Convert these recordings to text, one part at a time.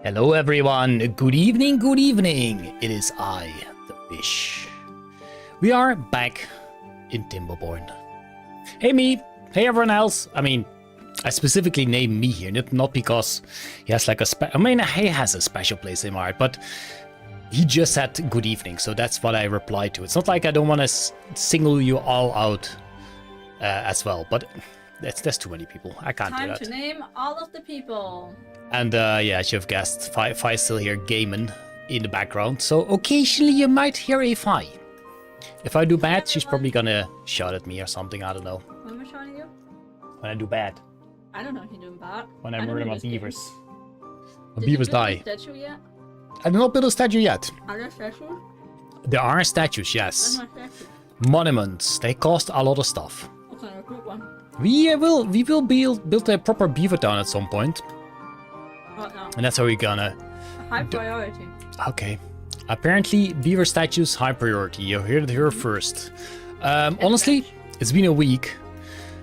Hello everyone, good evening, good evening. It is I, the fish. We are back in Timberborn. Hey me, hey everyone else. I mean, I specifically named me here, not because he has like a he has a special place in my heart, but he just said good evening, so that's what I replied to. It's not like I don't want to single you all out as well, but there's too many people. I can't do that. Time to name all of the people. And yeah, as you've guessed, Fi's still here gaming in the background, so occasionally you might hear a Fi. If I do bad, she's probably gonna shout at me or something, I don't know. When am I shouting you? When I do bad. I don't know if you're doing bad. When I murder my beavers. When Did beavers you build die. a statue yet? I did not build a statue yet. Are there statues? There are statues, yes. Where's my statue? Monuments, they cost a lot of stuff. Okay, I'll recruit one. We will build a proper beaver town at some point. What now? And that's how we're gonna... High priority. Okay. Apparently, beaver statues, high priority. You heard it here first. Honestly, it's been a week,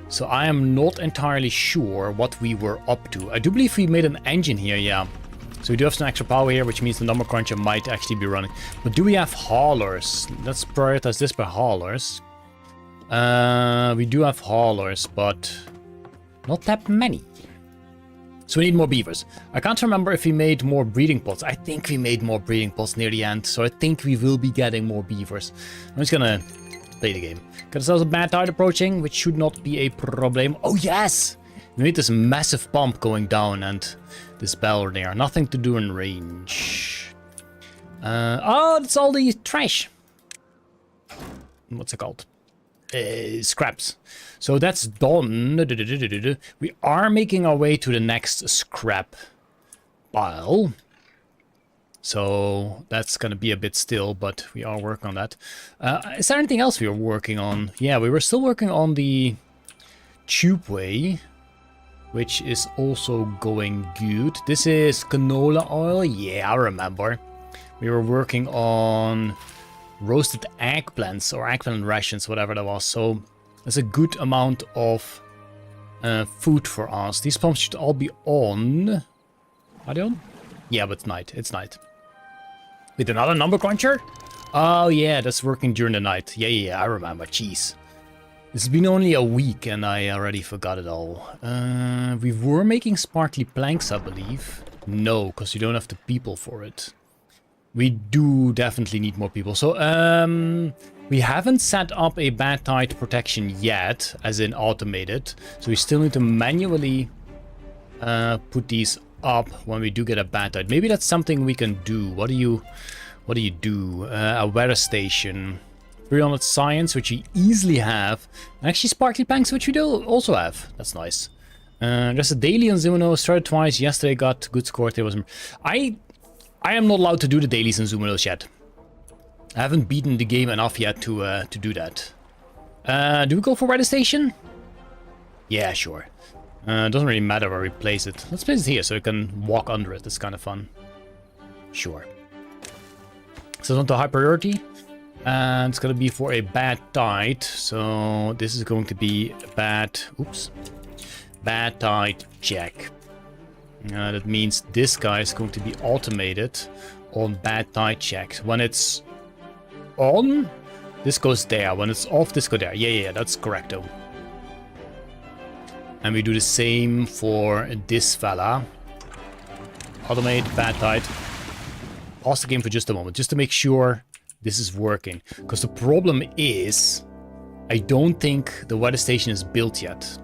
so I am not entirely sure what we were up to. I do believe we made an engine here, yeah. So we do have some extra power here, which means the number cruncher might actually be running. But do we have haulers? Let's prioritize this by haulers. We do have haulers, but not that many. So we need more beavers. I can't remember if we made more breeding pots. I think we made more breeding pots near the end, so I think we will be getting more beavers. I'm just gonna play the game. Got ourselves a bad tide approaching, which should not be a problem. Oh yes! We made this massive pump going down and this ballionaire. Nothing to do in range. Oh, it's all the trash. What's it called? Scraps. So that's done. We are making our way to the next scrap pile. So that's gonna be a bit still, but we are working on that. Is there anything else we were working on? Yeah, we were still working on the tubeway, which is also going good. This is canola oil. Yeah, I remember. We were working on roasted eggplants or eggplant rations, whatever that was. So there's a good amount of food for us. These pumps should all be on. Are they on? Yeah, but it's night. It's night. With another number cruncher? Oh yeah, that's working during the night. Yeah, I remember. Jeez. It's been only a week and I already forgot it all. We were making sparkly planks, I believe. No, because you don't have the people for it. We do definitely need more people. So, we haven't set up a bad tide protection yet, as in automated. So we still need to manually put these up when we do get a bad tide. Maybe that's something we can do. What do you do? A weather station. 300 science, which we easily have. And actually sparkly planks, which we do also have. That's nice. There's a daily on Zumo. Started twice. Yesterday got good score. There was... I am not allowed to do the dailies in Zumo yet. I haven't beaten the game enough yet to do that. Do we go for weather station? Yeah, sure. Doesn't really matter where we place it. Let's place it here so we can walk under it. It's kind of fun. Sure. So it's on to high priority. And it's going to be for a bad tide. So this is going to be a bad... Oops. Bad tide check. That means this guy is going to be automated on bad tide checks. When it's on, this goes there. When it's off, this goes there. Yeah, that's correct though. And we do the same for this fella. Automate bad tide. Pause the game for just a moment, just to make sure this is working. Because the problem is, I don't think the weather station is built yet.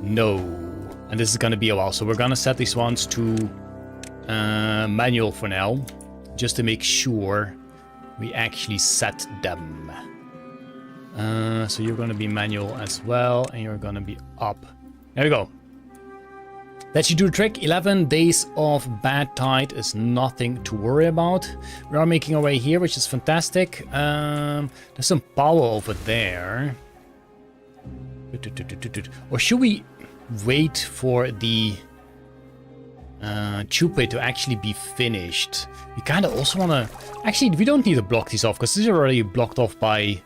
No. And this is going to be a while, so we're going to set these ones to manual for now, just to make sure we actually set them. So you're going to be manual as well, and you're going to be up. There we go. That should do the trick. 11 days of bad tide is nothing to worry about. We are making our way here, which is fantastic. There's some power over there. Or should we wait for the tubeway to actually be finished? We kind of also want to... Actually, we don't need to block these off, because this is already blocked off by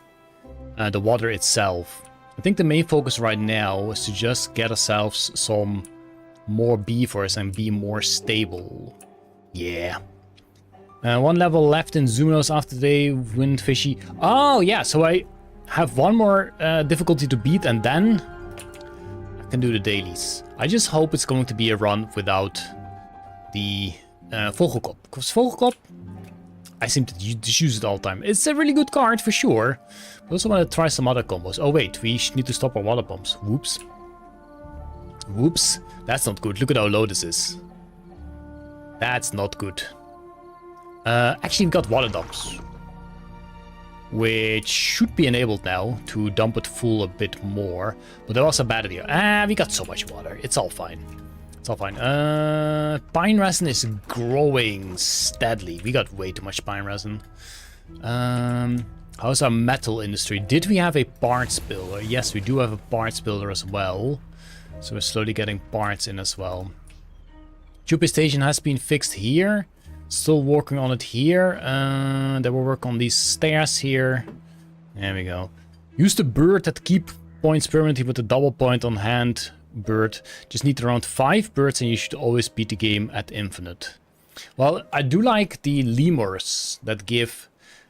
the water itself. I think the main focus right now is to just get ourselves some more beavers and be more stable. Yeah. 1 level left in Zumos after they win fishy. Oh, yeah, so I have 1 more difficulty to beat and then I can do the dailies. I just hope it's going to be a run without the Vogelkop. Because Vogelkop, I seem to just use it all the time. It's a really good card for sure. I also want to try some other combos. Oh wait, we need to stop our water bombs. Whoops. Whoops. That's not good. Look at how low this is. That's not good. Actually, we've got water dumps, which should be enabled now to dump it full a bit more. But that was a bad idea. We got so much water. It's all fine. It's all fine. Pine resin is growing steadily. We got way too much pine resin. How's our metal industry? Did we have a parts builder? Yes, we do have a parts builder as well. So we're slowly getting parts in as well. Jupiter station has been fixed here. Still working on it here. Then we'll work on these stairs here. There we go. Use the bird that keep points permanently with the double point on hand bird. Just need around 5 birds and you should always beat the game at infinite. Well, I do like the lemurs that give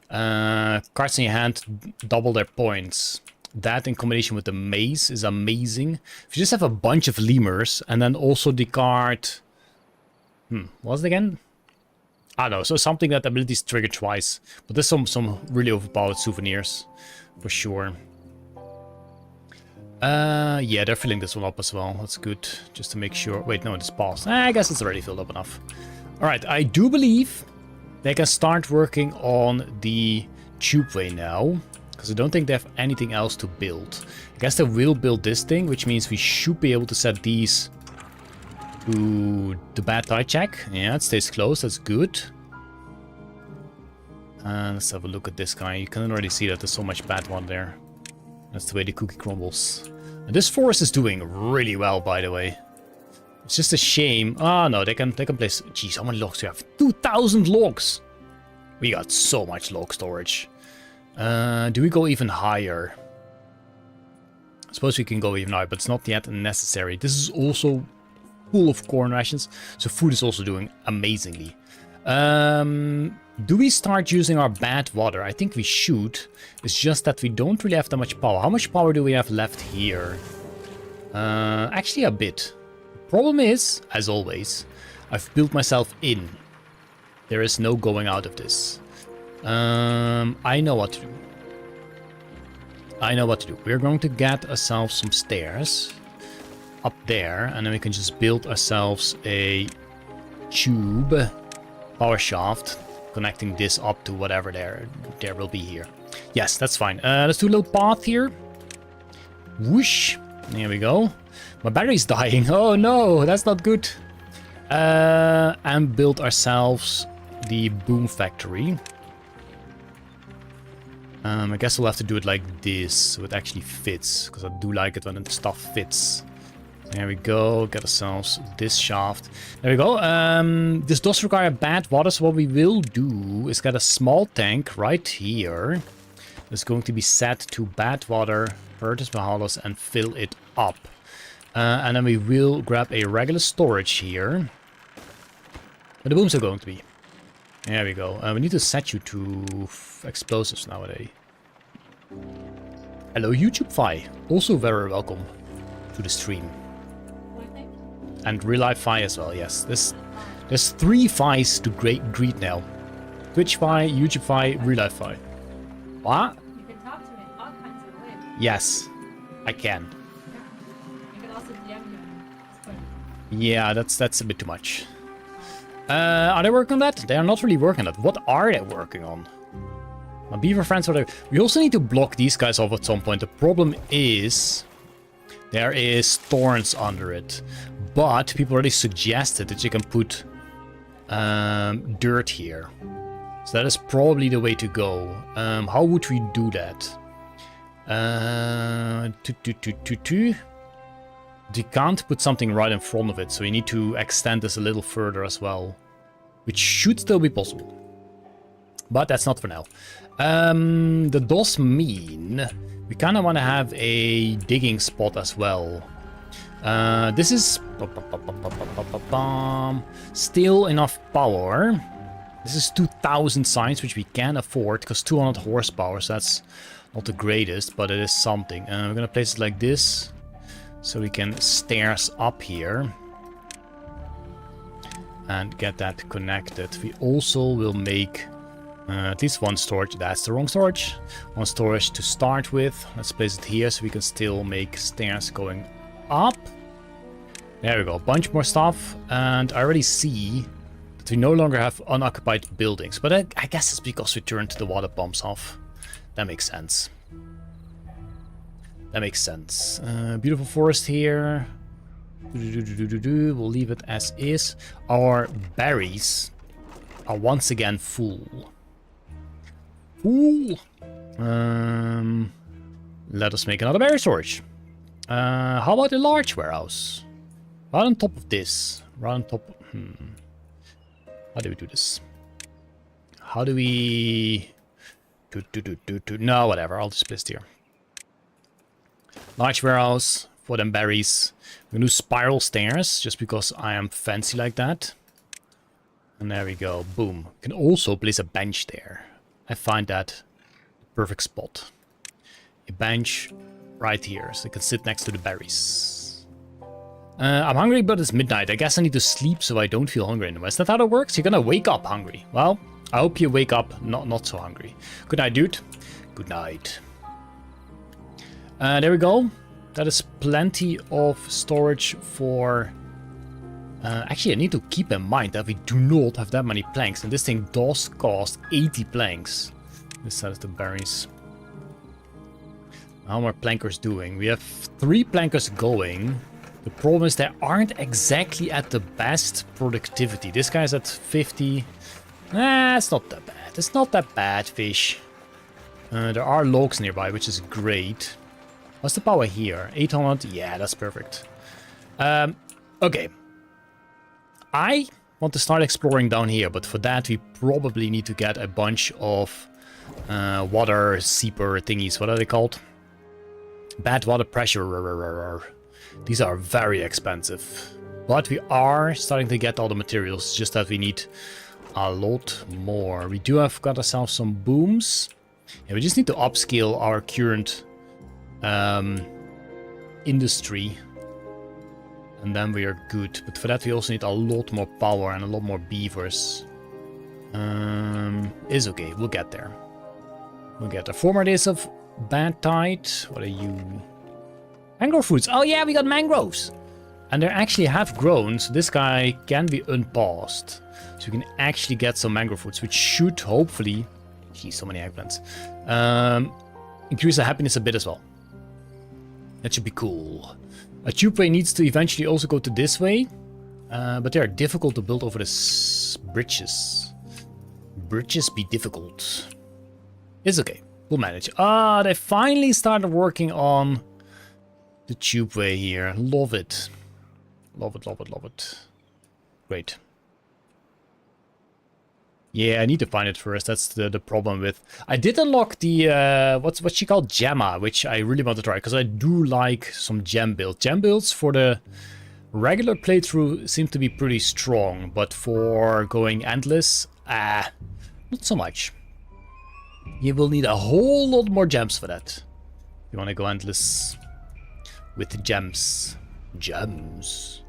cards in your hand double their points. That in combination with the maze is amazing. If you just have a bunch of lemurs and then also the card... what was it again? I don't know, so something that abilities trigger twice. But there's some really overpowered souvenirs, for sure. Yeah, they're filling this one up as well. That's good, just to make sure. Wait, no, it's paused. I guess it's already filled up enough. Alright, I do believe they can start working on the tubeway now. Because I don't think they have anything else to build. I guess they will build this thing, which means we should be able to set these... to the bad tide check. Yeah, it stays close. That's good. Let's have a look at this guy. You can already see that there's so much bad one there. That's the way the cookie crumbles. And this forest is doing really well, by the way. It's just a shame. Oh no, they can place. Jeez, how many logs do you have? 2,000 logs. We got so much log storage. Do we go even higher? I suppose we can go even higher, but it's not yet necessary. This is also full of corn rations, so food is also doing amazingly. Do we start using our bad water? I think we should. It's just that we don't really have that much power. How much power do we have left here? Actually a bit. Problem is, as always, I've built myself in. There is no going out of this. I know what to do. I know what to do. We're going to get ourselves some stairs up there, and then we can just build ourselves a tube power shaft connecting this up to whatever there will be here. Yes, that's fine. Let's do a little path here. Whoosh. There we go. My battery's dying. Oh no, that's not good. And build ourselves the boom factory. I guess we'll have to do it like this so it actually fits, because I do like it when the stuff fits. There we go, get ourselves this shaft. There we go. This does require bad water, so what we will do is get a small tank right here. That's going to be set to bad water, Virtus Valhallas, and fill it up. And then we will grab a regular storage here. Where the booms are going to be. There we go. We need to set you to explosives nowadays. Hello YouTube Fi. Also very welcome to the stream. And Real Life Fi as well, yes. There's 3 Fis to greet now. Twitch Fi, YouTube Fi, Real Life Fi. What? You can talk to me in all kinds of ways. Yes, I can. You can also DM me on Discord. Yeah, that's a bit too much. Are they working on that? They are not really working on that. What are they working on? My beaver friends are there. We also need to block these guys off at some point. The problem is there is thorns under it. But people already suggested that you can put dirt here. So that is probably the way to go. How would we do that? You can't put something right in front of it, so you need to extend this a little further as well. Which should still be possible. But that's not for now. That does mean we kind of want to have a digging spot as well. This is still enough power. This is 2000 signs, which we can afford, because 200 horsepower, so that's not the greatest, but it is something. We're gonna place it like this, so we can stairs up here. And get that connected. We also will make at least one storage. That's the wrong storage. One storage to start with. Let's place it here so we can still make stairs going up. There we go. A bunch more stuff. And I already see that we no longer have unoccupied buildings. But I guess it's because we turned the water pumps off. That makes sense. That makes sense. Beautiful forest here. We'll leave it as is. Our berries are once again full. Full. Let us make another berry storage. How about a large warehouse? Right on top of this. Right on top. How do we do this? How do we... No, whatever. I'll just place it here. Large warehouse for them berries. I'm gonna do spiral stairs, just because I am fancy like that. And there we go, boom. You can also place a bench there. I find that the perfect spot. A bench right here, so I can sit next to the berries. I'm hungry, but it's midnight. I guess I need to sleep so I don't feel hungry anymore. Is that how that works? You're gonna wake up hungry. Well, I hope you wake up not so hungry. Good night, dude. Good night. There we go. That is plenty of storage for... actually, I need to keep in mind that we do not have that many planks. And this thing does cost 80 planks. This side of the berries. How are plankers doing? We have 3 plankers going. The problem is they aren't exactly at the best productivity. This guy's at 50. It's not that bad. It's not that bad, fish. There are logs nearby, which is great. What's the power here? 800? Yeah, that's perfect. Okay. I want to start exploring down here, but for that we probably need to get a bunch of water seeper thingies. What are they called? Bad water pressure. These are very expensive. But we are starting to get all the materials. It's just that we need a lot more. We do have got ourselves some booms. Yeah, we just need to upscale our current... industry, and then we are good. But for that we also need a lot more power and a lot more beavers. Is okay, we'll get there. We'll get there. 4 more days of bad tide. What are you? Mangrove fruits. Oh yeah, we got mangroves, and they actually have grown, so this guy can be unpaused, so we can actually get some mangrove fruits, which should hopefully, geez, so many eggplants, increase the happiness a bit as well. That should be cool. A tubeway needs to eventually also go to this way. But they are difficult to build over the bridges. Bridges be difficult. It's okay. We'll manage. They finally started working on the tubeway here. Love it. Love it, love it, love it. Great. Yeah, I need to find it first. That's the problem with... I did unlock the, what's she called? Gemma, which I really want to try, because I do like some gem builds. Gem builds for the regular playthrough seem to be pretty strong, but for going endless, not so much. You will need a whole lot more gems for that. You want to go endless with gems. Gems.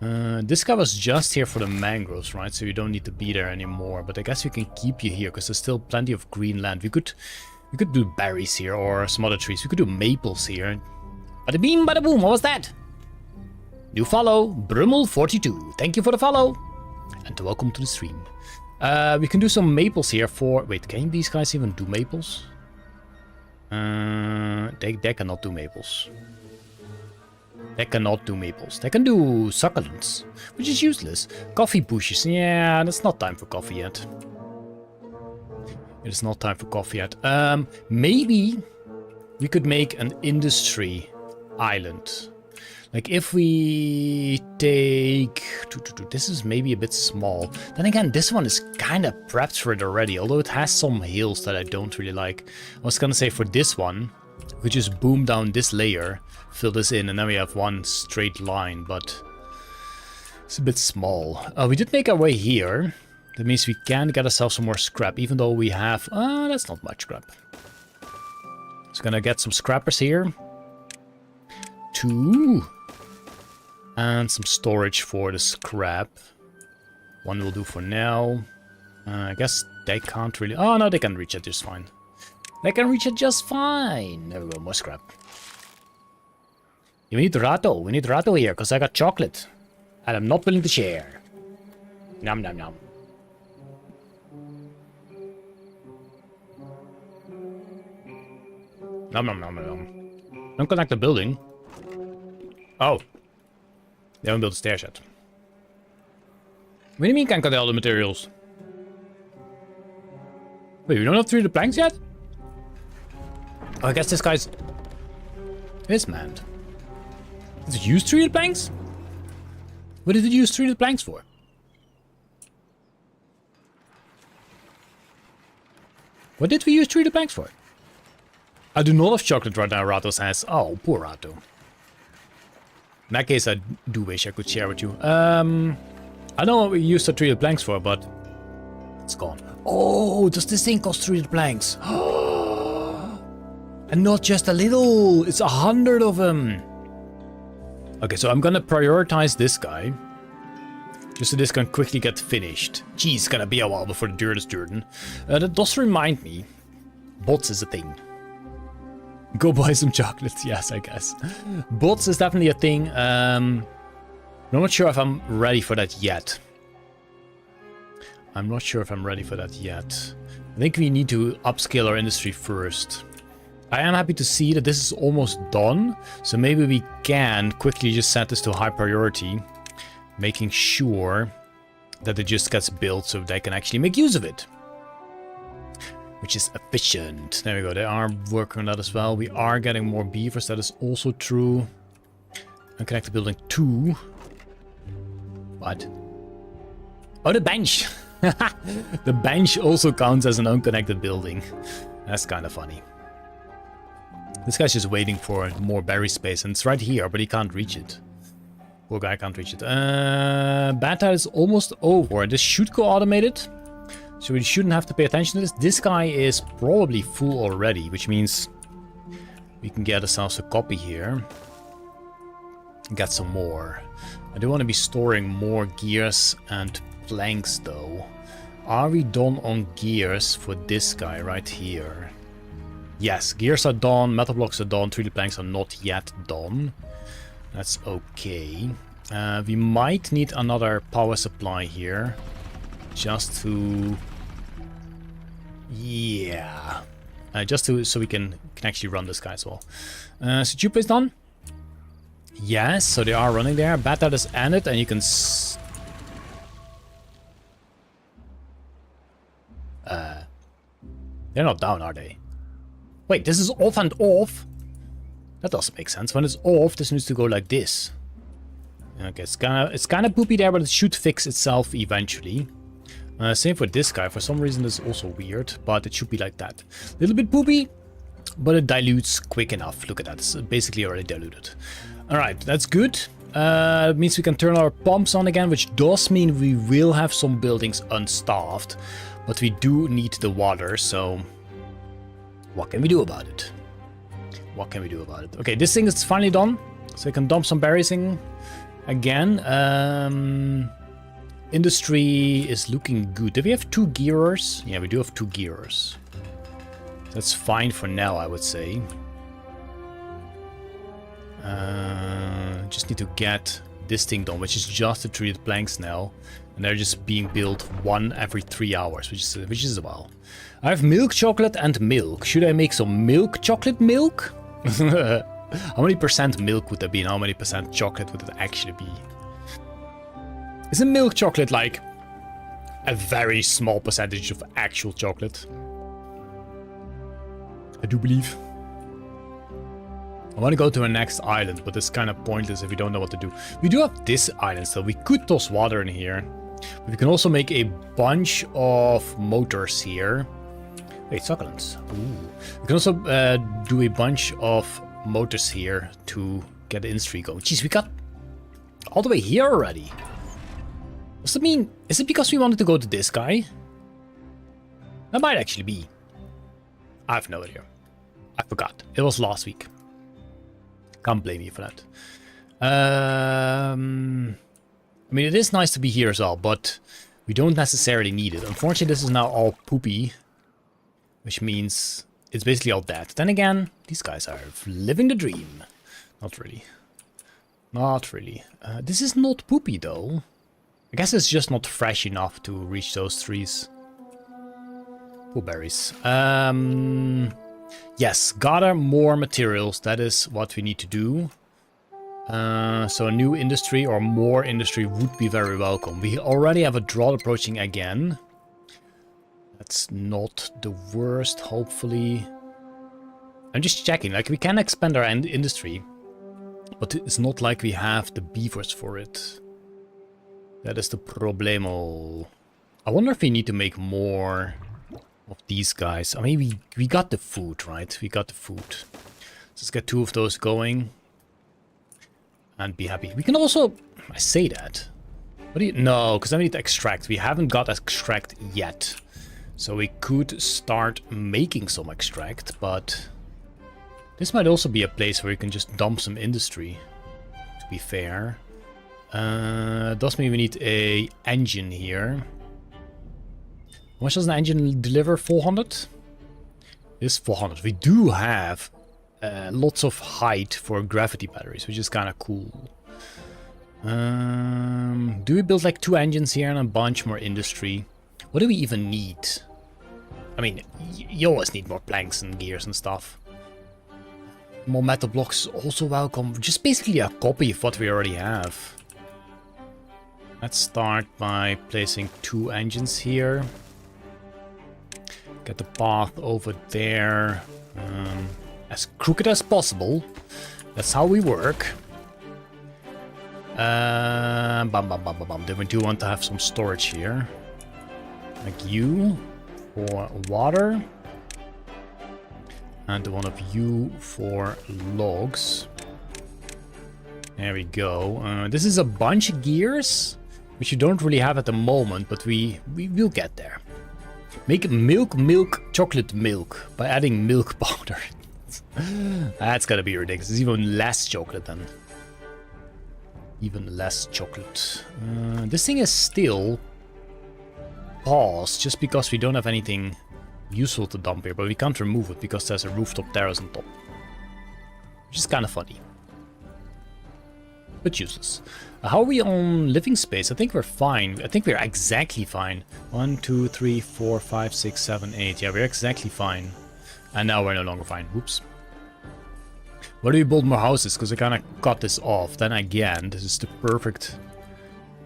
This guy was just here for the mangroves, right? So you don't need to be there anymore. But I guess we can keep you here because there's still plenty of green land. We could do berries here or some other trees. We could do maples here. Bada beam, bada boom. What was that? New follow, Brummel42. Thank you for the follow. And welcome to the stream. We can do some maples here for... Wait, can these guys even do maples? They cannot do maples. They cannot do maples. They can do succulents, which is useless. Coffee bushes. Yeah, that's not time for coffee yet. It is not time for coffee yet. Maybe we could make an industry island. Like if we take... This is maybe a bit small. Then again, this one is kind of prepped for it already. Although it has some hills that I don't really like. I was gonna say for this one, We just boom down this layer, fill this in, and then we have one straight line, but it's a bit small. We did make our way here. That means we can get ourselves some more scrap, even though we have... that's not much scrap. Just gonna get some scrappers here. 2. And some storage for the scrap. 1 will do for now. I guess they can't really... Oh, no, they can reach it just fine. They can reach it just fine. There we go, more scrap. We need Rato. We need Rato here, because I got chocolate. And I'm not willing to share. Nom nom nom. Nom nom nom nom. Don't connect the building. Oh. They haven't built the stairs yet. What do you mean can't cut all the materials? Wait, we don't have 3 of the planks yet? Oh, I guess this guy's... is manned. Did it use 3 of the planks? What did it use 3 of the planks for? What did we use 3 of the planks for? I do not have chocolate right now, Rato says. Oh, poor Rato. In that case, I do wish I could share with you. I know what we used the 3 of the planks for, but it's gone. Oh, does this thing cost 3 of the planks? And not just a little, it's 100 of them. Okay, so I'm gonna prioritize this guy. Just so this can quickly get finished. Geez, it's gonna be a while before the dirt is dirty. That does remind me, bots is a thing. Go buy some chocolates, yes, I guess. Bots is definitely a thing. I'm not sure if I'm ready for that yet. I think we need to upscale our industry first. I am happy to see that this is almost done. So maybe we can quickly just set this to high priority. Making sure that it just gets built so they can actually make use of it. Which is efficient. There we go. They are working on that as well. We are getting more beavers. That is also true. And connect the building 2. What? Oh, the bench. The bench also counts as an unconnected building. That's kind of funny. This guy's just waiting for more berry space. And it's right here, but he can't reach it. Poor guy can't reach it. Beta is almost over. This should go automated. So we shouldn't have to pay attention to this. This guy is probably full already, which means we can get ourselves a copy here. And get some more. I do want to be storing more gears and planks though. Are we done on gears for this guy right here? Yes, gears are done, metal blocks are done, 3D planks are not yet done. That's okay. We might need another power supply here. Just to... yeah. Just to so we can actually run this guy as well. So tube is done? Yes, so they are running there. Beta is ended and you can... they're not down, are they? Wait, this is off and off? That doesn't make sense. When it's off, this needs to go like this. Okay, it's kind of poopy there, but it should fix itself eventually. Same for this guy. For some reason, this is also weird, but it should be like that. A little bit poopy, but it dilutes quick enough. Look at that. It's basically already diluted. All right, that's good. It means we can turn our pumps on again, which does mean we will have some buildings unstaffed. But we do need the water, so what can we do about it? What can we do about it? Okay, this thing is finally done. So I can dump some berries in again. Industry is looking good. Do we have 2 gearers? Yeah, we do have 2 gearers. That's fine for now, I would say. Just need to get this thing done, which is just the 3 planks now. And they're just being built 1 every 3 hours, which is a while. I have milk chocolate and milk. Should I make some milk chocolate milk? How many percent milk would that be and how many percent chocolate would it actually be? Isn't milk chocolate like a very small percentage of actual chocolate? I do believe. I want to go to the next island, but it's kind of pointless if we don't know what to do. We do have this island still. We could toss water in here. But we can also make a bunch of motors here. Hey, succulents. Ooh. We can also do a bunch of motors here to get the industry going. Jeez, we got all the way here already. Does it mean... Is it because we wanted to go to this guy? That might actually be. I have no idea. I forgot. It was last week. Can't blame you for that. I mean, it is nice to be here as well, but we don't necessarily need it. Unfortunately, this is now all poopy, which means it's basically all dead. Then again, these guys are living the dream. Not really. Not really. This is not poopy, though. I guess it's just not fresh enough to reach those trees. Oh, berries. Yes, gather more materials. That is what we need to do. So a new industry or more industry would be very welcome. We already have a drought approaching again. That's not the worst, hopefully. I'm just checking. Like, we can expand our industry, but it's not like we have the beavers for it. That is the problemo. I wonder if we need to make more of these guys. I mean, we got the food, right? We got the food. Let's get 2 of those going. And be happy. We can also... I say that. What do you... No, because I need to extract. We haven't got extract yet. So we could start making some extract, but... This might also be a place where you can just dump some industry. To be fair. Does mean we need a engine here. How much does an engine deliver? 400? It is 400. We do have lots of height for gravity batteries, which is kind of cool. Do we build like 2 engines here and a bunch more industry? What do we even need? I mean, you always need more planks and gears and stuff. More metal blocks also welcome. Just basically a copy of what we already have. Let's start by placing 2 engines here. Get the path over there as crooked as possible. That's how we work. Then we do want to have some storage here. Like you for water. And one of you for logs. There we go. This is a bunch of gears, which you don't really have at the moment, but we will get there. Make milk, chocolate milk by adding milk powder. That's gotta be ridiculous. It's even less chocolate then. Even less chocolate. This thing is still paused just because we don't have anything useful to dump here, but we can't remove it because there's a rooftop terrace on top. Which is kind of funny. But useless. How are we on living space? I think we're fine. I think we're exactly fine. 1, 2, 3, 4, 5, 6, 7, 8. Yeah, we're exactly fine. And now we're no longer fine. Whoops. Where do we build more houses? Because I kind of cut this off. Then again, this is the perfect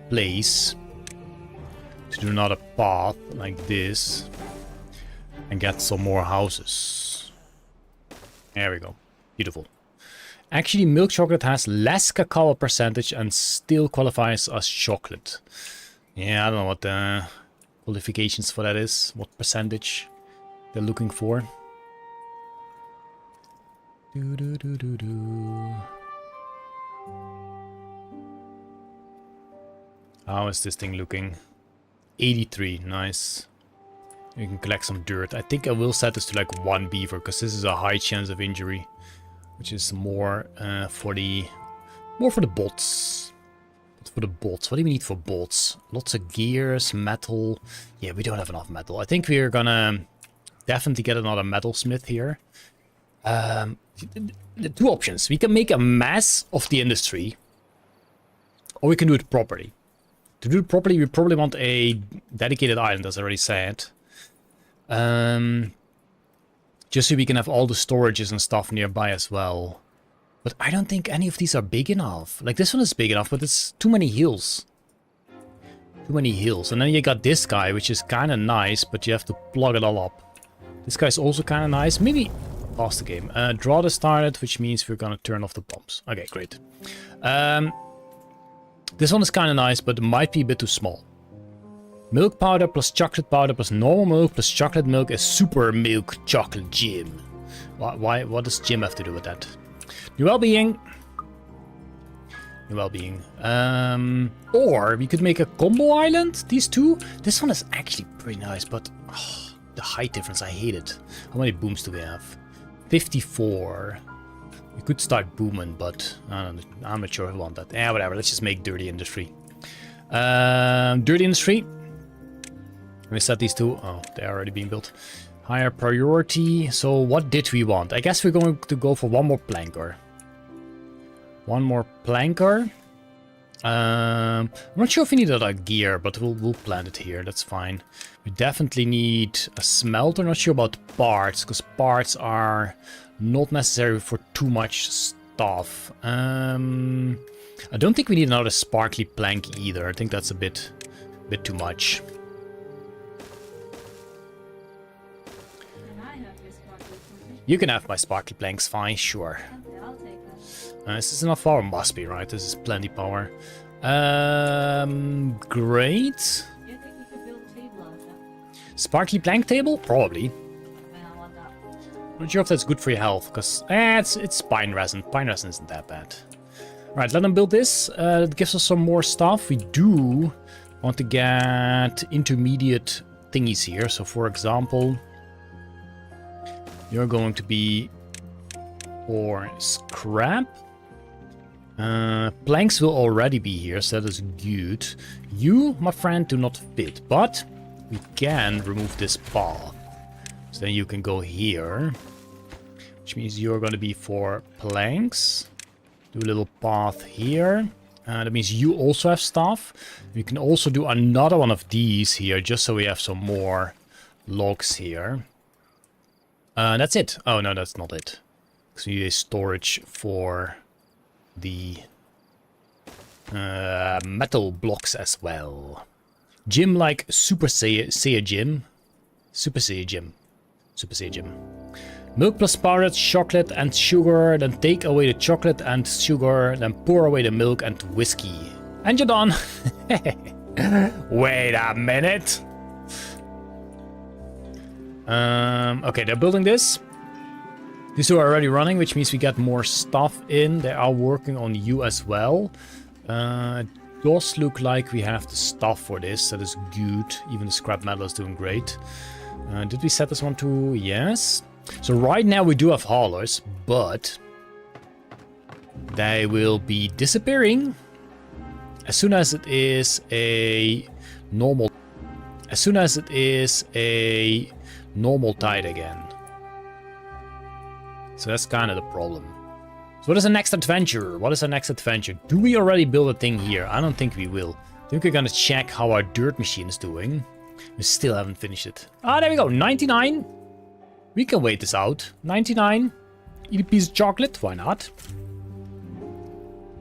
place to do another path like this. And get some more houses. There we go. Beautiful. Actually, milk chocolate has less cacao percentage and still qualifies as chocolate. Yeah, I don't know what the qualifications for that is. What percentage they're looking for. How is this thing looking? 83, nice. You can collect some dirt. I think I will set this to like 1 beaver, because this is a high chance of injury. Which is more for the bots. But for the bots, what do we need for bots? Lots of gears, metal. Yeah, we don't have enough metal. I think we're gonna definitely get another metalsmith here. The 2 options. We can make a mess of the industry, or we can do it properly. To do it properly, we probably want a dedicated island, as I already said. Just so we can have all the storages and stuff nearby as well. But I don't think any of these are big enough. Like, this one is big enough, but it's too many hills. Too many hills. And then you got this guy, which is kind of nice, but you have to plug it all up. This guy's also kind of nice. Maybe lost the game. Drought is started, which means we're going to turn off the pumps. Okay, great. This one is kind of nice, but it might be a bit too small. Milk powder plus chocolate powder plus normal milk plus chocolate milk is super milk chocolate gym. What does gym have to do with that? New well-being. New well-being. Or we could make a combo island, these two. This one is actually pretty nice, but the height difference, I hate it. How many booms do we have? 54. We could start booming, but I'm not sure if I want that. Yeah, whatever. Let's just make dirty industry. Dirty industry. Let me set these two. Oh, they're already being built. Higher priority. So what did we want? I guess we're going to go for one more planker. One more planker. I'm not sure if we need other gear, but we'll plant it here. That's fine. We definitely need a smelter. Not sure about parts, because parts are not necessary for too much stuff. I don't think we need another sparkly plank either. I think that's a bit too much. You can have my sparkly planks, fine, sure. Okay, I'll take that. This is enough power, must be, right? This is plenty power. Great. Do you think we could build a table out of that? Sparkly plank table? Probably. Man, I want that. I'm not sure if that's good for your health, because it's pine resin. Pine resin isn't that bad. Right, let them build this. It gives us some more stuff. We do want to get intermediate thingies here. So, for example, you're going to be for scrap. Planks will already be here, so that is good. You, my friend, do not fit, but we can remove this path. So then you can go here, which means you're going to be for planks. Do a little path here. That means you also have stuff. We can also do another one of these here, just so we have some more logs here. That's it. Oh, no, that's not it. So you need a storage for the metal blocks as well. Gym like Super Saiyan Gym. Super Saiyan Gym. Super Saiyan Gym. Milk plus powdered chocolate and sugar. Then take away the chocolate and sugar. Then pour away the milk and whiskey. And you're done. Wait a minute. Okay, they're building this. These two are already running, which means we get more stuff in. They are working on you as well. It does look like we have the stuff for this. That is good. Even the scrap metal is doing great. Did we set this one to? Yes. So right now we do have haulers, but they will be disappearing as soon as it is a normal. As soon as it is a normal tide again. So that's kind of the problem. So what is the next adventure? What is the next adventure? Do we already build a thing here? I don't think we will. I think we're gonna check how our dirt machine is doing. We still haven't finished it. Ah, there we go. 99. We can wait this out. 99. Eat a piece of chocolate. Why not?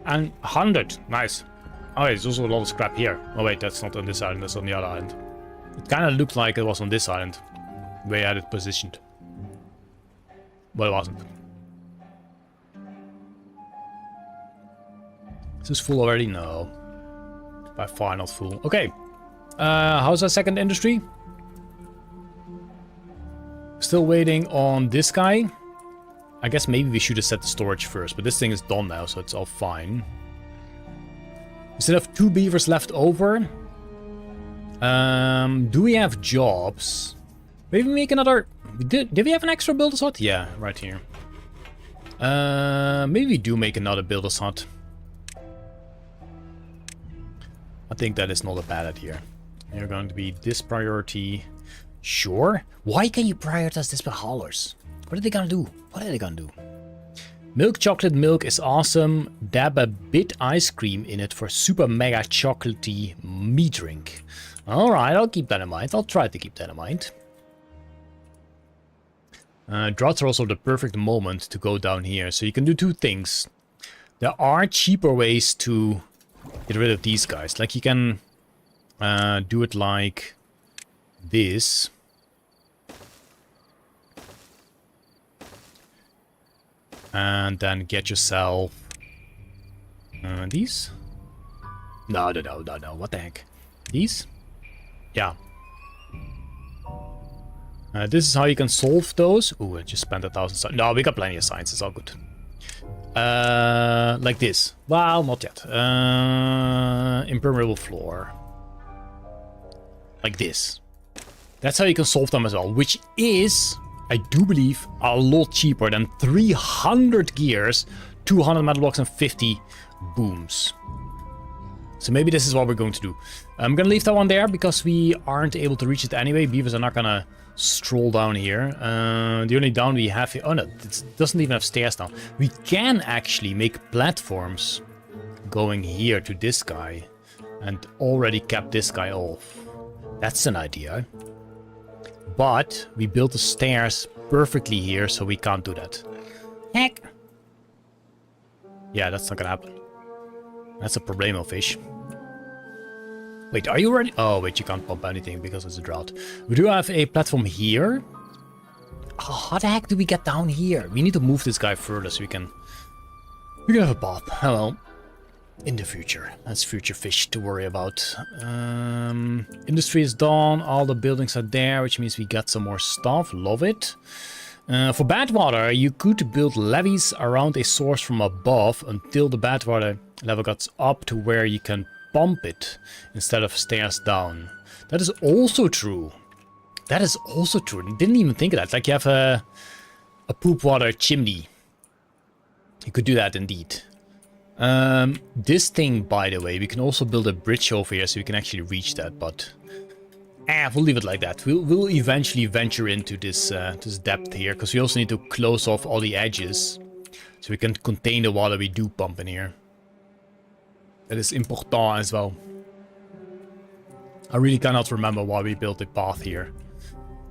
And 100. Nice. Oh, wait, there's also a lot of scrap here. Oh, wait, that's not on this island. That's on the other island. It kind of looked like it was on this island. Where I had it positioned. But it wasn't. Is this full already? No. By far not full. Okay. How's our second industry? Still waiting on this guy. I guess maybe we should have set the storage first. But this thing is done now, so it's all fine. We still have 2 beavers left over. Do we have jobs? Maybe make another... Did we have an extra builder's hut? Yeah, right here. Maybe we do make another builder's hut. I think that is not a bad idea. You're going to be this priority. Sure. Why can you prioritize this by haulers? What are they gonna do? What are they gonna do? Milk chocolate milk is awesome. Dab a bit ice cream in it for super mega chocolatey me drink. Alright, I'll keep that in mind. I'll try to keep that in mind. Droughts are also the perfect moment to go down here. So you can do 2 things. There are cheaper ways to get rid of these guys. Like you can do it like this. And then get yourself these. No. What the heck? These? Yeah. This is how you can solve those. Ooh, I just spent 1,000 signs. No, we got plenty of signs. It's all good. Like this. Well, not yet. Impermeable floor. Like this. That's how you can solve them as well. Which is, I do believe, a lot cheaper than 300 gears, 200 metal blocks, and 50 booms. So maybe this is what we're going to do. I'm gonna leave that one there because we aren't able to reach it anyway. Beavers are not gonna stroll down here. The only down we have here... Oh no, it doesn't even have stairs now. We can actually make platforms going here to this guy and already cap this guy off. That's an idea. But we built the stairs perfectly here, so we can't do that. Heck. Yeah, that's not gonna happen. That's a problemo, fish. Wait, are you ready? Oh, wait, you can't pump anything because it's a drought. We do have a platform here. Oh, how the heck do we get down here? We need to move this guy further so we can have a path. Hello. In the future. That's future fish to worry about. Industry is done. All the buildings are there, which means we got some more stuff. Love it. For bad water, you could build levees around a source from above until the bad water level gets up to where you can pump it instead of stairs down. That is also true. That is also true. I didn't even think of that. Like you have a poop water chimney. You could do that indeed. This thing, by the way, we can also build a bridge over here so we can actually reach that, but we'll leave it like that. We'll eventually venture into this this depth here, because we also need to close off all the edges so we can contain the water we do pump in here. That is important as well. I really cannot remember why we built a path here.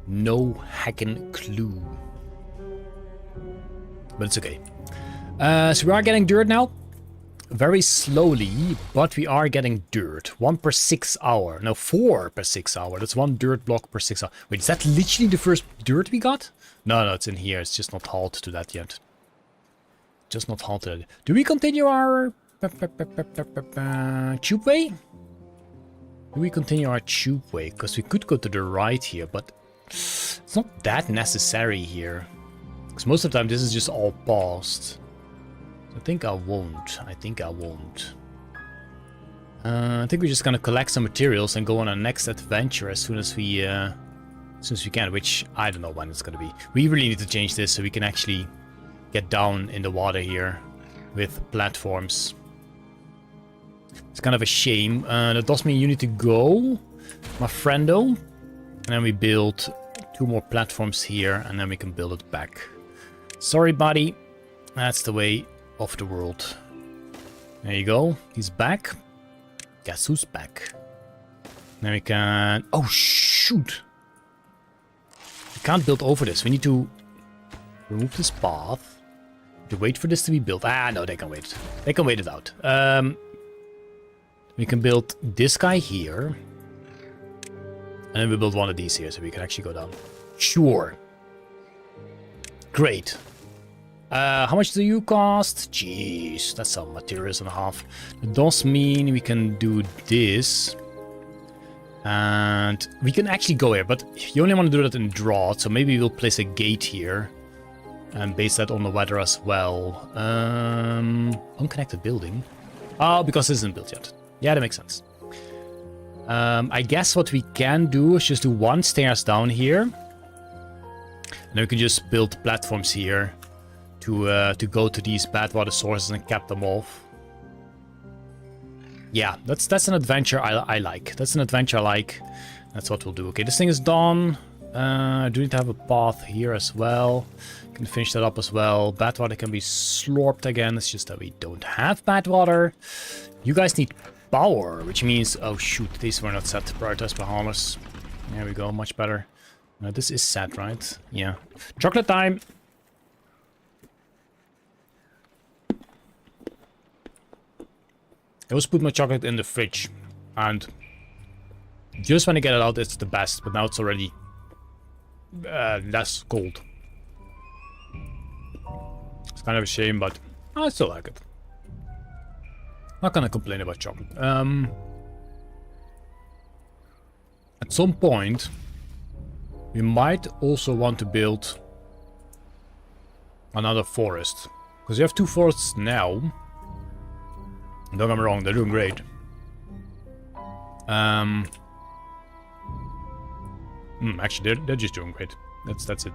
No heckin' clue. But it's okay. So we are getting dirt now. Very slowly, but we are getting dirt. 1 per 6 hour. No, 4 per 6 hour. That's 1 dirt block per 6 hour. Wait, is that literally the first dirt we got? No, it's in here. It's just not halted to that yet. Just not halted. Do we continue our tube way? Do we continue our tube way? Because we could go to the right here, but it's not that necessary here. Because most of the time this is just all paused. I think I won't. I think we're just gonna collect some materials and go on our next adventure as soon as we can, which I don't know when it's gonna be. We really need to change this so we can actually get down in the water here with platforms. It's kind of a shame. That does mean you need to go, my friendo. And then we build 2 more platforms here and then we can build it back. Sorry, buddy. That's the way of the world. There you go. He's back. Guess who's back? Then we can... Oh, shoot! We can't build over this. We need to remove this path. To wait for this to be built. Ah, no, they can wait. They can wait it out. We can build this guy here. And then we build one of these here so we can actually go down. Sure. Great. How much do you cost? Jeez, that's some materials and a half. It does mean we can do this. And we can actually go here, but you only want to do that in drought, so maybe we'll place a gate here. And base that on the weather as well. Unconnected building. Oh, because this isn't built yet. Yeah, that makes sense. I guess what we can do is just do 1 stairs down here. And then we can just build platforms here. To go to these bad water sources and cap them off. Yeah, that's an adventure I like. That's an adventure I like. That's what we'll do. Okay, this thing is done. I do need to have a path here as well. Can finish that up as well. Bad water can be slurped again. It's just that we don't have bad water. You guys need power, which means... Oh shoot, these were not set. Prioritized by harmless. There we go, much better. This is set, right? Yeah. Chocolate time! I always put my chocolate in the fridge, and just when I get it out, it's the best, but now it's already less cold. It's kind of a shame, but I still like it. Not gonna complain about chocolate. I At some point, we might also want to build another forest. Because you have 2 forests now. Don't get me wrong, they're doing great. Actually, they're just doing great. That's it.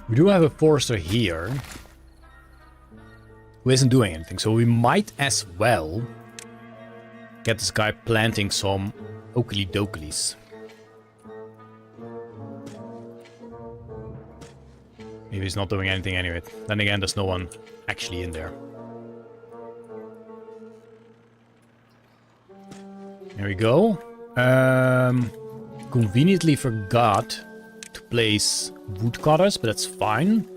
We do have a forester here who isn't doing anything, so we might as well get this guy planting some oakley dokleys. Maybe he's not doing anything anyway. Then again, there's no one actually in there. There we go. Conveniently forgot to place woodcutters, but that's fine.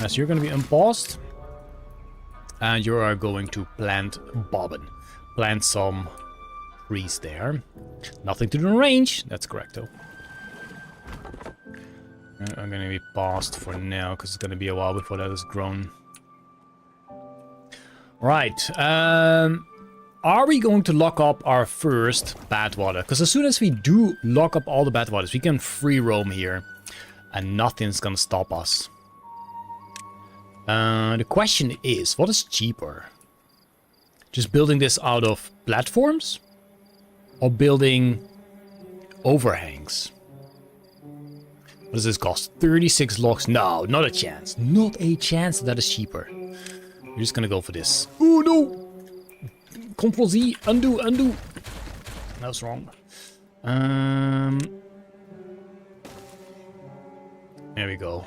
As you're going to be unpaused. And you are going to plant bobbin. Plant some trees there. Nothing to do in range. That's correct, though. I'm going to be paused for now, because it's going to be a while before that is grown. Right. Are we going to lock up our first bad water? Because as soon as we do lock up all the bad waters, we can free roam here. And nothing's going to stop us. The question is, what is cheaper? Just building this out of platforms? Or building overhangs? What does this cost? 36 logs? No, not a chance. Not a chance that is cheaper. We're just gonna go for this. Oh no! Control Z, undo. That was wrong. There we go.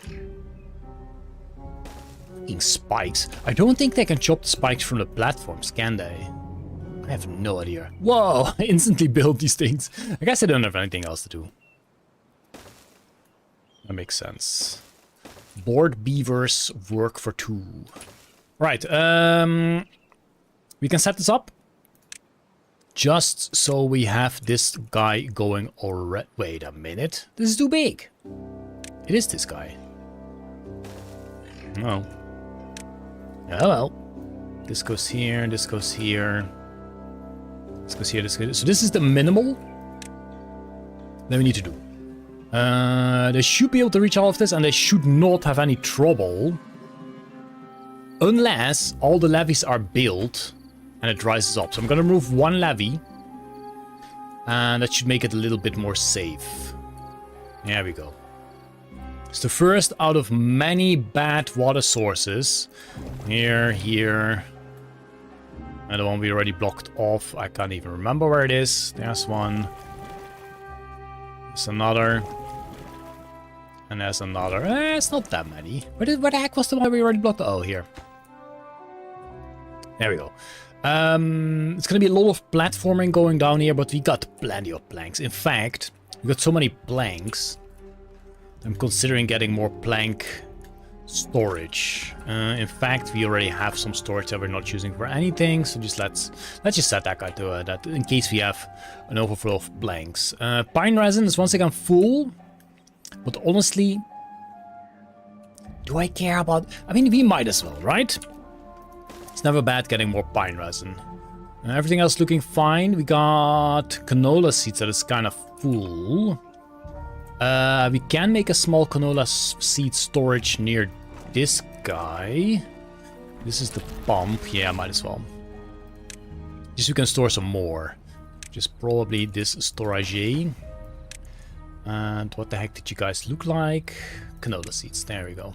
Fucking spikes. I don't think they can chop the spikes from the platforms, can they? I have no idea. Whoa! I instantly built these things. I guess I don't have anything else to do. That makes sense. Board beavers work for 2. Right, we can set this up. Just so we have this guy going already. Wait a minute. This is too big. It is this guy. No. Oh well. This goes here, this goes here. This goes here, this goes here. So this is the minimal that we need to do. They should be able to reach all of this, and they should not have any trouble. Unless all the levees are built and it rises up. So I'm going to remove 1 levee. And that should make it a little bit more safe. There we go. It's the first out of many bad water sources. Here. And the one we already blocked off. I can't even remember where it is. There's one. There's another. And there's another. It's not that many. Where the heck was the one we already blocked? Oh, here. There we go. It's gonna be a lot of platforming going down here, but we got plenty of planks. In fact, we got so many planks. I'm considering getting more plank storage. In fact, we already have some storage that we're not using for anything. So just let's just set that guy to that in case we have an overflow of planks. Pine resin is once again full, but honestly, do I care about? I mean, we might as well, right? It's never bad getting more pine resin. Everything else looking fine. We got canola seeds that is kind of full. We can make a small canola seed storage near this guy. This is the pump. Yeah, might as well. Just so we can store some more. Just probably this storage. And what the heck did you guys look like? Canola seeds. There we go.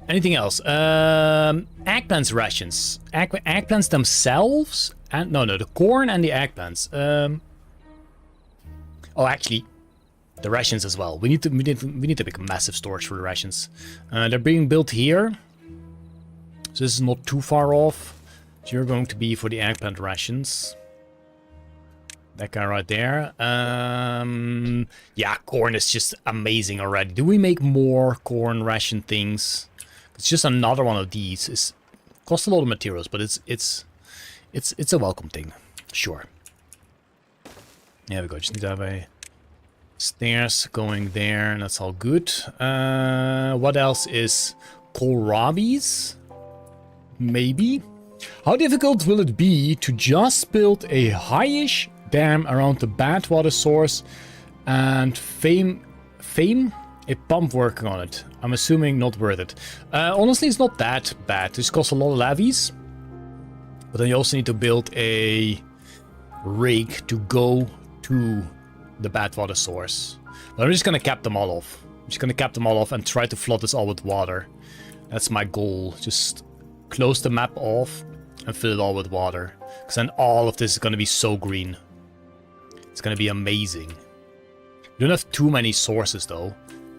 Anything else? Eggplants rations. Eggplants themselves? And no, the corn and the eggplants. Oh, actually, the rations as well. We need to make a massive storage for the rations. They're being built here, so this is not too far off. So you're going to be for the eggplant rations. That guy right there. Yeah, corn is just amazing already. Do we make more corn ration things? It's just another one of these. It costs a lot of materials, but it's a welcome thing. Sure. There we go. Just need to have a stairs going there, and that's all good. What else is kohlrabies? Maybe. How difficult will it be to just build a highish dam around the bad water source, and fame, a pump working on it. I'm assuming not worth it. Honestly, it's not that bad. This costs a lot of levies, but then you also need to build a rig to go to the bad water source. But I'm just gonna cap them all off. I'm just gonna cap them all off and try to flood this all with water. That's my goal. Just close the map off and fill it all with water. Because then all of this is gonna be so green. It's gonna be amazing. We don't have too many sources though.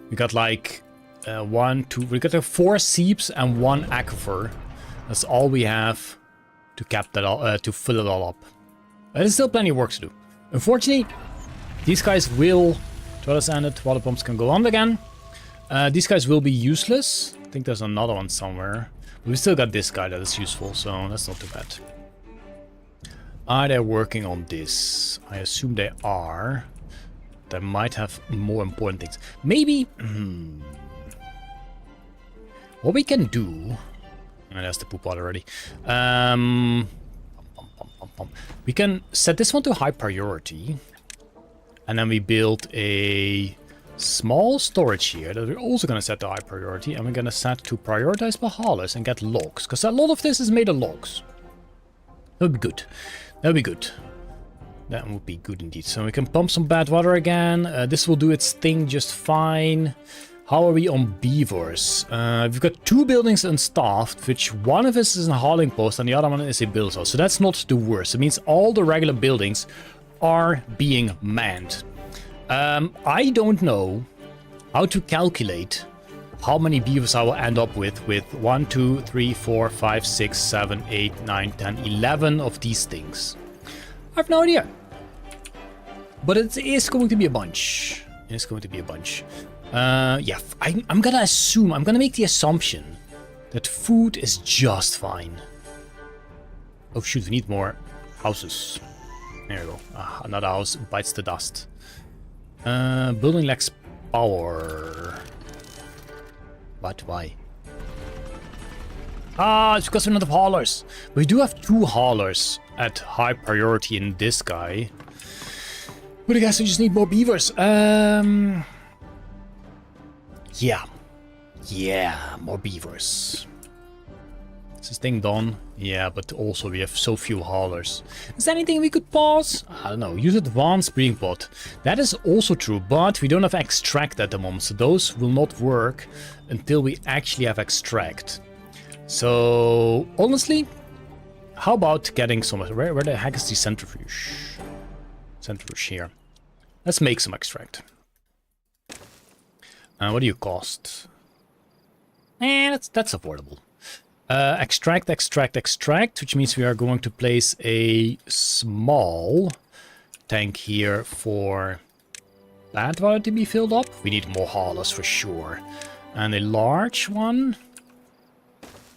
We got like we got 4 seeps and 1 aquifer. That's all we have to cap that all, to fill it all up. There's still plenty of work to do. Unfortunately, these guys will... Droughts ended, water pumps can go on again. These guys will be useless. I think there's another one somewhere. But we still got this guy that is useful, so that's not too bad. Are they working on this? I assume they are. They might have more important things. Maybe... what we can do... And that's the poop water already. We can set this one to high priority. And then we build a small storage here that we're also going to set to high priority. And we're going to set to prioritize Bahalas and get logs. Because a lot of this is made of logs. That would be good. That would be good. That would be good indeed. So we can pump some bad water again. This will do its thing just fine. How are we on beavers? We've got 2 buildings unstaffed, which one of us is a hauling post and the other one is a build house. So that's not the worst. It means all the regular buildings are being manned. I don't know how to calculate how many beavers I will end up with 1, 2, 3, 4, 5, 6, 7, 8, 9, 10, 11 of these things. I have no idea. But it is going to be a bunch. It is going to be a bunch. Yeah, I'm gonna assume, I'm gonna make the assumption that food is just fine. Oh shoot, we need more houses. There we go. Another house bites the dust. Building lacks power. But why? It's because we don't have haulers. We do have 2 haulers at high priority in this guy. But I guess we just need more beavers. Yeah, more beavers. Is this thing done? Yeah, but also we have so few haulers. Is there anything we could pause? I don't know, use advanced breeding pot. That is also true, but we don't have extract at the moment, so those will not work until we actually have extract. So, honestly, how about getting some... Where the heck is the centrifuge? Centrifuge here. Let's make some extract. What do you cost? That's affordable. Extract, which means we are going to place a small tank here for bad water to be filled up. We need more haulers for sure. And a large one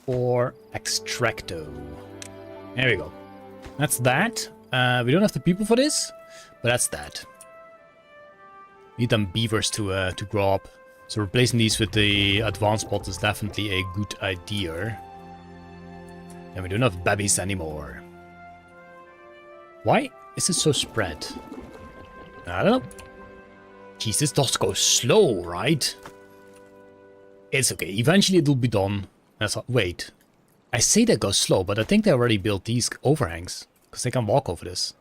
for extracto. There we go. That's that. We don't have the people for this, but that's that. Need them beavers to grow up. So replacing these with the advanced pot is definitely a good idea. And we don't have babies anymore. Why is it so spread? I don't know. Jeez, this does go slow, right? It's okay. Eventually it will be done. Wait. I say that goes slow, but I think they already built these overhangs. Because they can walk over this.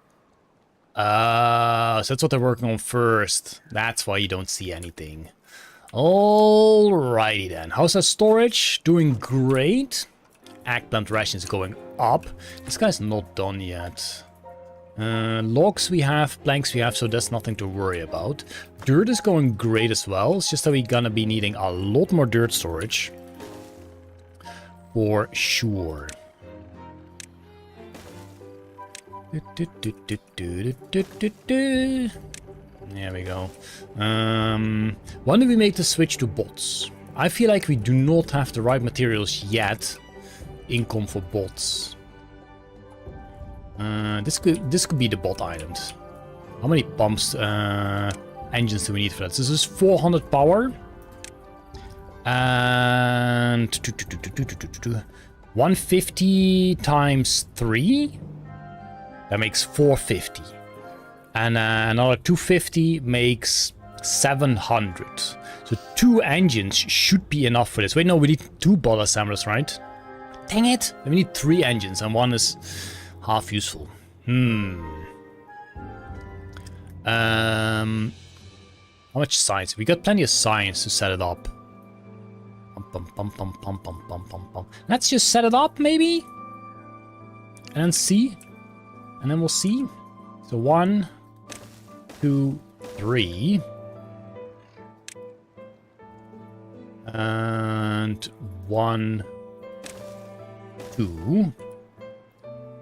So that's what they're working on first. That's why you don't see anything. Alrighty then. How's that storage? Doing great. Eggplant rations going up. This guy's not done yet. Logs we have, planks we have, so that's nothing to worry about. Dirt is going great as well. It's just that we're gonna be needing a lot more dirt storage. For sure. There we go. When do we make the switch to bots? I feel like we do not have the right materials yet. Income for bots. This could be the bot items. How many pumps, engines do we need for that? This is 400 power. And 150 times 3. That makes 450. And another 250 makes 700. So 2 engines should be enough for this. Wait, no, we need 2 ball assemblers, right? Dang it! We need 3 engines, and 1 is half useful. How much science? We got plenty of science to set it up. Let's just set it up, maybe? And then see? And then we'll see. So 1, 2, 3. And 1, 2.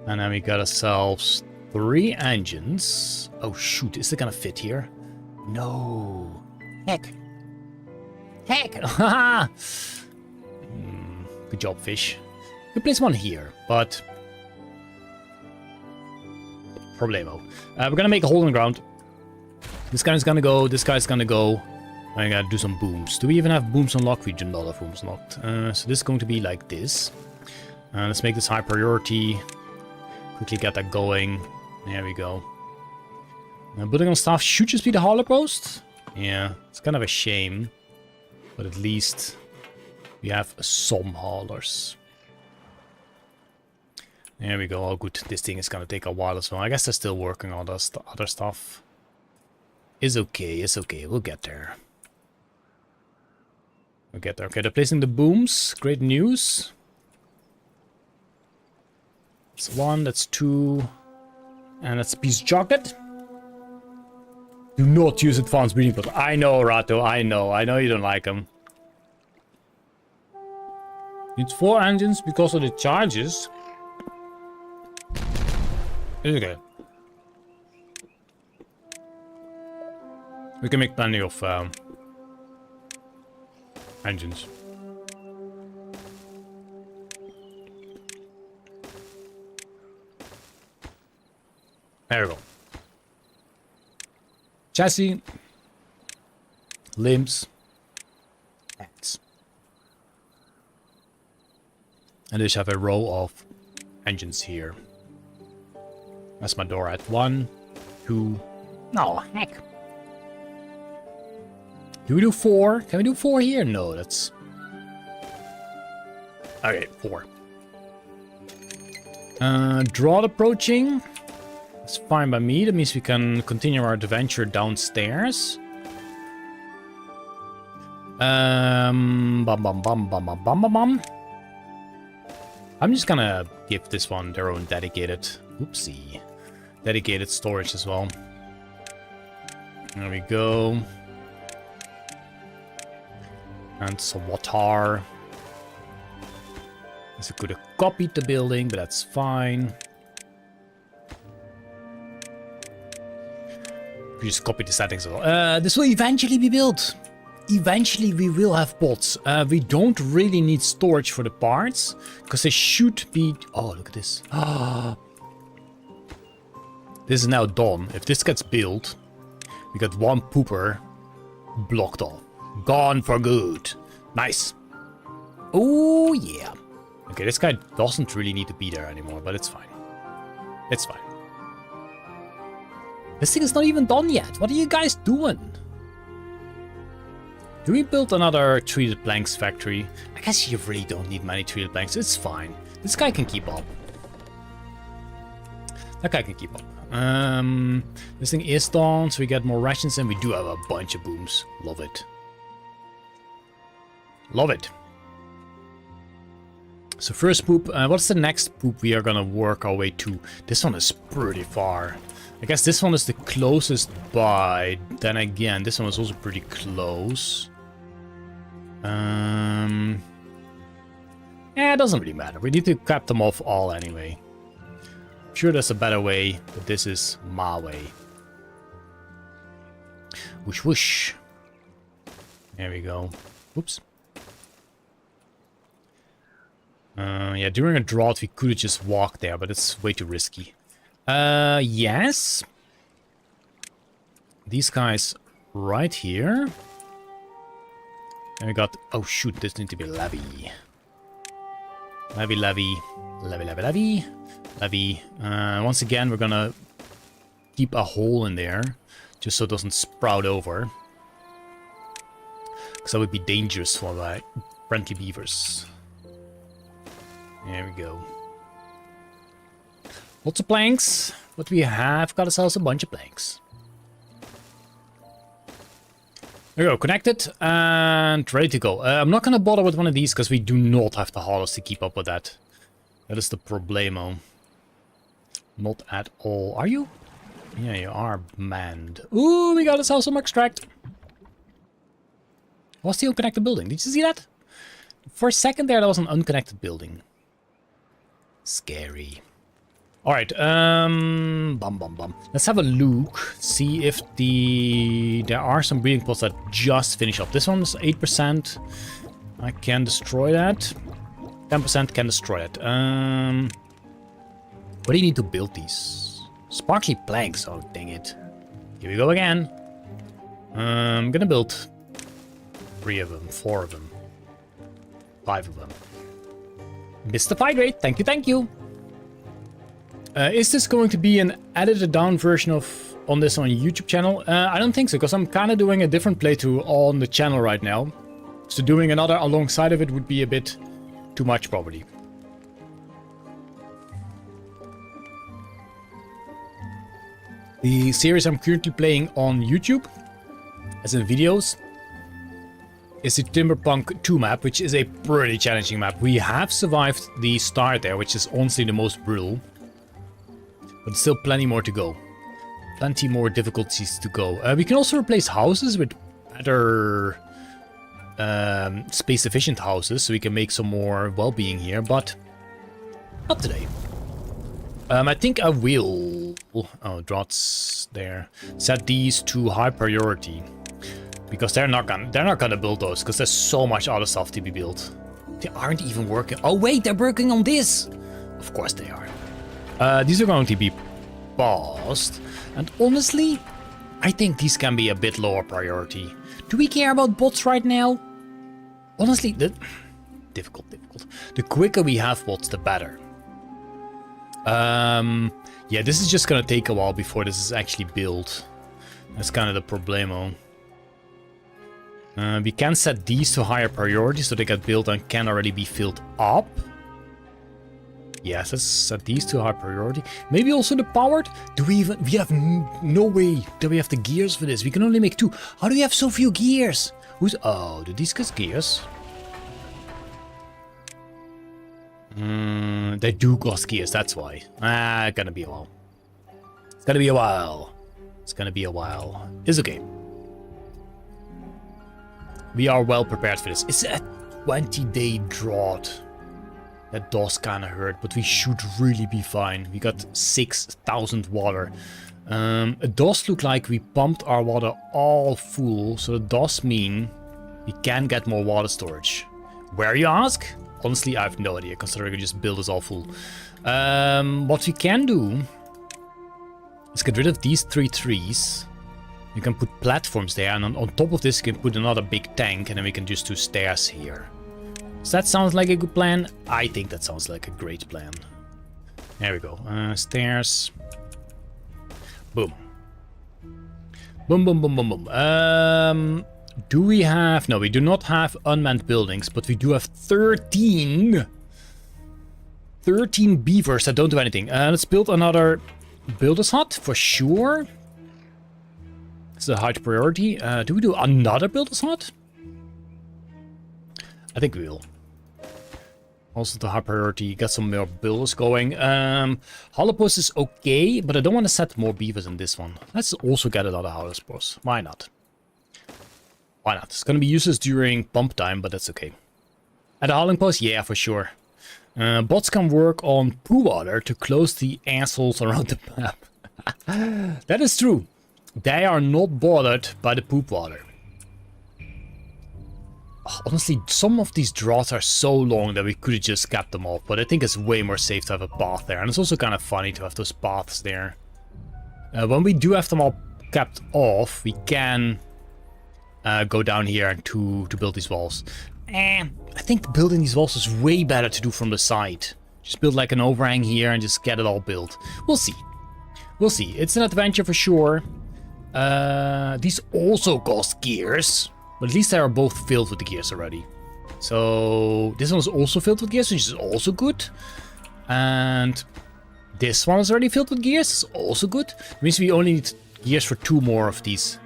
And then we got ourselves 3 engines. Oh shoot, is it gonna fit here? No. Heck. Heck! Haha! Good job, fish. Could place 1 here, but... Problemo. We're gonna make a hole in the ground. This guy's gonna go, this guy's gonna go. I gotta do some booms. Do we even have booms unlocked? We do not have booms unlocked. So this is going to be like this. Let's make this high priority. Quickly get that going. There we go. Building on staff should just be the hauler post. Yeah, it's kind of a shame. But at least we have some haulers. There we go. Oh, good. This thing is gonna take a while as well. I guess they're still working on other stuff. It's okay. It's okay. We'll get there. We'll get there. Okay, they're placing the booms. Great news. That's 1. That's 2. And that's a piece of chocolate. Do not use advanced breeding pots. I know, Rato. I know. I know you don't like them. It's 4 engines because of the charges. It's okay. We can make plenty of engines. There we go. Chassis, limbs, heads. And they just have a row of engines here. That's my door at 1, 2. No, heck. Do we do 4? Can we do 4 here? No, that's... Okay, 4. Drought approaching. That's fine by me. That means we can continue our adventure downstairs. Bum bum bum bum bum bum bum bum. I'm just gonna give this one their own dedicated... Oopsie. Dedicated storage as well. There we go. And some water. This could have copied the building, but that's fine. We just copied the settings as well. This will eventually be built. Eventually we will have bots. We don't really need storage for the parts, because they should be... Oh, look at this. This is now done. If this gets built, we got 1 pooper blocked off. Gone for good. Nice. Oh, yeah. Okay, this guy doesn't really need to be there anymore, but it's fine. It's fine. This thing is not even done yet. What are you guys doing? Do we build another treated planks factory? I guess you really don't need many treated planks. It's fine. This guy can keep up. That guy can keep up. This thing is done, so we get more rations, and we do have a bunch of booms. Love it. Love it. So first poop. What's the next poop we are gonna work our way to? This one is pretty far. I guess this one is the closest by. Then again, this one is also pretty close. Yeah, it doesn't really matter. We need to cap them off all anyway. I'm sure there's a better way, but this is my way. Whoosh whoosh. There we go. Oops. Yeah, during a drought we could have just walked there, but it's way too risky. Yes. These guys right here. And we got... Oh shoot, this needs to be levy. Levy, levy. Levy, levy, levy. Levy. Once again, we're gonna keep a hole in there, just so it doesn't sprout over. Because that would be dangerous for my friendly beavers. There we go. Lots of planks, but we have got ourselves a bunch of planks. There we go, connected and ready to go. I'm not going to bother with one of these because we do not have the harvest to keep up with that. That is the problemo. Not at all. Are you? Yeah, you are manned. Ooh, we got ourselves some extract. What's the unconnected building? Did you see that? For a second there was an unconnected building. Scary. Alright, let's have a look. See if there are some breeding pods that just finish up. This one's 8%. I can destroy that. 10% can destroy it. What do you need to build these? Sparkly planks. Oh, dang it. Here we go again. I'm gonna build 3 of them, 4 of them, 5 of them. Missed the fight rate. Thank you, thank you. Is this going to be an edited down version on this on YouTube channel? I don't think so, because I'm kind of doing a different playthrough on the channel right now. So doing another alongside of it would be a bit too much probably. The series I'm currently playing on YouTube, as in videos, is the Timberborn 2 map, which is a pretty challenging map. We have survived the start there, which is honestly the most brutal. But still plenty more to go. Plenty more difficulties to go. We can also replace houses with better space-efficient houses, so we can make some more well-being here, but not today. I think I will... Oh, droughts there. Set these to high priority. Because they're not gonna build those, because there's so much other stuff to be built. They aren't even working. Oh wait, they're working on this! Of course they are. These are going to be paused. And honestly, I think these can be a bit lower priority. Do we care about bots right now? Honestly, difficult. The quicker we have bots, the better. Yeah, this is just gonna take a while before this is actually built. That's kind of the problemo. We can set these to higher priority so they get built and can already be filled up. Yes, let's set these to high priority. Maybe also the powered? Do we even... We have no way that we have the gears for this. We can only make 2. How do we have so few gears? Oh, do these get gears? They do cost gears, that's why. Gonna be a while. It's gonna be a while. It's okay. We are well prepared for this. It's a 20-day drought. That does kind of hurt, but we should really be fine. We got 6,000 water. It does look like we pumped our water all full, so it does mean we can get more water storage. Where, you ask? Honestly, I have no idea, considering we just build this all full. What we can do is get rid of these 3 trees. You can put platforms there, and on top of this you can put another big tank, and then we can just do stairs here. Does that sound like a good plan? I think that sounds like a great plan. There we go. Stairs. Boom. Boom. Do we have... No, we do not have unmanned buildings, but we do have 13 beavers that don't do anything. Let's build another builder's hut for sure. It's a high priority. Do we do another builder's hut? I think we will. Also the high priority, get some more builders going. Hollow post is okay, but I don't want to set more beavers in this one. Let's also get another hollow post. Why not? Why not? It's gonna be useless during pump time, but that's okay. At the hauling post, yeah, for sure. Bots can work on poo water to close the assholes around the map. That is true. They are not bothered by the poop water. Honestly, some of these droughts are so long that we could have just capped them off, but I think it's way more safe to have a path there, and it's also kind of funny to have those paths there. When we do have them all capped off, we can go down here to build these walls. I think building these walls is way better to do from the side. Just build like an overhang here and just get it all built. We'll see. We'll see. It's an adventure for sure. These also cost gears, but at least they are both filled with the gears already. So this one is also filled with gears, which is also good. And this one is already filled with gears, it's also good. It means we only need gears for 2 more of these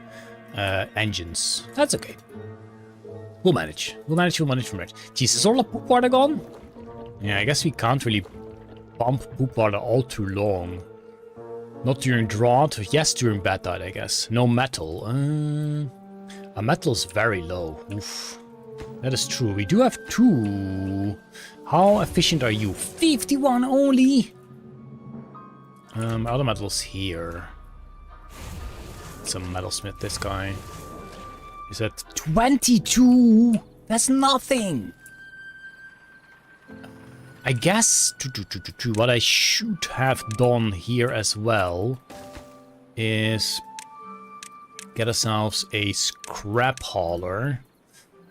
engines. That's okay. We'll manage. We'll manage. Jeez, is all the poop water gone? Yeah, I guess we can't really pump poop water all too long. Not during drought. Yes, during bad tide, I guess. No metal. Our metal is very low. Oof. That is true. We do have 2. How efficient are you? 51 only? Other metal's here. Some metalsmith, this guy. Is at 22? That's nothing! I guess what I should have done here as well is get ourselves a scrap hauler.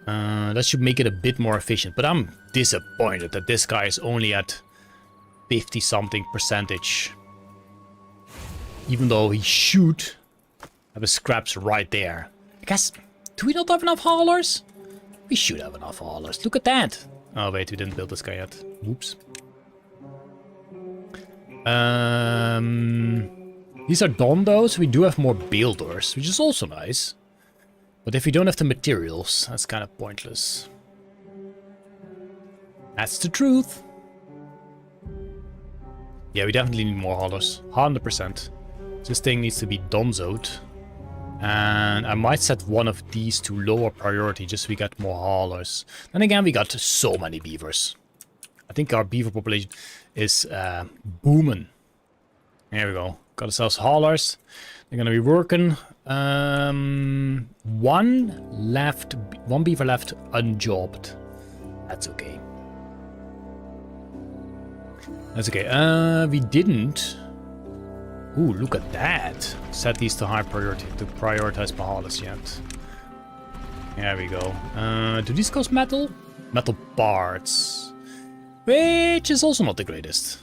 That should make it a bit more efficient, but I'm disappointed that this guy is only at 50 something percentage. Even though he should have his scraps right there. I guess, do we not have enough haulers? We should have enough haulers. Look at that. Oh wait, we didn't build this guy yet. Oops. These are done though, so we do have more builders, which is also nice. But if we don't have the materials, that's kind of pointless. That's the truth. Yeah, we definitely need more haulers. 100%. This thing needs to be donezoed. And I might set one of these to lower priority just so we get more haulers. Then again, we got so many beavers. I think our beaver population is booming. There we go. Got ourselves haulers. They're gonna be working. One beaver left unjobbed. That's okay. That's okay. We didn't. Ooh, look at that. Set these to high priority to prioritize haulers yet. There we go. Do these cost metal? Metal parts. Which is also not the greatest.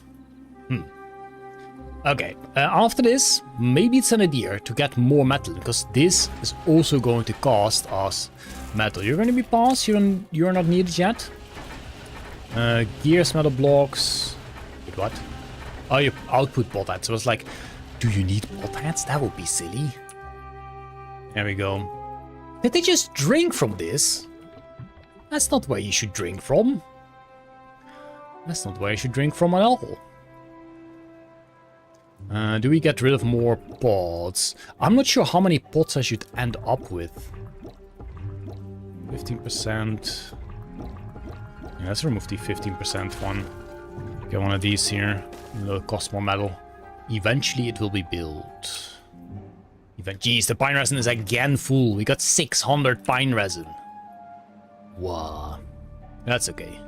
Okay, after this, maybe it's an idea to get more metal, because this is also going to cost us metal. You're going to be passed, you're not needed yet. Gears, metal blocks. Wait, what? Oh, you output pot heads. So I was like, do you need pot heads? That would be silly. There we go. Did they just drink from this? That's not where you should drink from. That's not where you should drink from at all. Do we get rid of more pots? I'm not sure how many pots I should end up with. 15%. Yeah, let's remove the 15% one. Get one of these here. It'll cost more metal. Eventually it will be built. Jeez, the pine resin is again full. We got 600 pine resin. Wow. That's okay.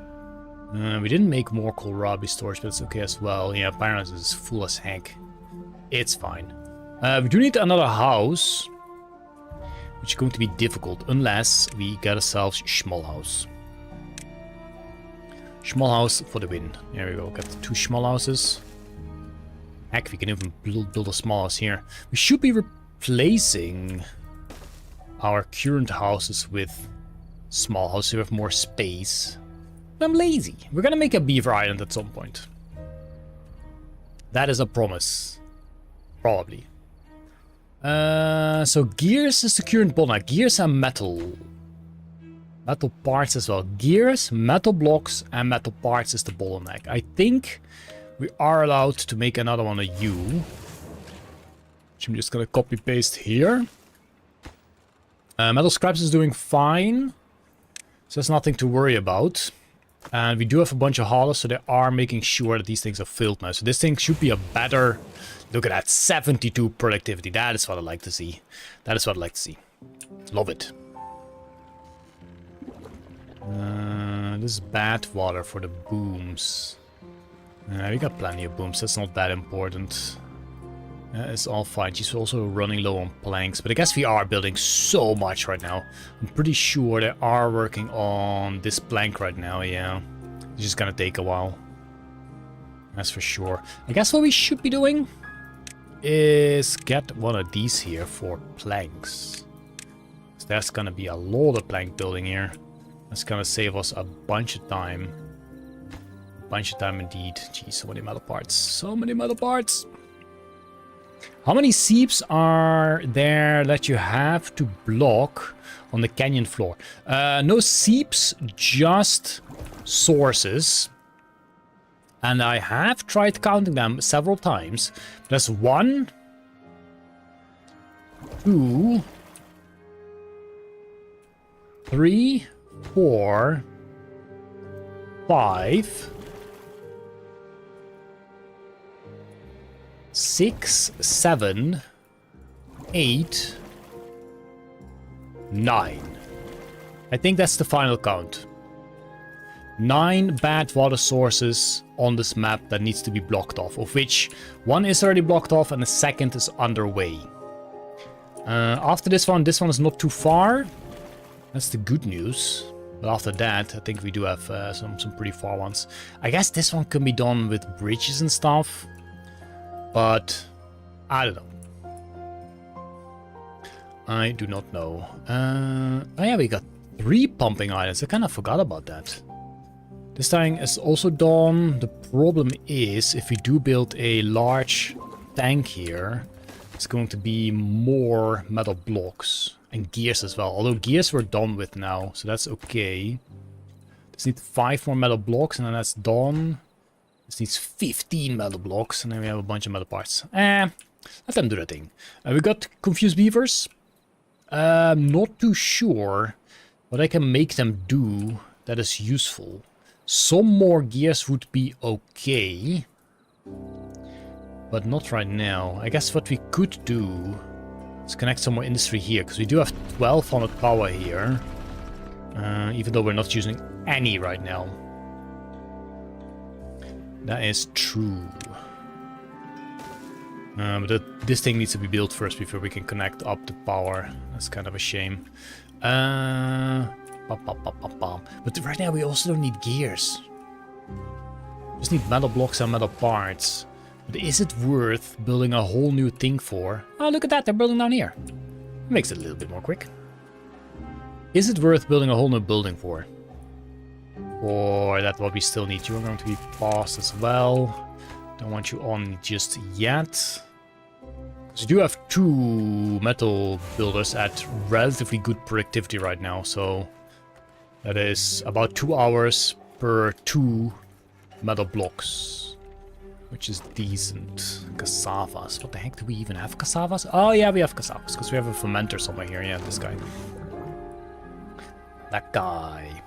We didn't make more kohlrabi storage, but it's okay as well. Yeah, pine resin is full as heck. It's fine. We do need another house, which is going to be difficult unless we get ourselves small house. Small house for the win. There we go. Got 2 small houses. Heck, we can even build a small house here. We should be replacing our current houses with small houses so we have more space. But I'm lazy. We're gonna make a beaver island at some point. That is a promise. Probably. So gears is the current bottleneck. Gears and metal. Metal parts as well. Gears, metal blocks, and metal parts is the bottleneck. I think we are allowed to make another one of you. Which I'm just gonna copy paste here. Metal scraps is doing fine. So there's nothing to worry about. And we do have a bunch of haulers, so they are making sure that these things are filled now. So this thing should be a better... Look at that, 72 productivity. That is what I like to see. That is what I like to see. Love it. This is bad water for the booms. We got plenty of booms, that's not that important. It's all fine. She's also running low on planks, but I guess we are building so much right now. I'm pretty sure they are working on this plank right now, yeah. It's just gonna take a while. That's for sure. I guess what we should be doing is get one of these here for planks. So there's gonna be a lot of plank building here. That's gonna save us a bunch of time. A bunch of time indeed. Geez, so many metal parts. So many metal parts. How many seeps are there that you have to block on the canyon floor? No seeps, just sources. And I have tried counting them several times. There's 1, 2, 3, 4, 5, 6, 7, 8, 9. I think that's the final count. 9 bad water sources on this map that needs to be blocked off, of which 1 is already blocked off and the second is underway. After this one is not too far. That's the good news. But after that, I think we do have some pretty far ones. I guess this one can be done with bridges and stuff. But I don't know. I do not know. Oh yeah, we got 3 pumping islands. I kind of forgot about that. This thing is also done. The problem is, if we do build a large tank here, it's going to be more metal blocks. And gears as well. Although gears we're done with now, so that's okay. Just need 5 more metal blocks and then that's done. This needs 15 metal blocks and then we have a bunch of metal parts. Let them do their thing. We got confused beavers. Not too sure what I can make them do that is useful. Some more gears would be okay. But not right now. I guess what we could do is connect some more industry here, because we do have 1200 power here. Even though we're not using any right now. That is true. But this thing needs to be built first before we can connect up the power. That's kind of a shame. But right now we also don't need gears. Just need metal blocks and metal parts. But is it worth building a whole new thing for? Oh, look at that, they're building down here. Makes it a little bit more quick. Is it worth building a whole new building for? Or that what we still need? You are going to be paused as well. Don't want you on just yet. Because you do have 2 metal builders at relatively good productivity right now. So that is about 2 hours per 2 metal blocks. Which is decent. Cassavas. What the heck, do we even have cassavas? Oh yeah, we have cassavas. Because we have a fermenter somewhere here. Yeah, this guy. That guy.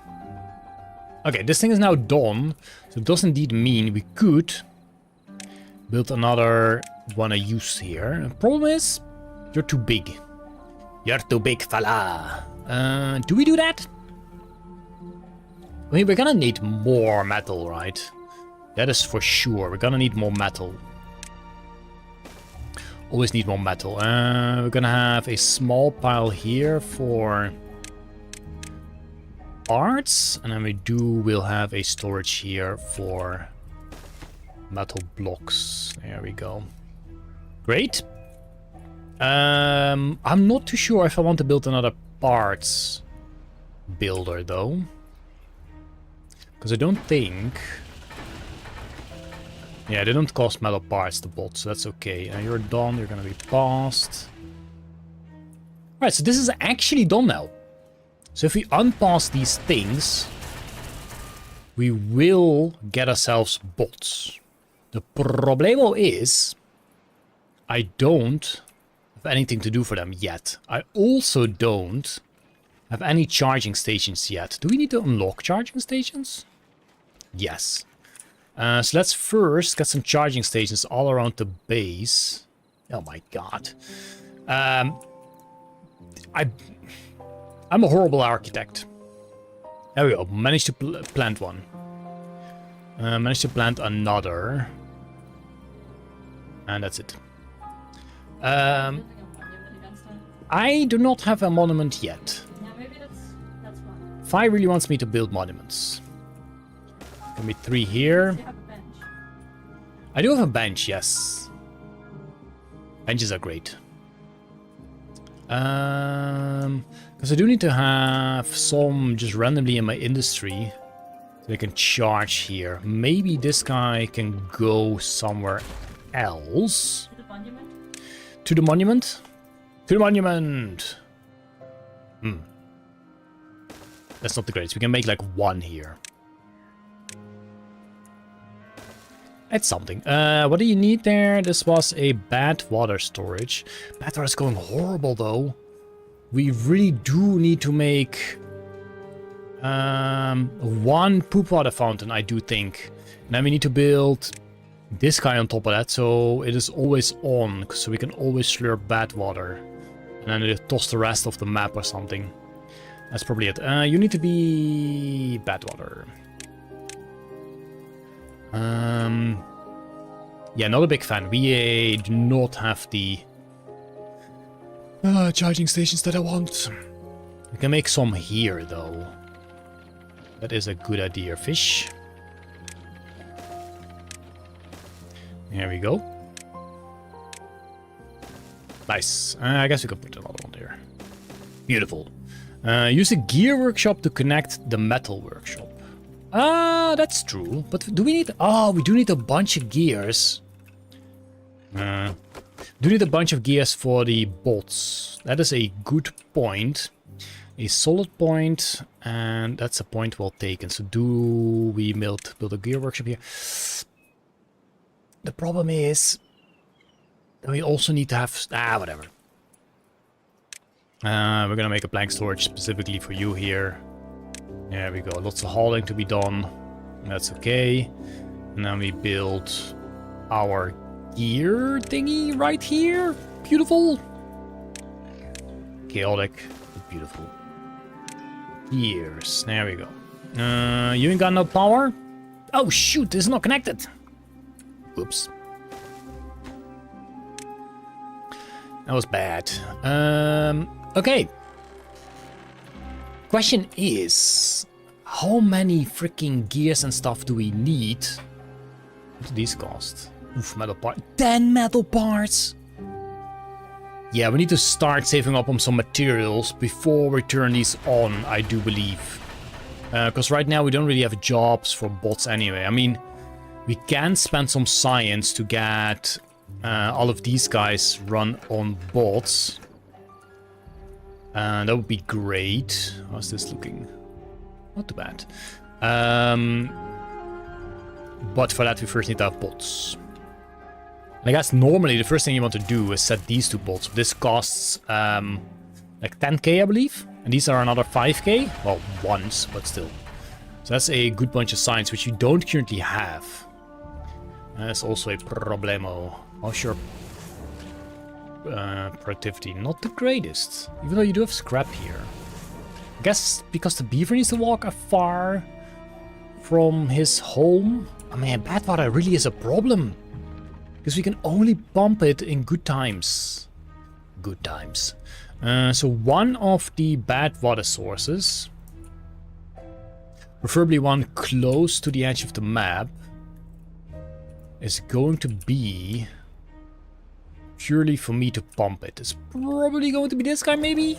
Okay, this thing is now done. So it does indeed mean we could build another one of use here. The problem is, you're too big. You're too big, fella. Do we do that? I mean, we're gonna need more metal, right? That is for sure. We're gonna need more metal. Always need more metal. We're gonna have a small pile here for parts, and then we'll have a storage here for metal blocks. There we go. Great. I'm not too sure if I want to build another parts builder though, because I don't think. Yeah, they don't cost metal parts, the bots, so that's okay. You're done, you're gonna be paused. Alright, so this is actually done now. So if we unpass these things, we will get ourselves bots. The problemo is, I don't have anything to do for them yet. I also don't have any charging stations yet. Do we need to unlock charging stations? Yes. So let's first get some charging stations all around the base. Oh my god. I'm a horrible architect. There we go. Managed to plant one. Managed to plant another. And that's it. I do not have a monument yet. Yeah, maybe that's fine. Fi really wants me to build monuments. Give me 3 here. You have a bench. I do have a bench, yes. Benches are great. Because I do need to have some just randomly in my industry so I can charge here. Maybe this guy can go somewhere else. To the monument? To the monument? To the monument! That's not the greatest. We can make like one here. That's something. What do you need there? This was a bad water storage. Bad water is going horrible though. We really do need to make one poop water fountain, I do think. And then we need to build this guy on top of that, so it is always on, so we can always slurp bad water. And then we toss the rest of the map or something. That's probably it. You need to be bad water. Yeah, not a big fan. We do not have the charging stations that I want. We can make some here, though. That is a good idea, fish. There we go. Nice. I guess we could put another one there. Beautiful. Use a gear workshop to connect the metal workshop. That's true. But do we need... Oh, we do need a bunch of gears. Do need a bunch of gears for the bots. That is a good point. A solid point. And that's a point well taken. So do we build a gear workshop here? The problem is... we also need to have... whatever. We're gonna make a plank storage specifically for you here. There we go. Lots of hauling to be done. That's okay. And then we build our gear thingy right here. Beautiful. Chaotic, but beautiful. Gears. There we go. You ain't got no power? Oh shoot, this is not connected. Oops. That was bad. Okay. Question is, how many freaking gears and stuff do we need? What do these cost? Oof, metal part. 10 metal parts! Yeah, we need to start saving up on some materials before we turn these on, I do believe. Because right now we don't really have jobs for bots anyway. I mean, we can spend some science to get all of these guys run on bots. That would be great. How's this looking? Not too bad. But for that we first need to have bots. And I guess normally the first thing you want to do is set these two bots. This costs like 10k, I believe. And these are another 5k. Well, once, but still. So that's a good bunch of science, which you don't currently have. That's also a problemo. How's your productivity? Not the greatest. Even though you do have scrap here. I guess because the beaver needs to walk afar from his home. I mean, bad water really is a problem. Because we can only pump it in good times. Good times. So one of the bad water sources, preferably one close to the edge of the map, is going to be purely for me to pump it. It's probably going to be this guy, maybe?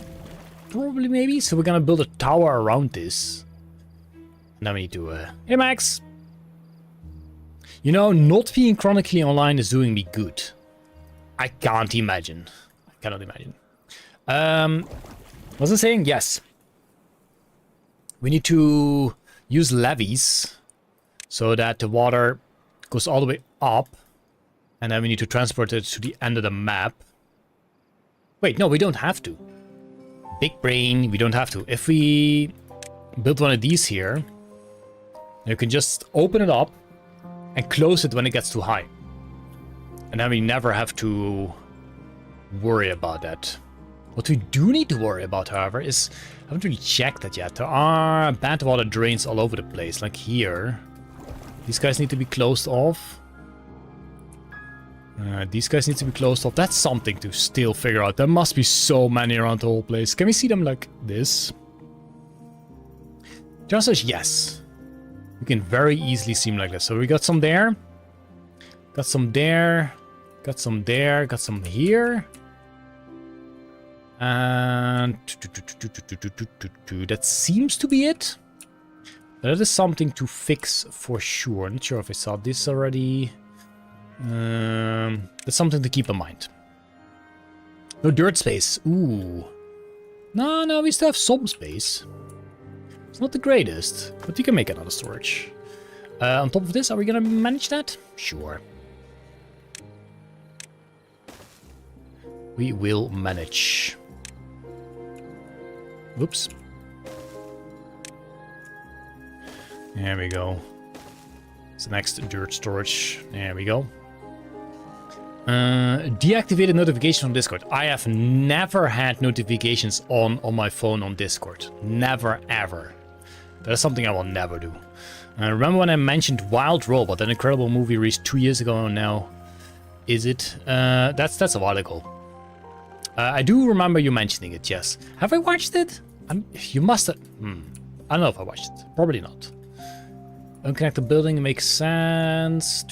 Probably, maybe. So we're gonna build a tower around this. Now we need to... Hey, Max! You know, not being chronically online is doing me good. I can't imagine. I cannot imagine. Was I saying? Yes. We need to use levees so that the water goes all the way up. And then we need to transport it to the end of the map. Wait, no, we don't have to. Big brain, we don't have to. If we build one of these here, you can just open it up and close it when it gets too high. And then we never have to worry about that. What we do need to worry about, however, is... I haven't really checked that yet. There are bad water drains all over the place, like here. These guys need to be closed off. These guys need to be closed off. That's something to still figure out. There must be so many around the whole place. Can we see them like this? The answer is yes. You can very easily see them like this. So we got some there. Got some there. Got some there, got some here. And that seems to be it. That is something to fix for sure. Not sure if I saw this already. That's something to keep in mind. No dirt space. Ooh. No, we still have some space. It's not the greatest, but you can make another storage. On top of this, are we gonna manage that? Sure. We will manage. Whoops. There we go. It's the next dirt storage. There we go. Deactivated notifications on Discord. I have never had notifications on my phone on Discord. Never, ever. That is something I will never do. Remember when I mentioned Wild Robot, an incredible movie released 2 years ago now? Is it? That's a while ago. I do remember you mentioning it, yes. Have I watched it? You must have... I don't know if I watched it. Probably not. Unconnected building makes sense.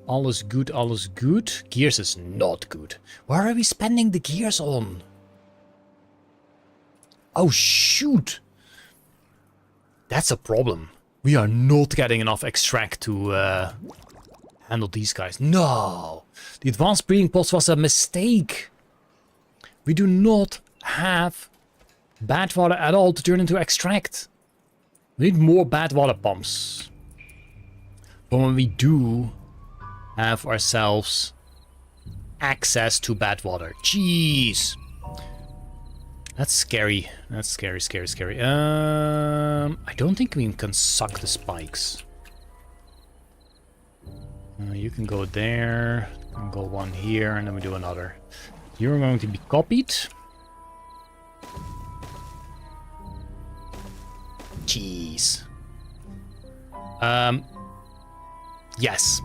All is good, all is good. Gears is not good. Where are we spending the gears on? Oh, shoot. That's a problem. We are not getting enough extract to handle these guys. No. The advanced breeding pods was a mistake. We do not have bad water at all to turn into extract. We need more bad water pumps. But when we do have ourselves access to bad water. Jeez. That's scary. That's scary, scary, scary. I don't think we can suck the spikes. You can go there. You can go one here, and then we do another. You're going to be copied. Jeez. Yes.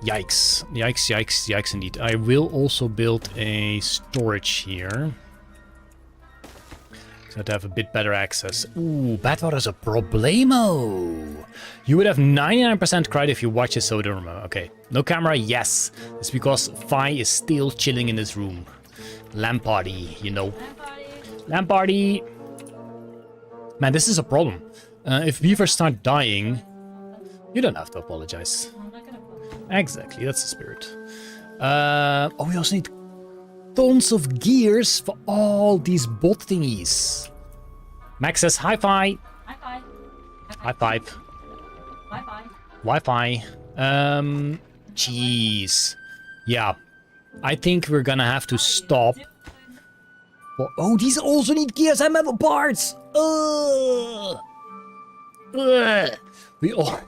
Yikes. Yikes, yikes, yikes indeed. I will also build a storage here. So to have a bit better access. Ooh, bad water is a problemo. You would have 99% credit if you watch this, so don't remember. Okay, no camera, yes. It's because Fi is still chilling in this room. Lamp party, you know. Lamp party. Man, this is a problem. If beavers start dying, you don't have to apologize. Exactly, that's the spirit. Oh, we also need tons of gears for all these bot thingies. Max says hi fi. High five. High five. Wi-Fi. Wi-Fi. Jeez. Yeah. I think we're gonna have to stop. Oh, these also need gears and metal parts. Ugh. We all...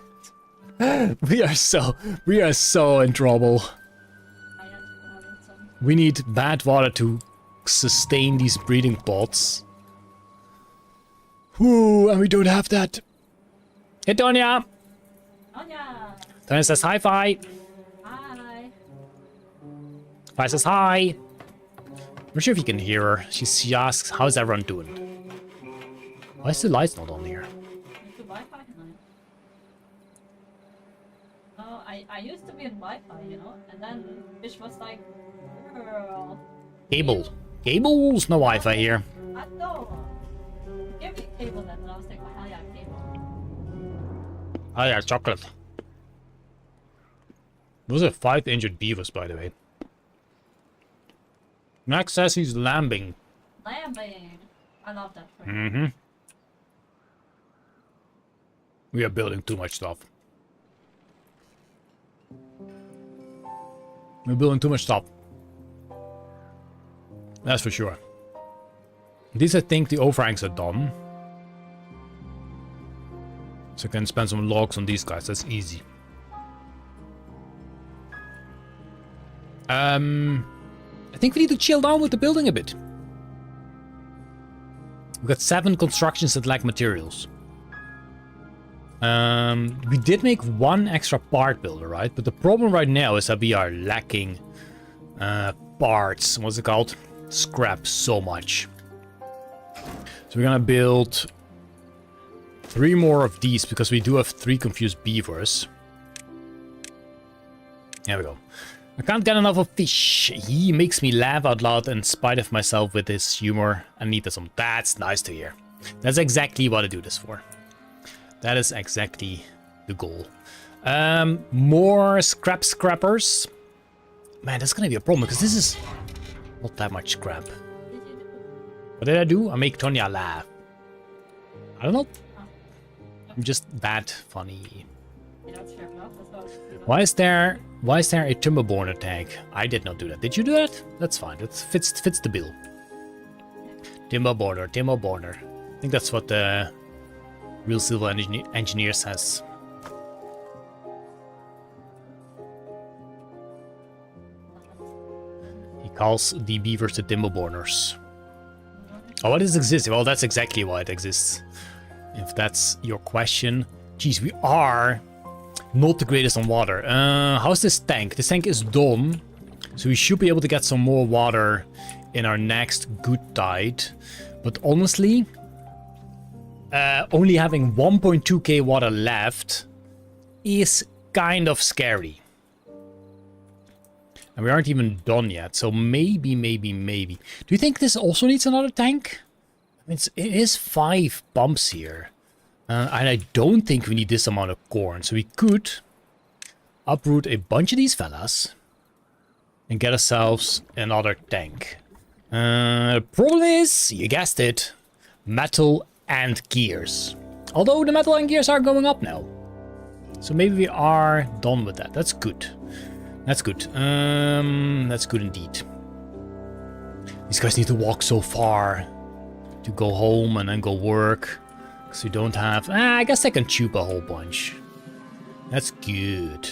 we are so in trouble. We need bad water to sustain these breeding pods. Ooh, and we don't have that. Hey, Tonya. Tonya says hi, Fi. Hi. Fi says hi. I'm not sure if you can hear her. She asks, how's everyone doing? Why is the lights not on here? No, I used to be in Wi-Fi, you know, and then Fish was like, girl. Cable. Cable's no Wi-Fi here. I know. Give me cable then, and I was like, oh hell yeah, cable. Oh yeah, chocolate. Those are 5 injured beavers, by the way. Max says he's lambing. Lambing. I love that phrase. Mm-hmm. We are building too much stuff. We're building too much stuff. That's for sure. These, I think, the overhangs are done. So I can spend some logs on these guys. That's easy. I think we need to chill down with the building a bit. We've got 7 constructions that lack materials. We did make 1 extra part builder, right? But the problem right now is that we are lacking parts. What's it called? Scrap so much. So we're gonna build 3 more of these because we do have 3 confused beavers. There we go. I can't get enough of fish. He makes me laugh out loud in spite of myself with his humor. I need some. That's nice to hear. That's exactly what I do this for. That is exactly the goal. More scrappers. Man, that's gonna be a problem because this is not that much scrap. What did I do? I make Tonya laugh. I don't know. I'm just that funny. Why is there a Timberborn attack? I did not do that. Did you do that? That's fine. That fits the bill. Timberborner. I think that's what the real silver engineer says. He calls the beavers the Timberborners. Oh, what is existing? Well, that's exactly why it exists. If that's your question. Jeez, we are not the greatest on water. How's this tank? This tank is done. So we should be able to get some more water in our next good tide. But honestly, only having 1.2k water left is kind of scary. And we aren't even done yet. So maybe. Do you think this also needs another tank? I mean, it is 5 pumps here. And I don't think we need this amount of corn. So we could uproot a bunch of these fellas and get ourselves another tank. The problem is, you guessed it, metal and gears. Although the metal and gears are going up now. So maybe we are done with that. That's good. That's good. That's good indeed. These guys need to walk so far to go home and then go work. Because we don't have... I guess I can tube a whole bunch. That's good.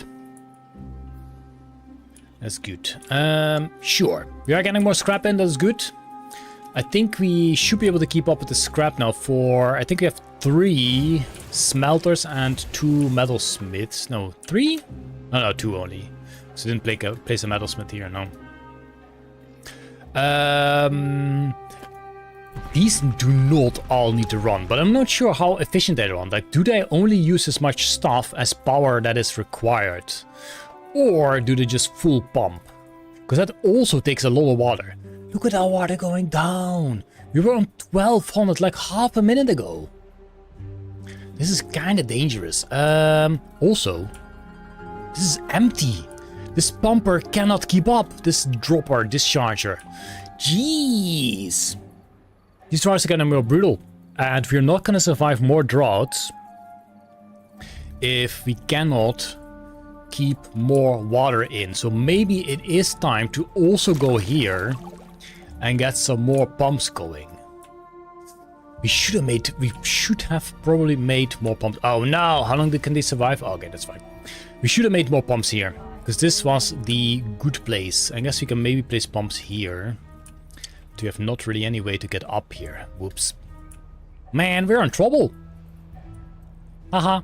That's good. Sure. We are getting more scrap in. That's good. I think we should be able to keep up with the scrap now for... I think we have 3 smelters and 2 metalsmiths. No, 3? No, 2 only. So didn't place a metalsmith here, no. These do not all need to run, but I'm not sure how efficient they run. Like, do they only use as much stuff as power that is required? Or do they just full pump? Because that also takes a lot of water. Look at our water going down. We were on 1200 like half a minute ago. This is kind of dangerous. Also, this is empty. This pumper cannot keep up. This dropper, discharger. Jeez. These droughts are getting more brutal. And we're not going to survive more droughts if we cannot keep more water in. So maybe it is time to also go here and get some more pumps going. We should have probably made more pumps. Oh no, how long can they survive? Oh, okay, that's fine. We should have made more pumps here, because this was the good place. I guess we can maybe place pumps here. But we have not really any way to get up here. Whoops. Man, we're in trouble. Haha.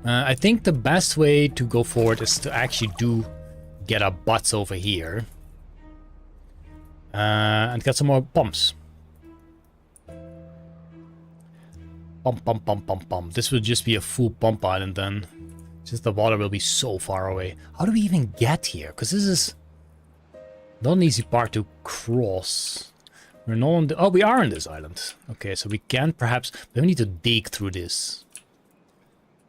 I think the best way to go forward is to actually get our butts over here. And get some more pumps. Pump. This will just be a full pump island then. Just the water will be so far away. How do we even get here? Because this is not an easy part to cross. We're not on the... Oh, we are on this island. Okay, so we can perhaps... We need to dig through this.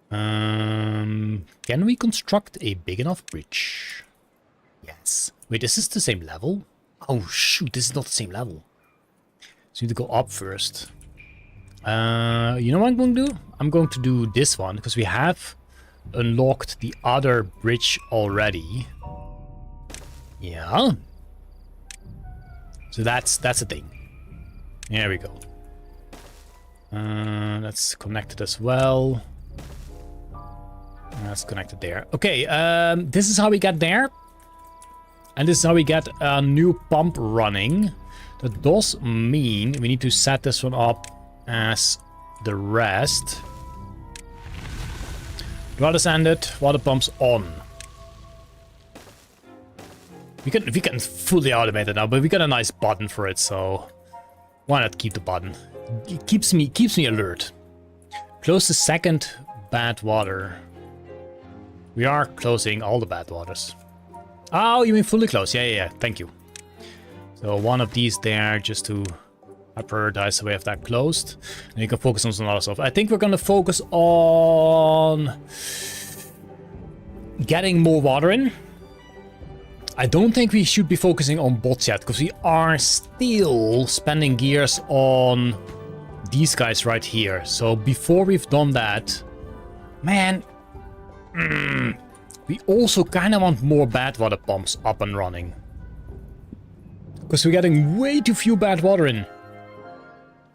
Can we construct a big enough bridge? Yes. Wait, is this the same level? Oh shoot, this is not the same level. So we need to go up first. You know what I'm going to do? I'm going to do this one, because we have unlocked the other bridge already. Yeah. So that's a thing. There we go. That's connected as well. That's connected there. Okay, this is how we get there. And this is how we get a new pump running. That does mean we need to set this one up as the rest. Water's ended, water pump's on. We can fully automate it now, but we got a nice button for it, so why not keep the button? It keeps me alert. Close the second bad water. We are closing all the bad waters. Oh, you mean fully closed? Yeah. Thank you. So one of these there just to prioritize so we have that closed. And you can focus on some other stuff. I think we're going to focus on getting more water in. I don't think we should be focusing on bots yet, because we are still spending gears on these guys right here. So before we've done that, man, we also kind of want more bad water pumps up and running. Because we're getting way too few bad water in.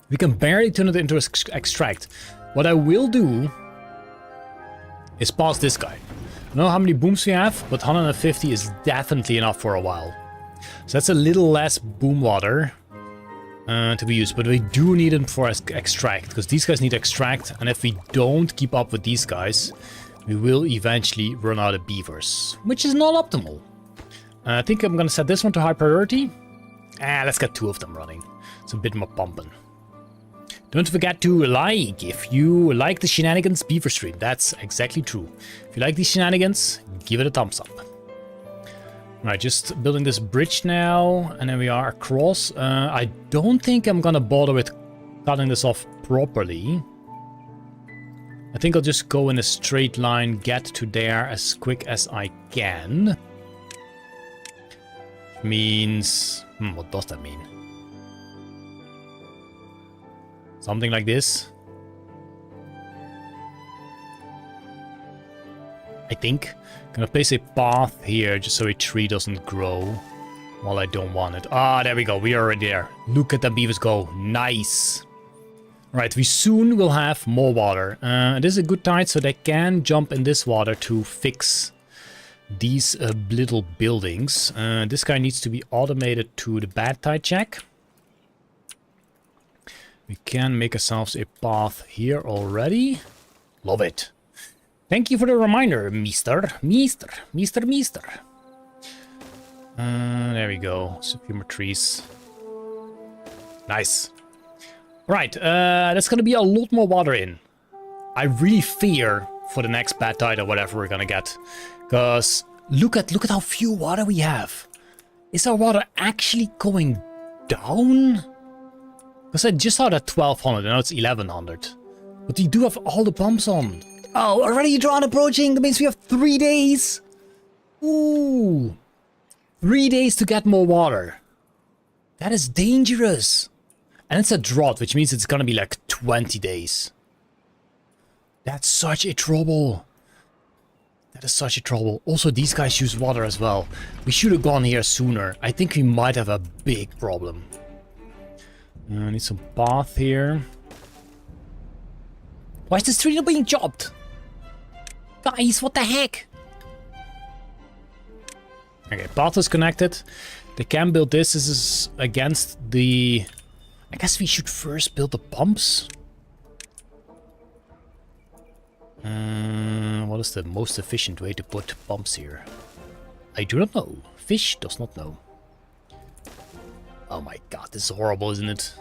We can barely turn it into extract. What I will do is pass this guy. I don't know how many booms we have, but 150 is definitely enough for a while. So that's a little less boom water to be used, but we do need them for extract, because these guys need extract, and if we don't keep up with these guys, we will eventually run out of beavers, which is not optimal. I think I'm gonna set this one to high priority. Let's get 2 of them running. It's a bit more pumping. Don't forget to like if you like the shenanigans beaver stream. That's exactly true. If you like these shenanigans, give it a thumbs up. Alright, just building this bridge now, and then we are across. I don't think I'm gonna bother with cutting this off properly. I think I'll just go in a straight line, get to there as quick as I can. Means... what does that mean? Something like this. I think. Gonna place a path here just so a tree doesn't grow while I don't want it. Ah, there we go. We are already there. Look at the beavers go. Nice. Right, we soon will have more water. This is a good tide, so they can jump in this water to fix these little buildings. This guy needs to be automated to the bad tide check. We can make ourselves a path here already. Love it. Thank you for the reminder, Mister. There we go. So a few more trees. Nice. Right, that's gonna be a lot more water in. I really fear for the next bad tide or whatever we're gonna get. Because look at how few water we have. Is our water actually going down? Because I just saw that 1200, now it's 1100. But we do have all the pumps on. Oh, already drawn approaching. That means we have 3 days. Ooh. 3 days to get more water. That is dangerous. And it's a drought, which means it's gonna be like 20 days. That's such a trouble. That is such a trouble. Also, these guys use water as well. We should have gone here sooner. I think we might have a big problem. I need some path here. Why is this tree not being chopped? Guys, what the heck? Okay, path is connected. They can build this. This is against the... I guess we should first build the pumps. What is the most efficient way to put pumps here? I do not know. Fish does not know. Oh my god, this is horrible, isn't it?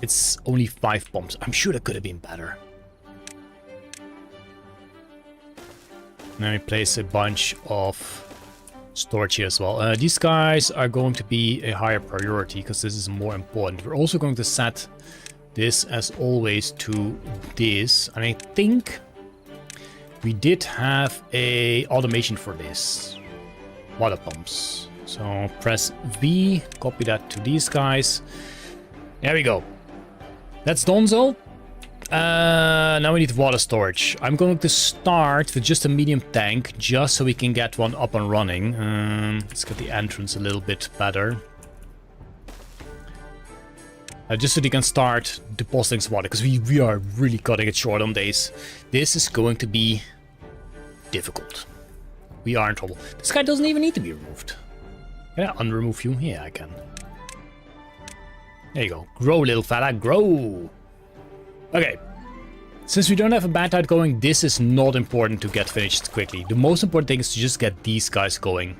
It's only 5 pumps. I'm sure that could have been better. Now we place a bunch of storage here as well. These guys are going to be a higher priority because this is more important. We're also going to set this as always to this. And I think we did have a automation for this. Water pumps. So press V, copy that to these guys. There we go. That's Donzo. Now we need water storage. I'm going to start with just a medium tank, just so we can get one up and running. Let's get the entrance a little bit better. Just so they can start depositing some water, because we are really cutting it short on days. This is going to be difficult. We are in trouble. This guy doesn't even need to be removed. Can I unremove you? Yeah, I can. There you go. Grow, little fella, grow. Okay. Since we don't have a bad tide going, this is not important to get finished quickly. The most important thing is to just get these guys going.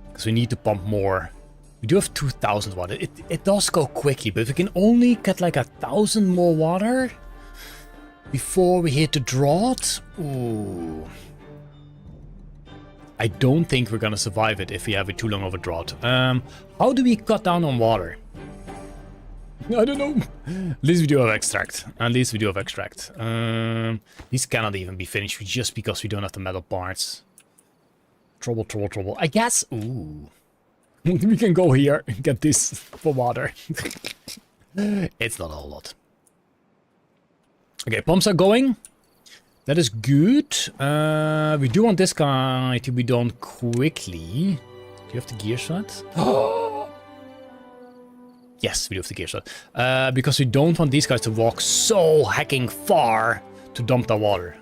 Because we need to pump more. We do have 2000 water. It does go quickly, but if we can only get like 1000 more water, before we hit the drought. Ooh. I don't think we're gonna survive it if we have it too long of a drought. How do we cut down on water? I don't know. At least we do have extract. At least we do have extract. These cannot even be finished just because we don't have the metal parts. Trouble, trouble, trouble. I guess. Ooh. We can go here and get this for water. It's not a whole lot. Okay, pumps are going. That is good. We do want this guy to be done quickly. Do you have the gear set? Yes, we do have the gear set. Because we don't want these guys to walk so hacking far to dump the water.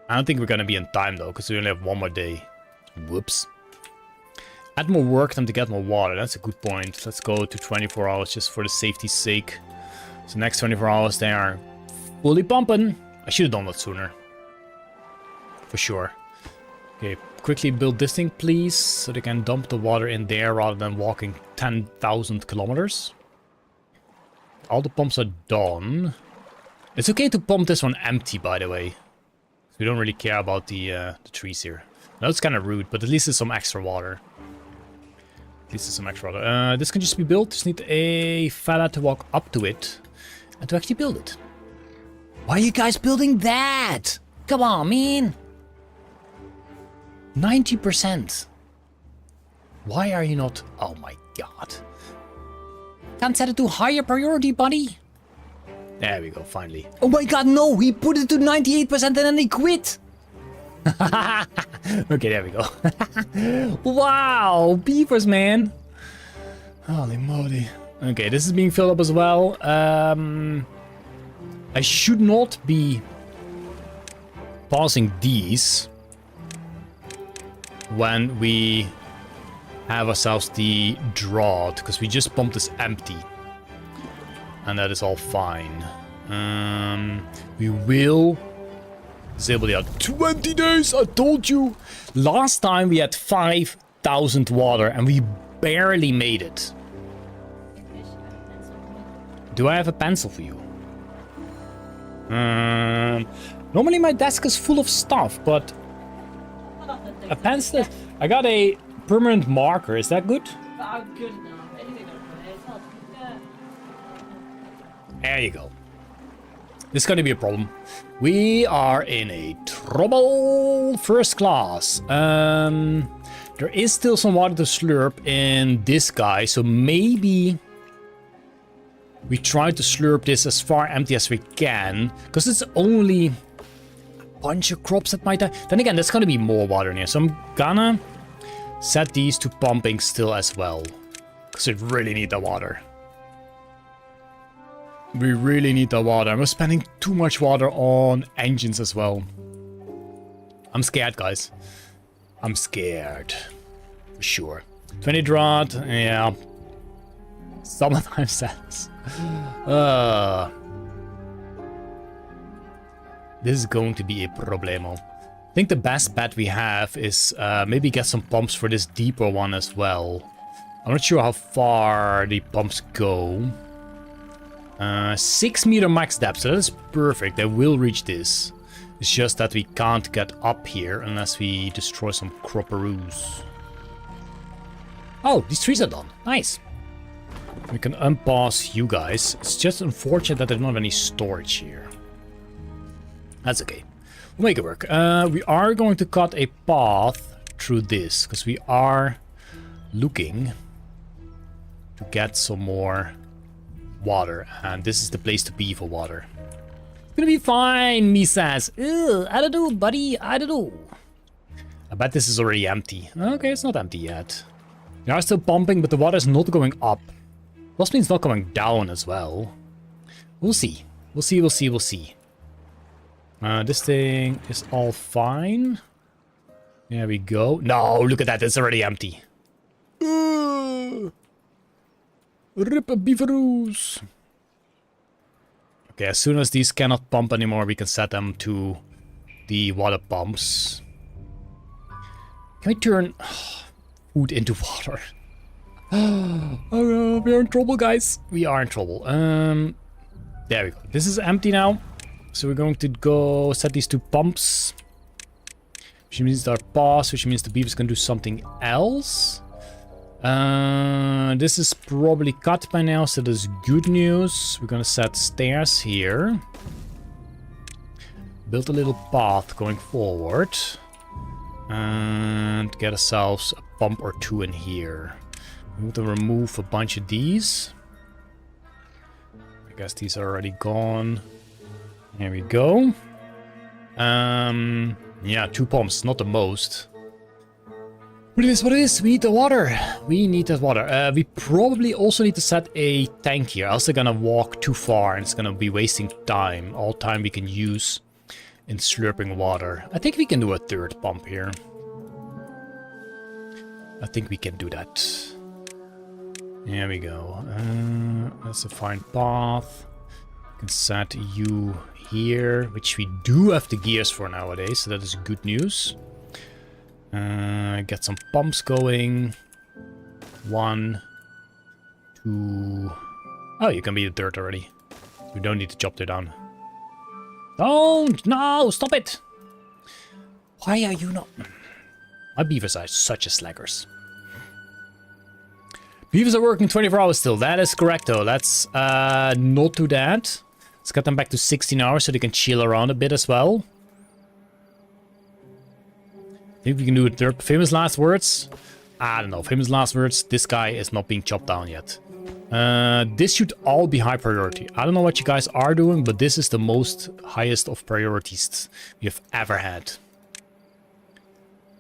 I don't think we're gonna be in time though, because we only have one more day. Whoops. Add more work than to get more water. That's a good point. Let's go to 24 hours just for the safety's sake. So next 24 hours they are fully pumping. I should have done that sooner. For sure. Okay, quickly build this thing, please, so they can dump the water in there rather than walking 10,000 kilometers. All the pumps are done. It's okay to pump this one empty, by the way. We don't really care about the trees here. Now it's kind of rude, but at least there's some extra water. At least there's some extra water. This can just be built. Just need a fella to walk up to it and to actually build it. Why are you guys building that? Come on, man. 90%. Why are you not... Oh my god. Can't set it to higher priority, buddy. There we go, finally. Oh my god, no! He put it to 98% and then he quit! Okay, there we go. Wow! Beavers, man! Holy moly. Okay, this is being filled up as well. I should not be pausing these when we have ourselves the drought, because we just pumped this empty. And that is all fine. We will disable the other 20 days, I told you! Last time we had 5,000 water and we barely made it. Do I have a pencil for you? Normally my desk is full of stuff, but a pencil. I got a permanent marker. Is that good? Good enough. Anything else? There you go. This is going to be a problem. We are in a trouble. First class. There is still some water to slurp in this guy, so maybe we try to slurp this as far empty as we can, because it's only a bunch of crops that might die. Then again, there's gonna be more water in here, so I'm gonna set these to pumping still as well, because we really need the water. We really need the water. I'm spending too much water on engines as well. I'm scared, guys. I'm scared. For sure. 20 drought, yeah. Summertime sense. This is going to be a problemo. I think the best bet we have is maybe get some pumps for this deeper one as well. I'm not sure how far the pumps go. 6 meter max depth, so that is perfect. They will reach this. It's just that we can't get up here unless we destroy some cropperoos. Oh, these trees are done. Nice. We can unpause you guys. It's just unfortunate that there's not any storage here. That's okay. We'll make it work. We are going to cut a path through this, because we are looking to get some more water. And this is the place to be for water. It's gonna be fine, me says. Ew, I don't know, buddy. I don't know. I bet this is already empty. Okay, it's not empty yet. We are still pumping, but the water is not going up. Must mean it's not going down as well. We'll see. We'll see, we'll see, we'll see. This thing is all fine. There we go. No, look at that. It's already empty. Rip beaveroos. Okay, as soon as these cannot pump anymore, we can set them to the water pumps. Can we turn food into water? Oh no, we are in trouble, guys. We are in trouble. There we go. This is empty now. So we're going to go set these 2 pumps. Which means our pause, which means the beavers can do something else. This is probably cut by now, so that's good news. We're gonna set stairs here. Build a little path going forward. And get ourselves a pump or 2 in here. We want to remove a bunch of these. I guess these are already gone. There we go. Yeah, 2 pumps, not the most. But it is what it is. We need the water. We need that water. We probably also need to set a tank here. Else they're gonna walk too far and it's gonna be wasting time. All time we can use in slurping water. I think we can do a 3rd pump here. I think we can do that. There we go. That's a fine path. We can set you here, which we do have the gears for nowadays, so that is good news. Get some pumps going. 1, 2. Oh, you can be the dirt already. We don't need to chop it down. Don't! No! Stop it! Why are you not... My beavers are such a slackers. Beavers are working 24 hours still. That is correct though. Let's not do that. Let's get them back to 16 hours so they can chill around a bit as well. I think we can do it. Their famous last words. I don't know. Famous last words. This guy is not being chopped down yet. This should all be high priority. I don't know what you guys are doing, but this is the most highest of priorities we have ever had.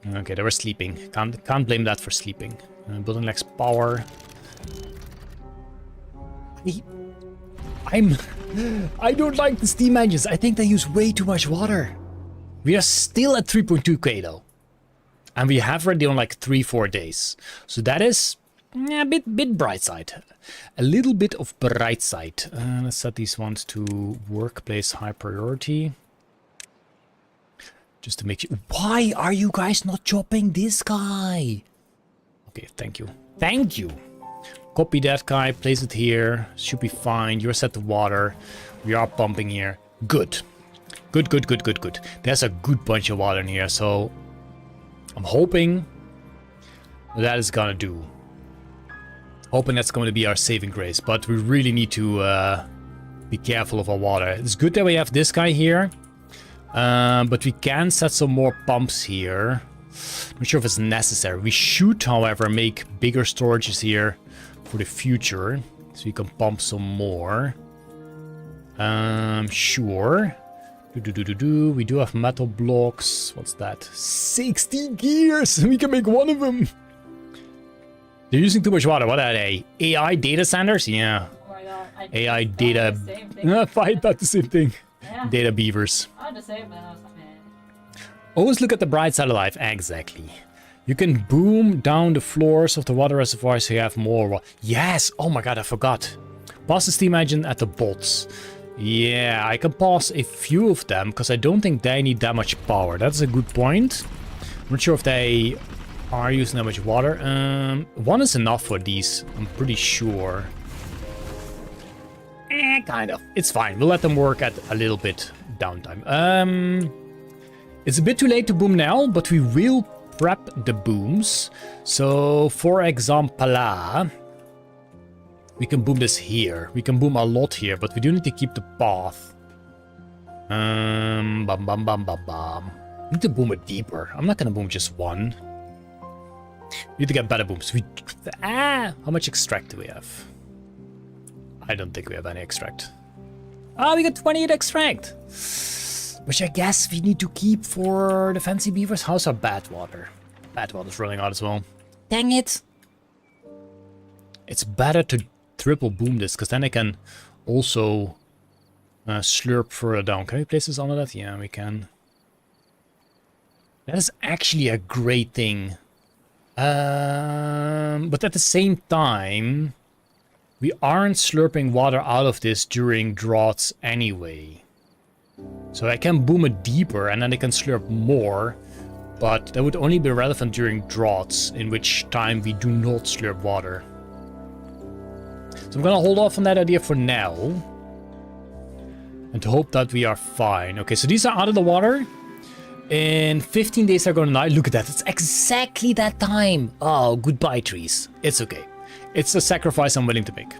Okay, they were sleeping. Can't blame that for sleeping. Building lacks power. I don't like the steam engines. I think they use way too much water. We are still at 3.2k though. And we have already on like 3-4 days. So that is a bit bright side. A little bit of bright side. Let's set these ones to workplace high priority. Just to make sure. Why are you guys not chopping this guy? Okay, thank you. Thank you. Copy that guy, place it here. Should be fine. You're set to water. We are pumping here. Good. Good. There's a good bunch of water in here, so I'm hoping that is gonna do. Hoping that's going to be our saving grace, but we really need to be careful of our water. It's good that we have this guy here, but we can set some more pumps here. Not sure if it's necessary. We should, however, make bigger storages here for the future, so we can pump some more. Sure. We do have metal blocks. What's that? 60 gears! We can make one of them! They're using too much water. What are they? AI data centers? Yeah. Oh my god. AI data... Fight about the same thing. Yeah. Data beavers. I'm the same, man. I was like, man. Always look at the bright side of life. Exactly. You can boom down the floors of the water reservoirs so you have more... Yes! Oh my god, I forgot. Pause the steam engine at the bots. Yeah, I can pause a few of them, because I don't think they need that much power. That's a good point. I'm not sure if they are using that much water. One is enough for these, I'm pretty sure. Kind of. It's fine. We'll let them work at a little bit downtime. It's a bit too late to boom now, but we will prep the booms. So, for example, we can boom this here. We can boom a lot here, but we do need to keep the path. Bam, bam, bam, bam, bam. We need to boom it deeper. I'm not gonna boom just one. We need to get better booms. How much extract do we have? I don't think we have any extract. Ah, we got 28 extract. Which I guess we need to keep for the fancy beavers. How's our bad water? Bad water's running out as well. Dang it. It's better to triple boom this, because then I can also slurp further down. Can we place this under that? Yeah, we can. That is actually a great thing. But at the same time, we aren't slurping water out of this during droughts anyway. So I can boom it deeper and then I can slurp more, but that would only be relevant during droughts, in which time we do not slurp water. So I'm gonna hold off on that idea for now. And hope that we are fine. Okay, so these are out of the water. In 15 days they're gonna die. Look at that, it's exactly that time. Oh, goodbye trees. It's okay. It's a sacrifice I'm willing to make.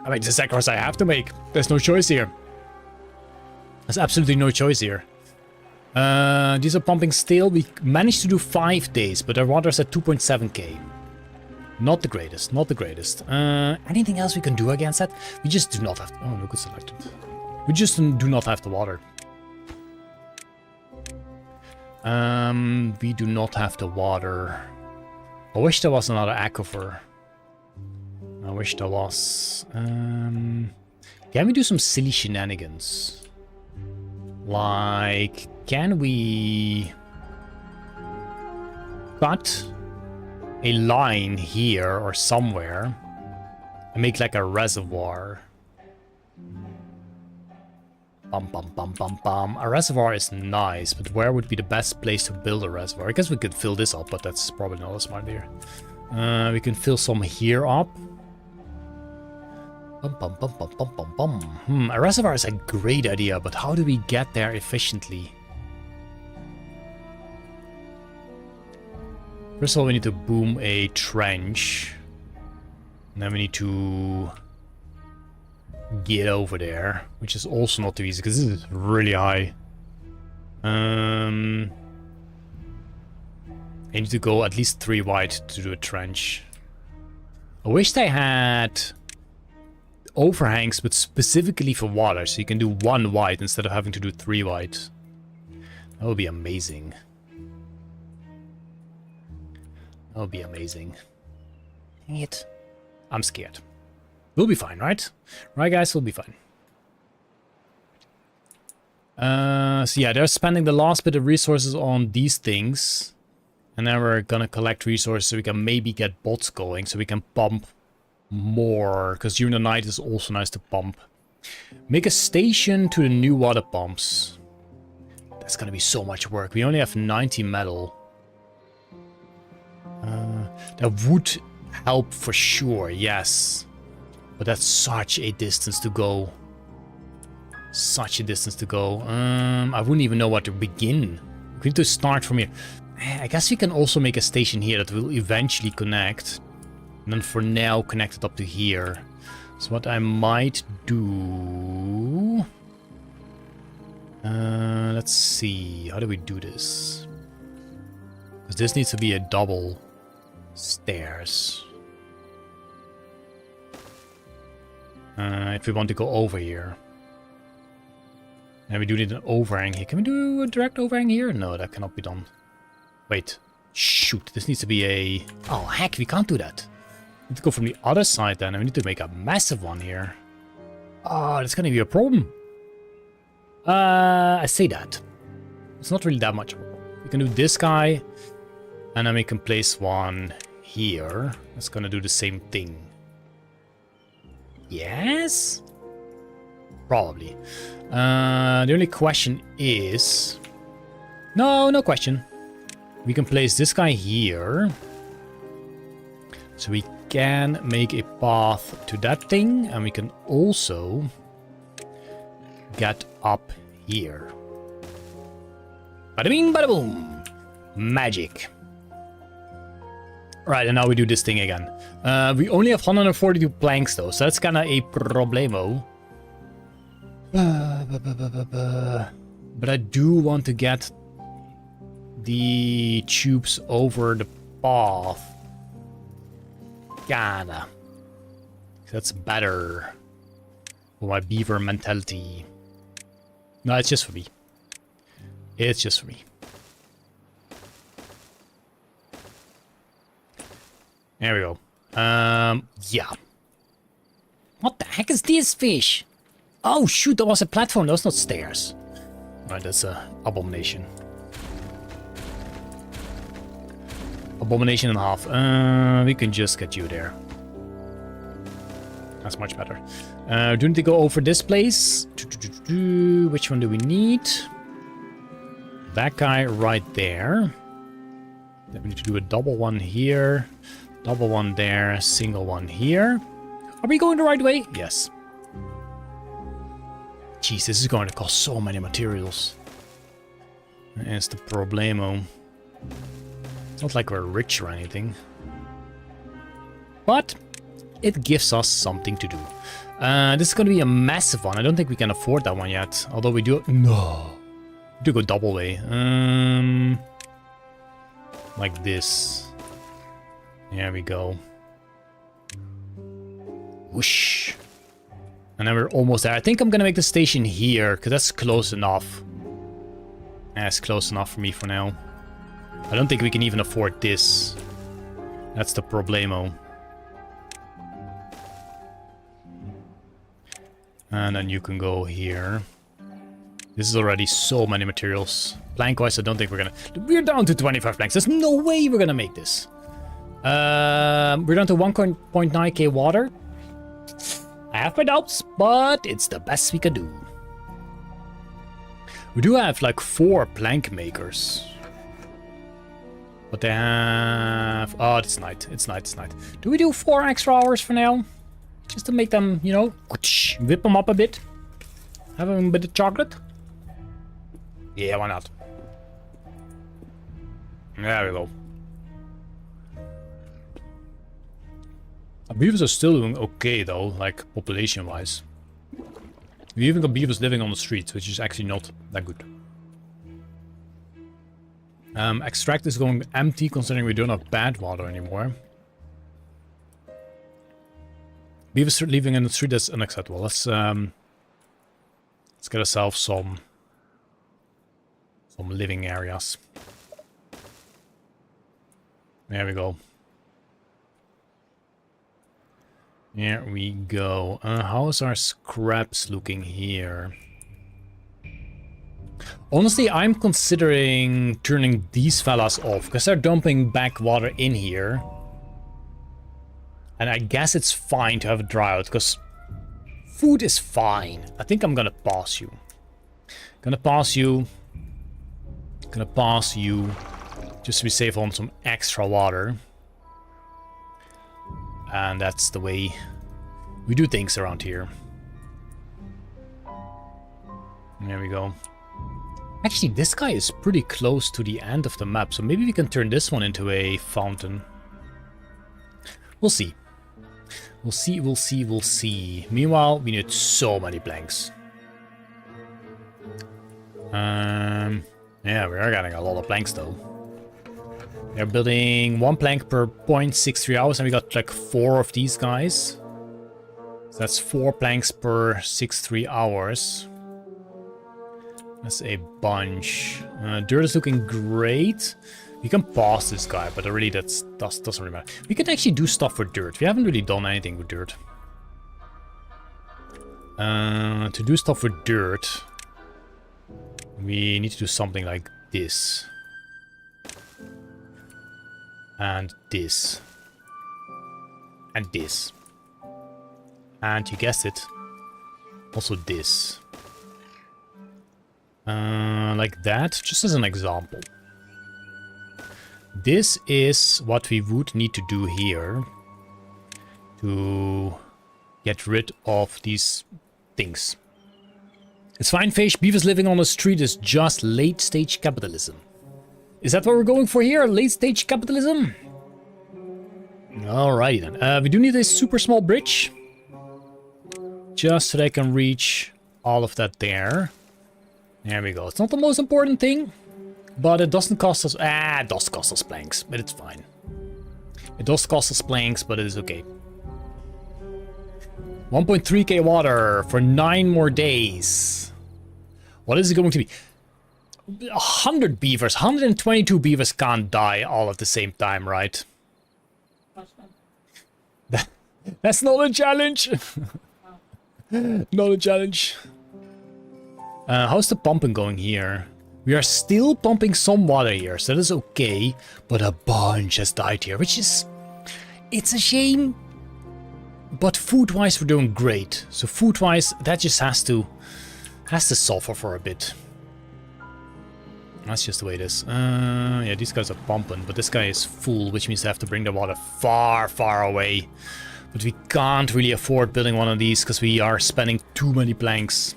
I mean, it's a sacrifice I have to make. There's no choice here. There's absolutely no choice here. These are pumping still. We managed to do 5 days, but our water's at 2.7k. Not the greatest, not the greatest. Anything else we can do against that? We just do not have... Oh, look, it's selected. We just do not have the water. We do not have the water. I wish there was another aquifer. I wish there was. Can we do some silly shenanigans? Like, can we cut a line here or somewhere and make like a reservoir? A reservoir is nice, but where would be the best place to build a reservoir? I guess we could fill this up, but that's probably not a smart idea. We can fill some here up. A reservoir is a great idea, but how do we get there efficiently? First of all, we need to boom a trench. And then we need to get over there, which is also not too easy, because this is really high. I need to go at least 3 wide to do a trench. I wish they had overhangs, but specifically for water, so you can do 1 wide instead of having to do 3 wide. That would be amazing. That would be amazing. Dang it. I'm scared. We'll be fine, right? Right, guys? We'll be fine. So yeah, they're spending the last bit of resources on these things. And then we're gonna collect resources so we can maybe get bots going, so we can pump more. Because during the night it's also nice to pump. Make a station to the new water pumps. That's gonna be so much work. We only have 90 metal. That would help for sure, yes. But that's such a distance to go. Such a distance to go. I wouldn't even know where to begin. We need to start from here. I guess we can also make a station here that will eventually connect. And then for now, connect it up to here. So what I might do... let's see. How do we do this? Because this needs to be a double stairs. If we want to go over here. And we do need an overhang here. Can we do a direct overhang here? No, that cannot be done. Wait. Shoot, this needs to be a... Oh, heck, we can't do that. We need to go from the other side then, and we need to make a massive one here. Oh, that's gonna be a problem. I say that. It's not really that much. We can do this guy, and then we can place one here. That's gonna do the same thing. Yes? Probably. The only question is... No question. We can place this guy here. So we can make a path to that thing. And we can also get up here. Bada bing, bada boom. Magic. Right, and now we do this thing again. We only have 142 planks though, so that's kinda a problemo. But I do want to get the tubes over the path. Kinda. That's better for my beaver mentality. No, it's just for me. It's just for me. There we go. Yeah. What the heck is this fish? Oh shoot, that was a platform, that was not stairs. Right, that's a abomination. Abomination and a half. We can just get you there. That's much better. Do we need to go over this place? Which one do we need? That guy right there. Then we need to do a double one here. Double one there, single one here. Are we going the right way? Yes. Jeez, this is going to cost so many materials. That's the problemo. Not like we're rich or anything. But it gives us something to do. This is going to be a massive one. I don't think we can afford that one yet. Although we do... No. We do go double way. Like this. There we go. Whoosh. And then we're almost there. I think I'm going to make the station here, because that's close enough. That's close enough for me for now. I don't think we can even afford this. That's the problemo. And then you can go here. This is already so many materials. Plank-wise, I don't think we're gonna... We're down to 25 planks. There's no way we're gonna make this. We're down to 1.9k water. I have my doubts, but it's the best we can do. We do have like 4 plank makers. But they have... Oh, it's night. It's night. It's night. Do we do 4 extra hours for now? Just to make them, you know, whip them up a bit. Have a bit of chocolate. Yeah, why not? There we go. Beavers are still doing okay though, like population-wise. We even got beavers living on the streets, which is actually not that good. Extract is going empty considering we don't have bad water anymore. Beavers living in the street is unacceptable. Let's get ourselves some living areas. There we go. There we go. How is our scraps looking here? Honestly, I'm considering turning these fellas off because they're dumping back water in here. And I guess it's fine to have a drought because food is fine. I think I'm gonna pass you. Gonna pass you just to be safe on some extra water. And that's the way we do things around here. There we go. Actually, this guy is pretty close to the end of the map, so maybe we can turn this one into a fountain. We'll see. We'll see, we'll see, we'll see. Meanwhile, we need so many planks. Yeah, we are getting a lot of planks though. They're building 1 plank per 0.63 hours, and we got like 4 of these guys. So that's 4 planks per 63 hours. That's a bunch. Dirt is looking great. We can pass this guy, but really that doesn't really matter. We can actually do stuff with dirt. We haven't really done anything with dirt. To do stuff with dirt, we need to do something like this. And this. And this. And you guessed it. Also this. Like that, just as an example. This is what we would need to do here to get rid of these things. It's fine, fish. Beavers living on the street is just late-stage capitalism. Is that what we're going for here? Late-stage capitalism? Alrighty then. We do need a super small bridge. Just so they can reach all of that there. There we go. It's not the most important thing. But it doesn't cost us... it does cost us planks, but it's fine. It does cost us planks, but it is okay. 1.3k water for 9 more days. What is it going to be? 100 beavers. 122 beavers can't die all at the same time, right? That's not a challenge. Not a challenge. How's the pumping going here? We are still pumping some water here, so that is okay. But a bunch has died here, which is... It's a shame. But food-wise, we're doing great. So food-wise, that just has to suffer for a bit. That's just the way it is. Yeah, these guys are pumping, but this guy is full, which means they have to bring the water far, far away. But we can't really afford building one of these because we are spending too many planks.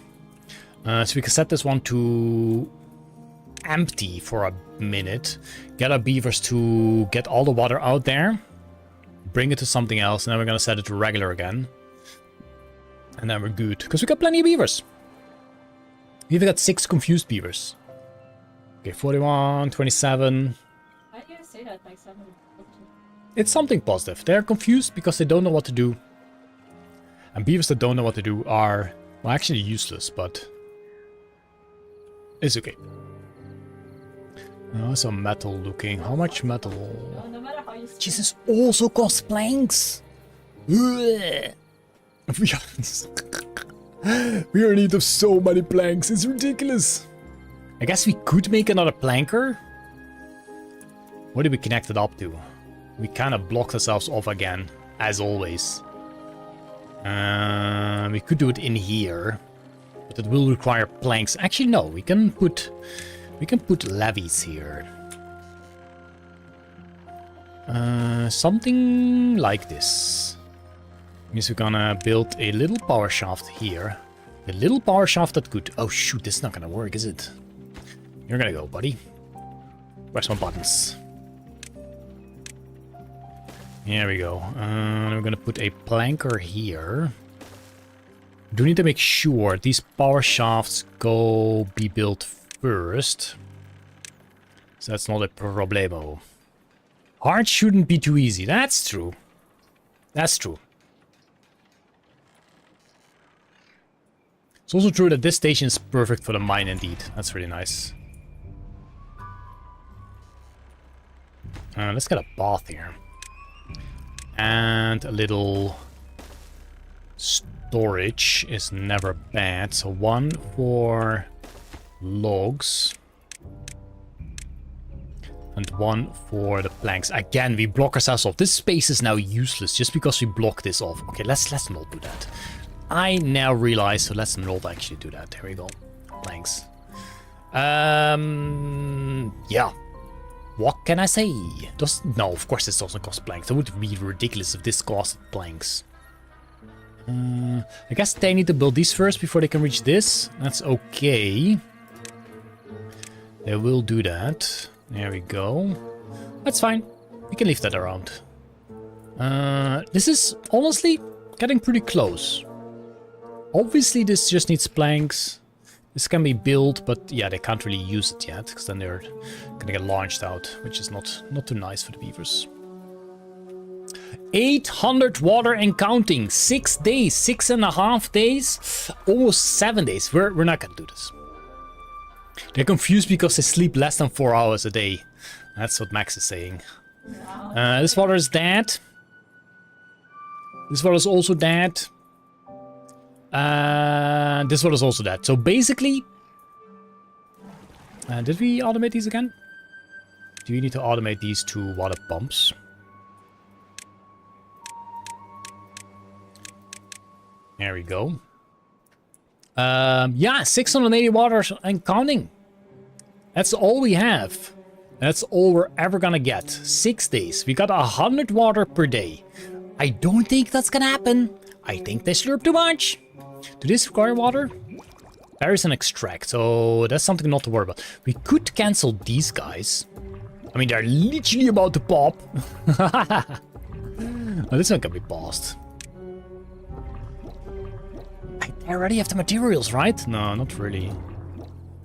So we can set this one to empty for a minute. Get our beavers to get all the water out there. Bring it to something else. And then we're going to set it to regular again. And then we're good. Because we got plenty of beavers. We even got 6 confused beavers. Okay, 41, 27. Why do you say that like something? It's something positive. They're confused because they don't know what to do. And beavers that don't know what to do are, well, actually useless, but it's okay. Oh, some metal looking. How much metal? Oh, no matter how you say Jesus, also costs planks. Ugh. We are in need of so many planks. It's ridiculous. I guess we could make another planker. What did we connect it up to? We kind of blocked ourselves off again, as always. We could do it in here, but it will require planks. Actually, no. We can put levees here. Something like this. Means we're gonna build a little power shaft here. A little power shaft that could... Oh shoot, this is not gonna work, is it? You're gonna go, buddy. Where's my buttons? Here we go. We're gonna put a planker here. Do need to make sure these power shafts be built first. So that's not a problemo. Hard shouldn't be too easy. That's true. That's true. It's also true that this station is perfect for the mine indeed. That's really nice. Let's get a bath here. And a little storage is never bad. So 1 for logs. And 1 for the planks. Again, we block ourselves off. This space is now useless just because we block this off. Okay, let's not do that. I now realize, so let's not actually do that. There we go. Planks. Yeah. What can I say? No, of course this doesn't cost planks. That would be ridiculous if this cost planks. I guess they need to build these first before they can reach this. That's okay. They will do that. There we go. That's fine. We can leave that around. This is honestly getting pretty close. Obviously this just needs planks. This can be built, but yeah, they can't really use it yet, because then they're gonna get launched out, which is not too nice for the beavers. 800 water and counting. 6 days, 6.5 days, almost 7 days. We're not gonna do this. They're confused because they sleep less than 4 hours a day. That's what Max is saying. wow. This water is dead. This water is also dead. This one is also dead. So basically, did we automate these again? Do we need to automate these 2 water pumps? There we go. Yeah, 680 water and counting. That's all we have. That's all we're ever gonna get. 6 days. We got 100 water per day. I don't think that's gonna happen. I think they slurp too much. Do this require water? Berries and extract, so that's something not to worry about. We could cancel these guys. I mean, they're literally about to pop. Oh, this one can be paused. I already have the materials, right? No, not really.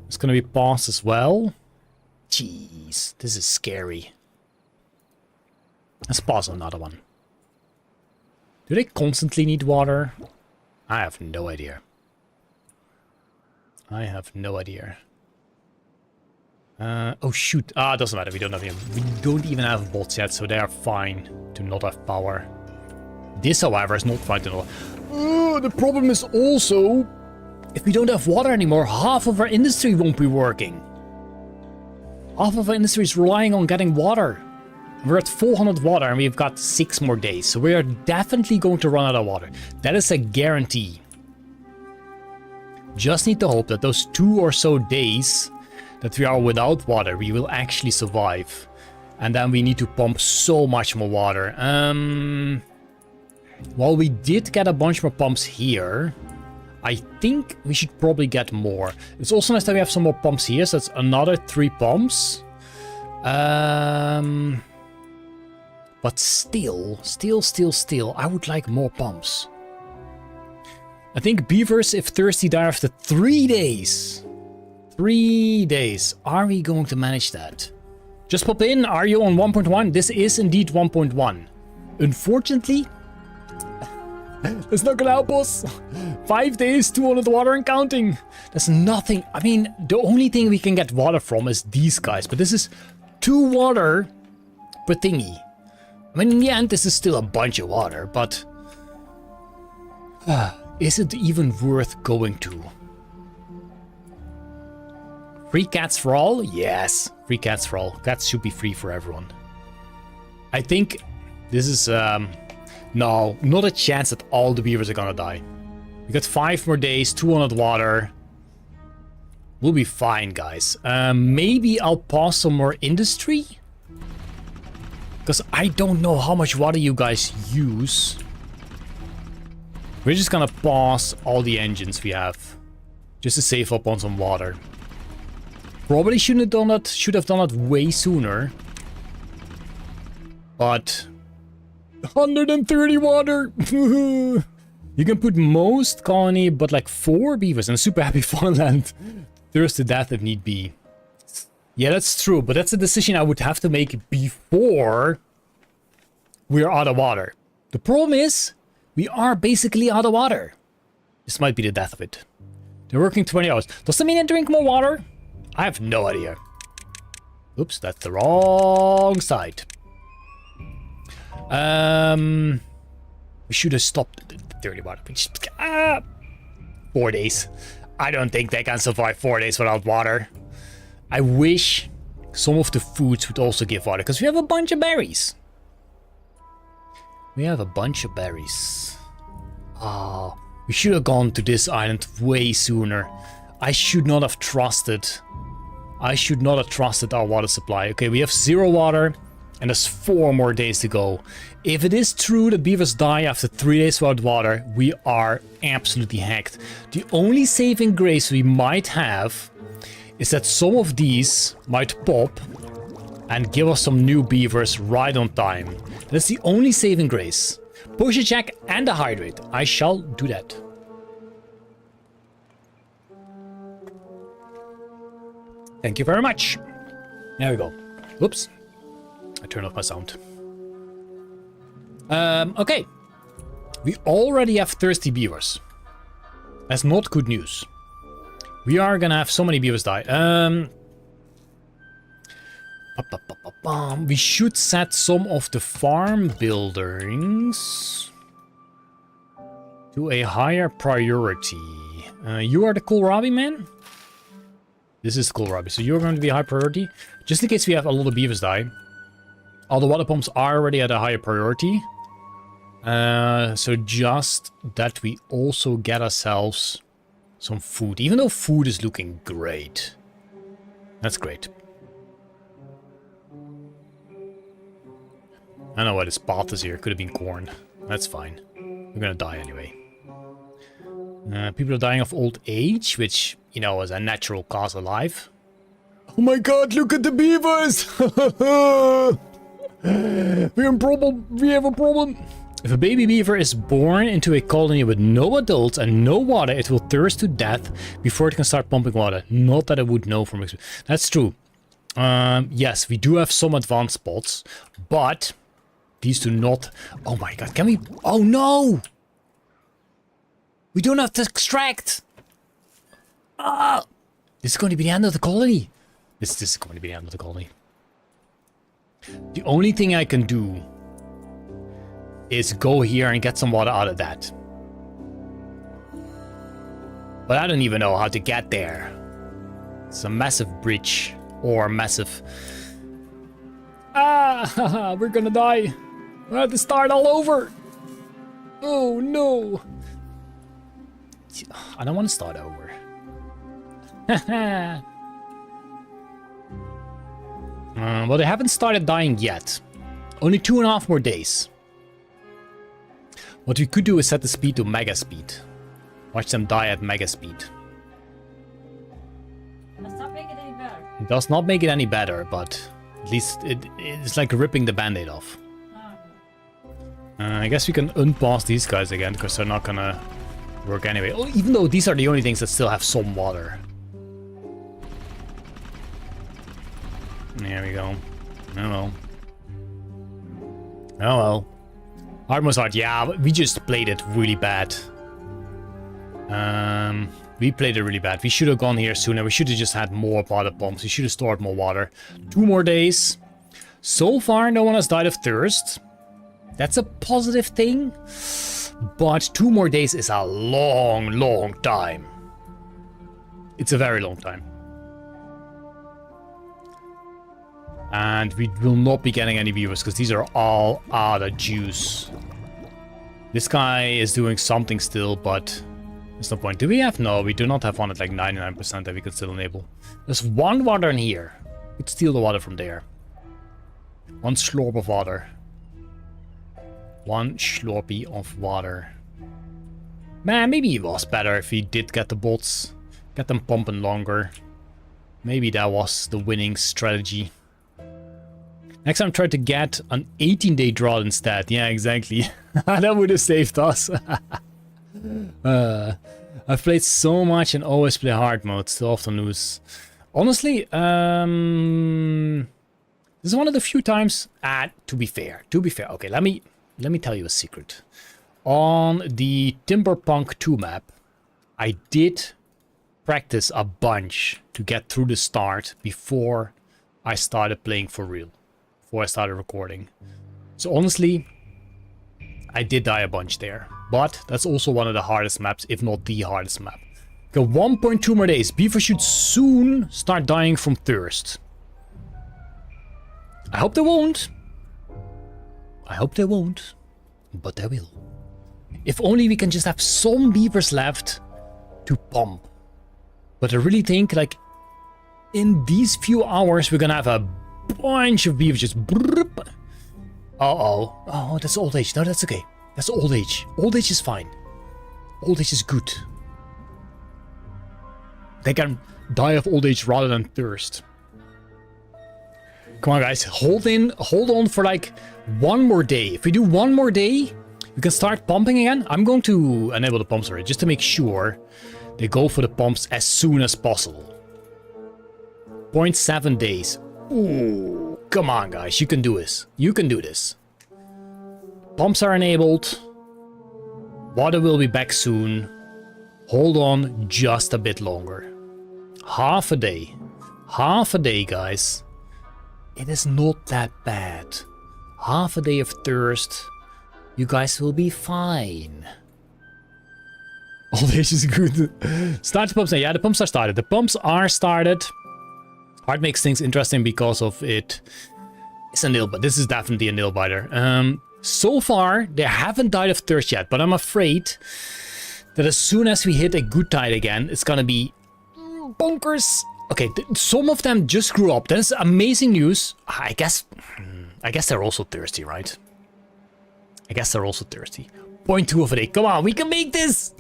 It's gonna be paused as well. Jeez, this is scary. Let's pause on another one. Do they constantly need water? I have no idea. I have no idea. Oh shoot. It doesn't matter. We don't even have bots yet, so they are fine to not have power. This, however, is not fine to not. The problem is also, if we don't have water anymore, half of our industry won't be working. Half of our industry is relying on getting water. We're at 400 water and we've got 6 more days. So we are definitely going to run out of water. That is a guarantee. Just need to hope that those 2 or so days that we are without water, we will actually survive. And then we need to pump so much more water. While we did get a bunch more pumps here, I think we should probably get more. It's also nice that we have some more pumps here, so that's another 3 pumps. But still, I would like more pumps. I think beavers, if thirsty, die after 3 days. 3 days. Are we going to manage that? Just pop in. Are you on 1.1? This is indeed 1.1. Unfortunately, that's not gonna help us. 5 days, 200 water and counting. There's nothing. I mean, the only thing we can get water from is these guys. But this is 2 water per thingy. I mean, in the end, this is still a bunch of water, but is it even worth going to? Free cats for all? Yes, free cats for all. Cats should be free for everyone. I think this is, no, not a chance that all the beavers are gonna die. We got 5 more days, 200 water. We'll be fine, guys. Maybe I'll pause some more industry? Because I don't know how much water you guys use. We're just gonna pause all the engines we have. Just to save up on some water. Probably shouldn't have done that. Should have done it way sooner. But 130 water. You can put most colony, but like 4 beavers. And super happy farmland. Thirst to death if need be. Yeah, that's true. But that's a decision I would have to make before we're out of water. The problem is, we are basically out of water. This might be the death of it. They're working 20 hours. Does that mean I drink more water? I have no idea. Oops, that's the wrong side. We should have stopped the dirty water. 4 days. I don't think they can survive 4 days without water. I wish some of the foods would also give water, because we have a bunch of berries. We have a bunch of berries. Oh, we should have gone to this island way sooner. I should not have trusted. I should not have trusted our water supply. Okay, we have 0 water, and there's 4 more days to go. If it is true that beavers die after 3 days without water, we are absolutely hacked. The only saving grace we might have is that some of these might pop and give us some new beavers right on time. That's the only saving grace. Potion check and a hydrate. I shall do that. Thank you very much. There we go. Whoops. I turned off my sound. Okay. We already have thirsty beavers. That's not good news. We are gonna have so many beavers die. We should set some of the farm buildings to a higher priority. You are the kohlrabi man? This is kohlrabi, so you're going to be a high priority. Just in case we have a lot of beavers die. All the water pumps are already at a higher priority. So just that we also get ourselves some food. Even though food is looking great. That's great. I don't know why this path is here. Could have been corn. That's fine. We're gonna die anyway. People are dying of old age, which, you know, is a natural cause of life. Oh my god, look at the beavers! We have a problem. If a baby beaver is born into a colony with no adults and no water, it will thirst to death before it can start pumping water. Not that I would know from experience. That's true. Yes, we do have some advanced spots, but these do not... Oh my god, can we... Oh no! We don't have to extract! Ah! This is going to be the end of the colony. This is going to be the end of the colony. The only thing I can do is go here and get some water out of that. But I don't even know how to get there. It's a massive bridge. Or massive... Ah! We're gonna die. We have to start all over. Oh no. I don't want to start over. Well, they haven't started dying yet. Only 2.5 more days. What we could do is set the speed to mega speed. Watch them die at mega speed. Does not make it any better. It does not make it any better, but at least it's like ripping the band-aid off. I guess we can unpause these guys again, because they're not gonna work anyway. Oh, even though these are the only things that still have some water. There we go. Oh well. Oh well. Hard was hard. Yeah, we just played it really bad. We played it really bad. We should have gone here sooner. We should have just had more water pumps. We should have stored more water. 2 more days. So far, no one has died of thirst. That's a positive thing. But 2 more days is a long, long time. It's a very long time. And we will not be getting any beavers because these are all out of juice. This guy is doing something still, but there's no point. Do we have? No, we do not have one at like 99% that we can still enable. There's 1 water in here. We could steal the water from there. 1 slurp of water. 1 slurpee of water. Man, maybe it was better if we did get the bots. Get them pumping longer. Maybe that was the winning strategy. Next time try to get an 18-day drought instead. Yeah, exactly. That would have saved us. I've played so much and always play hard mode. Still often lose. Honestly, this is one of the few times... to be fair. Okay, let me tell you a secret. On the Timberborn 2 map, I did practice a bunch to get through the start before I started playing for real. Before I started recording. So honestly, I did die a bunch there. But that's also one of the hardest maps, if not the hardest map. Okay, 1.2 more days. Beavers should soon start dying from thirst. I hope they won't. But they will. If only we can just have some beavers left to pump. But I really think, like, in these few hours, we're gonna have a bunch of beavers just... Uh-oh. Oh, that's old age. No, that's okay. That's old age. Old age is fine. Old age is good. They can die of old age rather than thirst. Come on, guys. Hold on for like 1 more day. If we do 1 more day, we can start pumping again. I'm going to enable the pumps already, just to make sure they go for the pumps as soon as possible. 0.7 days. Ooh, come on, guys. You can do this. You can do this. Pumps are enabled. Water will be back soon. Hold on just a bit longer. Half a day. Half a day, guys. It is not that bad. Half a day of thirst. You guys will be fine. Old age is good. Start the pumps. Yeah, the pumps are started. The pumps are started. Hard makes things interesting because of it. It's a nail biter. This is definitely a nail biter. So far, they haven't died of thirst yet, but I'm afraid that as soon as we hit a good tide again, it's gonna be bonkers. Okay, some of them just grew up. That's amazing news. I guess they're also thirsty, right? I guess they're also thirsty. 0.2 of a day. Come on, we can make this.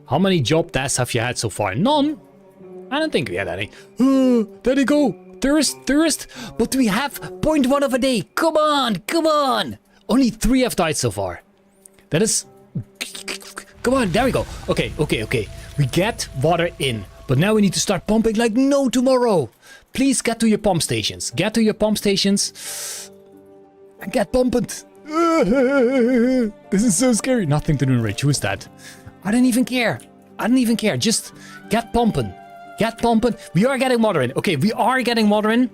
How many job tests have you had so far? None. I don't think we had any. There they go. Thirst. But we have 0.1 of a day. Come on. Only 3 have died so far. That is... Come on, there we go. Okay. We get water in. But now we need to start pumping like no tomorrow. Please get to your pump stations. And get pumping. This is so scary. Nothing to do in rage. Who is that? I don't even care. Just get pumping. We are getting water in. Okay, we are getting water in.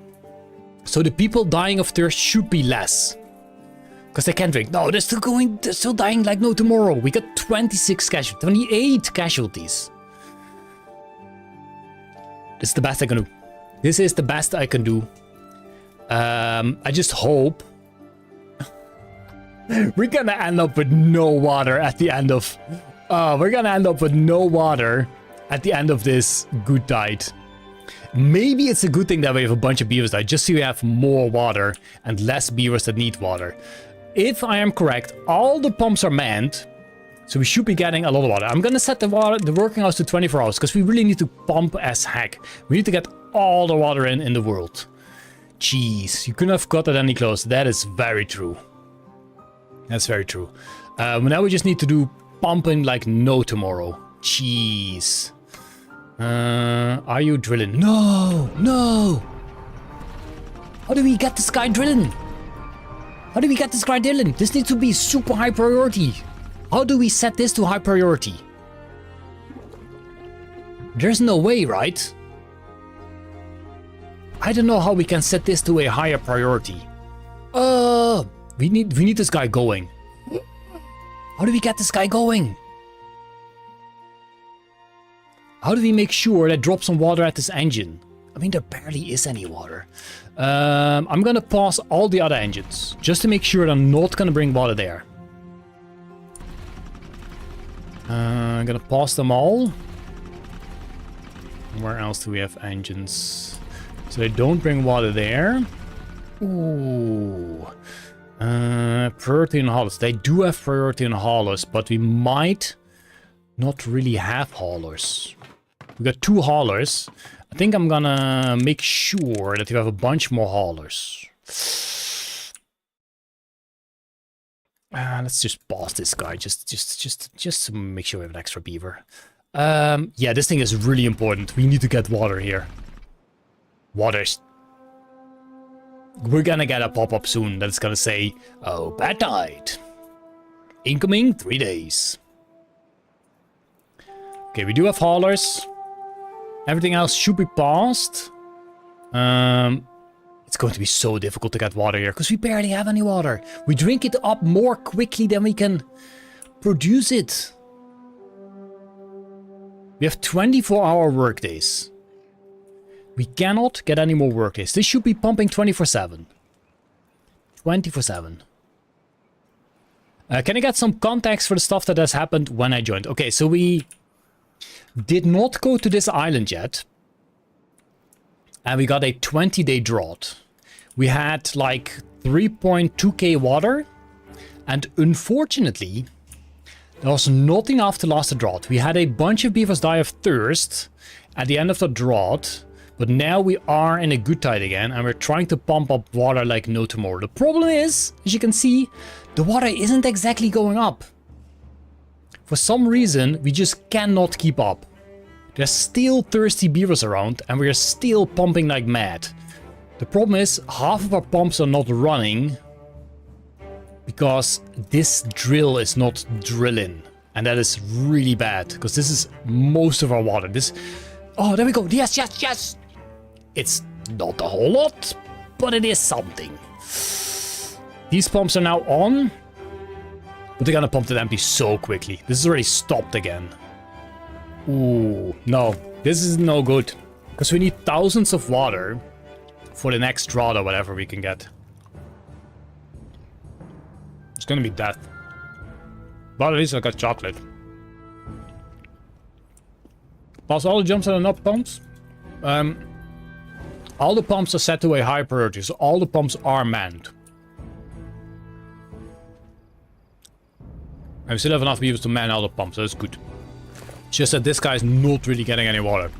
So the people dying of thirst should be less. Because they can't drink. No, they're still dying like no tomorrow. We got 28 casualties. This is the best I can do. This is the best I can do. I just hope we're gonna end up with no water at the end of... this good tide. Maybe it's a good thing that we have a bunch of beavers die, just so we have more water and less beavers that need water. If I am correct, all the pumps are manned So we should be getting a lot of water. I'm gonna set the working hours to 24 hours because we really need to pump as heck. We need to get all the water in the world. Jeez, you couldn't have got that any closer. That is very true. That's very true. Now we just need to do pumping like no tomorrow. Jeez. Are you drilling? No, no. How do we get this guy drilling? How do we get this guy drilling? This needs to be super high priority. How do we set this to high priority? There's no way, right? I don't know how we can set this to a higher priority. We need this guy going. How do we get this guy going? How do we make sure that drops some water at this engine? I mean, there barely is any water. I'm gonna pause all the other engines just to make sure they're not gonna bring water there. I'm gonna pause them all. Where else do we have engines? So they don't bring water there. Ooh. Priority on haulers. They do have priority on haulers, but we might not really have haulers. We got 2 haulers. I think I'm gonna make sure that we have a bunch more haulers. Let's just pause this guy, just to make sure we have an extra beaver. Yeah, this thing is really important. We need to get water here. Waters. We're gonna get a pop-up soon that's gonna say, oh, bad tide. Incoming 3 days. Okay, we do have haulers. Everything else should be paused. It's going to be so difficult to get water here because we barely have any water. We drink it up more quickly than we can produce it. We have 24-hour workdays. We cannot get any more workdays. This should be pumping 24/7. 24/7. Can I get some context for the stuff that has happened when I joined? Okay, so we did not go to this island yet. And we got a 20-day drought. We had like 3.2k water. And unfortunately, there was not enough to last the drought. We had a bunch of beavers die of thirst at the end of the drought. But now we are in a good tide again. And we're trying to pump up water like no tomorrow. The problem is, as you can see, the water isn't exactly going up. For some reason, we just cannot keep up. There's still thirsty beavers around and we're still pumping like mad. The problem is, half of our pumps are not running because this drill is not drilling. And that is really bad because this is most of our water. Oh, there we go. Yes, yes, yes. It's not a whole lot, but it is something. These pumps are now on. But they're gonna pump it empty so quickly. This is already stopped again. Ooh, no. This is no good. Because we need thousands of water for the next drought or whatever we can get. It's gonna be death. But at least I got chocolate. Pause all the jumps that are not pumps. All the pumps are set to a high priority, so all the pumps are manned. And we still have enough beavers to man all the pumps, so that's good. It's just that this guy is not really getting any water.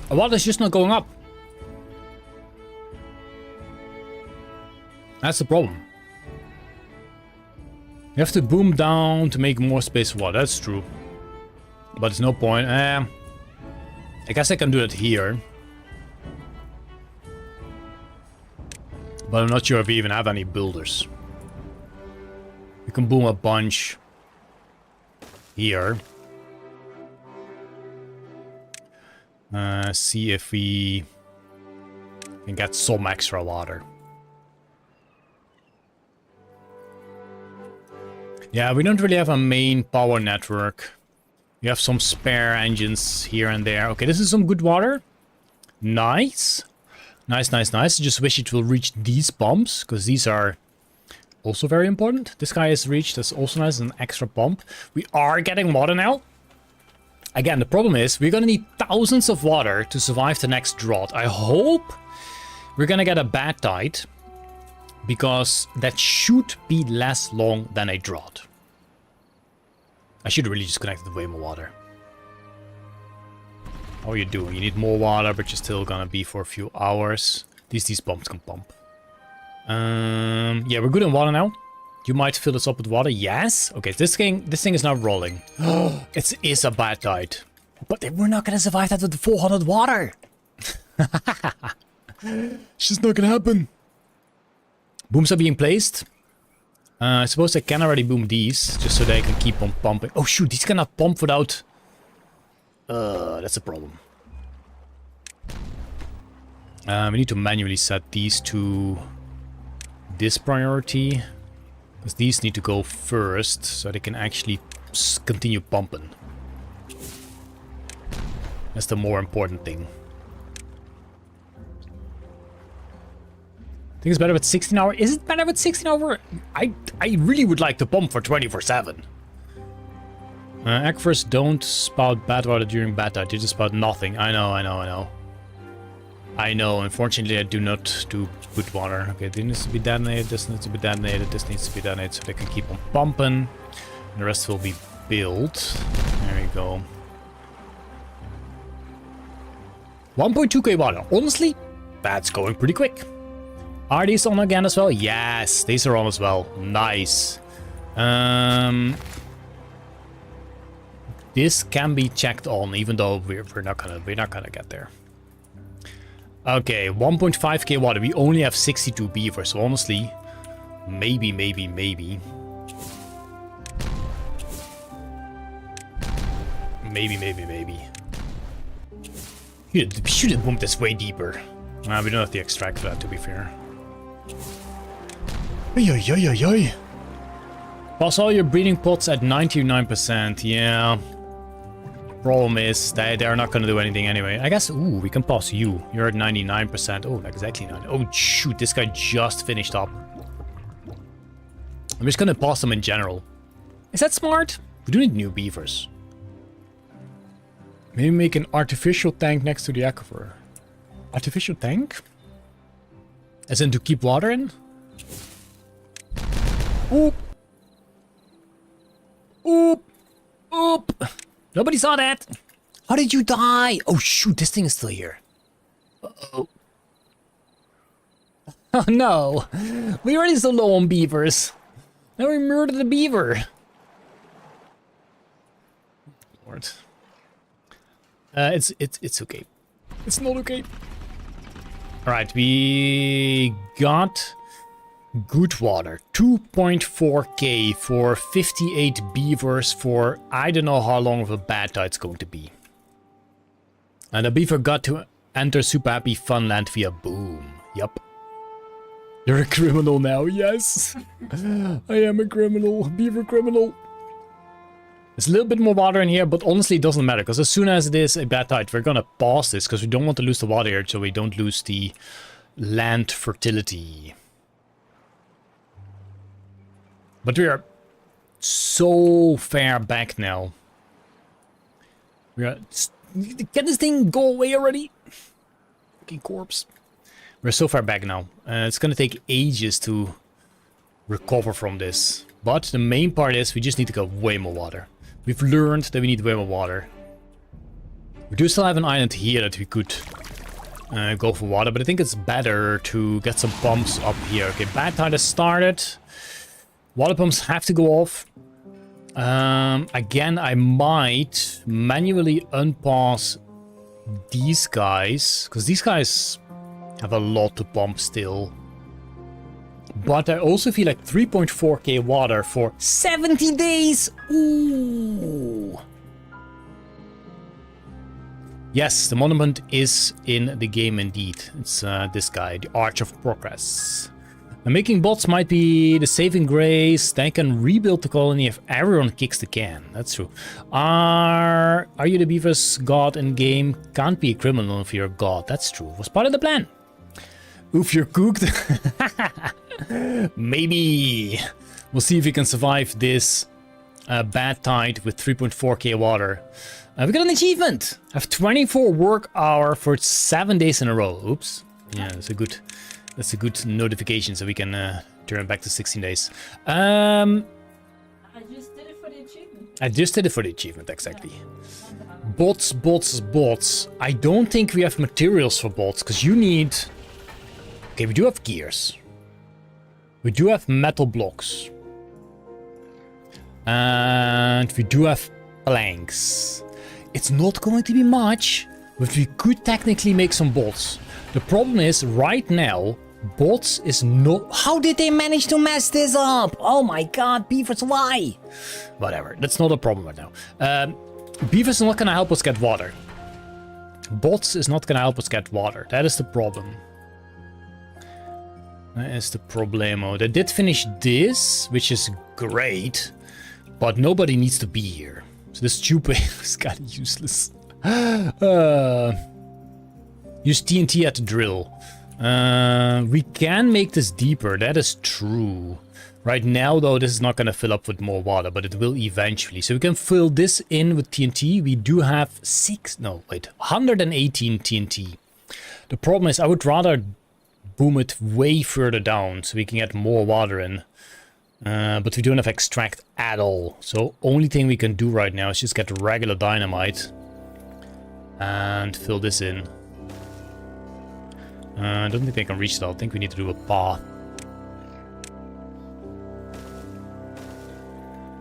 The water is just not going up. That's the problem. You have to boom down to make more space for water, that's true. But there's no point. I guess I can do that here. But I'm not sure if we even have any builders. We can boom a bunch here. See if we can get some extra water. Yeah, we don't really have a main power network. We have some spare engines here and there. Okay, this is some good water. Nice. Nice, nice, nice. Just wish it will reach these pumps, because these are also very important. This guy is reached. That's also nice, an extra pump. We are getting water now. Again, the problem is we're gonna need thousands of water to survive the next drought. I hope we're gonna get a bad tide, because that should be less long than a drought. I should really just connect with way more water. How are you doing? You need more water, but you're still gonna be for a few hours. These pumps can pump. Yeah, we're good on water now. You might fill this up with water. Yes. Okay, this thing is now rolling. It is a bad tide. But we're not gonna survive that with the 400 water. It's just not gonna happen. Booms are being placed. I suppose I can already boom these, just so they can keep on pumping. Oh shoot, these cannot pump without... that's a problem. We need to manually set these to this priority. Because these need to go first, so they can actually continue pumping. That's the more important thing. I think it's better with 16 hour. Is it better with 16 hour? I really would like to pump for 24/7. Aquifers don't spout bad water during bad tide. They just spout nothing. I know. Unfortunately, I do not do good water. Okay, this needs to be detonated. This needs to be detonated. This needs to be detonated so they can keep on pumping. And the rest will be built. There we go. 1.2k water. Honestly, that's going pretty quick. Are these on again as well? Yes, these are on as well. Nice. This can be checked on, even though we're not gonna get there. Okay, 1.5k water. We only have 62 beavers, so honestly, maybe. Maybe. We should have pumped this way deeper. We don't have the extract for that, to be fair. Ay. Pass all your breeding pots at 99%. Yeah. Problem is they're not gonna do anything anyway. I guess. Ooh, we can pass you. You're at 99%. Oh, exactly 9. Oh shoot, this guy just finished up. I'm just gonna pass them in general. Is that smart? We do need new beavers. Maybe make an artificial tank next to the aquifer. Artificial tank? As in to keep water in? Oop! Nobody saw that! How did you die? Oh shoot, this thing is still here. Uh-oh. Oh no! We already so low on beavers. Now we murdered the beaver. Lord. It's okay. It's not okay. Alright, we got good water. 2.4k for 58 beavers for I don't know how long of a bad tide's going to be. And the beaver got to enter super happy funland via boom. Yup. You're a criminal now, yes. I am a criminal, beaver criminal. There's a little bit more water in here, but honestly it doesn't matter, because as soon as it is a bad tide, we're gonna pause this, because we don't want to lose the water here, so we don't lose the land fertility. But we are so far back now. We are... Can this thing go away already? Fucking corpse. We're so far back now. It's gonna take ages to recover from this. But the main part is we just need to get way more water. We've learned that we need way more water. We do still have an island here that we could go for water, but I think it's better to get some pumps up here. Okay, bad tide has started. Water pumps have to go off. Again, I might manually unpause these guys, because these guys have a lot to pump still. But I also feel like 3.4k water for 70 days. Ooh. Yes, the monument is in the game indeed. It's this guy, the Arch of Progress. And making bots might be the saving grace. They can rebuild the colony if everyone kicks the can. That's true. Are you the beaver's god in game? Can't be a criminal if you're a god. That's true. Was part of the plan. Oof, you're cooked. Maybe. We'll see if we can survive this bad tide with 3.4k water. We got an achievement. I have 24 work hour for 7 days in a row. Oops. Yeah, that's a good notification, so we can turn back to 16 days. I just did it for the achievement. I just did it for the achievement, exactly. Bots, bots, bots. I don't think we have materials for bots, because you need... Okay, we do have gears. We do have metal blocks. And we do have planks. It's not going to be much, but we could technically make some bots. The problem is, right now, bots is not... How did they manage to mess this up? Oh my god, beavers, why? Whatever, that's not a problem right now. Beavers are not gonna help us get water. Bots is not gonna help us get water. That is the problem. That is the problemo. They did finish this, which is great, but nobody needs to be here. So this stupid is kind of useless. Use TNT at the drill. We can make this deeper, that is true. Right now, though, this is not going to fill up with more water, but it will eventually. So we can fill this in with TNT. We do have 118 TNT. The problem is I would rather boom it way further down so we can get more water in. But we don't have extract at all. So only thing we can do right now is just get regular dynamite and fill this in. I don't think I can reach that. I think we need to do a path.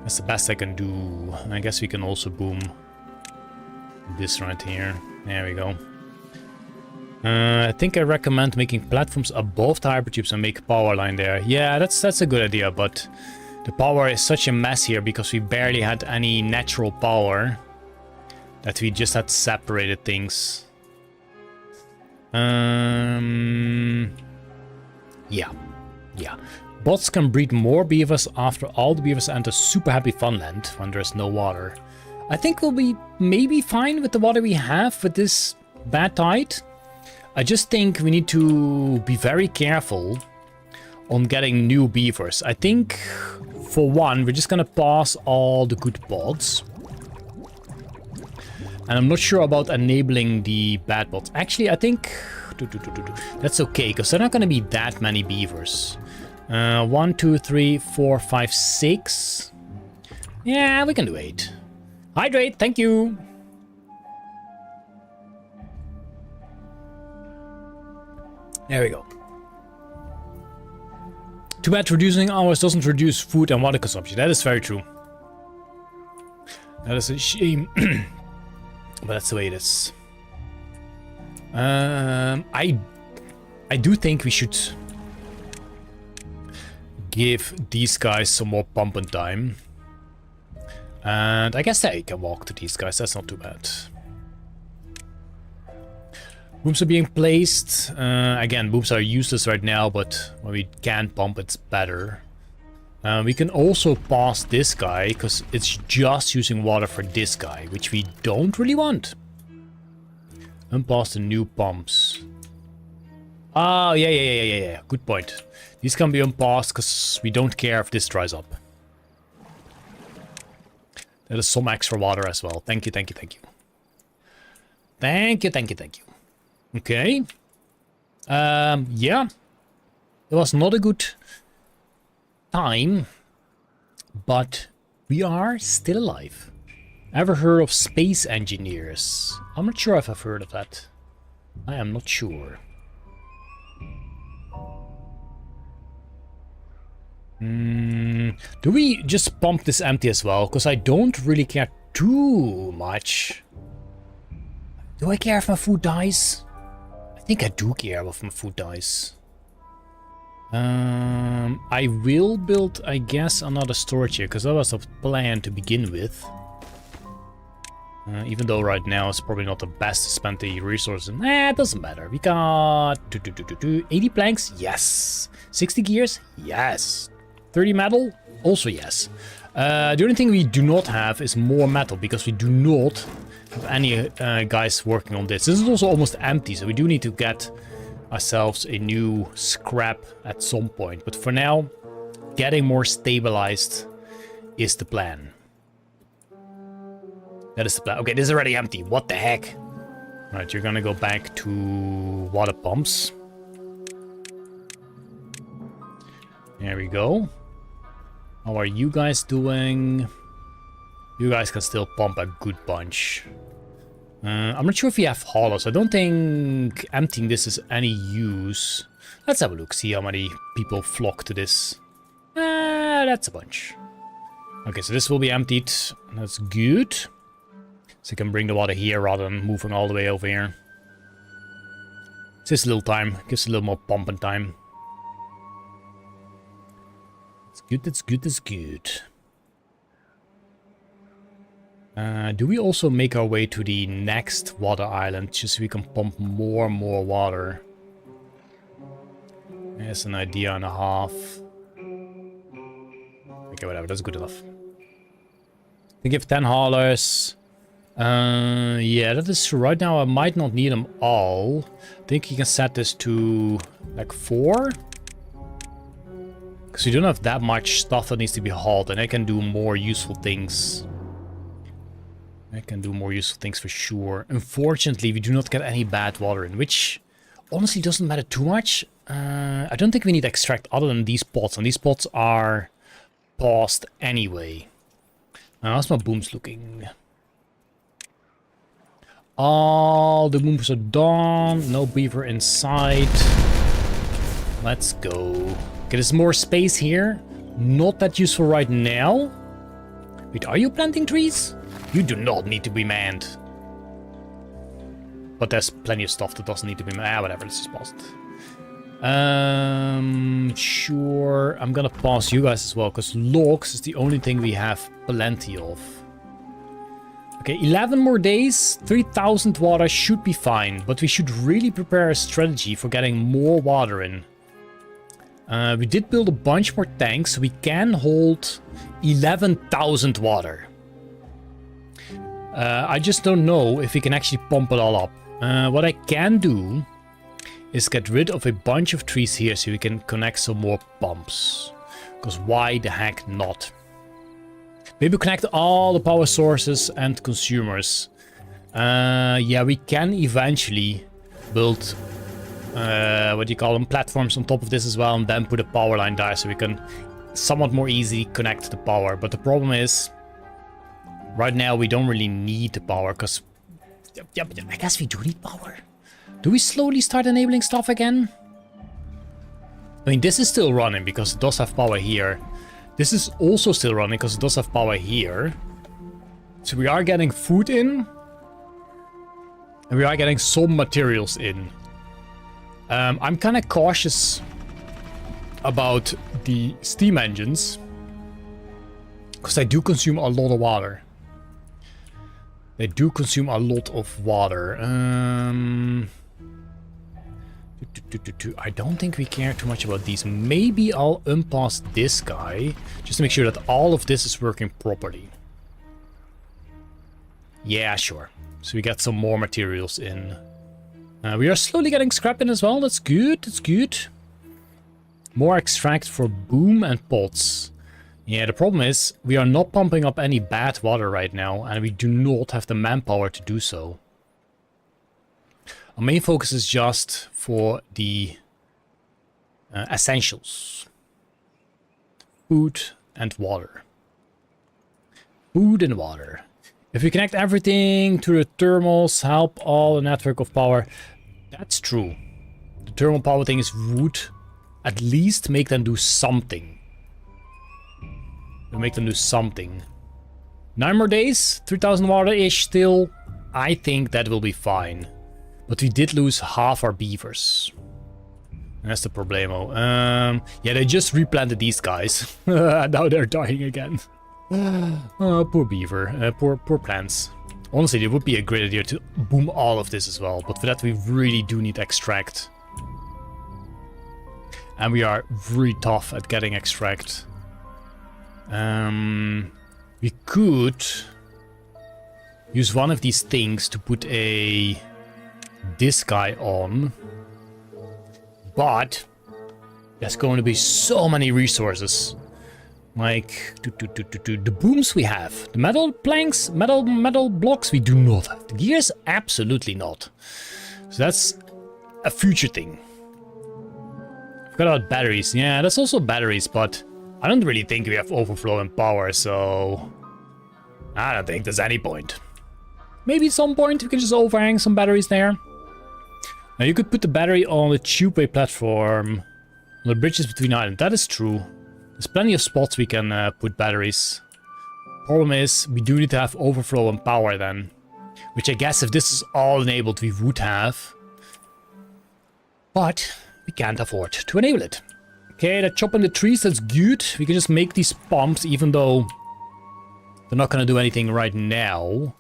That's the best I can do. I guess we can also boom this right here. There we go. I think I recommend making platforms above the hypertubes and make a power line there. Yeah, that's a good idea, but the power is such a mess here because we barely had any natural power that we just had separated things. Yeah. Bots can breed more beavers after all the beavers enter super happy funland when there's no water. I think we'll be maybe fine with the water we have with this bad tide. I just think we need to be very careful on getting new beavers. I think, for one, we're just gonna pass all the good bots. And I'm not sure about enabling the bad bots. Actually, I think that's okay, because there are not gonna be that many beavers. 1, 2, 3, 4, 5, 6. Yeah, we can do 8. Hydrate, thank you. There we go. Too bad reducing hours doesn't reduce food and water consumption. That is very true. That is a shame. But that's the way it is. I do think we should give these guys some more pumping time. And I guess they can walk to these guys. That's not too bad. Booms are being placed. Again, booms are useless right now, but when we can pump, it's better. We can also pass this guy, because it's just using water for this guy, which we don't really want. And pass the new pumps. Oh, yeah. Good point. These can be unpassed, because we don't care if this dries up. That is some extra water as well. Thank you. Thank you. Okay. Yeah. It was not a good time, but we are still alive. Ever heard of space engineers? I'm not sure if I've heard of that. I am not sure. Do we just pump this empty as well? Because I don't really care too much. Do I care if my food dies? I think I do care if my food dies. I will build, I guess, another storage here, because that was the plan to begin with. Even though right now it's probably not the best to spend the resources. Nah, it doesn't matter. We got 80 planks, yes. 60 gears, yes. 30 metal, also yes. The only thing we do not have is more metal, because we do not have any guys working on this. This is also almost empty, so we do need to get ourselves a new scrap at some point. But for now, getting more stabilized is the plan. That is the plan. Okay, this is already empty. What the heck? Right, you're gonna go back to water pumps. There we go. How are you guys doing? You guys can still pump a good bunch. I'm not sure if we have haulers. I don't think emptying this is any use. Let's have a look, see how many people flock to this. That's a bunch. Okay, so this will be emptied. That's good. So you can bring the water here rather than moving all the way over here. Just a little time. Gives a little more pumping time. It's good, that's good, that's good. Do we also make our way to the next water island just so we can pump more and more water? That's an idea and a half. Okay, whatever, that's good enough. We give 10 haulers. Yeah, that is right now. I might not need them all. I think you can set this to like 4. Because we don't have that much stuff that needs to be hauled, and I can do more useful things. I can do more useful things for sure. Unfortunately, we do not get any bad water in, which honestly doesn't matter too much. I don't think we need extract other than these pots, and these pots are paused anyway. How's my booms looking? All the booms are done. No beaver inside. Let's go. Okay, there's more space here. Not that useful right now. Wait, are you planting trees? You do not need to be manned. But there's plenty of stuff that doesn't need to be manned. Whatever, let's just pause it. Sure. I'm gonna pause you guys as well, because logs is the only thing we have plenty of. Okay, 11 more days, 3,000 water should be fine, but we should really prepare a strategy for getting more water in. We did build a bunch more tanks, so we can hold 11,000 water. I just don't know if we can actually pump it all up. What I can do is get rid of a bunch of trees here so we can connect some more pumps. Because why the heck not? Maybe connect all the power sources and consumers. Yeah, we can eventually build, what do you call them, platforms on top of this as well, and then put a power line there so we can somewhat more easily connect the power. But the problem is, right now we don't really need the power, because yeah, I guess we do need power. Do we slowly start enabling stuff again? I mean, this is still running because it does have power here. This is also still running because it does have power here. So we are getting food in. And we are getting some materials in. I'm kind of cautious about the steam engines. Because they do consume a lot of water. They do consume a lot of water. I don't think we care too much about these. Maybe I'll unpause this guy, just to make sure that all of this is working properly. Yeah, sure. So we get some more materials in. We are slowly getting scrap in as well. That's good, that's good. More extract for boom and pots. Yeah, the problem is we are not pumping up any bad water right now, and we do not have the manpower to do so. Our main focus is just for the essentials. Food and water. Food and water. If we connect everything to the thermals, help all the network of power. That's true. The thermal power thing is would at least make them do something. We'll make them do something. 9 more days, 3,000 water-ish still. I think that will be fine. But we did lose half our beavers. That's the problemo. Yeah, they just replanted these guys. Now they're dying again. Oh, poor beaver. Poor plants. Honestly, it would be a great idea to boom all of this as well. But for that, we really do need extract. And we are really tough at getting extract. We could use one of these things to put this guy on, but there's going to be so many resources. Like the booms we have, the metal planks, metal blocks we do not have. The gears, absolutely not. So that's a future thing. Forgot about batteries. Yeah, that's also batteries, but I don't really think we have overflow in power, so I don't think there's any point. Maybe at some point we can just overhang some batteries there. Now you could put the battery on the tubeway platform on the bridges between islands. That is true. There's plenty of spots we can put batteries. Problem is, we do need to have overflow and power then. Which I guess if this is all enabled, we would have. But we can't afford to enable it. Okay, they're chopping the trees, that's good. We can just make these pumps even though they're not going to do anything right now.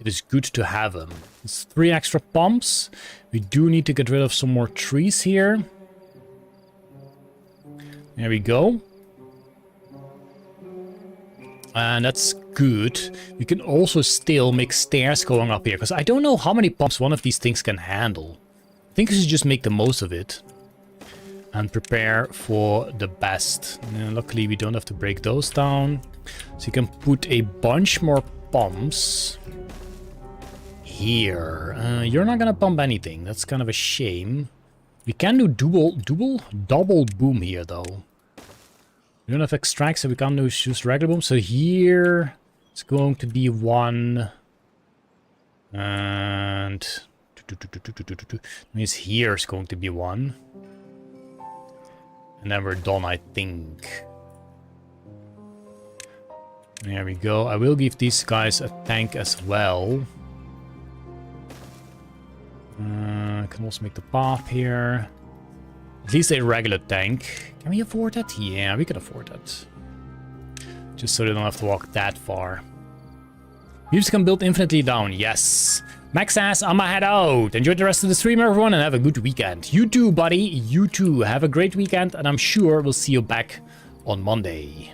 It is good to have them. It's 3 extra pumps. We do need to get rid of some more trees here. There we go. And that's good. We can also still make stairs going up here, because I don't know how many pumps one of these things can handle. I think we should just make the most of it. And prepare for the best. Luckily, we don't have to break those down. So you can put a bunch more pumps here. You're not gonna pump anything. That's kind of a shame. We can do double boom here, though. We don't have extract, so we can't do just regular boom. So here it's going to be 1. And means here is going to be 1. And then we're done, I think. There we go. I will give these guys a tank as well. I can also make the path here. At least a regular tank. Can we afford that? Yeah, we can afford that. Just so they don't have to walk that far. Beavers can build infinitely down. Yes. Max says, I'ma head out. Enjoy the rest of the stream, everyone, and have a good weekend. You too, buddy. You too. Have a great weekend, and I'm sure we'll see you back on Monday.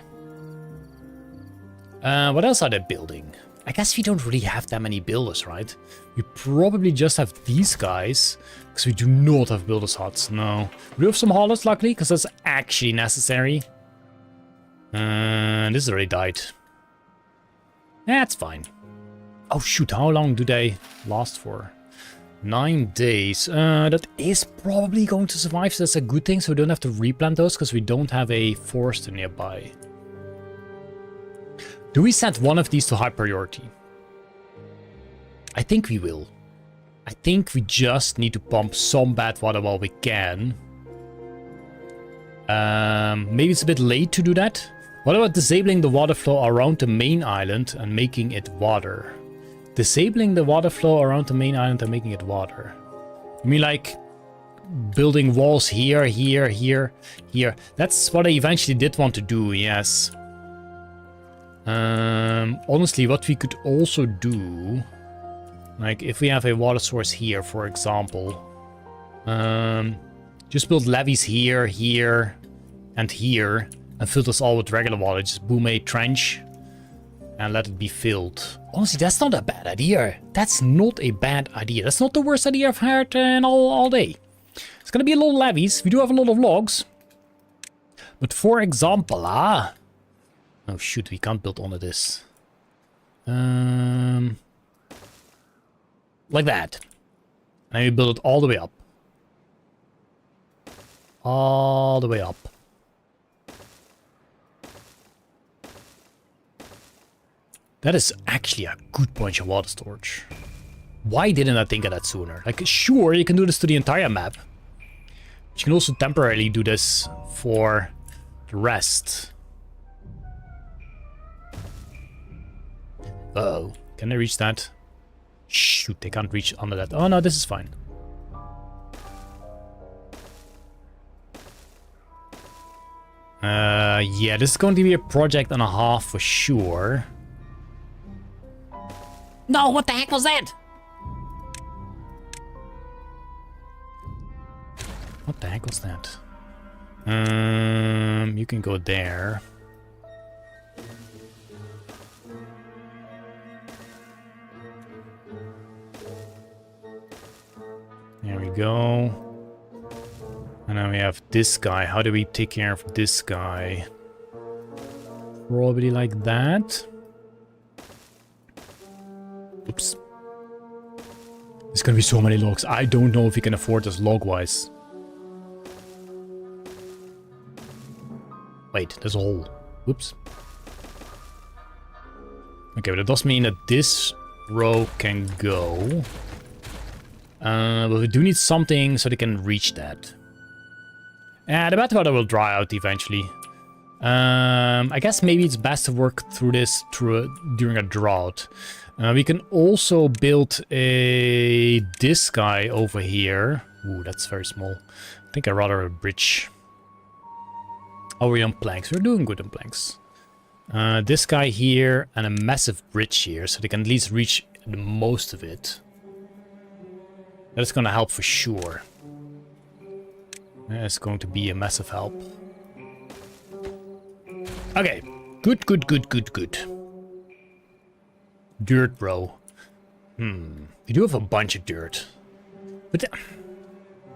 What else are they building? I guess we don't really have that many builders, right? We probably just have these guys, because we do not have builders' huts. No. We do have some haulers, luckily, because that's actually necessary. This already died. That's fine. Oh shoot, how long do they last for? 9 days. That is probably going to survive, so that's a good thing, so we don't have to replant those, because we don't have a forester nearby. Do we set one of these to high priority? I think we will. I think we just need to pump some bad water while we can. Maybe it's a bit late to do that. What about disabling the water flow around the main island and making it water? Disabling the water flow around the main island and making it water. You mean like building walls here, here, here, here? That's what I eventually did want to do, yes. Honestly, what we could also do, like if we have a water source here, for example, just build levees here, here, and here, and fill this all with regular water. Just boom a trench and let it be filled. Honestly, that's not a bad idea. That's not a bad idea. That's not the worst idea I've heard in all day. It's gonna be a lot of levees. We do have a lot of logs. But for example, oh shoot, we can't build onto this. Like that. And you build it all the way up. All the way up. That is actually a good bunch of water storage. Why didn't I think of that sooner? Like, sure, you can do this to the entire map. But you can also temporarily do this for the rest. Uh-oh. Can they reach that? Shoot, they can't reach under that. Oh no, this is fine. Yeah, this is going to be a project and a half for sure. No, what the heck was that? What the heck was that? You can go there. There we go. And now we have this guy. How do we take care of this guy? Probably like that. Oops. There's gonna be so many logs. I don't know if we can afford this log-wise. Wait, there's a hole. Whoops. Okay, but it does mean that this row can go. But we do need something so they can reach that. The bad weather will dry out eventually. I guess maybe it's best to work through this during a drought. We can also build this guy over here. Ooh, that's very small. I think I'd rather a bridge. Oh, we're on planks. We're doing good on planks. This guy here and a massive bridge here, so they can at least reach the most of it. That's gonna help for sure. It's going to be a massive help. Okay, good. Dirt, bro. We do have a bunch of dirt. But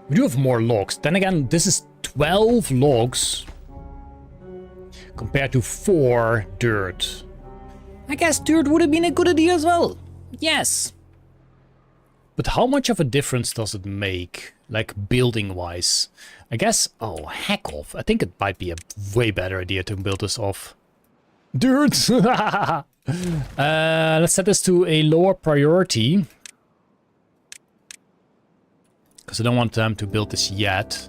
we do have more logs. Then again, this is 12 logs compared to 4 dirt. I guess dirt would have been a good idea as well. Yes. But how much of a difference does it make, like building-wise? I guess, oh, heck off. I think it might be a way better idea to build this off dirt. Let's set this to a lower priority. Because I don't want them to build this yet.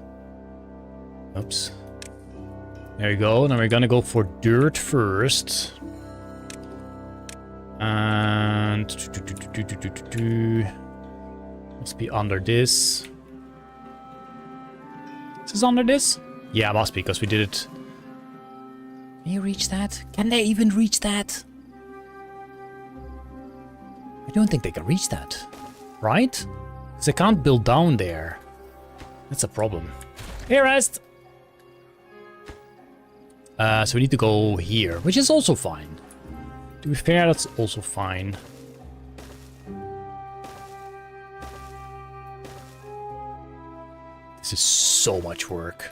Oops. There you go. Now we're gonna go for dirt first. And must be under this. Is this under this? Yeah, it must be, because we did it. Can you reach that? Can they even reach that? I don't think they can reach that. Right? Because they can't build down there. That's a problem. Hey, rest! So we need to go here, which is also fine. To be fair, that's also fine. This is so much work.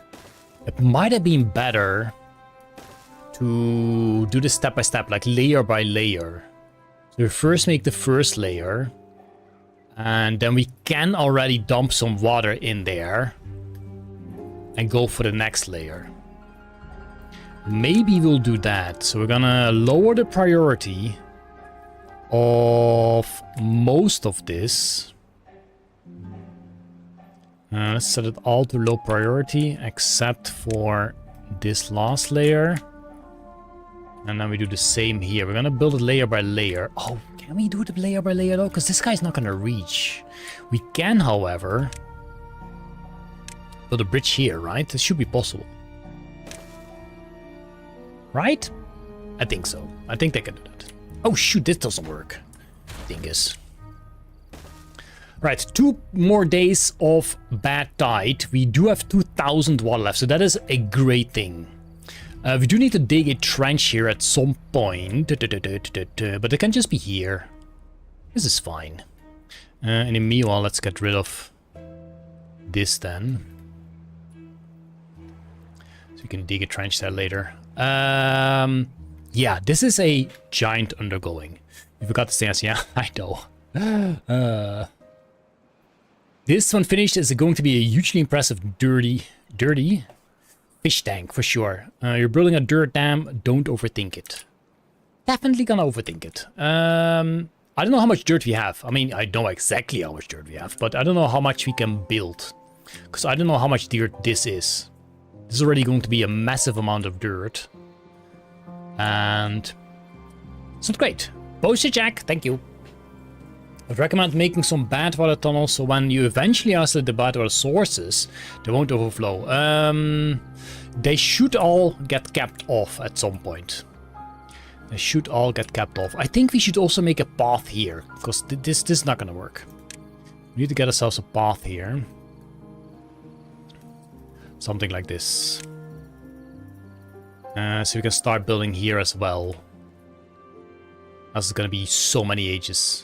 It might have been better to do this step by step, like layer by layer. So we first make the first layer, and then we can already dump some water in there and go for the next layer. Maybe we'll do that. So we're gonna lower the priority of most of this. Let's set it all to low priority, except for this last layer. And then we do the same here. We're gonna build it layer by layer. Oh, can we do it layer by layer though? Because this guy's not gonna reach. We can, however, build a bridge here, right? This should be possible. Right? I think so. I think they can do that. Oh shoot, this doesn't work. Dingus. Right, 2 more days of bad tide. We do have 2,000 water left, so that is a great thing. We do need to dig a trench here at some point, but it can just be here. This is fine. And in the meanwhile, let's get rid of this then. So we can dig a trench there later. Yeah, this is a giant undergoing. You forgot the stairs, yeah, I know. This one finished is going to be a hugely impressive dirty fish tank for sure. You're building a dirt dam, don't overthink it. Definitely gonna overthink it. I don't know how much dirt we have. I mean, I know exactly how much dirt we have, but I don't know how much we can build. Because I don't know how much dirt this is. This is already going to be a massive amount of dirt. And it's not great. Postage Jack, thank you. I'd recommend making some bad water tunnels so when you eventually isolate the bad water sources, they won't overflow. They should all get capped off at some point. They should all get capped off. I think we should also make a path here, because this is not going to work. We need to get ourselves a path here. Something like this. So we can start building here as well. That's going to be so many ages.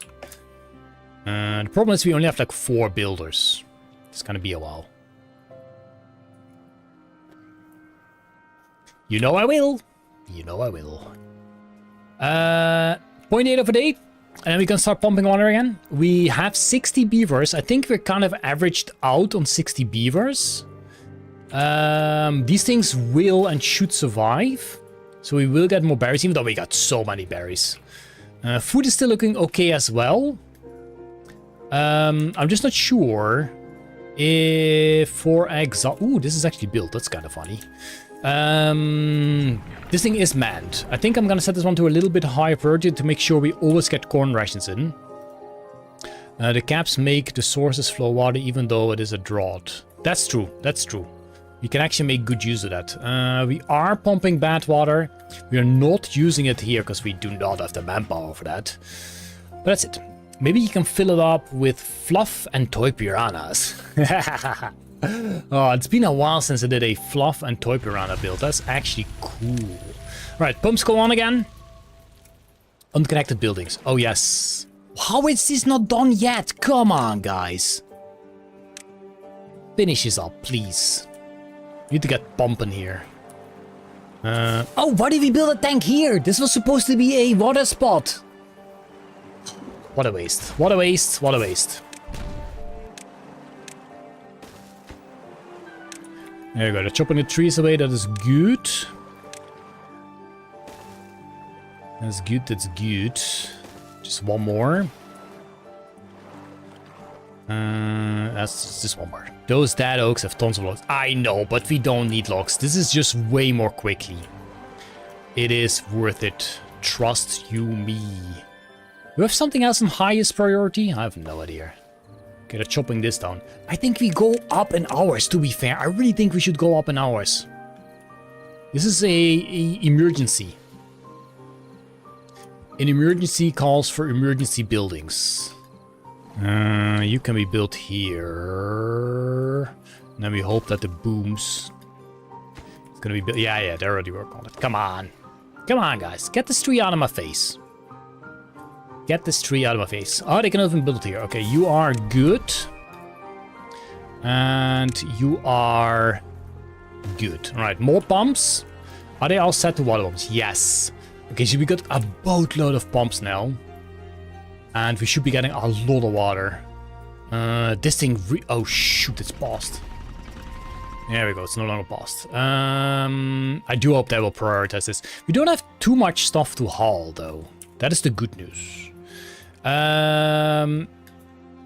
The problem is we only have like 4 builders. It's gonna be a while. You know I will. You know I will. 0.8 of a day. And then we can start pumping water again. We have 60 beavers. I think we're kind of averaged out on 60 beavers. These things will and should survive. So we will get more berries, even though we got so many berries. Food is still looking okay as well. I'm just not sure if, for example... Ooh, this is actually built. That's kind of funny. This thing is manned. I think I'm gonna set this one to a little bit higher priority to make sure we always get corn rations in. The caps make the sources flow water even though it is a drought. That's true. That's true. We can actually make good use of that. We are pumping bad water. We are not using it here because we do not have the manpower for that. But that's it. Maybe you can fill it up with fluff and toy piranhas. Oh, it's been a while since I did a fluff and toy piranha build. That's actually cool. Right, pumps go on again. Unconnected buildings. Oh, yes. How is this not done yet? Come on, guys. Finish this up, please. Need to get pumping here. Oh, why did we build a tank here? This was supposed to be a water spot. What a waste. What a waste. What a waste. There you go. They're chopping the trees away. That is good. That's good. That's good. Just one more. That's just one more. Those dead oaks have tons of logs. I know, but we don't need logs. This is just way more quickly. It is worth it. Trust you me. Do we have something else in highest priority? I have no idea. Okay, they're chopping this down. I think we go up in hours, to be fair. I really think we should go up in hours. This is a emergency. An emergency calls for emergency buildings. You can be built here. And then we hope that the booms... It's gonna be built... Yeah, they already work on it. Come on. Come on, guys. Get this tree out of my face. Get this tree out of my face. Oh, they can even build it here. Okay, you are good. And you are good. Alright, more pumps. Are they all set to water pumps? Yes. Okay, so we got a boatload of pumps now. And we should be getting a lot of water. This thing... Oh, shoot, it's paused. There we go, it's no longer paused. I do hope they will prioritize this. We don't have too much stuff to haul, though. That is the good news. Yeah,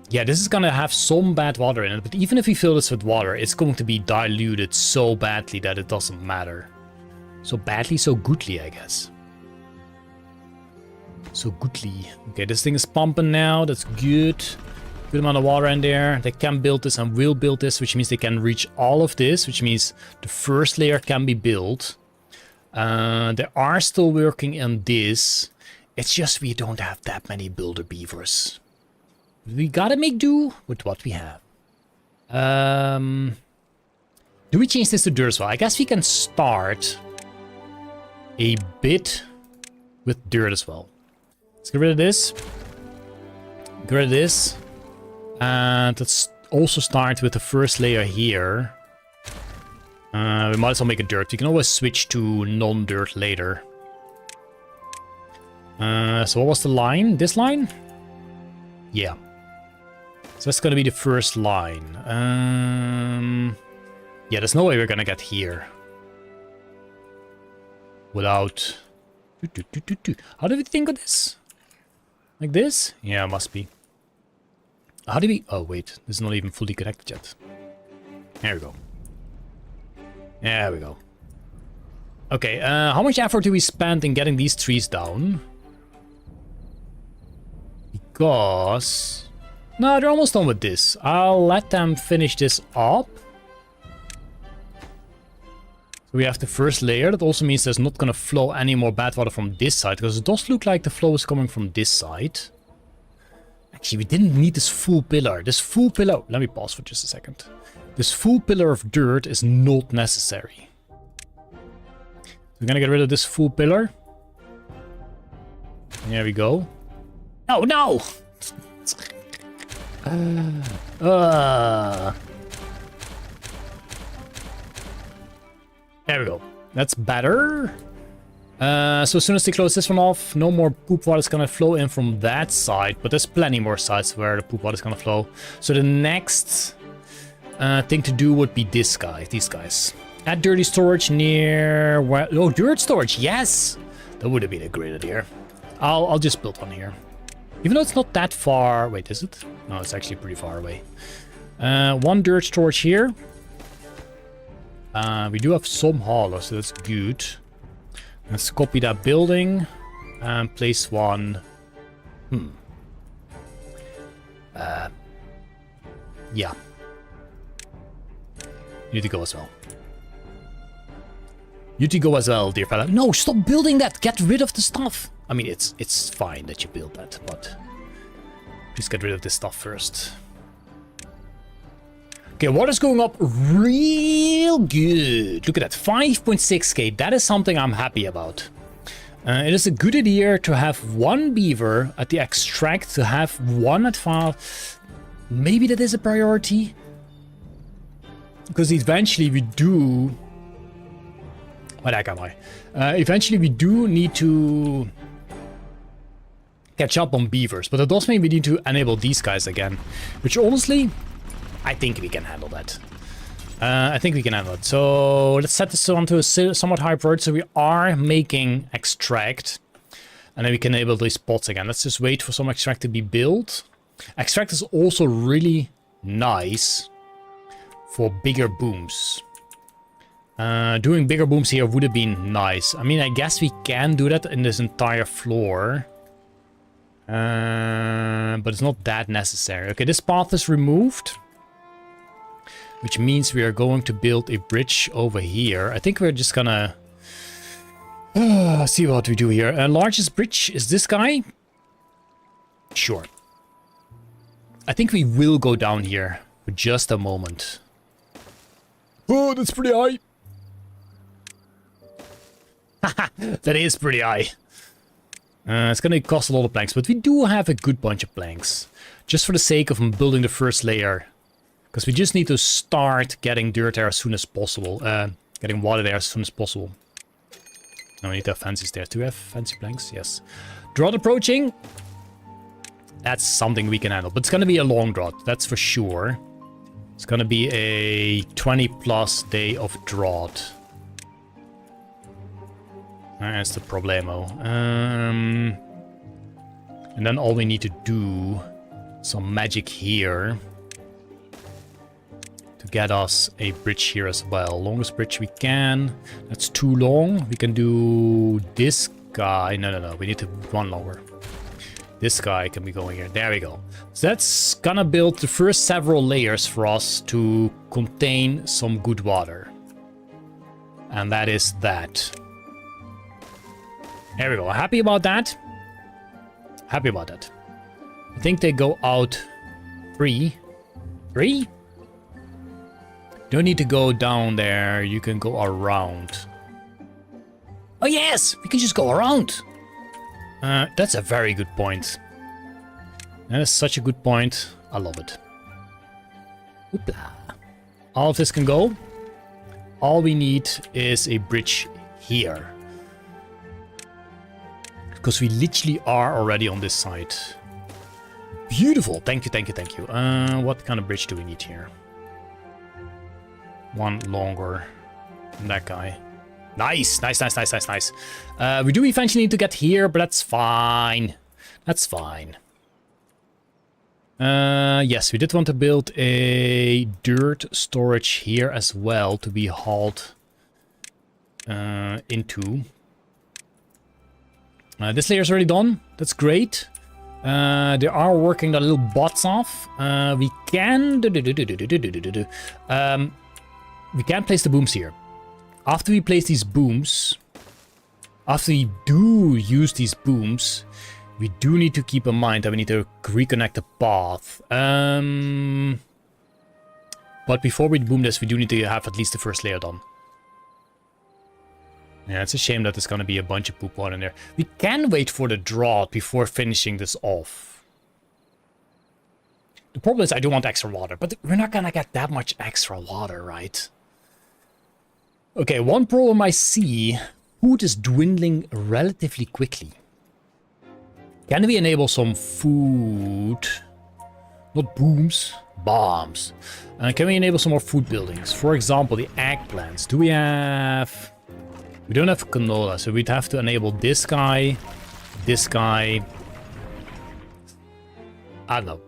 this is gonna have some bad water in it, but even if we fill this with water, it's going to be diluted so badly that it doesn't matter. So badly, so goodly, I guess. So goodly. Okay, this thing is pumping now. That's good. Good amount of water in there. They can build this and will build this, which means they can reach all of this, which means the first layer can be built. They are still working on this. It's just we don't have that many builder beavers. We gotta make do with what we have. Do we change this to dirt as well? I guess we can start a bit with dirt as well. Let's get rid of this. Get rid of this. And let's also start with the first layer here. We might as well make it dirt. We can always switch to non-dirt later. So what was the line? This line? Yeah. So that's gonna be the first line. Yeah, there's no way we're gonna get here without... How do we think of this? Like this? Yeah, it must be. How do we... Oh, wait. This is not even fully connected yet. There we go. There we go. Okay, how much effort do we spend in getting these trees down? Because... No, they're almost done with this. I'll let them finish this up. So we have the first layer. That also means there's not going to flow any more bad water from this side, because it does look like the flow is coming from this side. Actually, we didn't need this full pillar. This full pillar... Let me pause for just a second. This full pillar of dirt is not necessary. We're gonna get rid of this full pillar. There we go. Oh, no! There we go. That's better. So as soon as they close this one off, no more poop water is gonna flow in from that side, but there's plenty more sides where the poop water is gonna flow. So the next thing to do would be this guy, these guys. Add dirty storage near where... Oh, dirt storage, yes! That would have been a great idea. I'll just build one here. Even though it's not that far... Wait, is it? No, it's actually pretty far away. One dirt storage here. We do have some haulers, so that's good. Let's copy that building and place one. Yeah. You need to go as well. You need to go as well, dear fella. No, stop building that. Get rid of the stuff. I mean, it's fine that you build that, but please get rid of this stuff first. Okay, water's going up real good. Look at that, 5.6k. That is something I'm happy about. It is a good idea to have one beaver at the extract, to have one at farm. Maybe that is a priority. Because eventually we do... What the heck am I? Eventually we do need to catch up on beavers. But that does mean we need to enable these guys again. Which honestly... I think we can handle that. I think we can handle it. So let's set this onto a somewhat high priority. So we are making extract. And then we can enable these pots again. Let's just wait for some extract to be built. Extract is also really nice for bigger booms. Doing bigger booms here would have been nice. I mean, I guess we can do that in this entire floor. But it's not that necessary. Okay, this path is removed. Which means we are going to build a bridge over here. I think we're just gonna see what we do here. Largest bridge is this guy. Sure. I think we will go down here for just a moment. Oh, that's pretty high. That is pretty high. It's gonna cost a lot of planks, but we do have a good bunch of planks. Just for the sake of building the first layer. Because we just need to start getting dirt there as soon as possible. Getting water there as soon as possible. No, we need to have fancies there. Do we have fancy planks? Yes. Drought approaching. That's something we can handle. But it's going to be a long drought. That's for sure. It's going to be a 20+ day of drought. That's the problemo. And then all we need to do... Some magic here. Get us a bridge here as well. Longest bridge we can. That's too long. We can do this guy. No. We need to run longer. This guy can be going here. There we go. So that's gonna build the first several layers for us to contain some good water. And that is that. There we go. Happy about that. Happy about that. I think they go out 3. 3? Don't need to go down there. You can go around. Oh yes! We can just go around. That's a very good point. That is such a good point. I love it. Oopla. All of this can go. All we need is a bridge here. Because we literally are already on this side. Beautiful. Thank you. What kind of bridge do we need here? One longer than that guy. Nice. We do eventually need to get here, but that's fine. That's fine. Yes, we did want to build a dirt storage here as well to be hauled into. This layer is already done. That's great. They are working the little bots off. We can... We can place the booms here. After we place these booms, after we do use these booms, we do need to keep in mind that we need to reconnect the path. But before we boom this, we do need to have at least the first layer done. Yeah, it's a shame that there's going to be a bunch of poop water in there. We can wait for the drought before finishing this off. The problem is I do want extra water, but we're not going to get that much extra water, right? Okay, one problem I see, food is dwindling relatively quickly. Can we enable some food? Not booms, bombs. Can we enable some more food buildings? For example, the eggplants. Do we have... We don't have canola, so we'd have to enable this guy, This guy... I don't know.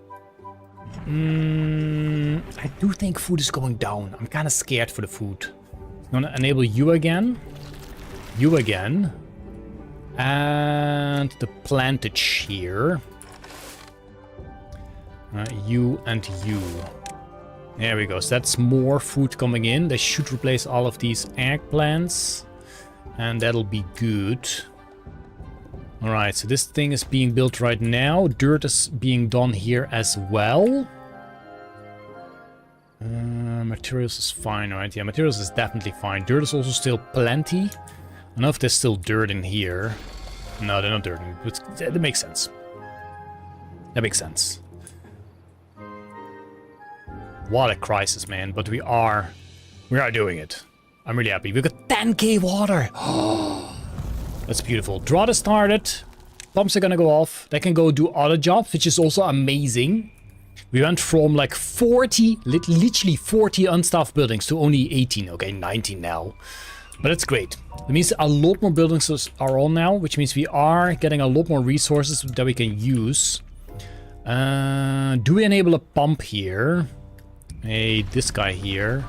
I do think food is going down. I'm kind of scared for the food. I'm gonna enable you again. You again. And the plantage here. You and you. There we go. So that's more food coming in. They should replace all of these eggplants. And that'll be good. Alright, so this thing is being built right now. Dirt is being done here as well. Materials is fine, right? Yeah, materials is definitely fine. Dirt is also still plenty. I don't know if there's still dirt in here. No, they're not dirt. But that makes sense. That makes sense. What a crisis, man. But we are doing it. I'm really happy. We've got 10k water. That's beautiful. Drought has started. Pumps are gonna go off. They can go do other jobs, which is also amazing. We went from like 40, literally 40 unstaffed buildings to only 18. Okay, 19 now. But that's great. That means a lot more buildings are on now, which means we are getting a lot more resources that we can use. Do we enable a pump here? Hey, this guy here.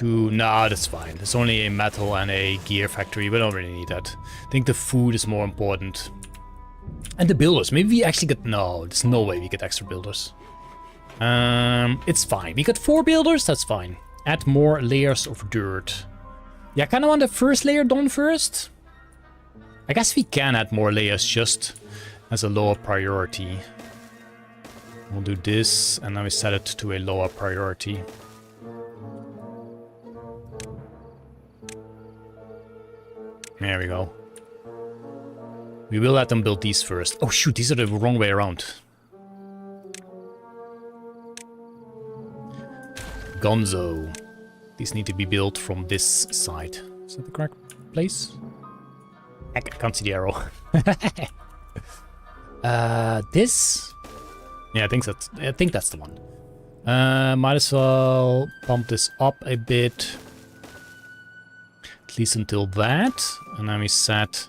Nah, that's fine. It's only a metal and a gear factory. We don't really need that. I think the food is more important. And the builders. Maybe we actually get... No, there's no way we get extra builders. It's fine. We got 4 builders. That's fine. Add more layers of dirt. Yeah, I kind of want the first layer done first. I guess we can add more layers just as a lower priority. We'll do this, and then we set it to a lower priority. There we go. We will let them build these first. Oh shoot, these are the wrong way around. Gonzo. These need to be built from this side. Is that the correct place? Heck, I can't see the arrow. This? Yeah, I think that's the one. Might as well pump this up a bit. At least until that. And then we set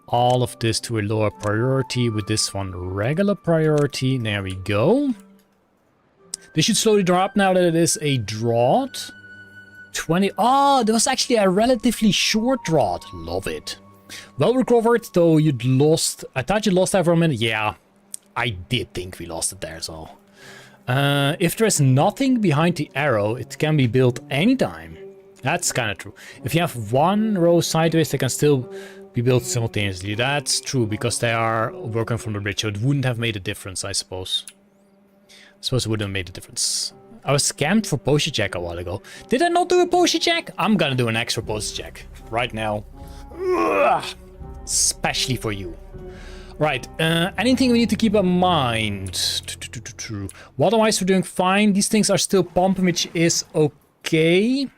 all of this to a lower priority with this one regular priority. There we go. This should slowly drop now that it is a drought. 20. Oh, there was actually a relatively short drought. Love it. Well recovered, though you'd lost. I thought you lost that for a minute. Yeah, I did think we lost it there, so. If there's nothing behind the arrow, it can be built anytime. That's kind of true. If you have one row sideways, they can still be built simultaneously. That's true, because they are working from the bridge, so it wouldn't have made a difference, I suppose. I suppose it wouldn't have made a difference. I was scammed for potion check a while ago. Did I not do a potion check? I'm gonna do an extra potion check right now. Ugh. Especially for you. Right, anything we need to keep in mind? Water-wise, we're doing fine. These things are still pumping, which is okay.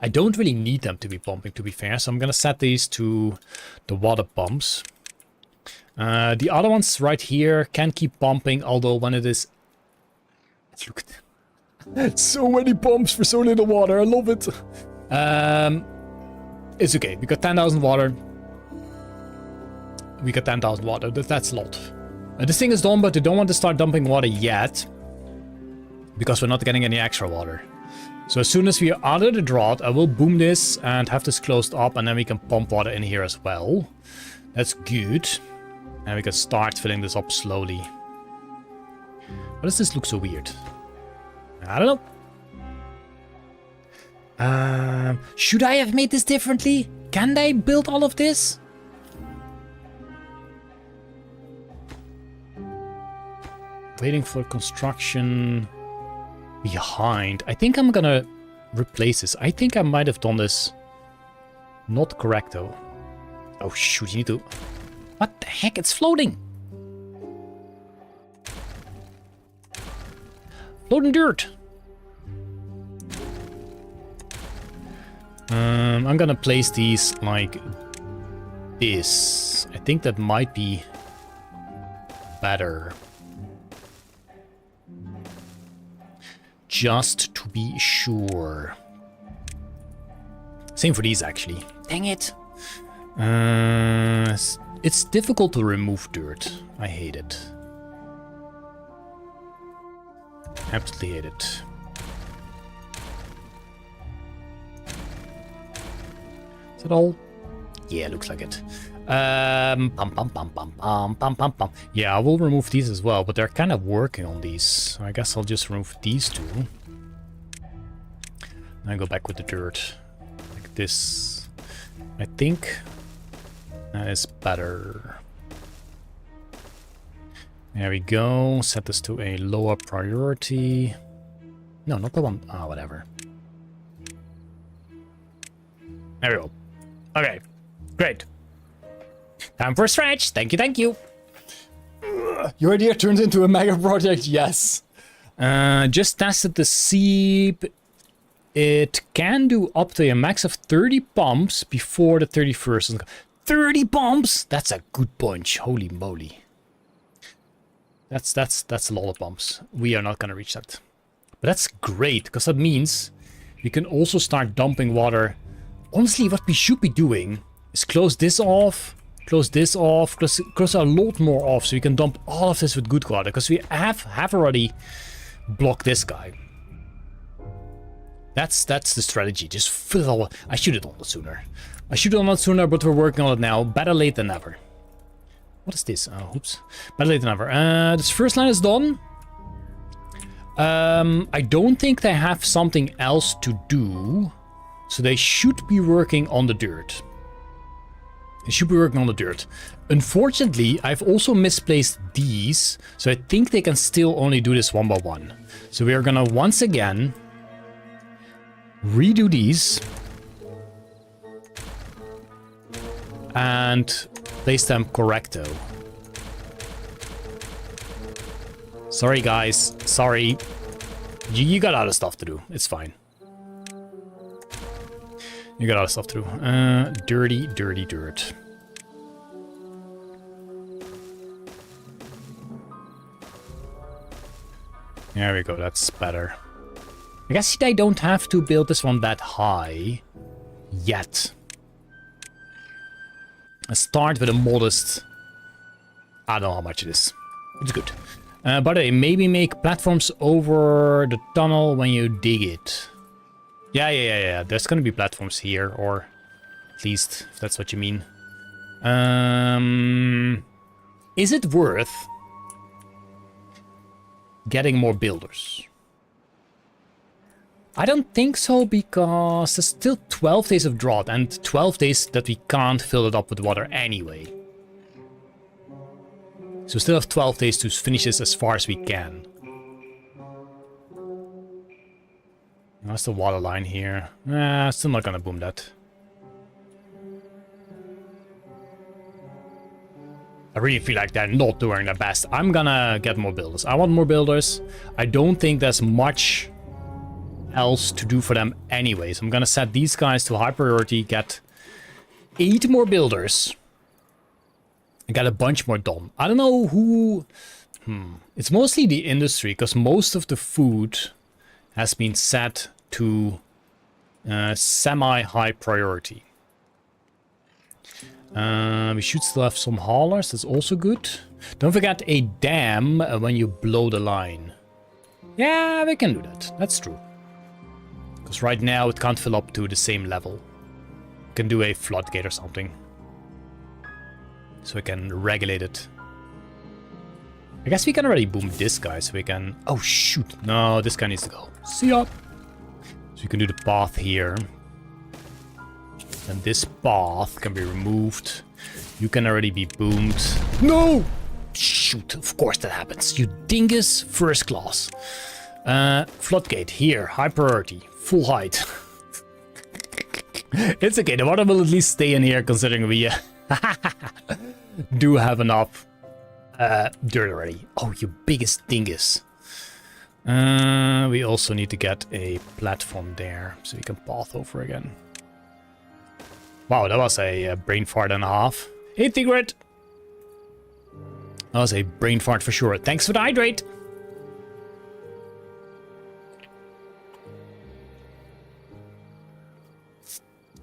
I don't really need them to be pumping, to be fair, so I'm gonna set these to the water pumps. The other ones right here can keep pumping, although when it is... Look at that. So many pumps for so little water, I love it. It's okay, we got 10,000 water. We got 10,000 water, that's a lot. This thing is done, but we don't want to start dumping water yet. Because we're not getting any extra water. So as soon as we are out of the drought, I will boom this and have this closed up, and then we can pump water in here as well. That's good. And we can start filling this up slowly. Why does this look so weird? I don't know. Should I have made this differently? Can they build all of this? Waiting for construction behind. I think I'm gonna replace this. I think I might have done this not correct though. Oh shoot, you need to... What the heck? It's floating! Floating dirt! I'm gonna place these like this. I think that might be better. Just to be sure. Same for these, actually. Dang it. It's difficult to remove dirt. I hate it. Absolutely hate it. Is that all? Yeah, looks like it. Pum, pum, pum, pum, pum, pum, pum, pum. Yeah, I will remove these as well, but they're kind of working on these. So I guess I'll just remove these two. And go back with the dirt. Like this. I think that is better. There we go. Set this to a lower priority. No, not the one. Ah, whatever. There we go. Okay, great. Time for a stretch. Thank you, thank you. Your idea turns into a mega project. Yes. Just tested the seep. It can do up to a max of 30 pumps before the 31st. 30 pumps? That's a good bunch. Holy moly. That's a lot of pumps. We are not gonna reach that. But that's great, because that means we can also start dumping water. Honestly, what we should be doing is close this off, close this off, close a lot more off, so we can dump all of this with good water, because we have already blocked this guy. That's the strategy. Just fill it all. I should have done it sooner. I should have done it sooner, but we're working on it now. Better late than never. What is this? Oh, oops. Better late than never. This first line is done. I don't think they have something else to do. So they should be working on the dirt. They should be working on the dirt. Unfortunately, I've also misplaced these. So I think they can still only do this one by one. So we are gonna once again redo these. And place them correcto. Sorry guys, sorry. You got other stuff to do, it's fine. You got other stuff to do. Dirty, dirty dirt. There we go, that's better. I guess I don't have to build this one that high yet. I start with a modest... I don't know how much it is. It's good. By the way, maybe make platforms over the tunnel when you dig it. Yeah. There's gonna be platforms here, or at least if that's what you mean. Is it worth getting more builders? I don't think so, because there's still 12 days of drought and 12 days that we can't fill it up with water anyway. So we still have 12 days to finish this as far as we can. That's the water line here. Still not gonna boom that. I really feel like they're not doing their best. I'm gonna get more builders. I want more builders. I don't think there's much else to do for them anyways. I'm gonna set these guys to high priority, get 8 more builders, and get a bunch more done. I don't know who... It's mostly the industry, because most of the food has been set to semi-high priority. We should still have some haulers, that's also good. Don't forget a dam when you blow the line. Yeah, we can do that, that's true. Because right now it can't fill up to the same level. We can do a floodgate or something. So we can regulate it. I guess we can already boom this guy so we can... Oh shoot, no, this guy needs to go. See ya! So we can do the path here. And this path can be removed. You can already be boomed. No! Shoot, of course that happens. You dingus, first class. Floodgate here, high priority, full height. It's okay, the water will at least stay in here considering we do have enough dirt already. Oh, you biggest dingus. We also need to get a platform there so we can path over again. Wow, that was a brain fart and a half. Hey, Tigret! That was a brain fart for sure. Thanks for the hydrate!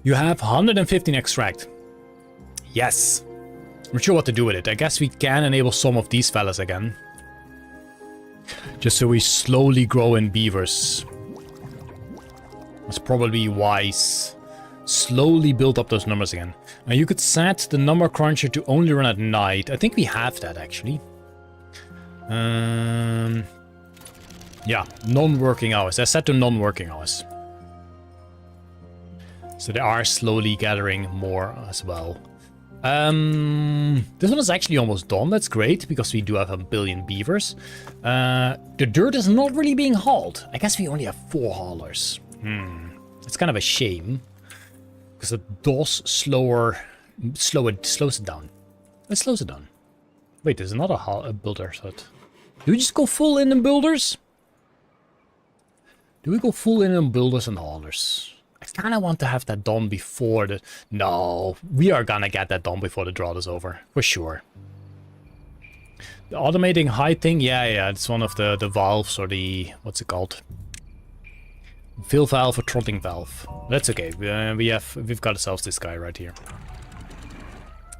You have 115 extract. Yes. not sure what to do with it. I guess we can enable some of these fellas again. Just so we slowly grow in beavers. It's probably wise. Slowly build up those numbers again. Now you could set the number cruncher to only run at night. I think we have that actually. Yeah, non-working hours. I set to non-working hours. So they are slowly gathering more as well. This one is actually almost done. That's great because we do have 1 billion beavers. The dirt is not really being hauled. I guess we only have 4 haulers. It's kind of a shame because it does slows it down. It slows it down. Wait, there's another builder set. Do we just go full in builders? Do we go full in on builders and haulers? I kind of want to have that done before the... No, we are gonna get that done before the drought is over, for sure. The automating height thing, yeah, it's one of the valves or the... What's it called? Fill valve or trotting valve. That's okay, we've got ourselves this guy right here.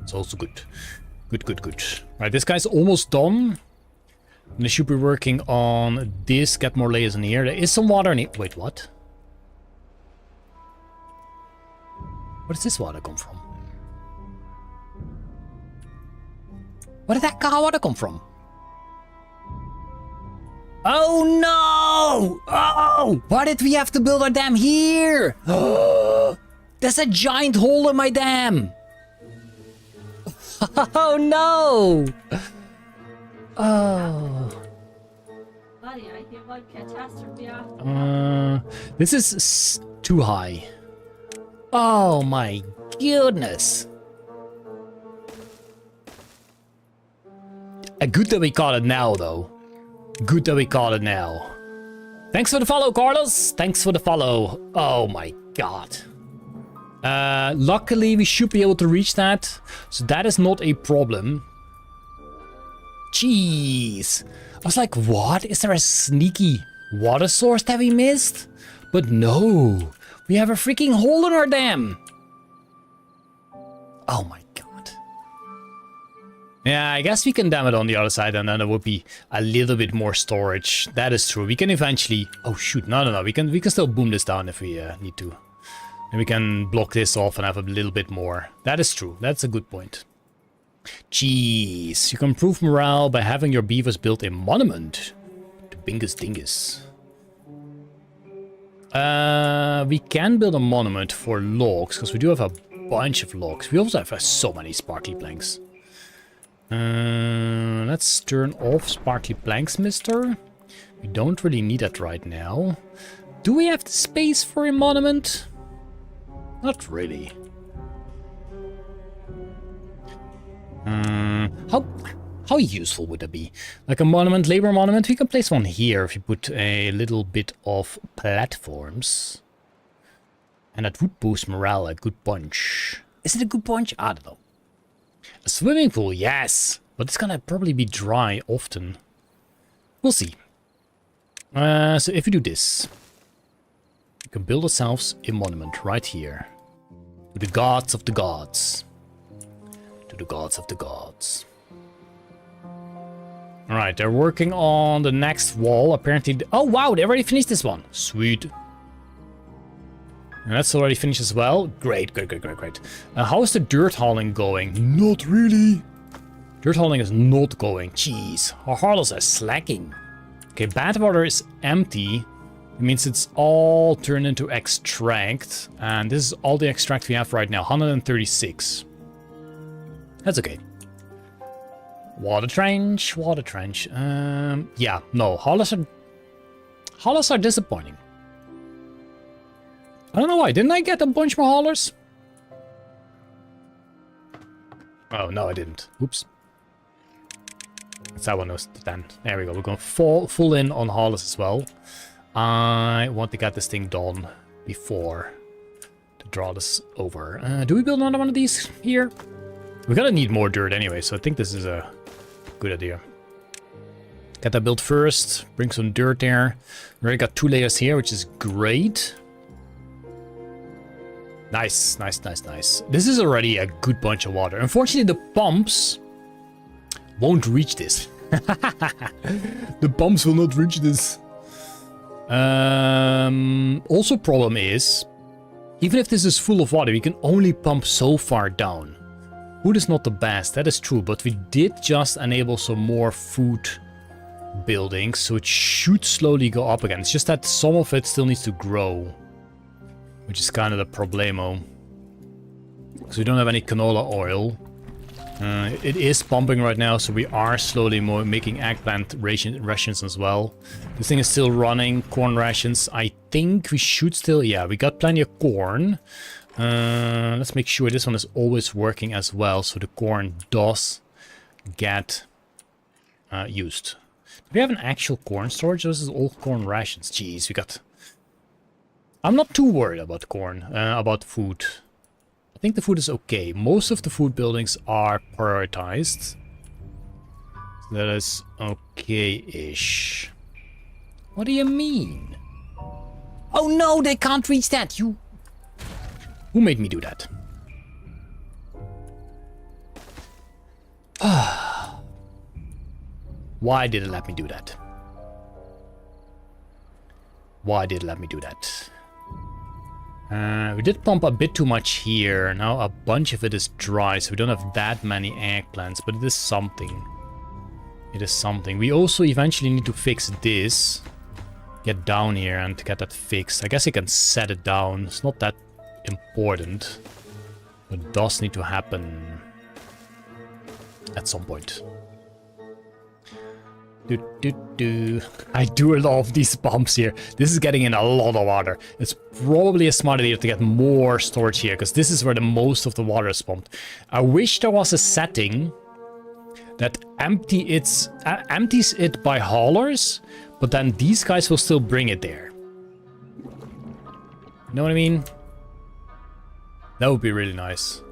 It's also good. Good. Right, this guy's almost done. And they should be working on this, get more layers in here. There is some water in here. Wait, what? Where does this water come from? Where did that water come from? Oh no! Oh! Why did we have to build our dam here? There's a giant hole in my dam! Oh no! Oh. Buddy, I hear one catastrophe. This is too high. Oh my goodness. Good that we caught it now, though. Good that we caught it now. Thanks for the follow, Carlos. Thanks for the follow. Oh my god. Luckily, we should be able to reach that. So that is not a problem. Jeez. I was like, what? Is there a sneaky water source that we missed? But no. We have a freaking hole in our dam. Oh my god. Yeah, I guess we can dam it on the other side and then there would be a little bit more storage. That is true. We can eventually... Oh shoot, no. We can still boom this down if we need to. And we can block this off and have a little bit more. That is true. That's a good point. Jeez, you can improve morale by having your beavers build a monument to Bingus Dingus. We can build a monument for logs, because we do have a bunch of logs. We also have so many sparkly planks. Let's turn off sparkly planks, mister. We don't really need that right now. Do we have the space for a monument? Not really. How useful would that be? Like a monument, labor monument? We can place one here if you put a little bit of platforms. And that would boost morale a good bunch. Is it a good bunch? I don't know. A swimming pool, yes. But it's gonna probably be dry often. We'll see. So if we do this, we can build ourselves a monument right here. To the gods of the gods. To the gods of the gods. Alright, they're working on the next wall. Apparently... Oh, wow, they already finished this one. Sweet. And that's already finished as well. Great. How is the dirt hauling going? Not really. Dirt hauling is not going. Jeez, our haulers are slacking. Okay, bad water is empty. It means it's all turned into extract. And this is all the extract we have right now. 136. That's okay. Water trench. Yeah, no, haulers are disappointing. I don't know why. Didn't I get a bunch more haulers? Oh, no, I didn't. Oops. That's how I know then. There we go. We're going full in on haulers as well. I want to get this thing done before the drought is over. Do we build another one of these here? We're gonna need more dirt anyway, so I think this is a good idea. Get that built first. Bring some dirt there. We already got 2 layers here, which is great. Nice, nice, nice, nice. This is already a good bunch of water. Unfortunately, the pumps won't reach this. The pumps will not reach this. Also, problem is, even if this is full of water, we can only pump so far down. Food is not the best, that is true, but we did just enable some more food buildings, so it should slowly go up again. It's just that some of it still needs to grow, which is kind of the problemo. So we don't have any canola oil. It is pumping right now, so we are slowly making eggplant rations as well. This thing is still running, corn rations. I think we should still, yeah, we got plenty of corn. Let's make sure this one is always working as well, so the corn does get used. Do we have an actual corn storage? This is all corn rations. Jeez, we got... I'm not too worried about corn, about food. I think the food is okay. Most of the food buildings are prioritized. So that is okay-ish. What do you mean? Oh no, they can't reach that. You... Who made me do that? Why did it let me do that? Why did it let me do that? We did pump a bit too much here. Now a bunch of it is dry, so we don't have that many eggplants, but it is something. It is something. We also eventually need to fix this. Get down here and get that fixed. I guess you can set it down. It's not that important. But it does need to happen at some point. I do love these pumps here. This is getting in a lot of water. It's probably a smart idea to get more storage here, because this is where the most of the water is pumped. I wish there was a setting that empties it by haulers, but then these guys will still bring it there. You know what I mean? That would be really nice.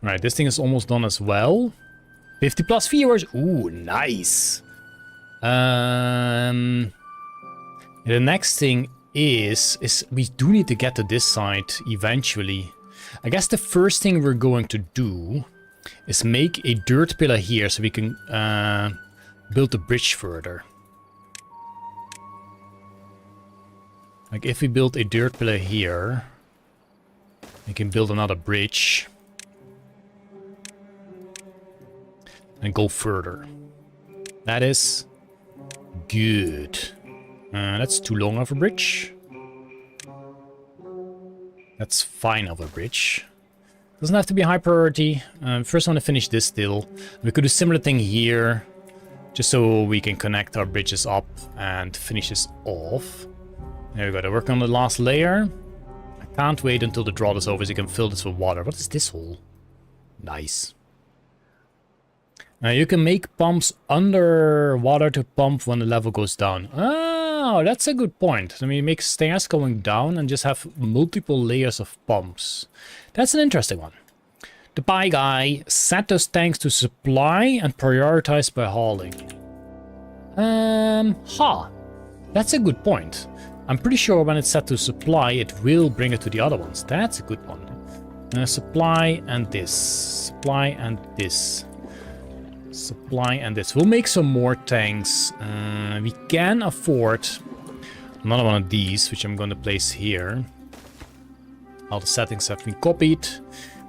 Alright, this thing is almost done as well. 50 plus viewers. Ooh, nice. The next thing is we do need to get to this side eventually. I guess the first thing we're going to do is make a dirt pillar here so we can build the bridge further. Like if we build a dirt pillar here, we can build another bridge. And go further. That is good. That's too long of a bridge. That's fine of a bridge. Doesn't have to be high priority. First I want to finish this still. We could do a similar thing here. Just so we can connect our bridges up and finish this off. There we go. To work on the last layer. I can't wait until the drought is over so you can fill this with water. What is this hole? Nice. You can make pumps underwater to pump when the level goes down. Oh, that's a good point. I mean, make stairs going down and just have multiple layers of pumps. That's an interesting one. The pie guy, set those tanks to supply and prioritize by hauling. That's a good point. I'm pretty sure when it's set to supply, it will bring it to the other ones. That's a good one. Supply and this. Supply and this. Supply and this. We'll make some more tanks. We can afford another one of these, which I'm going to place here. All the settings have been copied,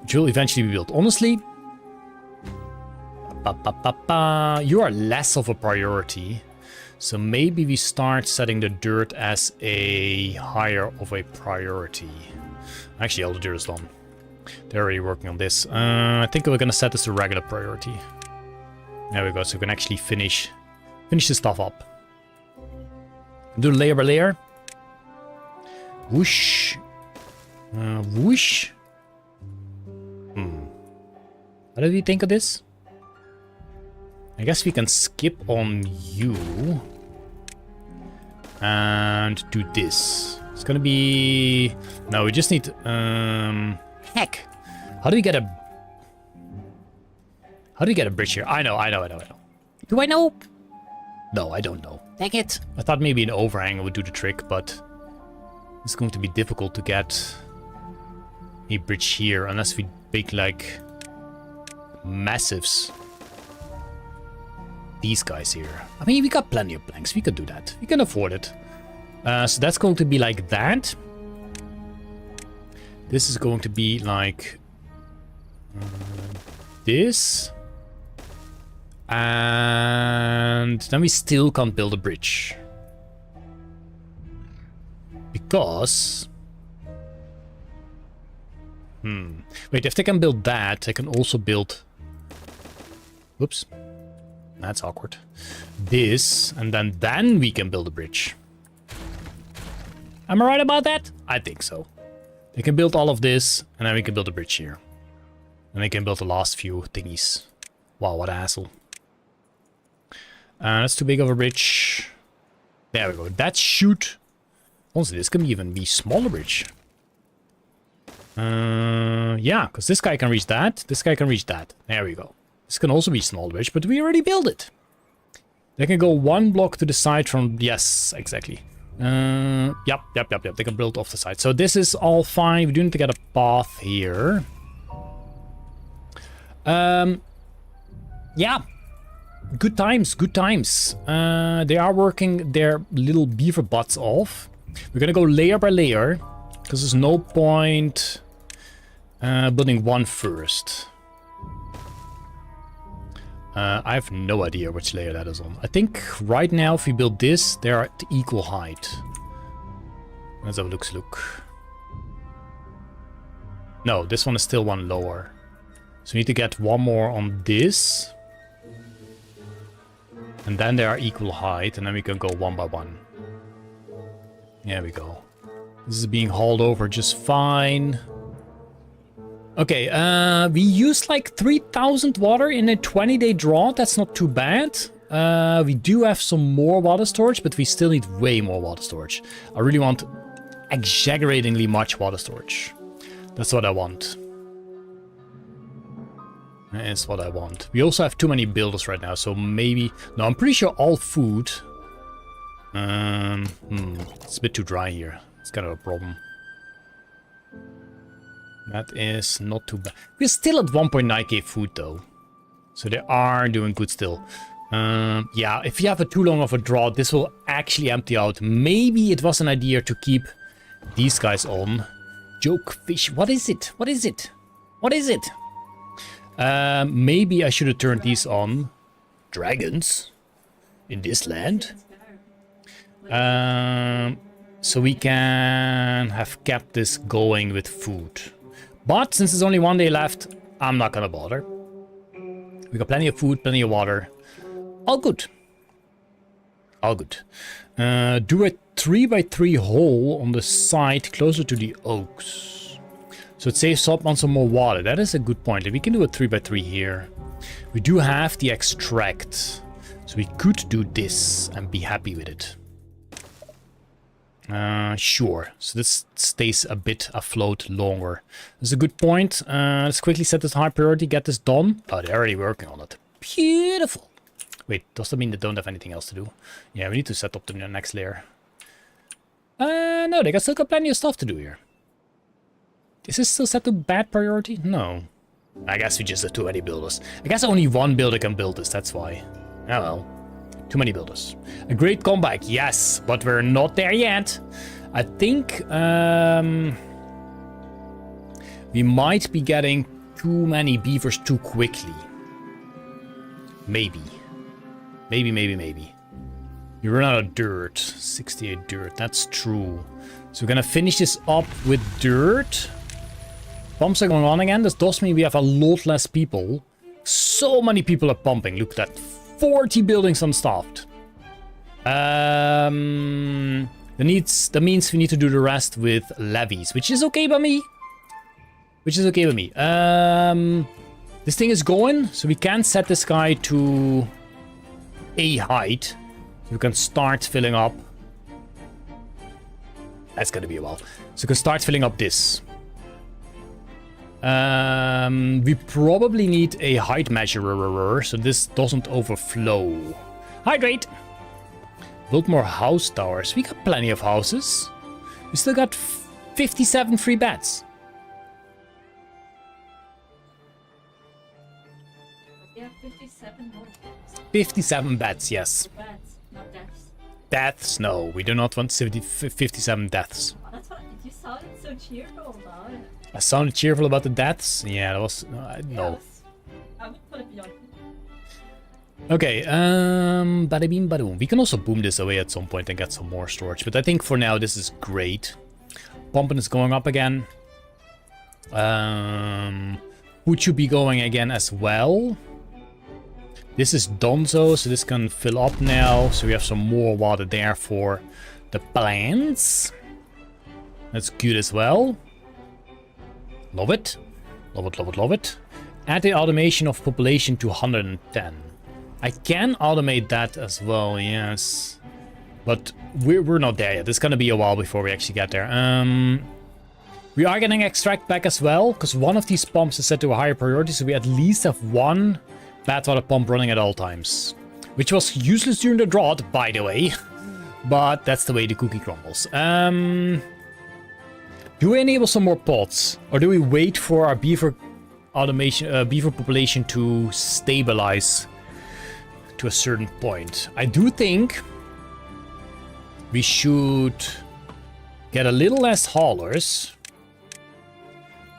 which will eventually be built. Honestly, you are less of a priority. So maybe we start setting the dirt as a higher of a priority. Actually, all the dirt is done. They're already working on this. I think we're going to set this to regular priority. There we go, so we can actually finish this stuff up. Do layer by layer. Whoosh. Whoosh. What do you think of this? I guess we can skip on you. And do this. It's gonna be... No, we just need... Heck! How do we get a... How do you get a bridge here? I know. Do I know? No, I don't know. Dang it. I thought maybe an overhang would do the trick, but... It's going to be difficult to get a bridge here unless we make like massives. These guys here. I mean, we got plenty of planks. We could do that. We can afford it. So that's going to be like that. This is going to be like this. And then we still can't build a bridge. Because... Wait, if they can build that, they can also build... Whoops. That's awkward. This, and then we can build a bridge. Am I right about that? I think so. They can build all of this, and then we can build a bridge here. And they can build the last few thingies. Wow, what a hassle. That's too big of a bridge. There we go. That should... Also, this can even be smaller bridge. Yeah, because this guy can reach that. This guy can reach that. There we go. This can also be small bridge, but we already built it. They can go one block to the side from... Yes, exactly. Yep. They can build off the side. So this is all fine. We do need to get a path here. Yeah. Good times, good times. They are working their little beaver butts off. We're gonna go layer by layer, because there's no point building one first. I have no idea which layer that is on. I think right now if we build this, they are at equal height. Let's have a look. No, this one is still one lower. So we need to get one more on this. And then they are equal height, and then we can go one by one. There we go. This is being hauled over just fine. Okay, we used like 3,000 water in a 20-day drought. That's not too bad. We do have some more water storage, but we still need way more water storage. I really want exaggeratingly much water storage. That's what I want. That's what I want. We also have too many builders right now, so maybe... No, I'm pretty sure all food... It's a bit too dry here. It's kind of a problem. That is not too bad. We're still at 1.9k food though. So they are doing good still. Yeah, if you have a too long of a drought, this will actually empty out. Maybe it was an idea to keep these guys on. Jokefish. What is it? What is it? What is it? Maybe I should have turned these on. Dragons? In this land? So we can have kept this going with food. But since there's only one day left, I'm not gonna bother. We got plenty of food, plenty of water. All good. All good. Do a 3x3 hole on the side closer to the oaks. So it saves up on some more water. That is a good point. We can do a 3x3 here. We do have the extract. So we could do this and be happy with it. Sure. So this stays a bit afloat longer. That's a good point. Let's quickly set this high priority, get this done. Oh, they're already working on it. Beautiful. Wait, does that mean they don't have anything else to do? Yeah, we need to set up the next layer. No, they still got plenty of stuff to do here. Is this still set to bad priority? No. I guess we just have too many builders. I guess only one builder can build this, that's why. Oh well. Too many builders. A great comeback, yes, but we're not there yet. I think we might be getting too many beavers too quickly. Maybe. Maybe. You run out of dirt. 68 dirt, that's true. So we're gonna finish this up with dirt. Pumps are going on again. This does mean we have a lot less people. So many people are pumping. Look at that. 40 buildings unstaffed. That means we need to do the rest with levies, which is okay by me. This thing is going, so we can set this guy to a height. So we can start filling up. That's gonna be a while. So we can start filling up this. We probably need a height measurer so this doesn't overflow. Hydrate! Build more house towers. We got plenty of houses. We still got 57 free bats. We have 57 more deaths. 57 bats, yes. Bats, not deaths. Deaths, no. We do not want 57 deaths. Oh, that's what you sounded so cheerful about it. I sounded cheerful about the deaths? Yeah, that was... no. Yes. I would put it beyond you. Okay, bada beam bada boom. We can also boom this away at some point and get some more storage, but I think for now this is great. Pumping is going up again. Wood should be going again as well. This is Donzo, so this can fill up now, so we have some more water there for the plants. That's good as well. Love it. Love it, love it, love it. Add the automation of population to 110. I can automate that as well, yes. But we're not there yet. It's gonna be a while before we actually get there. We are getting extract back as well, because one of these pumps is set to a higher priority, so we at least have one bad water pump running at all times. Which was useless during the drought, by the way. But that's the way the cookie crumbles. Do we enable some more pots? Or do we wait for our beaver automation, beaver population to stabilize to a certain point? I do think we should get a little less haulers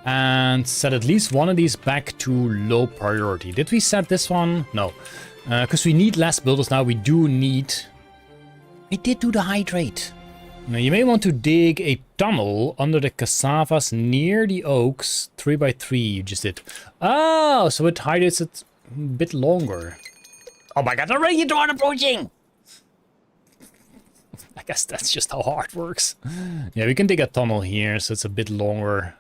and set at least one of these back to low priority. Did we set this one? No. Because we need less builders now. We do need... We did do the hydrate. Now you may want to dig a tunnel under the cassavas near the oaks. 3x3 you just did. Oh, so it hydrates it a bit longer. Oh my god, already a dawn approaching! I guess that's just how hard works. Yeah, we can dig a tunnel here, so it's a bit longer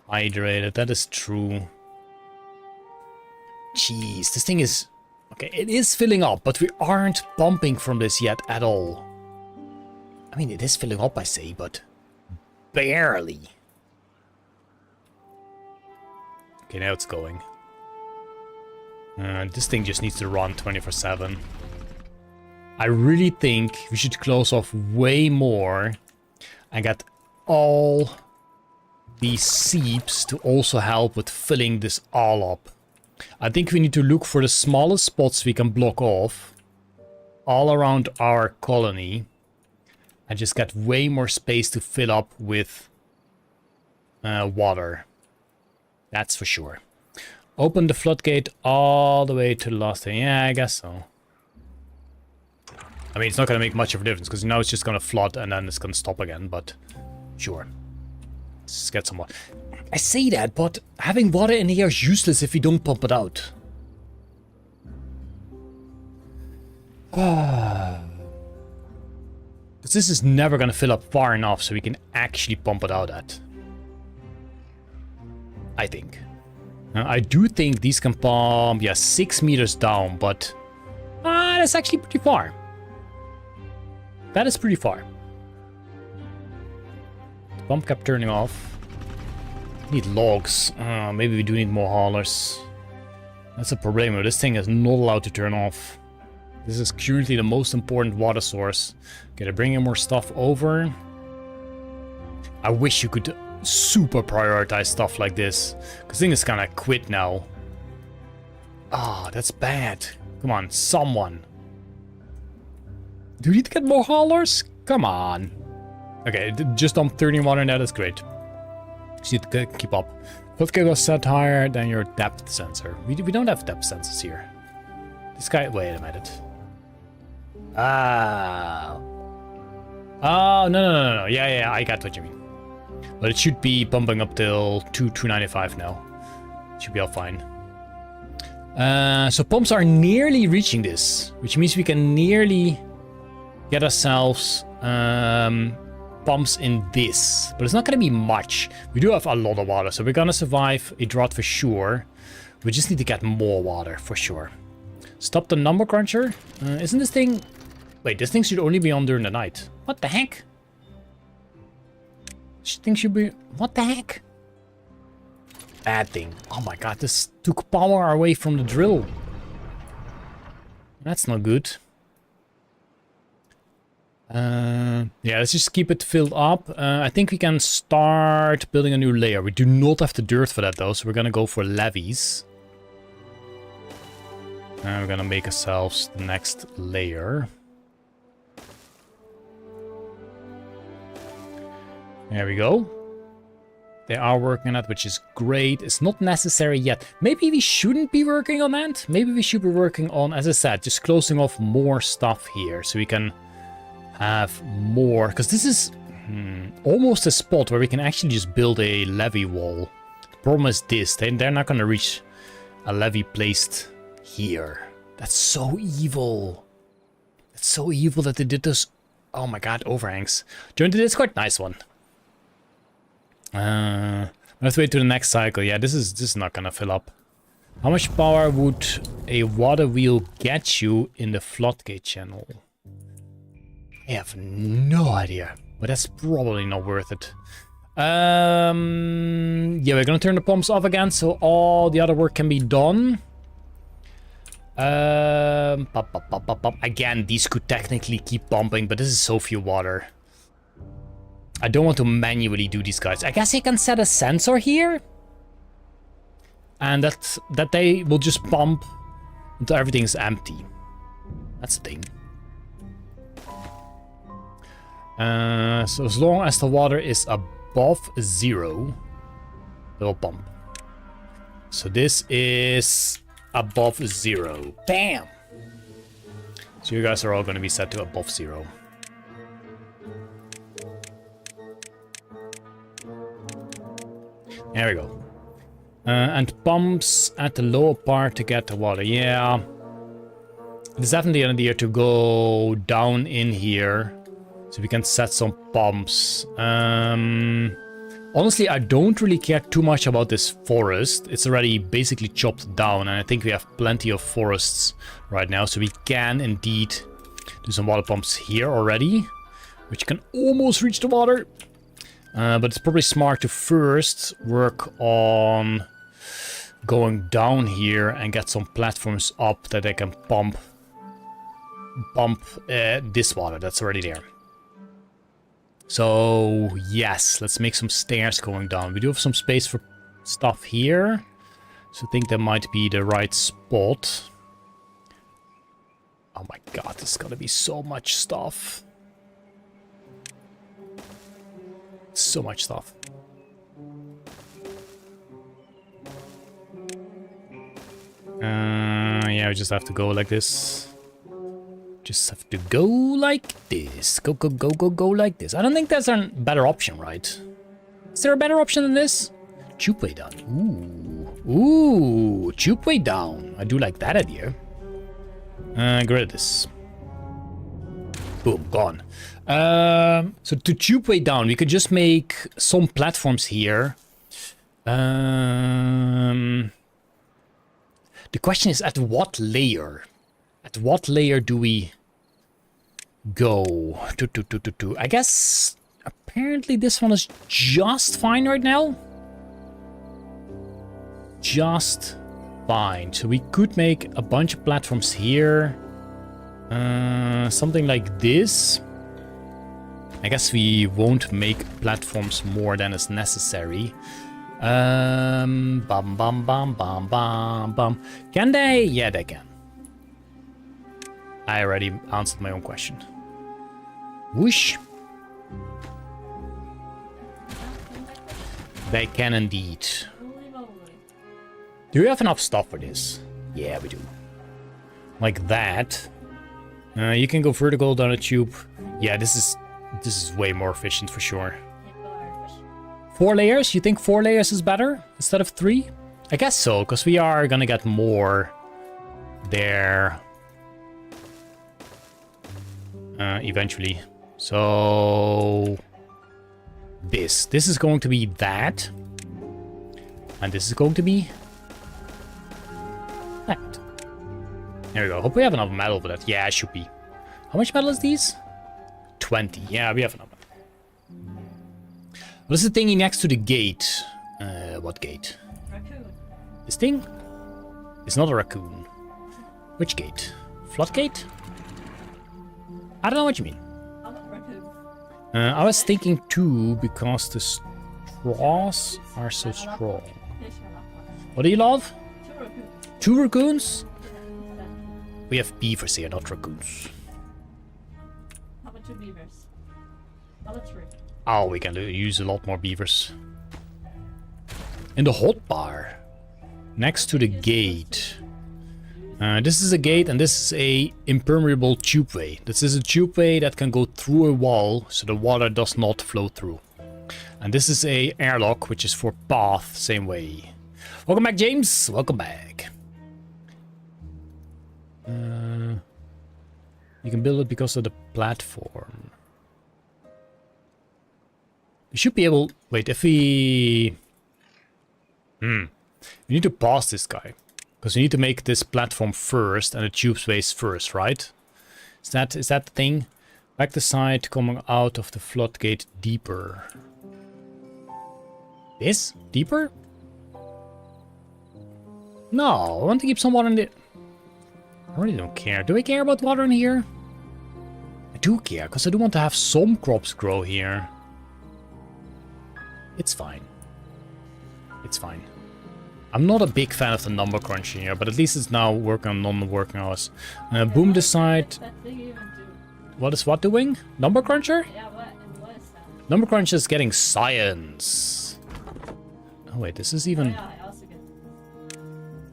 hydrated. That is true. Jeez, this thing is... Okay, it is filling up, but we aren't pumping from this yet at all. I mean, it is filling up, I say, but barely. Okay, now it's going. This thing just needs to run 24/7. I really think we should close off way more and get all these seeps to also help with filling this all up. I think we need to look for the smallest spots we can block off all around our colony and just get way more space to fill up with water. That's for sure. Open the floodgate all the way to the last thing. Yeah, I guess so. I mean, it's not going to make much of a difference because now it's just going to flood and then it's going to stop again, but sure. Let's get some water. I say that, but having water in here is useless if we don't pump it out. Because this is never going to fill up far enough so we can actually pump it out at. I think. I do think these can pump, yeah, 6 meters down, but that's actually pretty far. That is pretty far. The pump kept turning off. Need logs. Maybe we do need more haulers. That's a problem. This thing is not allowed to turn off. This is currently the most important water source. Okay, to bring in more stuff over. I wish you could super prioritize stuff like this. Because thing is kind of quit now. Ah, that's bad. Come on, someone. Do we need to get more haulers? Come on. Okay, just dump 13 water now, that's great. Just need to keep up. Floodgate was set higher than your depth sensor. We don't have depth sensors here. This guy, wait a minute. Ah. Oh, no. Yeah, I got what you mean. But it should be bumping up till 295 now. Should be all fine. So pumps are nearly reaching this, which means we can nearly get ourselves pumps in this, but it's not going to be much. We do have a lot of water, so we're going to survive a drought for sure. We just need to get more water for sure. Stop the number cruncher. Isn't this thing... Wait, this thing should only be on during the night. What the heck? This thing should be... What the heck? Bad thing. Oh my god, this took power away from the drill. That's not good. Yeah, let's just keep it filled up. I think we can start building a new layer. We do not have the dirt for that though, so we're gonna go for levees. And we're gonna make ourselves the next layer. There we go. They are working on that, which is great. It's not necessary yet. Maybe we shouldn't be working on that. Maybe we should be working on, as I said, just closing off more stuff here so we can have more. Because this is almost a spot where we can actually just build a levee wall. The problem is this. They're not going to reach a levee placed here. That's so evil. That's so evil that they did those. Oh my god, overhangs. Join the Discord? Nice one. Let's wait to the next cycle. Yeah, this is not gonna fill up. How much power would a water wheel get you in the floodgate channel? I have no idea, but that's probably not worth it. Yeah, we're gonna turn the pumps off again so all the other work can be done. Again, these could technically keep pumping, but this is so few water. I don't want to manually do these guys. I guess I can set a sensor here. And that they will just pump until everything's empty. That's the thing. So as long as the water is above 0, they will pump. So this is above 0. Bam! So you guys are all going to be set to above 0. There we go. And pumps at the lower part to get the water. Yeah. It's definitely an idea to go down in here. So we can set some pumps. Honestly, I don't really care too much about this forest. It's already basically chopped down. And I think we have plenty of forests right now. So we can indeed do some water pumps here already. Which can almost reach the water. But it's probably smart to first work on going down here and get some platforms up that they can pump this water that's already there. So yes, let's make some stairs going down. We do have some space for stuff here, so I think that might be the right spot. Oh my god, there's gotta be so much stuff. So much stuff. Yeah, we just have to go like this. Just have to go like this. Go like this. I don't think there's a better option, right? Is there a better option than this? Tube way down. Ooh, tube way down. I do like that idea. Get rid of this. Boom, gone. So to tube way down, we could just make some platforms here. The question is, at what layer? At what layer do we go? I guess apparently this one is just fine right now. Just fine. So we could make a bunch of platforms here. Something like this. I guess we won't make platforms more than is necessary. Bum bum bum bum bum bum. Can they? Yeah, they can. I already answered my own question. Whoosh. They can indeed. Do we have enough stuff for this? Yeah, we do. Like that. You can go vertical down a tube. Yeah, this is way more efficient for sure. 4 layers? You think 4 layers is better instead of 3? I guess so, because we are gonna get more there eventually. So this is going to be that, and this is going to be that. There we go. Hope we have enough metal for that. Yeah, it should be. How much metal is these? 20. Yeah, we have enough. What is the thingy next to the gate? What gate? Raccoon. This thing? It's not a raccoon. Which gate? Floodgate? I don't know what you mean. I was thinking too, because the straws are so strong. What do you love? 2 raccoons? We have beavers here, not raccoons. How about 2 beavers? How about 3? Oh, we can use a lot more beavers. In the hot bar, next to the gate. This is a gate and this is a impermeable tubeway. This is a tubeway that can go through a wall so the water does not flow through. And this is a airlock, which is for path, same way. Welcome back, James. Welcome back. You can build it because of the platform. We should be able... Wait, if we... We need to pass this guy. Because we need to make this platform first and the tube space first, right? Is that the thing? Back the side coming out of the floodgate deeper. This? Deeper? No, I want to keep some water in the... I really don't care. Do I care about water in here? I do care, because I do want to have some crops grow here. It's fine. It's fine. I'm not a big fan of the number crunching here, but at least it's now working on non-working hours. Boom this side. What is what doing? Number cruncher? Yeah, what is that? Number cruncher is getting science. Oh wait, this is even... Yeah, I also get...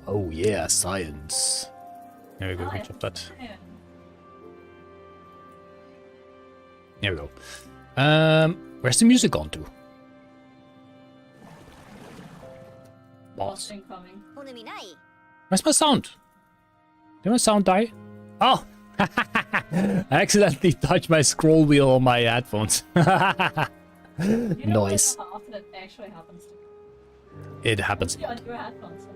Oh yeah, science. There we go, we can chop that. There we go. Where's the music gone to? Boss. Incoming. Where's my sound? Did my sound die? Oh! I accidentally touched my scroll wheel on my headphones. You know Noise. how often it actually happens to It happens a you lot. on your headphones.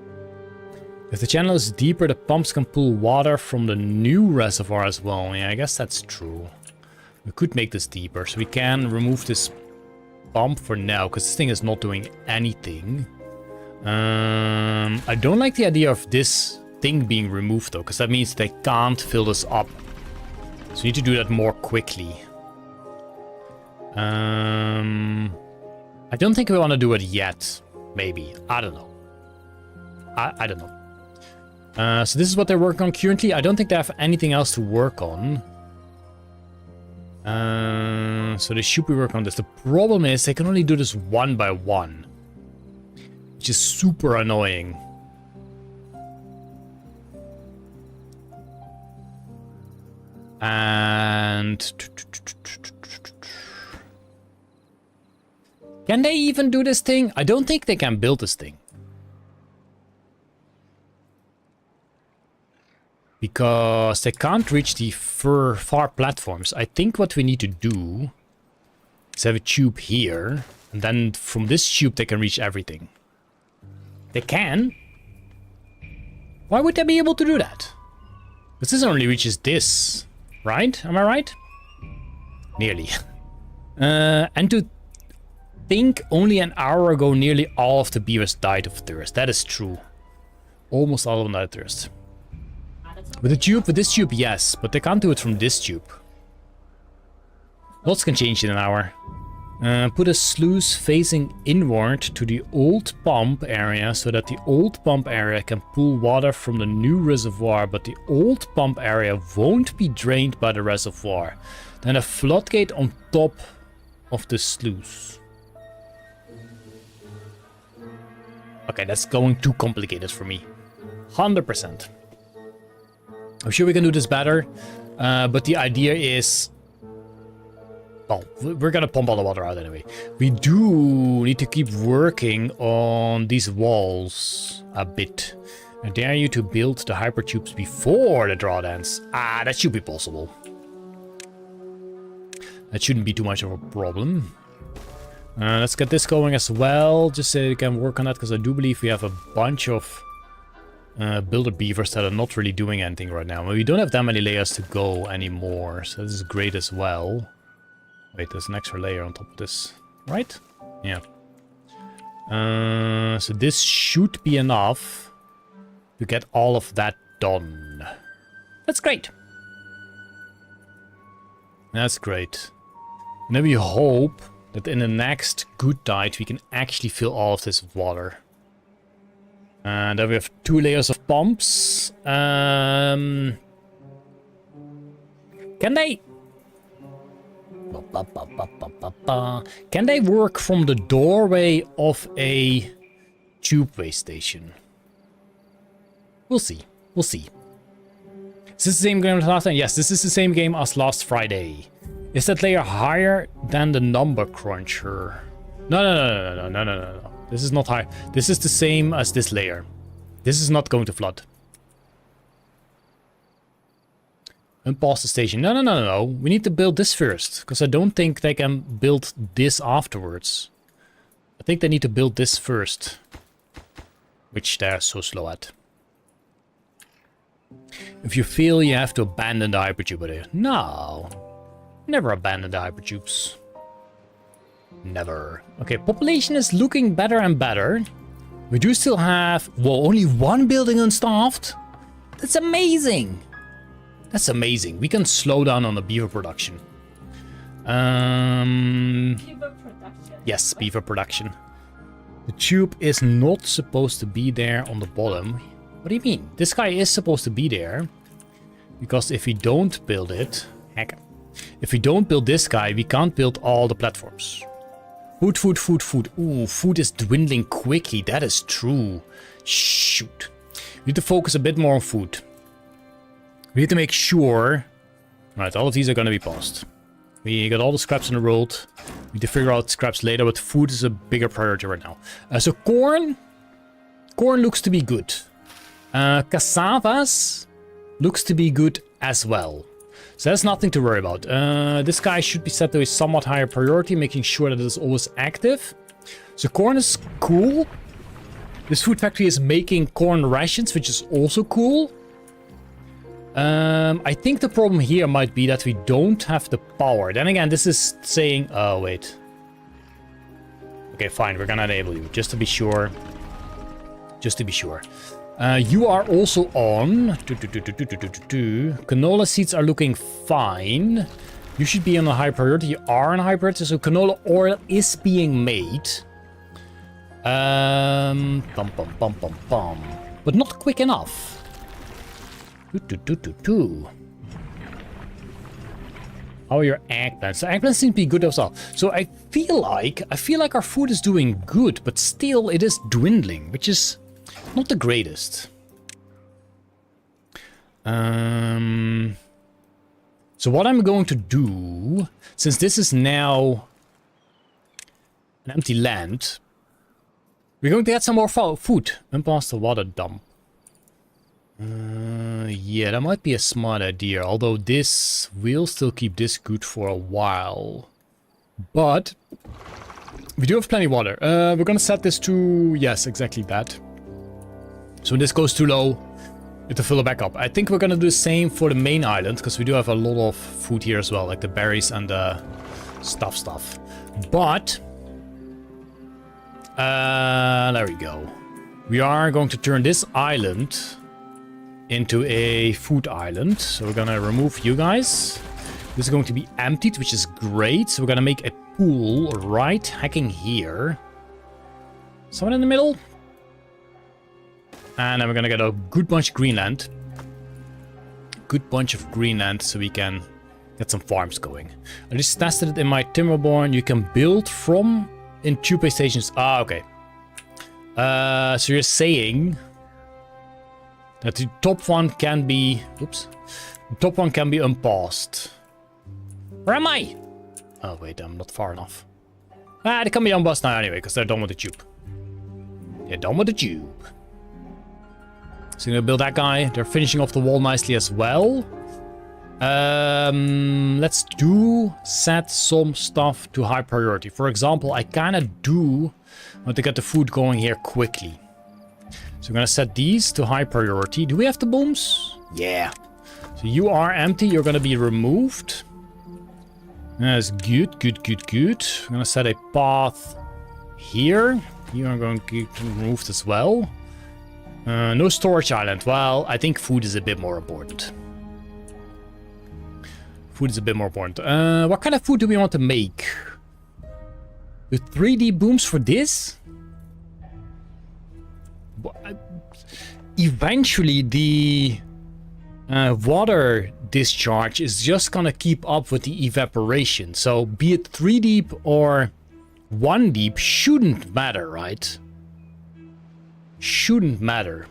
If the channel is deeper, the pumps can pull water from the new reservoir as well. Yeah, I guess that's true. We could make this deeper, so we can remove this pump for now, because this thing is not doing anything. I don't like the idea of this thing being removed though, because that means they can't fill this up. So we need to do that more quickly. I don't think we want to do it yet. Maybe. I don't know. I don't know. So this is what they're working on currently. I don't think they have anything else to work on. So they should be working on this. The problem is they can only do this one by one, which is super annoying. And can they even do this thing? I don't think they can build this thing. Because they can't reach the far platforms. I think what we need to do is have a tube here. And then from this tube they can reach everything. They can? Why would they be able to do that? Because this only reaches this, right? Am I right? Nearly. And to think only an hour ago nearly all of the beavers died of thirst. That is true. Almost all of them died of thirst. With the tube, with this tube, yes, but they can't do it from this tube. Lots can change in an hour. Put a sluice facing inward to the old pump area so that the old pump area can pull water from the new reservoir, but the old pump area won't be drained by the reservoir. Then a floodgate on top of the sluice. Okay, that's going too complicated for me. 100%. I'm sure we can do this better, but the idea is... Well, we're gonna pump all the water out anyway. We do need to keep working on these walls a bit. I dare you to build the hypertubes before the drought ends. Ah, that should be possible. That shouldn't be too much of a problem. Let's get this going as well, just so we can work on that, because I do believe we have a bunch of builder beavers that are not really doing anything right now. We don't have that many layers to go anymore, so this is great as well. Wait, there's an extra layer on top of this, right? Yeah. So this should be enough to get all of that done. That's great. That's great. And then we hope that in the next good tide we can actually fill all of this with water. And then we have 2 layers of pumps. Can they... Can they work from the doorway of a tubeway station? We'll see. We'll see. Is this the same game as last time? Yes, this is the same game as last Friday. Is that layer higher than the number cruncher? No. This is not high. This is the same as this layer. This is not going to flood. Unpause the station. No. We need to build this first. Because I don't think they can build this afterwards. I think they need to build this first. Which they're so slow at. If you fail, you have to abandon the hypertube. No. Never abandon the hypertubes. Never. Okay, population is looking better and better. We do still have, well, only 1 building unstaffed. That's amazing. That's amazing. We can slow down on the beaver production. Beaver production. Yes, beaver production. The tube is not supposed to be there on the bottom. What do you mean? This guy is supposed to be there. Because if we don't build it... Heck. If we don't build this guy, we can't build all the platforms. Food. Ooh, food is dwindling quickly. That is true. Shoot. We need to focus a bit more on food. We need to make sure... Right, all of these are going to be paused. We got all the scraps in the world. We need to figure out scraps later, but food is a bigger priority right now. So corn... Corn looks to be good. Cassavas looks to be good as well. So that's nothing to worry about. This guy should be set to a somewhat higher priority, making sure that it is always active. So corn is cool. This food factory is making corn rations, which is also cool. I think the problem here might be that we don't have the power. Then again, this is saying... Oh, wait. Okay, fine. We're gonna enable you, just to be sure. Just to be sure. You are also on. Canola seeds are looking fine. You should be on a high priority. You are on a high priority, so canola oil is being made. But not quick enough. How are your eggplants? The eggplants seem to be good as well. So I feel like our food is doing good, but still it is dwindling, which is not the greatest. So what I'm going to do, since this is now an empty land, we're going to get some more food and pass the water dump. Yeah, that might be a smart idea, although this will still keep this good for a while. But we do have plenty of water. We're gonna set this to, yes, exactly that. So when this goes too low, you have to fill it back up. I think we're gonna do the same for the main island, because we do have a lot of food here as well, like the berries and the stuff. But there we go. We are going to turn this island into a food island. So we're gonna remove you guys. This is going to be emptied, which is great. So we're gonna make a pool right hacking here. Someone in the middle. And then we're gonna get a good bunch of Greenland. Good bunch of Greenland so we can get some farms going. I just tested it in my Timberborn. You can build from in tube stations. Ah, okay. So you're saying that the top one can be... Oops. The top one can be unpaused. Where am I? Oh, wait, I'm not far enough. Ah, they can be unpaused now anyway, because they're done with the tube. They're done with the tube. So I'm gonna build that guy. They're finishing off the wall nicely as well. Let's set some stuff to high priority. For example, I kind of do want to get the food going here quickly. So I'm gonna set these to high priority. Do we have the booms? Yeah. So you are empty. You're gonna be removed. That's good. I'm gonna set a path here. You are going to get removed as well. No storage island. Well, I think food is a bit more important. Food is a bit more important. What kind of food do we want to make? The 3D booms for this? Eventually, the water discharge is just gonna keep up with the evaporation. So, be it 3 deep or 1 deep shouldn't matter, right? Shouldn't matter.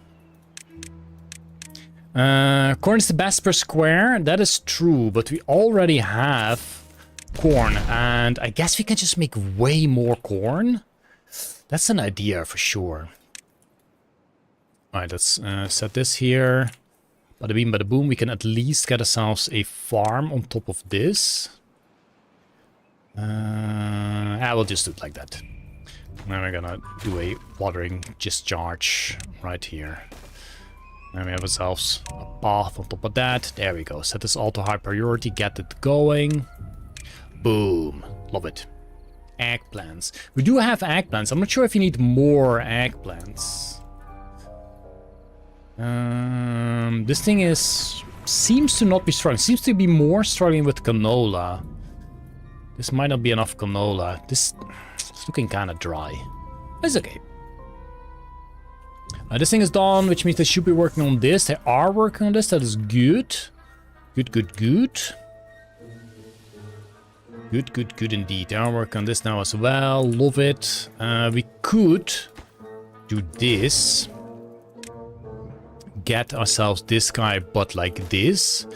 Corn is the best per square. That is true, but we already have corn, and I guess we can just make way more corn. That's an idea for sure. Alright, let's set this here. Bada beam, bada boom. We can at least get ourselves a farm on top of this. I will just do it like that. Now we're gonna do a watering discharge right here. Then we have ourselves a path on top of that. There we go. Set this all to high priority. Get it going. Boom. Love it. Eggplants. We do have eggplants. I'm not sure if you need more eggplants. This thing seems to not be struggling. Seems to be more struggling with canola. This might not be enough canola. This is looking kind of dry. It's okay. This thing is done, which means they should be working on this. They are working on this. That is good. Good, good, good. Good, good, good indeed. They are working on this now as well. Love it. We could do this. Get ourselves this guy, but like this.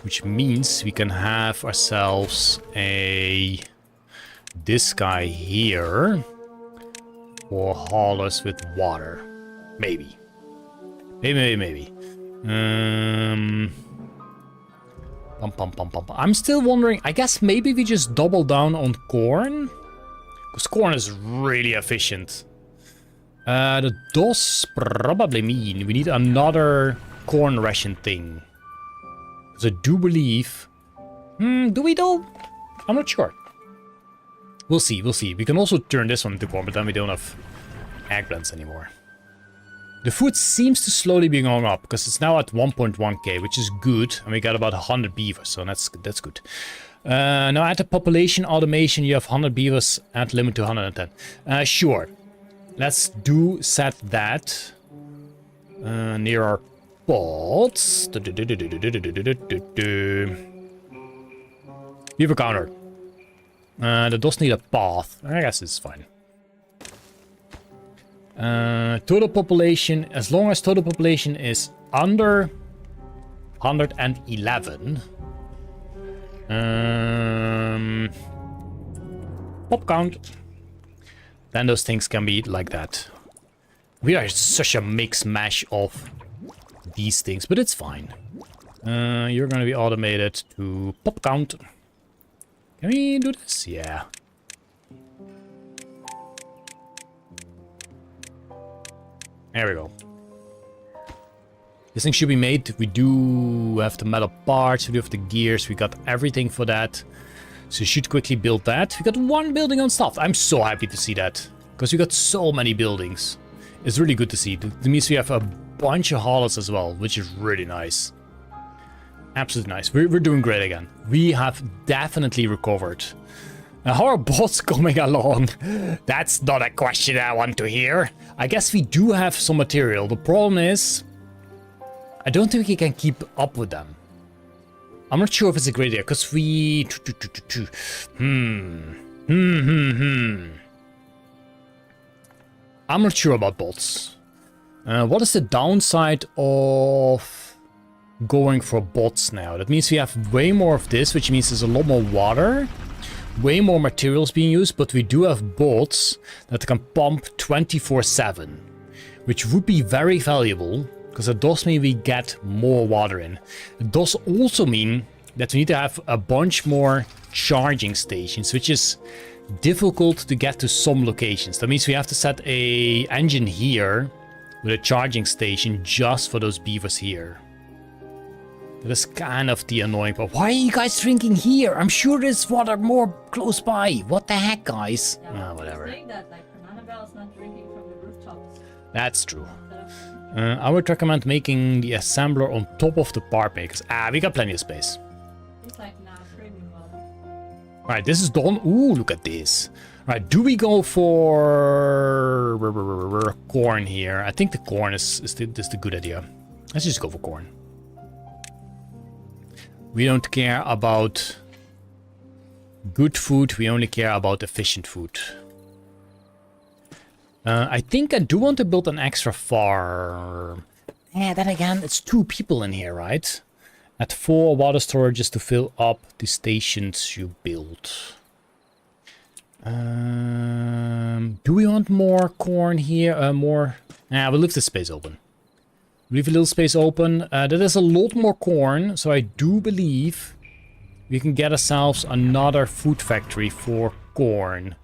Which means we can have ourselves this guy here. For haulers with water. Maybe. Maybe. I'm still wondering, I guess maybe we just double down on corn? Because corn is really efficient. That does probably mean we need another corn ration thing. Because I do believe... do we though? I'm not sure. We'll see, we'll see. We can also turn this one into corn, but then we don't have eggplants anymore. The food seems to slowly be going up, because it's now at 1.1k, which is good. And we got about 100 beavers, so that's good. Now at the population automation, you have 100 beavers and limit to 110. Sure. Let's set that near our pots. Beaver counter. That does need a path. I guess it's fine. Total population, as long as total population is under 111. Pop count. Then those things can be like that. We are such a mix mash of these things, but it's fine. You're gonna be automated to pop count. Can we do this? Yeah. There we go. This thing should be made. We do have the metal parts, we do have the gears, we got everything for that. So we should quickly build that. We got one building on stuff. I'm so happy to see that. Because we got so many buildings. It's really good to see. That means we have a bunch of haulers as well, which is really nice. Absolutely nice. We're doing great again. We have definitely recovered. How are bots coming along? That's not a question I want to hear. I guess we do have some material. The problem is, I don't think we can keep up with them. I'm not sure if it's a great idea, because we... I'm not sure about bots. What is the downside of going for bots now? That means we have way more of this, which means there's a lot more water. Way more materials being used, but we do have bots that can pump 24/7. Which would be very valuable. Because it does mean we get more water in. It does also mean that we need to have a bunch more charging stations, which is difficult to get to some locations. That means we have to set a engine here with a charging station just for those beavers here. That is kind of the annoying part. Why are you guys drinking here? I'm sure there's water more close by. What the heck, guys? Yeah, whatever. saying that, like, Annabelle's not drinking from the rooftops. That's true. I would recommend making the assembler on top of the part makers. We got plenty of space. He's like, nah, screw Alright, this is done. Ooh, look at this. Alright, do we go for corn here? I think the corn is the good idea. Let's just go for corn. We don't care about good food. We only care about efficient food. I think I do want to build an extra farm. Yeah, then again, it's 2 people in here, right? At 4 water storages to fill up the stations you build. Do we want more corn here? More? Yeah, we'll leave the space open. Leave a little space open. That is a lot more corn, so I do believe we can get ourselves another food factory for corn.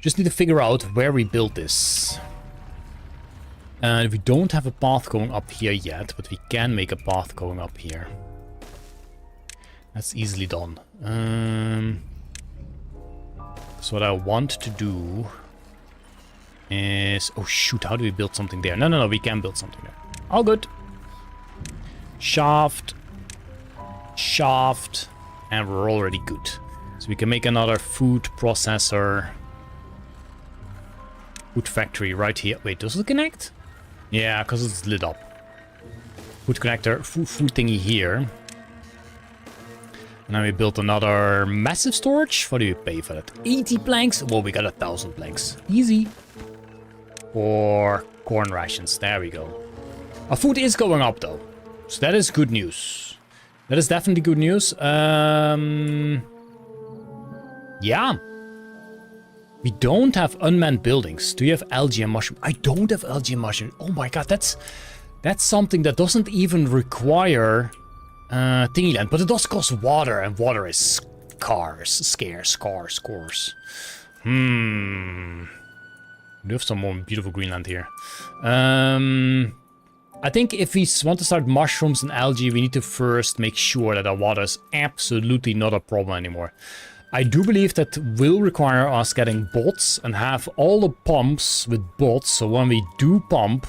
Just need to figure out where we build this. We don't have a path going up here yet, but we can make a path going up here. That's easily done. So what I want to do is... Oh shoot, how do we build something there? No, we can build something there. All good. Shaft. Shaft. And we're already good. So we can make another food processor. Food factory right here. Wait, does it connect? Yeah, because it's lit up. Food connector, food thingy here. And then we built another massive storage. What do you pay for that? 80 planks? Well, we got 1,000 planks. Easy. For corn rations. There we go. Our food is going up, though. So that is good news. That is definitely good news. Yeah. We don't have unmanned buildings. Do you have algae and mushroom? I don't have algae and mushroom. Oh my god, that's something that doesn't even require thingy land, but it does cost water, and water is scarce. We have some more beautiful Greenland here. I think if we want to start mushrooms and algae, we need to first make sure that our water is absolutely not a problem anymore. I do believe that will require us getting bots and have all the pumps with bots. So when we do pump,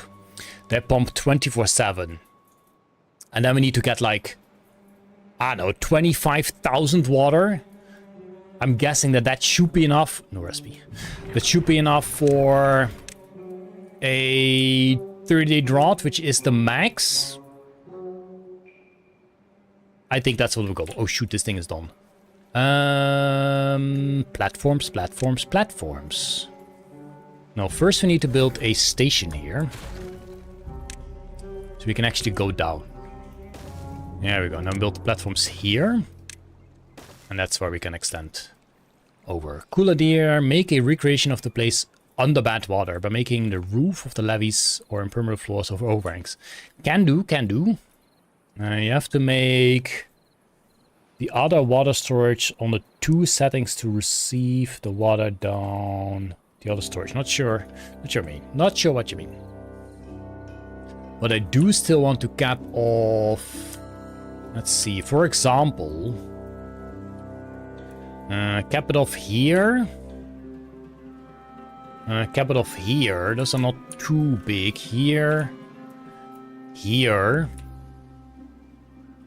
they pump 24/7. And then we need to get like, I don't know, 25,000 water. I'm guessing that should be enough. No recipe. That should be enough for a 30-day drought, which is the max. I think that's what we'll go. Oh shoot, this thing is done. Platforms. No, first we need to build a station here. So we can actually go down. There we go. Now build the platforms here. And that's where we can extend over. Cool idea. Make a recreation of the place under bad water by making the roof of the levees or impermeable floors of overhangs. Can do. You have to make the other water storage on the 2 settings to receive the water down the other storage. Not sure what you mean. But I do still want to cap off. Let's see. For example, cap it off here. Cap it off here. Those are not too big. Here.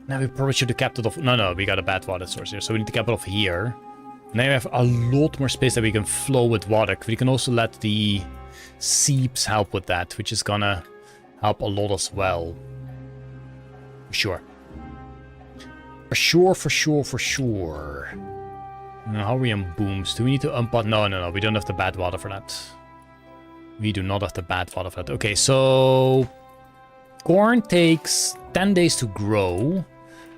Now we probably should have capped it off. No, we got a bad water source here. So we need to cap it off here. Now we have a lot more space that we can flow with water. We can also let the seeps help with that, which is gonna help a lot as well. For sure. Now, how are we on booms? Do we need to unpot? No. We don't have the bad water for that. We do not have the bad water for that. Okay, so corn takes 10 days to grow.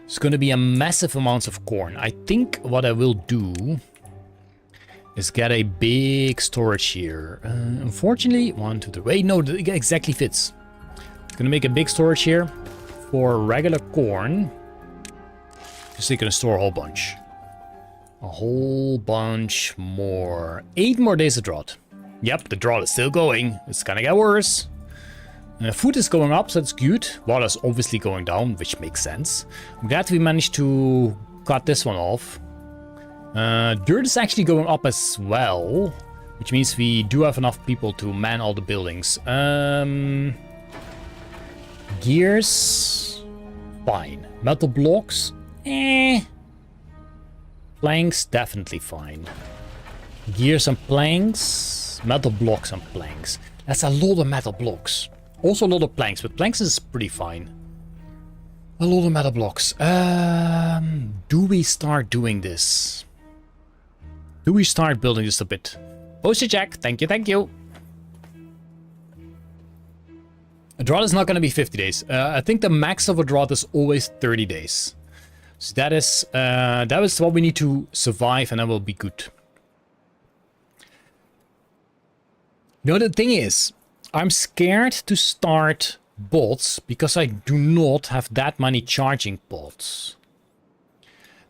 It's going to be a massive amount of corn. I think what I will do is get a big storage here. Unfortunately, 1, 2, 3. Wait, no, it exactly fits. I'm going to make a big storage here for regular corn. Just going to store a whole bunch. A whole bunch more. 8 more days of drought. Yep, the drought is still going. It's going to get worse. Food is going up, so that's good. Water is obviously going down, which makes sense. I'm glad we managed to cut this one off. Dirt is actually going up as well, which means we do have enough people to man all the buildings. Gears, fine. Metal blocks, Planks, definitely fine. Gears and planks. Metal blocks and planks. That's a lot of metal blocks. Also a lot of planks, but planks is pretty fine. A lot of metal blocks. Do we start doing this? Do we start building this a bit? Postage check. Thank you, thank you. A drought is not going to be 50 days. I think the max of a drought is always 30 days. So that is what we need to survive, and that will be good. No, the thing is, I'm scared to start bots because I do not have that many charging pods.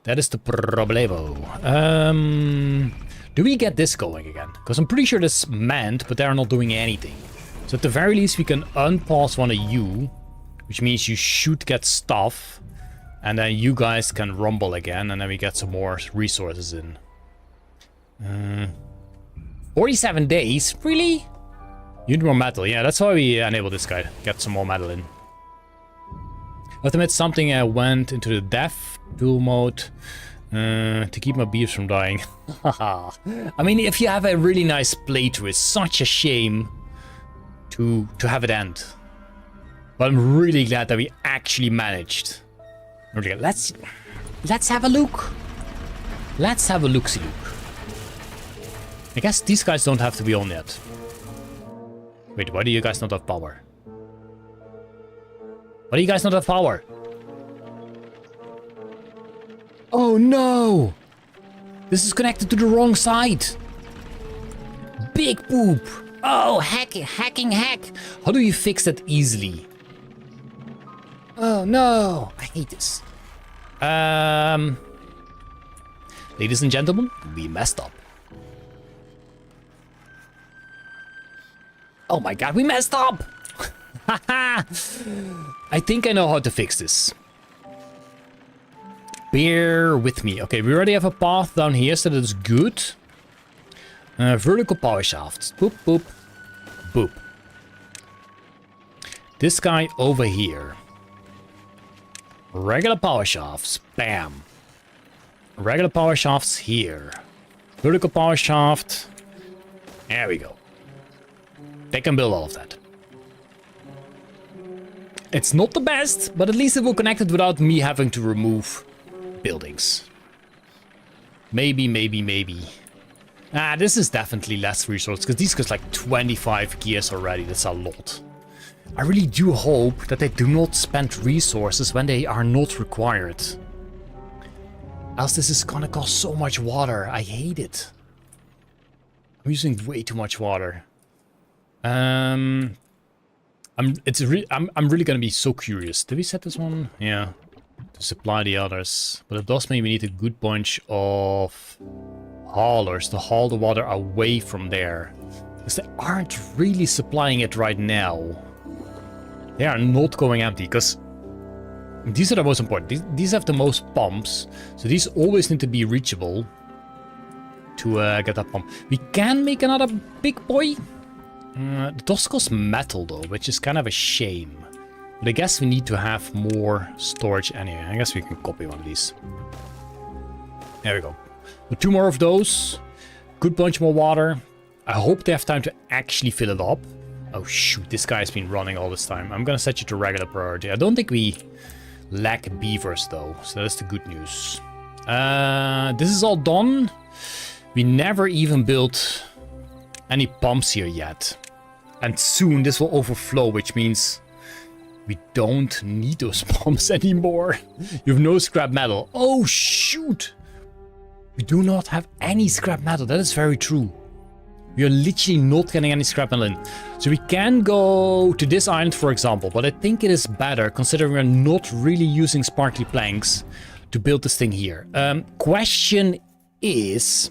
That is the problemo. Do we get this going again? Because I'm pretty sure that's manned, but they're not doing anything. So at the very least, we can unpause one of you, which means you should get stuff, and then you guys can rumble again, and then we get some more resources in. 47 days? Really? You need more metal. Yeah, that's why we enable this guy. Get some more metal in. I have to admit, something went into the death tool mode to keep my beavers from dying. I mean, if you have a really nice playthrough, it's such a shame to have it end. But I'm really glad that we actually managed. Okay, let's have a look. Let's have a look-see look. I guess these guys don't have to be on yet. Wait, why do you guys not have power? Why do you guys not have power? Oh no! This is connected to the wrong side. Big poop. Oh, hacking. How do you fix that easily? Oh no, I hate this. Ladies and gentlemen, we messed up. Oh my god, we messed up! I think I know how to fix this. Bear with me. Okay, we already have a path down here, so that's good. Vertical power shafts. Boop, boop, boop. This guy over here. Regular power shafts. Bam. Regular power shafts here. Vertical power shaft. There we go. They can build all of that. It's not the best, but at least it will connect it without me having to remove buildings. Maybe. Ah, this is definitely less resources, because these cost like 25 gears already. That's a lot. I really do hope that they do not spend resources when they are not required. Else this is gonna cost so much water. I hate it. I'm using way too much water. I'm really gonna be so curious. Did we set this one? Yeah. To supply the others. But it does mean we need a good bunch of haulers to haul the water away from there. Because they aren't really supplying it right now. They are not going empty, because these are the most important. These have the most pumps. So these always need to be reachable to get that pump. We can make another big boy. It does cost metal though, which is kind of a shame. But I guess we need to have more storage anyway. I guess we can copy one of these. There we go. But 2 more of those. Good bunch more water. I hope they have time to actually fill it up. Oh shoot, this guy's been running all this time. I'm gonna set you to regular priority. I don't think we lack beavers though, so that's the good news. This is all done. We never even built any pumps here yet. And soon this will overflow, which means we don't need those pumps anymore. You have no scrap metal. Oh shoot! We do not have any scrap metal. That is very true. We are literally not getting any scrap metal in. So we can go to this island, for example. But I think it is better, considering we're not really using sparkly planks, to build this thing here. Question is...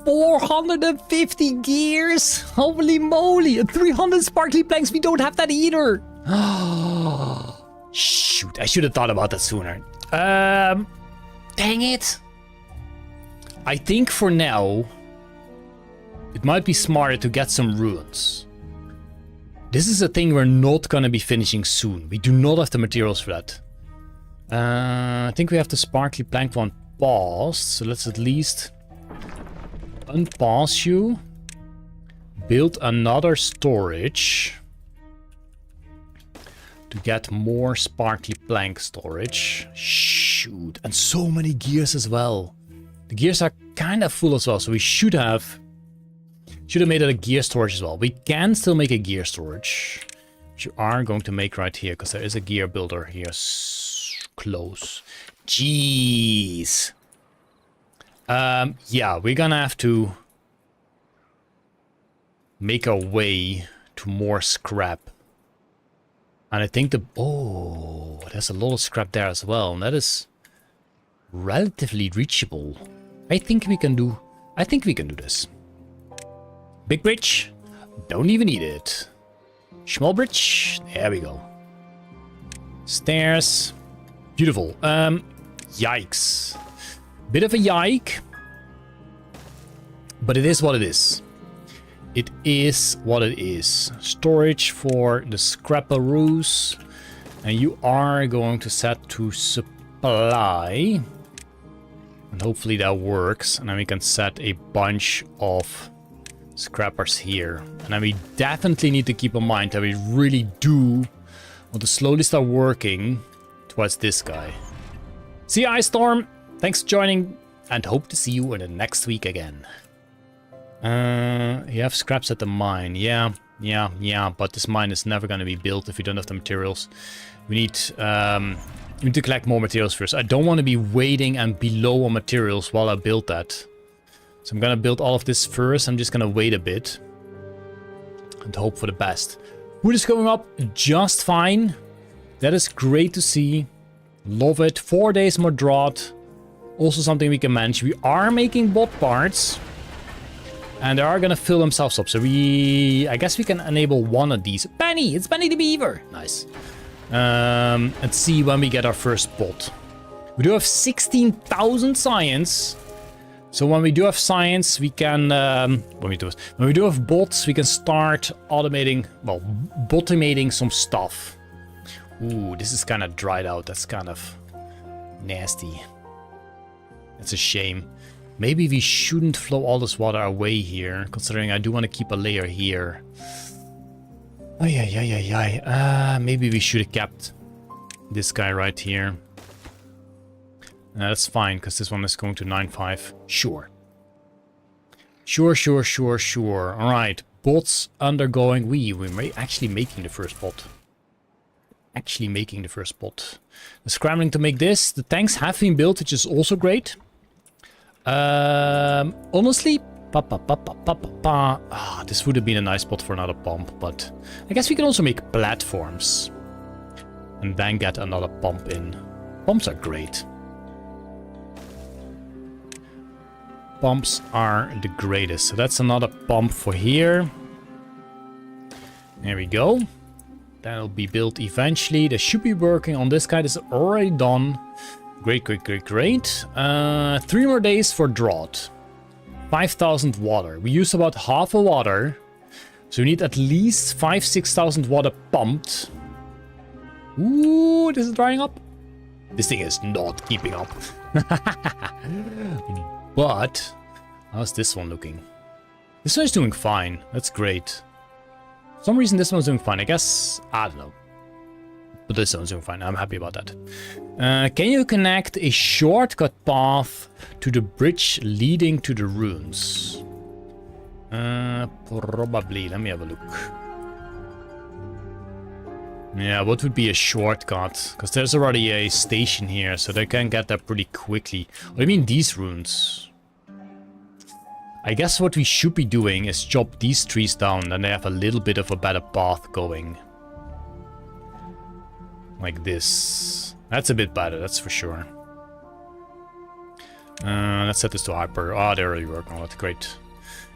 450 gears? Holy moly! And 300 sparkly planks, we don't have that either! Shoot, I should have thought about that sooner. Dang it! I think for now, it might be smarter to get some ruins. This is a thing we're not gonna be finishing soon. We do not have the materials for that. I think we have the sparkly plank one paused, so let's at least unpause you. Build another storage to get more sparkly plank storage. Shoot, and so many gears as well. The gears are kind of full as well, so we should have made it a gear storage as well. We can still make a gear storage, which you are going to make right here, because there is a gear builder here close. Jeez. Yeah, we're gonna have to make our way to more scrap. And I think oh, there's a lot of scrap there as well. And that is relatively reachable. I think we can do this. Big bridge, don't even need it. Small bridge, there we go. Stairs, beautiful. Yikes. Bit of a yike. But it is what it is. It is what it is. Storage for the scrapperoos. And you are going to set to supply. And hopefully that works. And then we can set a bunch of scrappers here. And then we definitely need to keep in mind that we really do want to slowly start working towards this guy. See you, Ice Storm. Thanks for joining. And hope to see you in the next week again. You have scraps at the mine. Yeah, but this mine is never going to be built if you don't have the materials. We need to collect more materials first. I don't want to be waiting and be low on materials while I build that. So I'm going to build all of this first. I'm just going to wait a bit and hope for the best. Wood is going up just fine. That is great to see. Love it. 4 days more drought. Also something we can manage. We are making bot parts. And they are gonna fill themselves up. So I guess we can enable one of these. Benny! It's Benny the Beaver! Nice. Let's see when we get our first bot. We do have 16,000 science. So when we do have science, we can... when we do have bots, we can start automating... Well, botomating some stuff. Ooh, this is kind of dried out. That's kind of nasty. That's a shame. Maybe we shouldn't flow all this water away here, considering I do want to keep a layer here. Maybe we should have kept this guy right here. That's fine, because this one is going to 9.5. Sure. Sure. Alright, bots undergoing. We're actually making the first bot. The scrambling to make this. The tanks have been built, which is also great. Honestly, this would have been a nice spot for another pump, but I guess we can also make platforms and then get another pump in. Pumps are great. Pumps are the greatest. So that's another pump for here. There we go. That'll be built eventually. They should be working on this guy. This is already done. Great. 3 more days for drought. 5,000 water. We use about half a water. So we need at least 6,000 water pumped. Ooh, this is drying up. This thing is not keeping up. But, how's this one looking? This one is doing fine. That's great. For some reason this one's doing fine. I guess, I don't know. But this one's doing fine. I'm happy about that. Can you connect a shortcut path to the bridge leading to the ruins? Probably. Let me have a look. Yeah, what would be a shortcut? Because there's already a station here, so they can get there pretty quickly. I mean these ruins. I guess what we should be doing is chop these trees down, then they have a little bit of a better path going. Like this. That's a bit better, that's for sure. Let's set this to hyper. Oh, they're already working on it. Great.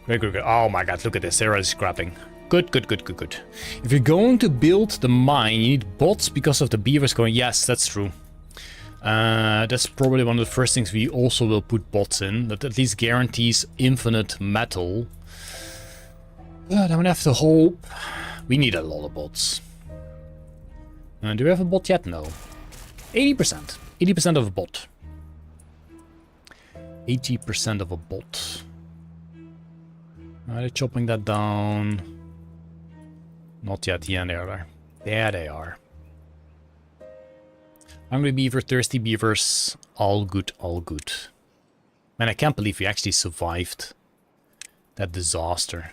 Great. Oh my god, look at this. They're already scrapping. Good. If you're going to build the mine, you need bots because of the beavers going. Yes, that's true. That's probably one of the first things we also will put bots in. That at least guarantees infinite metal. But I'm gonna have to hope. We need a lot of bots. Do we have a bot yet? No. 80%. 80% of a bot. 80% of a bot. They're chopping that down. Not yet. Yeah, they are. There they are. Hungry beaver, thirsty beavers. All good, all good. Man, I can't believe we actually survived that disaster.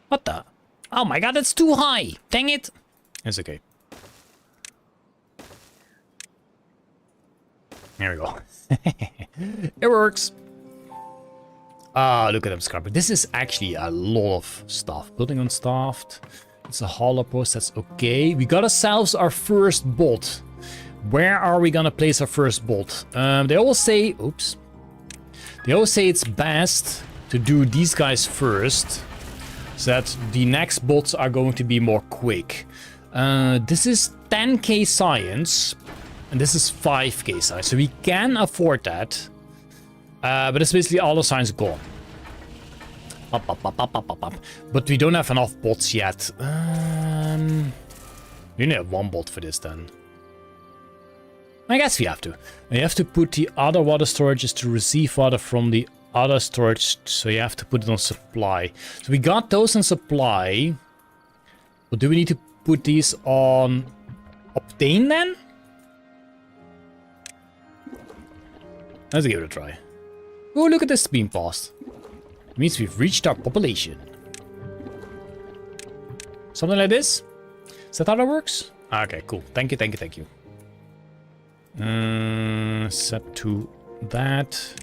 What the? Oh my god, it's too high! Dang it! It's okay. There we go. It works! Ah, look at them scrapping. This is actually a lot of stuff. Building unstaffed. It's a hollow post, that's okay. We got ourselves our first bot. Where are we gonna place our first bot? They always say... Oops. They always say it's best to do these guys first, so that the next bots are going to be more quick. This is 10k science, and this is 5k science, so we can afford that. But it's basically all the science gone. Up, up, up, up, up, up, up. But we don't have enough bots yet. We only have one bot for this then. I guess we have to. You have to put the other water storages to receive water from the other storage, so you have to put it on supply. So we got those on supply. But do we need to put these on obtain then? Let's give it a try. Oh, look at this beam fast. It means we've reached our population. Something like this? Is that how that works? Okay, cool. Thank you, thank you, thank you. Set to that.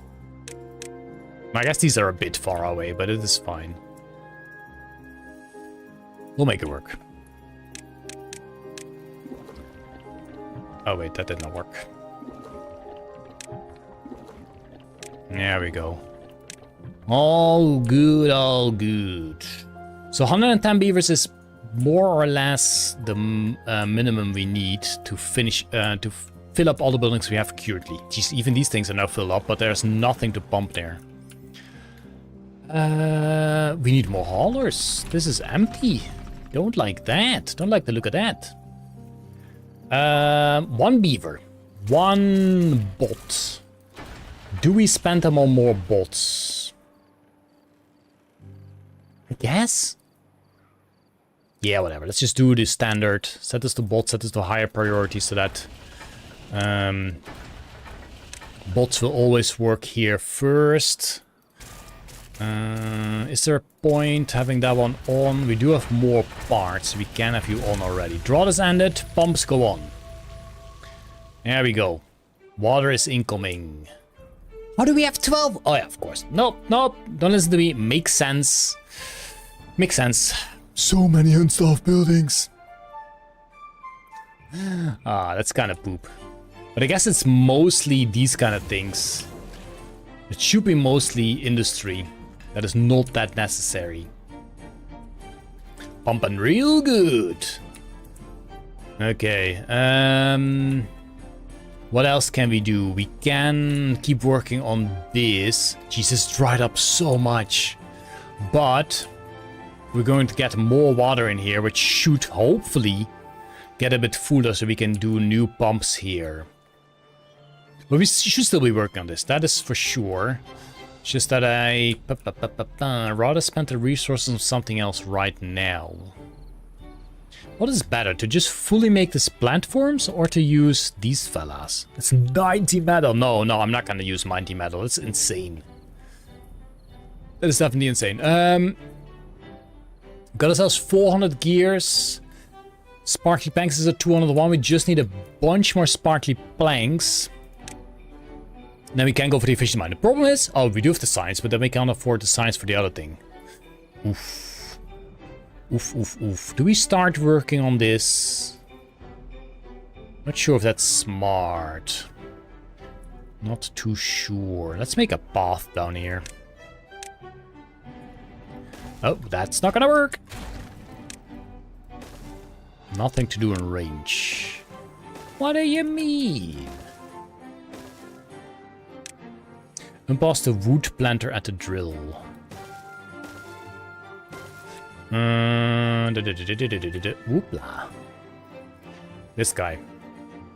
I guess these are a bit far away, but it is fine. We'll make it work. Oh wait, that did not work. There we go. All good, all good. So 110 beavers is more or less the minimum we need to finish, to fill up all the buildings we have currently. Jeez, even these things are now filled up, but there's nothing to pump there. We need more haulers. This is empty. Don't like that. Don't like the look of that. One beaver. One bot. Do we spend them on more bots? I guess? Yeah, whatever. Let's just do the standard. Set this to bots, set this to higher priority so that bots will always work here first. Is there a point having that one on? We do have more parts. We can have you on already. Drought is ended. Pumps go on. There we go. Water is incoming. How do we have 12? Oh yeah, of course. Nope, nope. Don't listen to me. Makes sense. Makes sense. So many unstaffed buildings. Ah, that's kind of poop. But I guess it's mostly these kind of things. It should be mostly industry. That is not that necessary. Pumping real good. Okay. What else can we do? We can keep working on this. Jesus, dried up so much. But we're going to get more water in here, which should hopefully get a bit fuller so we can do new pumps here. But we should still be working on this, that is for sure. It's just that I rather spend the resources on something else right now. What is better, to just fully make this platforms or to use these fellas? It's 90 metal. No, I'm not gonna use 90 metal. It's insane. That is definitely insane. Got ourselves 400 gears. Sparkly planks is a 201. We just need a bunch more sparkly planks. Then we can go for the efficient mine. The problem is, oh, we do have the science, but then we can't afford the science for the other thing. Oof. Oof, oof, oof. Do we start working on this? Not sure if that's smart. Not too sure. Let's make a path down here. Oh, that's not gonna work. Nothing to do in range. What do you mean? Unpause the wood planter at the drill. Whoopla. This guy.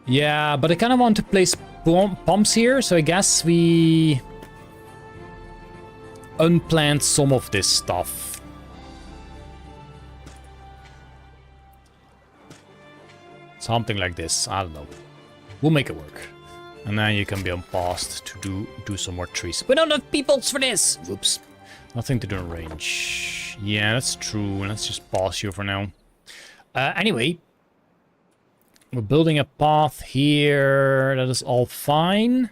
Yeah, but I kind of want to place pumps here, so I guess we unplant some of this stuff. Something like this, I don't know. We'll make it work. And then you can be unpaused to do some more trees. We don't have peoples for this! Whoops. Nothing to do in range. Yeah, that's true. Let's just pause you for now. Anyway. We're building a path here. That is all fine.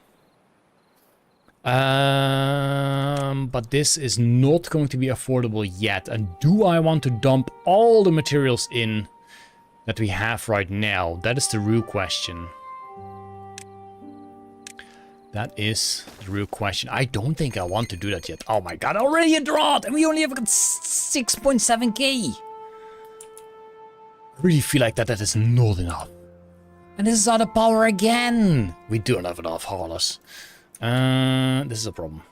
But this is not going to be affordable yet. And do I want to dump all the materials in that we have right now? That is the real question. That is the real question. I don't think I want to do that yet. Oh my god, already a drought! And we only have got 6.7k! I really feel like that is not enough. And this is out of power again! We don't have enough haulers. This is a problem.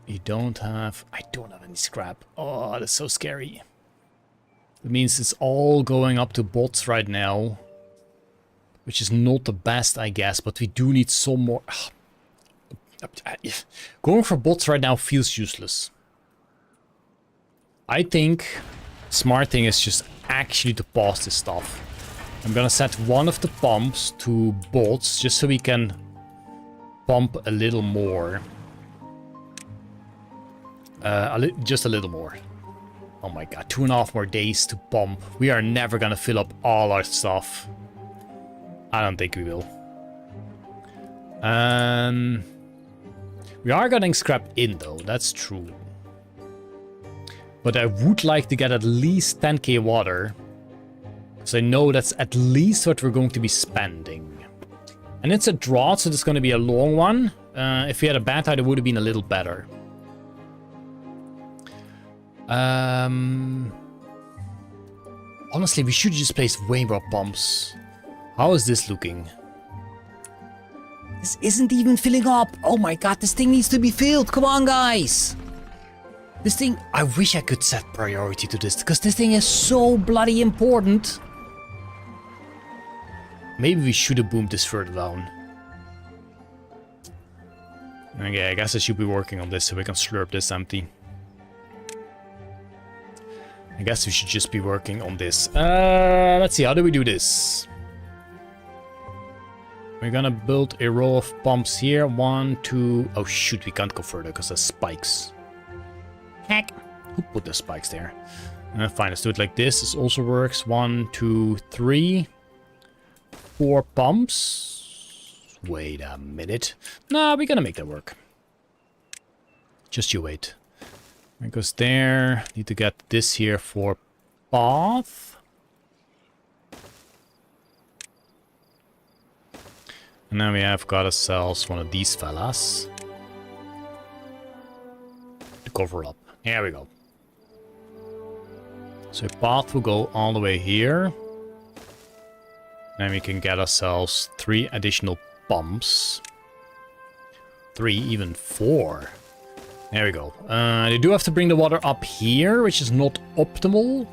I don't have any scrap. Oh, that's so scary. It means it's all going up to bots right now. Which is not the best, I guess, but we do need some more. Going for bots right now feels useless. I think smart thing is just actually to pause this stuff. I'm gonna set one of the pumps to bots just so we can pump a little more. Just a little more. Oh my god, 2.5 more days to pump. We are never gonna fill up all our stuff. I don't think we will. We are getting scrap in though, that's true. But I would like to get at least 10k water. So I know that's at least what we're going to be spending. And it's a drought, so it's going to be a long one. If we had a bad tide, it would have been a little better. Honestly, we should just place way more pumps. How is this looking? This isn't even filling up. Oh my god, this thing needs to be filled. Come on, guys. This thing, I wish I could set priority to this, because this thing is so bloody important. Maybe we should have boomed this further down. Okay, I guess I should be working on this so we can slurp this empty. I guess we should just be working on this. Let's see, how do we do this? We're gonna build a row of pumps here. 1, 2... Oh shoot, we can't go further because there's spikes. Heck. Who put the spikes there? Fine, let's do it like this. This also works. 1, 2, 3... 4 pumps. Wait a minute. Nah, we're gonna make that work. Just you wait. It goes there. Need to get this here for path. And then we have got ourselves one of these fellas to cover up. Here we go. So path will go all the way here. Then we can get ourselves 3 additional pumps. 3, even 4. There we go. They do have to bring the water up here, which is not optimal.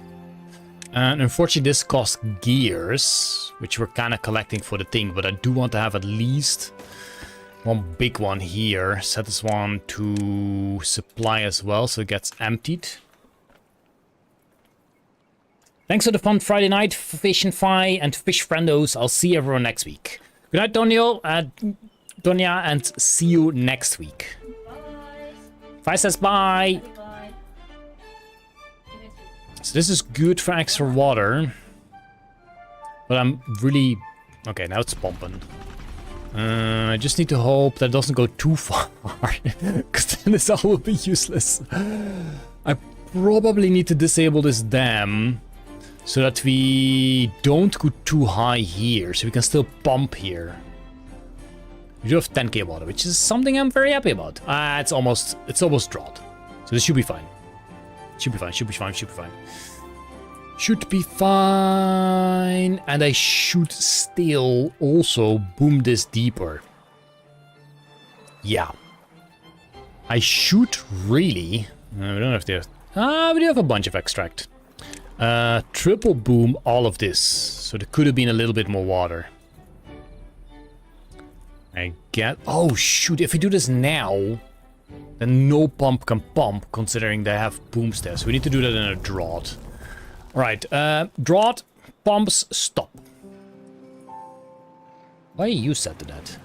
And unfortunately this costs gears, which we're kind of collecting for the thing. But I do want to have at least one big one here. Set this one to supply as well, so it gets emptied. Thanks for the fun Friday night, Fish and Fi and Fish Friendos. I'll see everyone next week. Good night, Donia, and see you next week. Bye. Fi says bye. Bye. So this is good for extra water. But I'm really... Okay, now it's pumping. I just need to hope that it doesn't go too far. Because then this all will be useless. I probably need to disable this dam. So that we don't go too high here, so we can still pump here. We do have 10k water, which is something I'm very happy about. It's almost drought. So this should be fine. Should be fine. Should be fine. And I should still also boom this deeper. Yeah. I should really... we don't have to... we do have a bunch of extract. Triple boom all of this. So there could have been a little bit more water. I get... Oh, shoot. If we do this now, then no pump can pump, considering they have booms there. So we need to do that in a drought. Alright, drought, pumps, stop. Why are you set to that?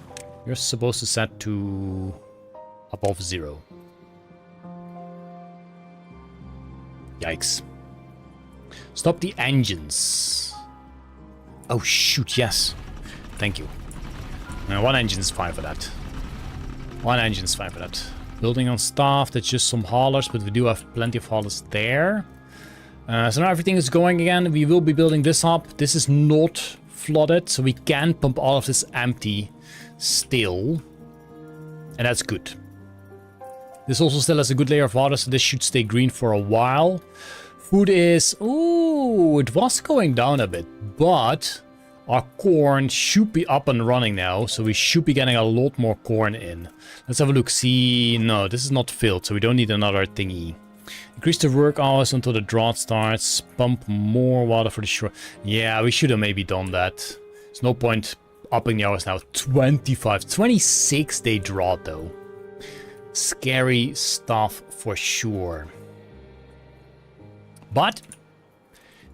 You're supposed to set to above 0. Yikes. Stop the engines. Oh shoot, yes. Thank you. One engine is fine for that. One engine is fine for that. Building on staff, that's just some haulers, but we do have plenty of haulers there. So now everything is going again. We will be building this up. This is not flooded, so we can pump all of this empty still. And that's good. This also still has a good layer of water, so this should stay green for a while. Food is... Ooh, it was going down a bit, but our corn should be up and running now, so we should be getting a lot more corn in. Let's have a look. See, no, this is not filled, so we don't need another thingy. Increase the work hours until the drought starts. Pump more water for the shore. Yeah, we should have maybe done that. There's no point upping the hours now. 25, 26 day drought though. Scary stuff for sure. But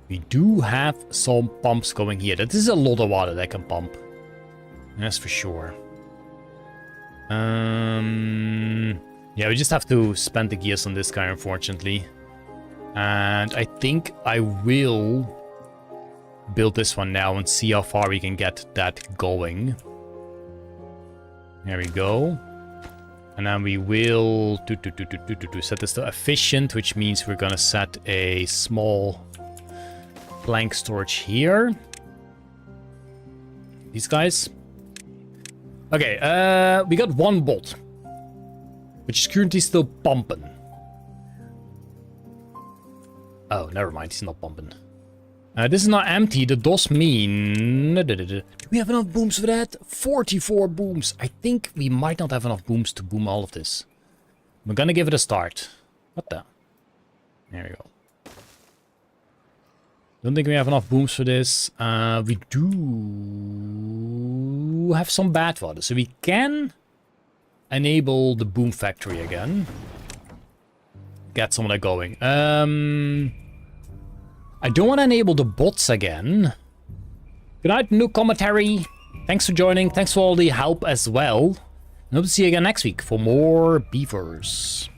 we do have some pumps going here. That is a lot of water that can pump. That's for sure. Yeah, we just have to spend the gears on this guy, unfortunately. And I think I will build this one now and see how far we can get that going. There we go. And then we will set this to efficient, which means we're gonna set a small plank storage here. These guys. Okay, we got one bot, which is currently still pumping. Oh, never mind, he's not pumping. This is not empty, that does mean... Do we have enough booms for that? 44 booms. I think we might not have enough booms to boom all of this. We're gonna give it a start. What the? There we go. Don't think we have enough booms for this. We do have some bad water, so we can enable the boom factory again. Get some of that going. I don't want to enable the bots again. Good night, new commentary. Thanks for joining. Thanks for all the help as well. And hope to see you again next week for more beavers.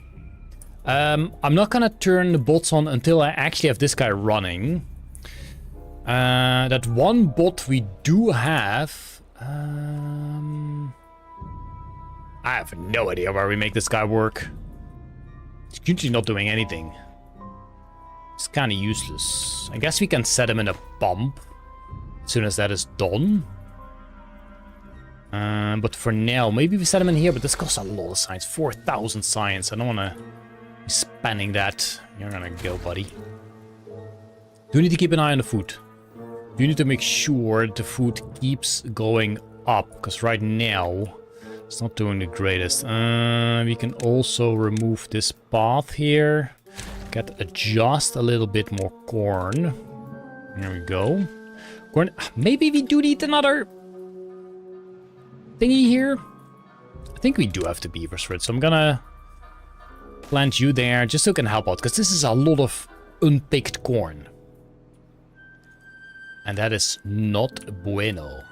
I'm not gonna turn the bots on until I actually have this guy running. That one bot we do have. I have no idea where we make this guy work. He's usually not doing anything. It's kind of useless. I guess we can set him in a pump as soon as that is done. But for now, maybe we set him in here, but this costs a lot of science. 4,000 science. I don't want to be spending that. You're gonna go, buddy. Do need to keep an eye on the food. You need to make sure the food keeps going up, because right now it's not doing the greatest. We can also remove this path here. Get just a little bit more corn. There we go. Corn. Maybe we do need another thingy here. I think we do have the beavers for it, so I'm gonna plant you there just so it can help out, because this is a lot of unpicked corn. And that is not bueno.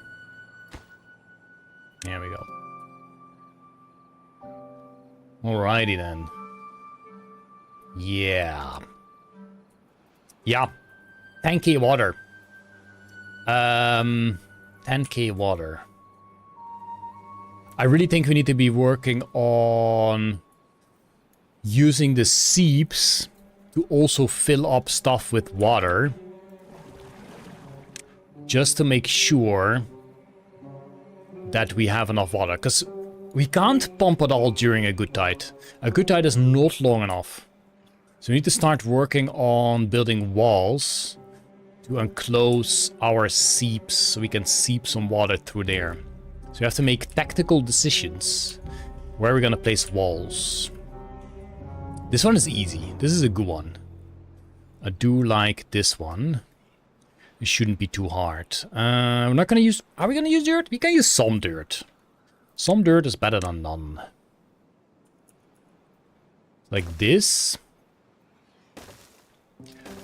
There we go. Alrighty then. Yeah. Yeah. 10k water. 10k water. I really think we need to be working on using the seeps to also fill up stuff with water. Just to make sure that we have enough water. Because we can't pump it all during a good tide. A good tide is not long enough. So we need to start working on building walls to enclose our seeps so we can seep some water through there. So we have to make tactical decisions where we're gonna place walls. This one is easy. This is a good one. I do like this one. It shouldn't be too hard. We're not gonna use... Are we gonna use dirt? We can use some dirt. Some dirt is better than none. Like this.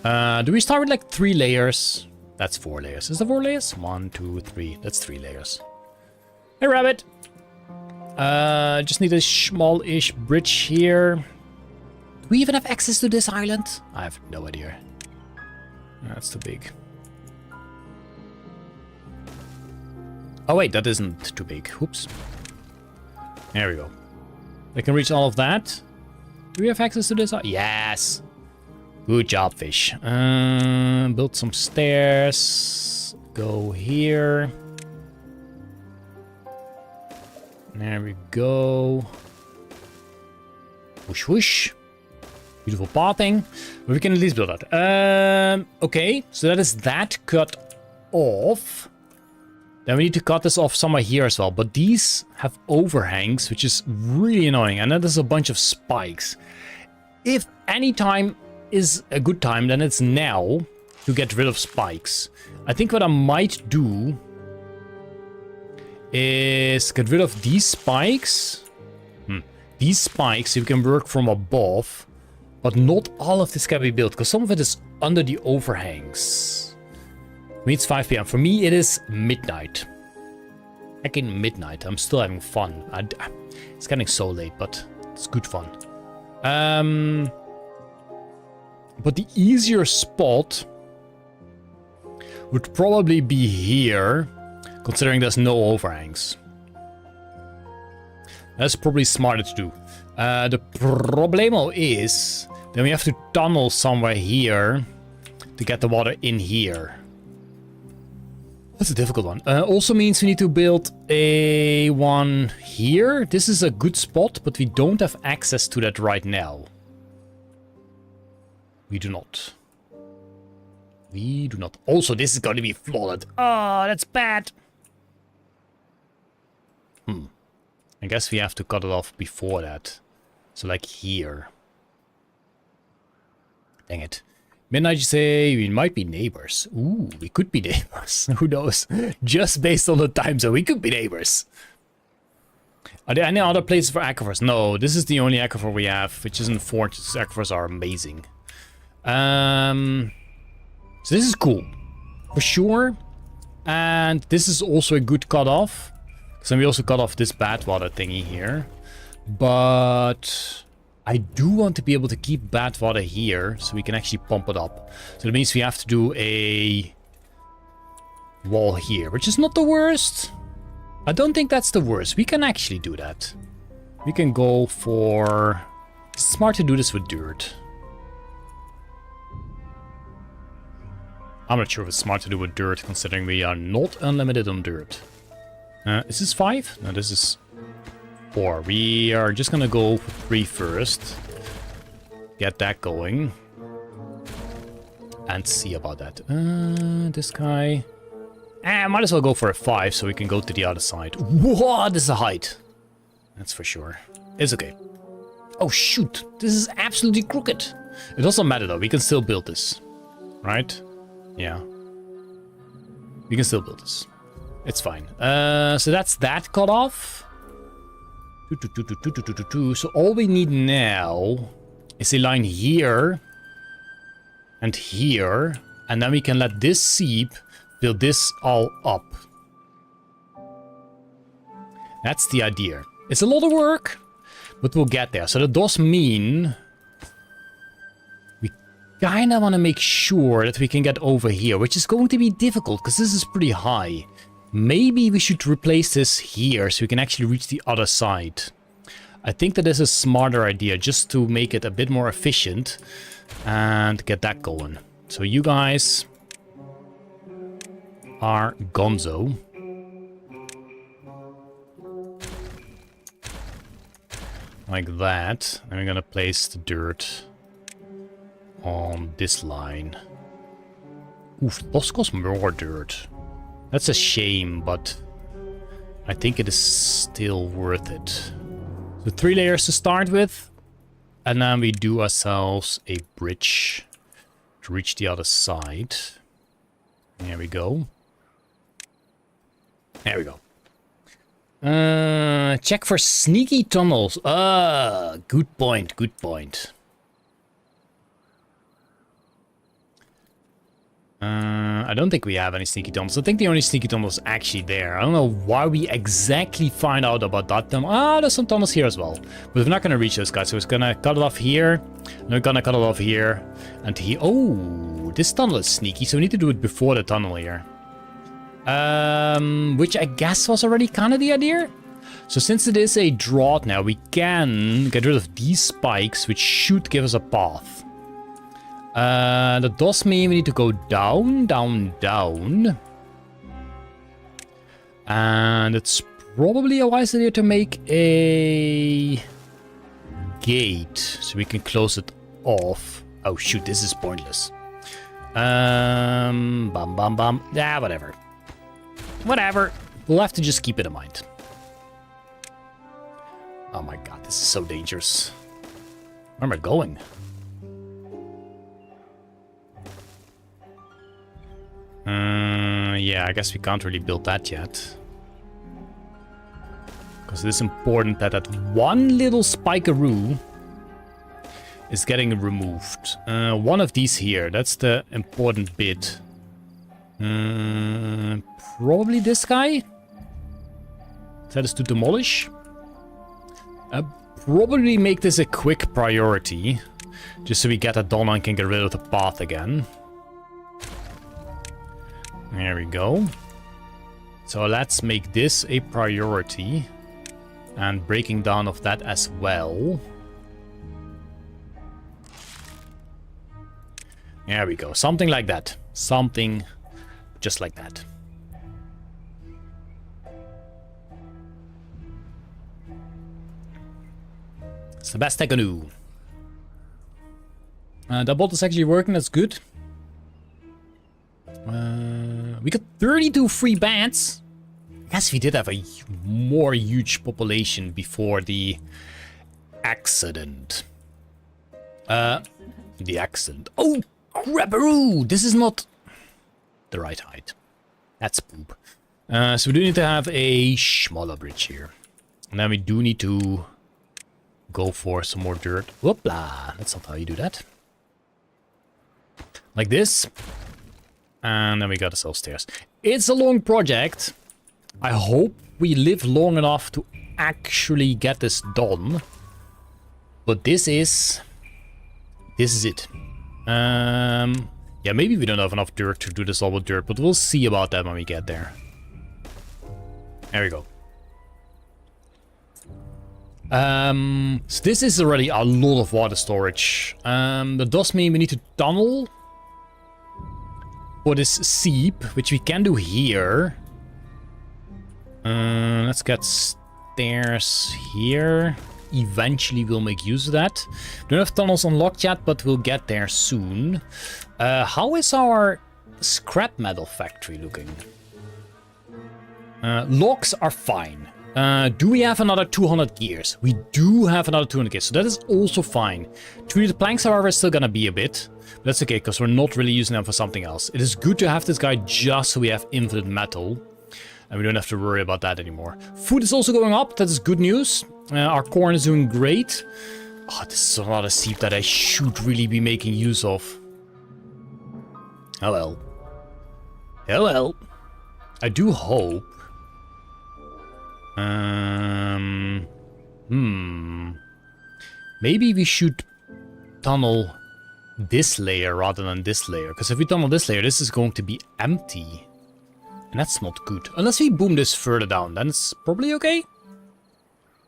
Do we start with like 3 layers? That's 4 layers. Is that 4 layers? 1, 2, 3. That's 3 layers. Hey, rabbit. Just need a small-ish bridge here. Do we even have access to this island? I have no idea. That's too big. Oh wait, that isn't too big. Oops. There we go. I can reach all of that. Do we have access to this? Yes. Good job, fish. Build some stairs. Go here. There we go. Whoosh whoosh. Beautiful pathing. But we can at least build that. Okay, so that is that cut off. Then we need to cut this off somewhere here as well. But these have overhangs, which is really annoying. And then there's a bunch of spikes. If any time is a good time, then it's now to get rid of spikes. I think what I might do is get rid of these spikes. These spikes, so we can work from above. But not all of this can be built, because some of it is under the overhangs. For me, it's 5 p.m. For me, it is midnight. Back in midnight. I'm still having fun. It's getting so late, but it's good fun. But the easier spot would probably be here, considering there's no overhangs. That's probably smarter to do. The problemo is, then we have to tunnel somewhere here to get the water in here. That's a difficult one. Also means we need to build a one here. This is a good spot, but we don't have access to that right now. We do not. We do not. Also, this is going to be flooded. Oh, that's bad. I guess we have to cut it off before that. So like here. Dang it. Midnight, you say we might be neighbors. Ooh, we could be neighbors. Who knows? Just based on the time zone, we could be neighbors. Are there any other places for aquifers? No, this is the only aquifer we have, which isn't fortress. Aquifers are amazing. So this is cool. For sure. And this is also a good cutoff. So we also cut off this bad water thingy here. But I do want to be able to keep bad water here so we can actually pump it up. So that means we have to do a wall here, which is not the worst. I don't think that's the worst. We can actually do that. We can go for... It's smart to do this with dirt. I'm not sure if it's smart to do with dirt, considering we are not unlimited on dirt. Is this 5? No, this is 4. We are just gonna go for 3 first. Get that going. And see about that. This guy... I might as well go for a 5 so we can go to the other side. Whoa, this is a height. That's for sure. It's okay. Oh shoot, this is absolutely crooked. It doesn't matter though, we can still build this. Right? Yeah. We can still build this. It's fine. So that's that cut off. So all we need now is a line here and here, and then we can let this seep fill this all up. That's the idea. It's a lot of work, but we'll get there. So that does mean we kind of want to make sure that we can get over here, which is going to be difficult because this is pretty high. Maybe we should replace this here so we can actually reach the other side. I think that is a smarter idea, just to make it a bit more efficient and get that going. So you guys are gonzo. Like that. And we're gonna place the dirt on this line. Oof, those cost more dirt. That's a shame, but I think it is still worth it. So 3 layers to start with. And then we do ourselves a bridge to reach the other side. There we go. There we go. Check for sneaky tunnels. Good point, good point. I don't think we have any sneaky tunnels. I think the only sneaky tunnel is actually there. I don't know why we exactly find out about that tunnel. Ah, there's some tunnels here as well. But we're not going to reach those guys. So it's going to cut it off here. And we're going to cut it off here. And here. Oh, this tunnel is sneaky. So we need to do it before the tunnel here. Which I guess was already kind of the idea. So since it is a drought now, we can get rid of these spikes, which should give us a path. That does mean we need to go down, down, down. And it's probably a wise idea to make a gate so we can close it off. Oh shoot, this is pointless. Bum, bum, bum. Yeah, whatever. Whatever. We'll have to just keep it in mind. Oh my god, this is so dangerous. Where am I going? Yeah, I guess we can't really build that yet. Because it is important that that one little spikeroo is getting removed. One of these here, that's the important bit. Probably this guy? That is to demolish. Probably make this a quick priority. Just so we get that done and can get rid of the path again. There we go. So let's make this a priority. And breaking down of that as well. There we go. Something like that. Something just like that. It's the best I can do. That bolt is actually working. That's good. We got 32 free bats. I guess we did have a more huge population before the accident. The accident. Oh, crapperoo! This is not the right height. That's poop. So we do need to have a smaller bridge here. And then we do need to go for some more dirt. Whoopla! That's not how you do that. Like this. And then we got ourselves stairs. It's a long project. I hope we live long enough to actually get this done. But this is it. Yeah, maybe we don't have enough dirt to do this all with dirt, but we'll see about that when we get there. There we go. So this is already a lot of water storage. That does mean we need to tunnel for this seep, which we can do here. Let's get stairs here. Eventually we'll make use of that. Don't have tunnels unlocked yet, but we'll get there soon. How is our scrap metal factory looking? Logs are fine. Do we have another 200 gears? We do have another 200 gears, so that is also fine. 3D planks, however, is still gonna be a bit. But that's okay, because we're not really using them for something else. It is good to have this guy just so we have infinite metal. And we don't have to worry about that anymore. Food is also going up. That is good news. Our corn is doing great. Oh, this is a lot of seep that I should really be making use of. Oh well. Oh well. I do hope. Maybe we should tunnel this layer rather than this layer. Because if we tunnel this layer, this is going to be empty. And that's not good. Unless we boom this further down, then it's probably okay.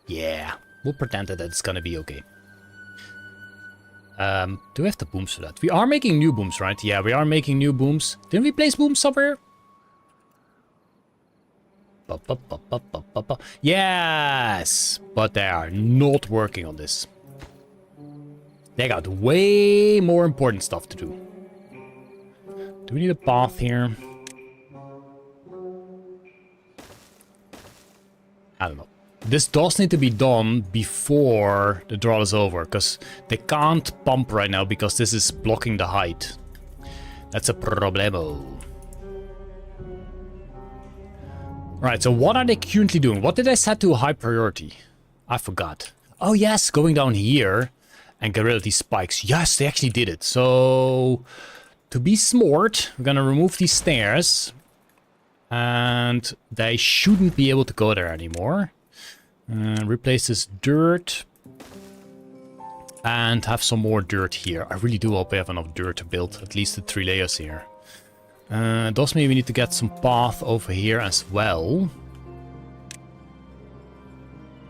Yeah, we'll pretend that it's gonna be okay. Do we have the booms for that? We are making new booms, right? Yeah, we are making new booms. Didn't we place booms somewhere? Yes, but they are not working on this. They got way more important stuff to do. Do we need a path here? I don't know. This does need to be done before the drought is over, because they can't pump right now because this is blocking the height. That's a problemo. Right, so what are they currently doing? What did I set to a high priority? I forgot. Oh yes, going down here and get rid of these spikes. Yes, they actually did it. So, to be smart, we're gonna remove these stairs. And they shouldn't be able to go there anymore. Replace this dirt. And have some more dirt here. I really do hope we have enough dirt to build at least the 3 layers here. Does mean we need to get some path over here as well.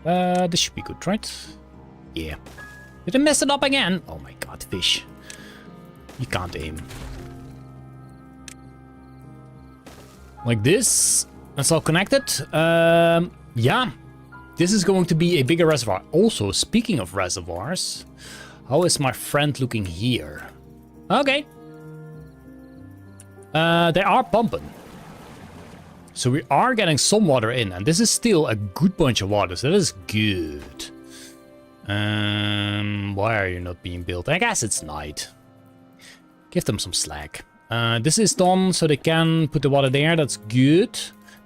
This should be good, right? Yeah. Did I mess it up again? Oh my god, fish. You can't aim. Like this. That's all connected. Yeah. This is going to be a bigger reservoir. Also, speaking of reservoirs, how is my friend looking here? Okay. They are pumping. So we are getting some water in. And this is still a good bunch of water. So that is good. Why are you not being built? I guess it's night. Give them some slack. This is done so they can put the water there. That's good.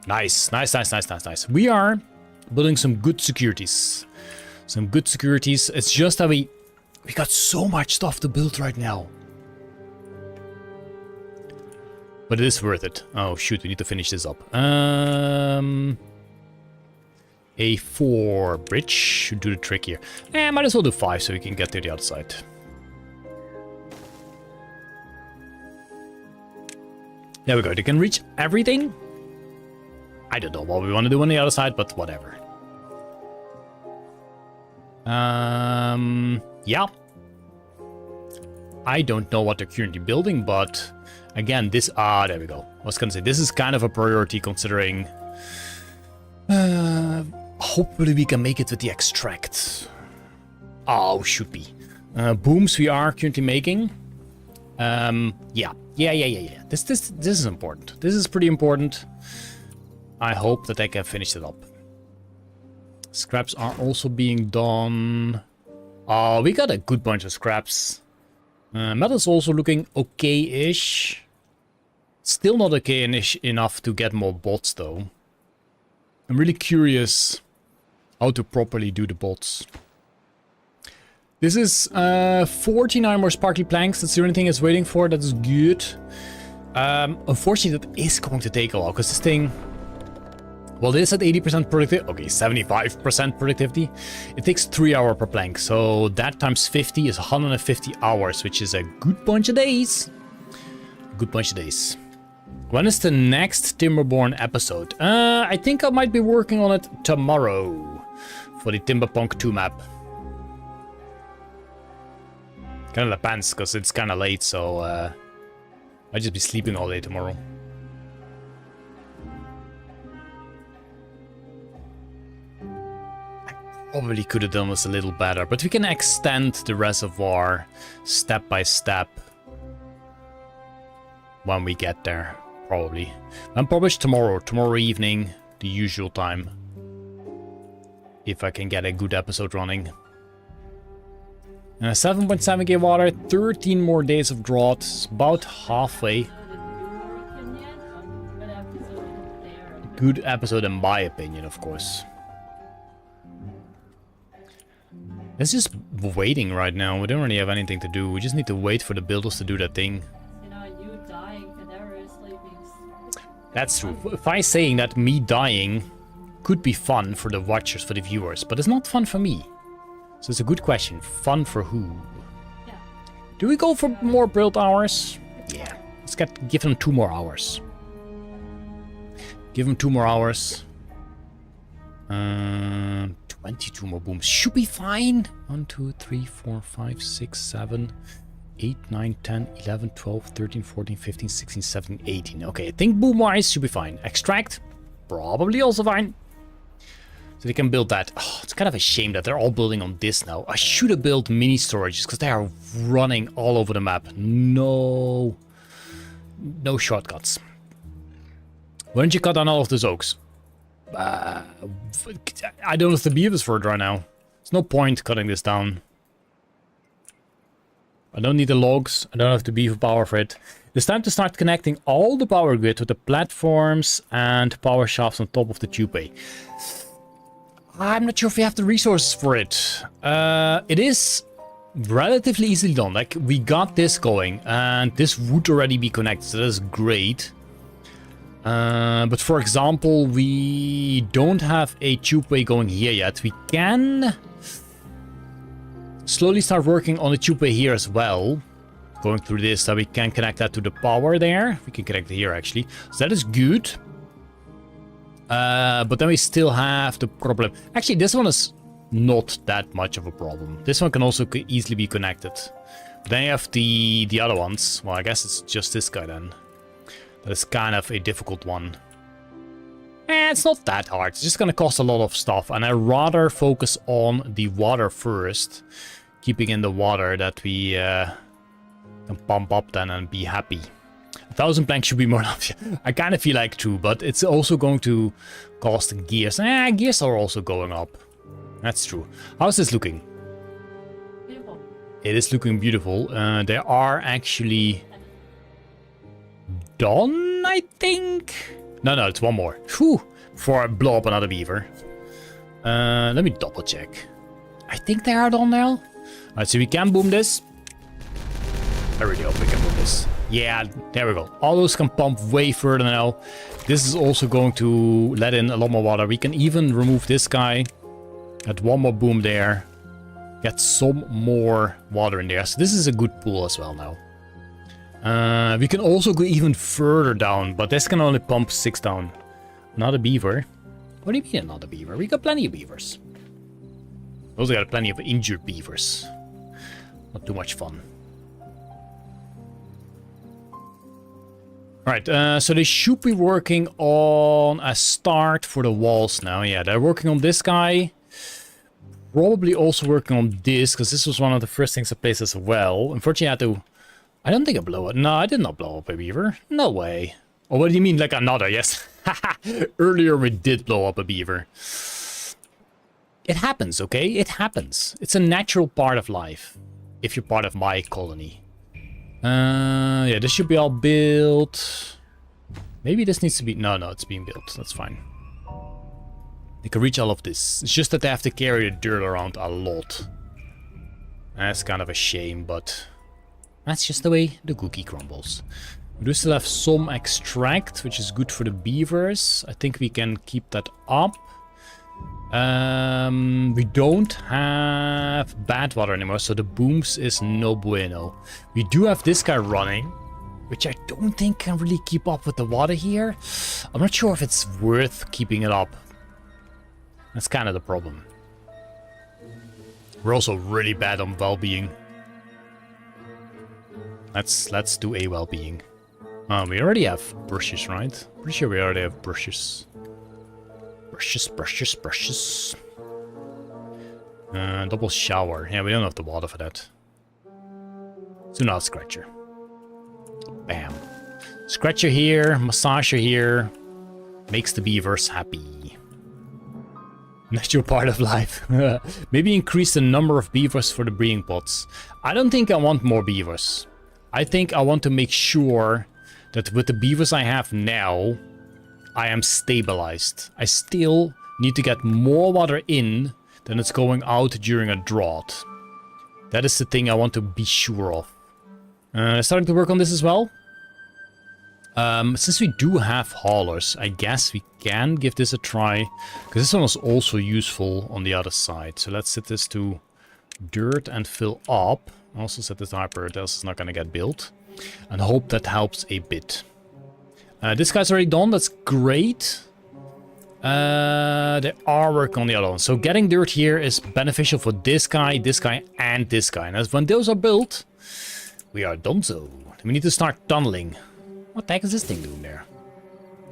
Nice. Nice. We are building some good securities. It's just that we got so much stuff to build right now. But it is worth it. Oh shoot, we need to finish this up. A 4 bridge should do the trick here. Might as well do 5 so we can get to the other side. There we go. They can reach everything. I don't know what we want to do on the other side, but whatever. Yeah. I don't know what they're currently building, but again, this... there we go. I was gonna say, this is kind of a priority considering... hopefully we can make it with the extract. Oh, should be. Booms we are currently making. Yeah. This is important. This is pretty important. I hope that I can finish it up. Scraps are also being done. Oh, we got a good bunch of scraps. Metal's also looking okay-ish. Still not okay-ish enough to get more bots, though. I'm really curious how to properly do the bots. This is 49 more sparkly planks. That's the only thing it's waiting for. That's good. Unfortunately, that is going to take a while because this thing... Well, it is at 80% productivity. Okay, 75% productivity. It takes 3 hours per plank. So that times 50 is 150 hours, which is a good bunch of days. When is the next Timberborn episode? I think I might be working on it tomorrow for the Timberpunk 2 map. Kind of depends, because it's kind of late, so I'll just be sleeping all day tomorrow. I probably could have done this a little better, but we can extend the reservoir step by step when we get there, probably. And publish tomorrow evening, the usual time. If I can get a good episode running. 7.7k water, 13 more days of drought, about halfway. Good episode in my opinion, of course. It's just waiting right now. We don't really have anything to do. We just need to wait for the builders to do that thing. You know, you dying hilariously means... That's true. If I saying that me dying could be fun for the watchers, for the viewers, but it's not fun for me. So it's a good question. Fun for who? Yeah. Do we go for more build hours? Yeah. Let's give them 2 more hours. Give them 2 more hours. 22 more booms. Should be fine. 1, 2, 3, 4, 5, 6, 7, 8, 9, 10, 11, 12, 13, 14, 15, 16, 17, 18. Okay, I think boom-wise should be fine. Extract? Probably also fine. So they can build that. Oh, it's kind of a shame that they're all building on this now. I should have built mini storages because they are running all over the map. No shortcuts. Why don't you cut down all of those oaks? I don't know if the beavers for it right now. There's no point cutting this down. I don't need the logs. I don't have the beaver power for it. It's time to start connecting all the power grid with the platforms and power shafts on top of the tubeway. I'm not sure if we have the resources for it. It is relatively easily done. Like, we got this going, and this would already be connected, so that is great. But for example, we don't have a tubeway going here yet. We can slowly start working on the tubeway here as well. Going through this, so we can connect that to the power there. We can connect it here, actually. So that is good. But then we still have the problem. Actually, this one is not that much of a problem. This one can also easily be connected. But then you have the other ones. Well, I guess it's just this guy then. That is kind of a difficult one. It's not that hard. It's just going to cost a lot of stuff. And I'd rather focus on the water first. Keeping in the water that we can pump up then and be happy. 1,000 planks should be more enough. I kind of feel like too, but it's also going to cost gears. Gears are also going up. That's true. How's this looking? Beautiful. It is looking beautiful. They are actually done, I think. No, it's one more. Whew. Before I blow up another beaver. Let me double check. I think they are done now. Alright, so we can boom this. There we go, we can boom this. Yeah, there we go. All those can pump way further now. This is also going to let in a lot more water. We can even remove this guy. Add one more boom there. Get some more water in there. So this is a good pool as well now. We can also go even further down, but this can only pump 6 down. Not a beaver. What do you mean not a beaver? We got plenty of beavers. We also got plenty of injured beavers. Not too much fun. Alright, so they should be working on a start for the walls now. Yeah, they're working on this guy. Probably also working on this, because this was one of the first things I placed as well. Unfortunately, I had to... I don't think I blew it. No, I did not blow up a beaver. No way. Oh, what do you mean, like another? Yes. Earlier we did blow up a beaver. It happens, okay? It happens. It's a natural part of life. If you're part of my colony. Yeah, this should be all built. Maybe this needs to be... No, it's being built. That's fine. They can reach all of this. It's just that they have to carry the dirt around a lot. That's kind of a shame, but... that's just the way the cookie crumbles. We do still have some extract, which is good for the beavers. I think we can keep that up. We don't have bad water anymore, so the booms is no bueno. We do have this guy running, which I don't think can really keep up with the water here. I'm not sure if it's worth keeping it up. That's kind of the problem. We're also really bad on well-being. Let's do a well-being. We already have brushes, right? Pretty sure we already have brushes. Brushes. Double shower. Yeah, we don't have the water for that. So now scratcher. Bam. Scratcher here, massager here. Makes the beavers happy. Natural part of life. Maybe increase the number of beavers for the breeding pots. I don't think I want more beavers. I think I want to make sure that with the beavers I have now, I am stabilized. I still need to get more water in than it's going out during a drought. That is the thing I want to be sure of. Starting to work on this as well. Since we do have haulers, I guess we can give this a try. Because this one is also useful on the other side. So let's set this to dirt and fill up. Also set this hyper, else it's not going to get built. And hope that helps a bit. This guy's already done, that's great. They are working on the other one. So getting dirt here is beneficial for this guy, and this guy. And when those are built, we are done so. We need to start tunneling. What the heck is this thing doing there?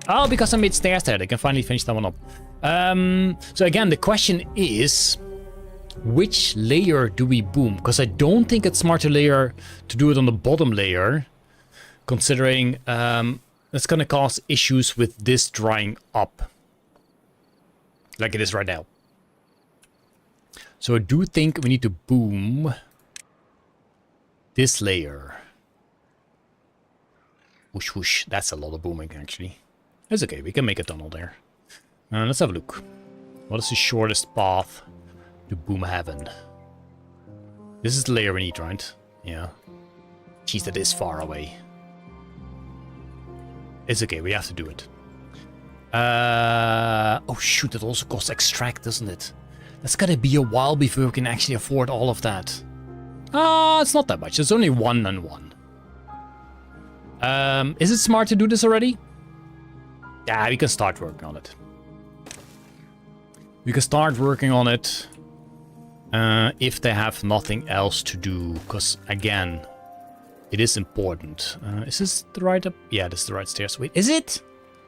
Oh, because I made stairs there. They can finally finish that one up. So again, the question is... which layer do we boom? Because I don't think it's smart to do it on the bottom layer. Considering it's going to cause issues with this drying up. Like it is right now. So I do think we need to boom this layer. Whoosh whoosh. That's a lot of booming actually. It's okay, we can make a tunnel there. Let's have a look. What is the shortest path to boom heaven? This is the layer we need, right? Yeah. Jeez, that is far away. It's okay, we have to do it. Oh shoot, that also costs extract, doesn't it? That's gotta be a while before we can actually afford all of that. It's not that much. It's only 1 and 1. Is it smart to do this already? Yeah, we can start working on it. We can start working on it if they have nothing else to do. Because, again, it is important. Is this the right... Yeah, this is the right stairs. Wait, is it?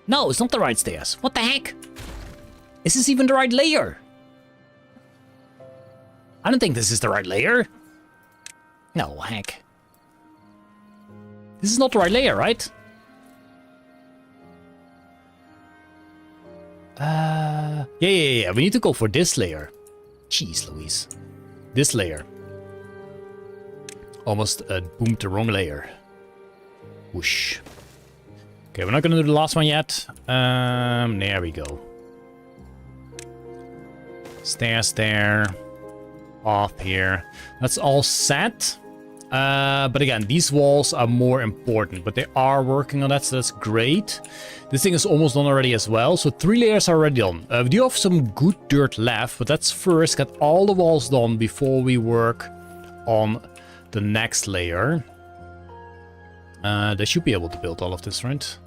No, it's not the right stairs. What the heck? Is this even the right layer? I don't think this is the right layer. No, heck. This is not the right layer, right? Yeah. We need to go for this layer. Jeez Louise. This layer. Almost boomed the wrong layer. Whoosh. Okay, we're not gonna do the last one yet. There we go. Stairs there. Off here. That's all set. But again, these walls are more important, but they are working on that, so that's great. This thing is almost done already as well, so 3 layers are already done. We do have some good dirt left, but let's first get all the walls done before we work on the next layer. They should be able to build all of this, right?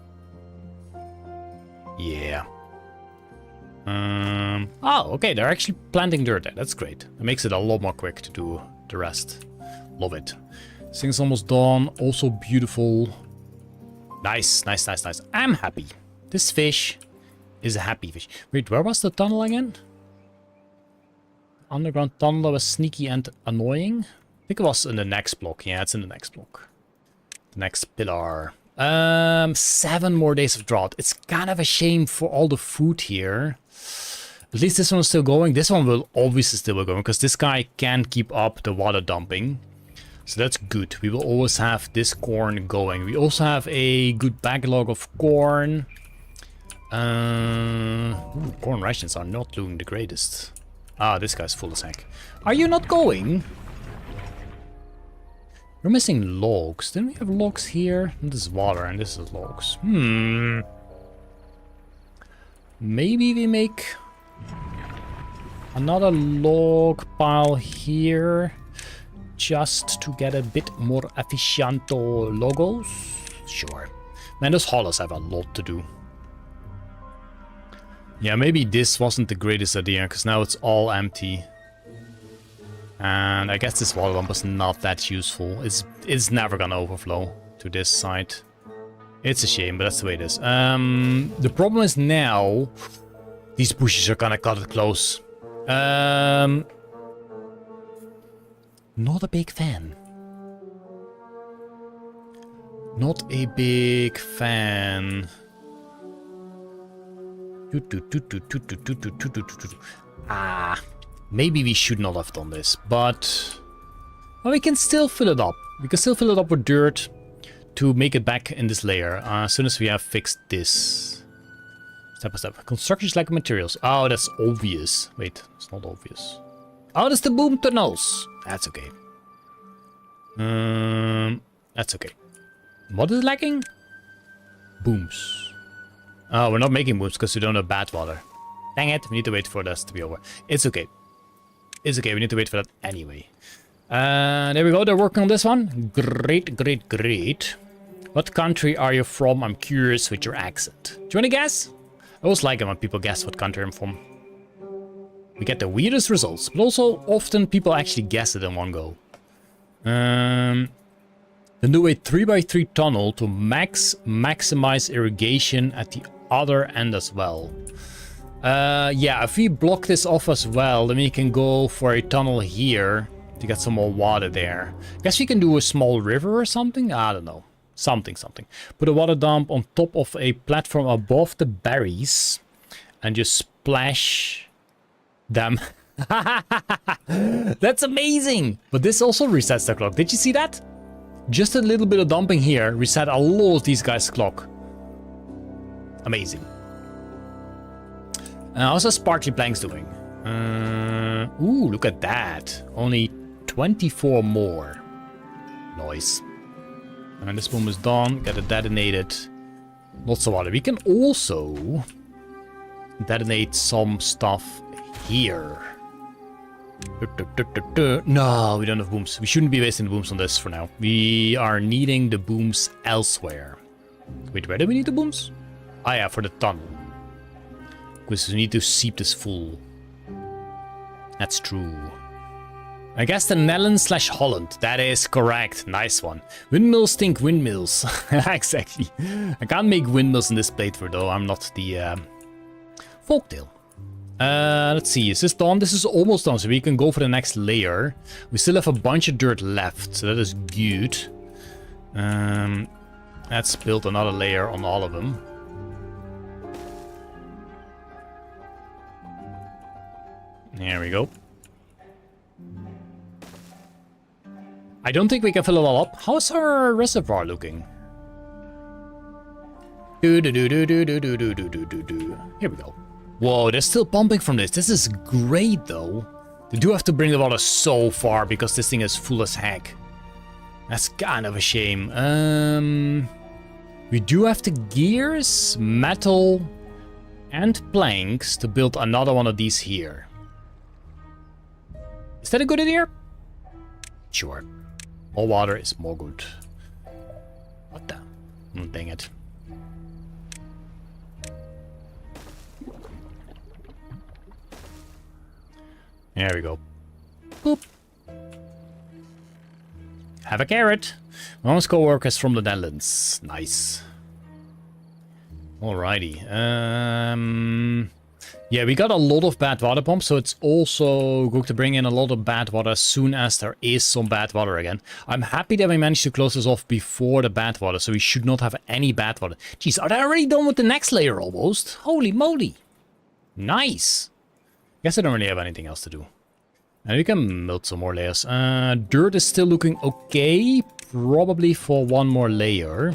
Yeah. Oh, okay, they're actually planting dirt there. That's great. It makes it a lot more quick to do the rest. Love it. This thing's almost done. Also beautiful. Nice. I'm happy. This fish is a happy fish. Wait, where was the tunnel again? Underground tunnel that was sneaky and annoying. I think it was in the next block. Yeah, it's in the next block. The next pillar. 7 more days of drought. It's kind of a shame for all the food here. At least this one's still going. This one will obviously still be going because this guy can't keep up the water dumping. So that's good. We will always have this corn going. We also have a good backlog of corn. Corn rations are not looking the greatest. Ah, this guy's full as heck. Are you not going? We're missing logs. Didn't we have logs here? This is water and this is logs. Maybe we make another log pile here. Just to get a bit more efficiento logos. Sure. Man, those haulers have a lot to do. Yeah, maybe this wasn't the greatest idea, because now it's all empty. And I guess this water dump was not that useful. It's never gonna overflow to this side. It's a shame, but that's the way it is. The problem is now... These bushes are gonna cut it close. Not a big fan. Not a big fan. Maybe we should not have done this, but well, we can still fill it up. We can still fill it up with dirt to make it back in this layer as soon as we have fixed this. Step by step. Constructions like materials. Oh, that's obvious. Wait, it's not obvious. Oh, that's the boom tunnels. That's okay. That's okay. What is lacking? Booms. Oh, we're not making booms because we don't have bad water. Dang it, we need to wait for this to be over. It's okay. It's okay, we need to wait for that anyway. There we go, they're working on this one. Great. What country are you from? I'm curious with your accent. Do you want to guess? I always like it when people guess what country I'm from. We get the weirdest results, but also often people actually guess it in one go. Then do a 3x3 tunnel to maximize irrigation at the other end as well. Yeah, if we block this off as well, then we can go for a tunnel here to get some more water there. Guess we can do a small river or something? I don't know. Something. Put a water dump on top of a platform above the berries and just splash them. That's amazing! But this also resets the clock. Did you see that? Just a little bit of dumping here reset a lot of these guys' clock. Amazing. How's our sparkly planks doing? Ooh, look at that. Only 24 more. Nice. And this boom is done. Get it detonated. Lots of water. We can also detonate some stuff here. No, we don't have booms. We shouldn't be wasting the booms on this for now. We are needing the booms elsewhere. Wait, where do we need the booms? Ah, yeah, for the tunnel. Because we need to seep this full. That's true. I guess the Netherlands / Holland. That is correct. Nice one. Windmills think windmills. Exactly. I can't make windmills in this playthrough though. I'm not the folktale. Let's see. Is this done? This is almost done, so we can go for the next layer. We still have a bunch of dirt left, so that is good. Let's build another layer on all of them. There we go. I don't think we can fill it all up. How's our reservoir looking? Here we go. Whoa, they're still pumping from this. This is great, though. They do have to bring the water so far because this thing is full as heck. That's kind of a shame. We do have the gears, metal, and planks to build another one of these here. Is that a good idea? Sure. More water is more good. What the? Oh, dang it. There we go. Boop. Have a carrot. Most co-workers from the Netherlands. Nice. Alrighty. Yeah, we got a lot of bad water pumps, so it's also going to bring in a lot of bad water as soon as there is some bad water again. I'm happy that we managed to close this off before the bad water, so we should not have any bad water. Jeez, are they already done with the next layer almost? Holy moly. Nice. Guess I don't really have anything else to do. And we can build some more layers. Dirt is still looking okay. Probably for one more layer.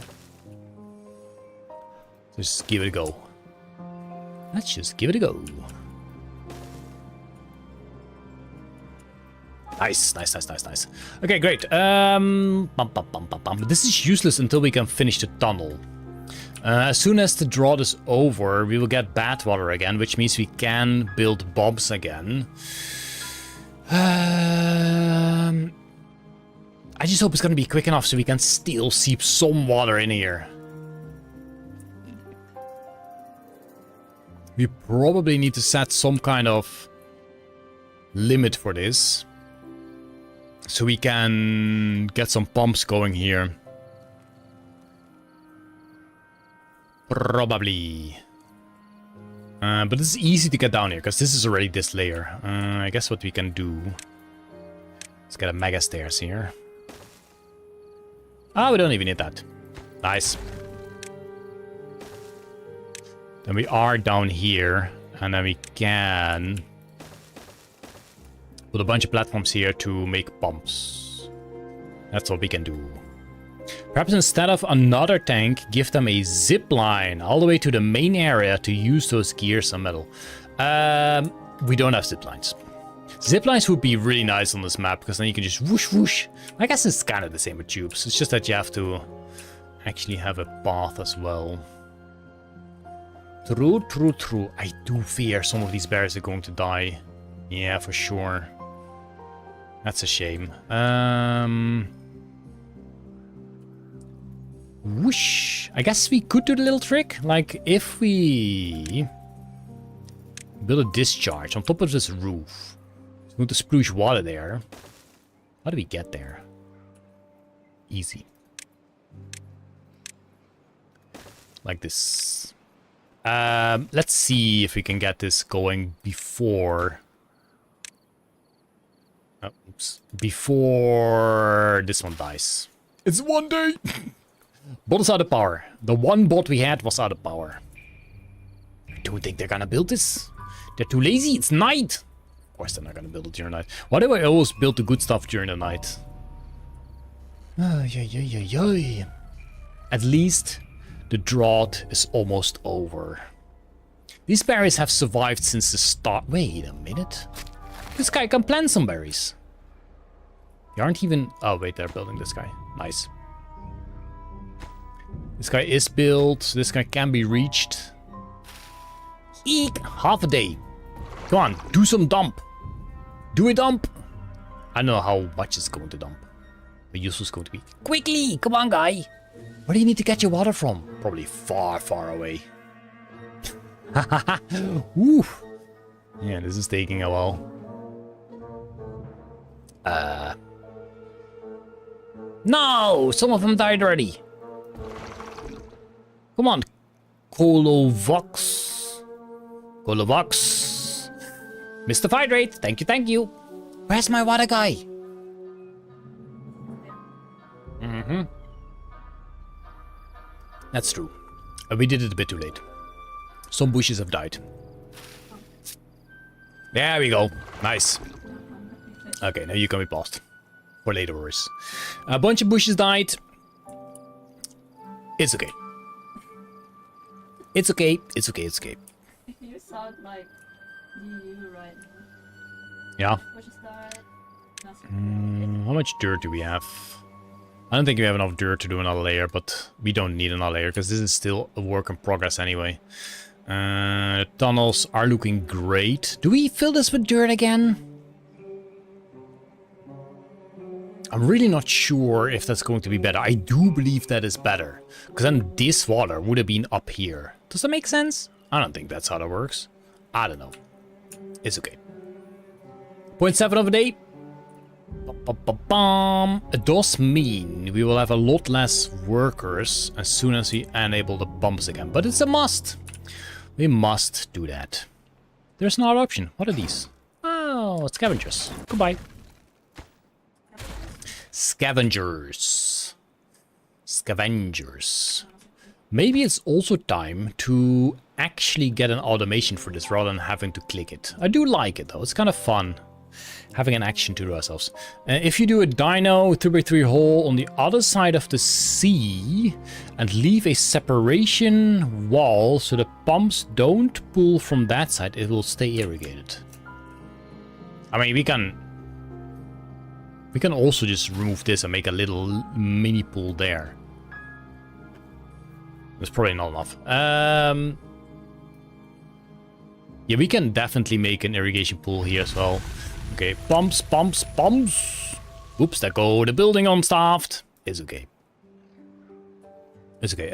Just give it a go. Let's just give it a go. Nice, nice, nice, nice, nice. Okay, great. This is useless until we can finish the tunnel. As soon as the drought is over, we will get bad water again, which means we can build bombs again. I just hope it's going to be quick enough so we can still seep some water in here. We probably need to set some kind of limit for this. So we can get some pumps going here. Probably. But it's easy to get down here, because this is already this layer. I guess what we can do... Let's get a mega stairs here. Ah, we don't even need that. Nice. Then we are down here, and then we can put a bunch of platforms here to make pumps. That's what we can do. Perhaps instead of another tank, give them a zip line all the way to the main area to use those gears and metal. We don't have zip lines. Zip lines would be really nice on this map, because then you can just whoosh whoosh. I guess it's kind of the same with tubes. It's just that you have to actually have a path as well. True, true, true. I do fear some of these bears are going to die. Yeah, for sure. That's a shame. Whoosh. I guess we could do the little trick. Like, if we build a discharge on top of this roof. It's going to sploosh water there. How do we get there? Easy. Like this. Let's see if we can get this going before... Oh, oops. Before this one dies. It's one day! Bot is out of power. The one bot we had was out of power. I don't think they're gonna build this. They're too lazy. It's night. Of course they're not gonna build it during the night. Why do I always build the good stuff during the night? At least the drought is almost over. These berries have survived since the start. Wait a minute. This guy can plant some berries. They aren't even... Oh, wait, they're building this guy. Nice. This guy is built. This guy can be reached. Eek! Half a day. Come on, do some dump. Do a dump. I don't know how much it's going to dump. The use was going to be. Quickly! Come on, guy! Where do you need to get your water from? Probably far, far away. Woo! Yeah, this is taking a while. No! Some of them died already. Come on. Colovox. Mr. Hydrate. Thank you, thank you. Where's my water guy? Mm-hmm. That's true. We did it a bit too late. Some bushes have died. There we go. Nice. Okay, now you can be paused. For laterers. A bunch of bushes died. It's okay. It's okay. It's okay. It's okay. You sound like you right. Yeah. Bushes died. Nothing. How much dirt do we have? I don't think we have enough dirt to do another layer, but we don't need another layer because this is still a work in progress anyway. The tunnels are looking great. Do we fill this with dirt again? I'm really not sure if that's going to be better. I do believe that is better. Because then this water would have been up here. Does that make sense? I don't think that's how that works. I don't know. It's okay. 0.7 of a day. It does mean we will have a lot less workers as soon as we enable the pumps again. But it's a must. We must do that. There's another option. What are these? Oh, scavengers. Goodbye. Scavengers. Maybe it's also time to actually get an automation for this rather than having to click it. I do like it though. It's kind of fun having an action to do ourselves. If you do a dino 3x3 hole on the other side of the sea and leave a separation wall so the pumps don't pull from that side, it will stay irrigated. I mean, we can also just remove this and make a little mini pool there. That's probably not enough. Yeah, we can definitely make an irrigation pool here as well. Okay, pumps. Oops, there go the building unstaffed. It's okay. It's okay.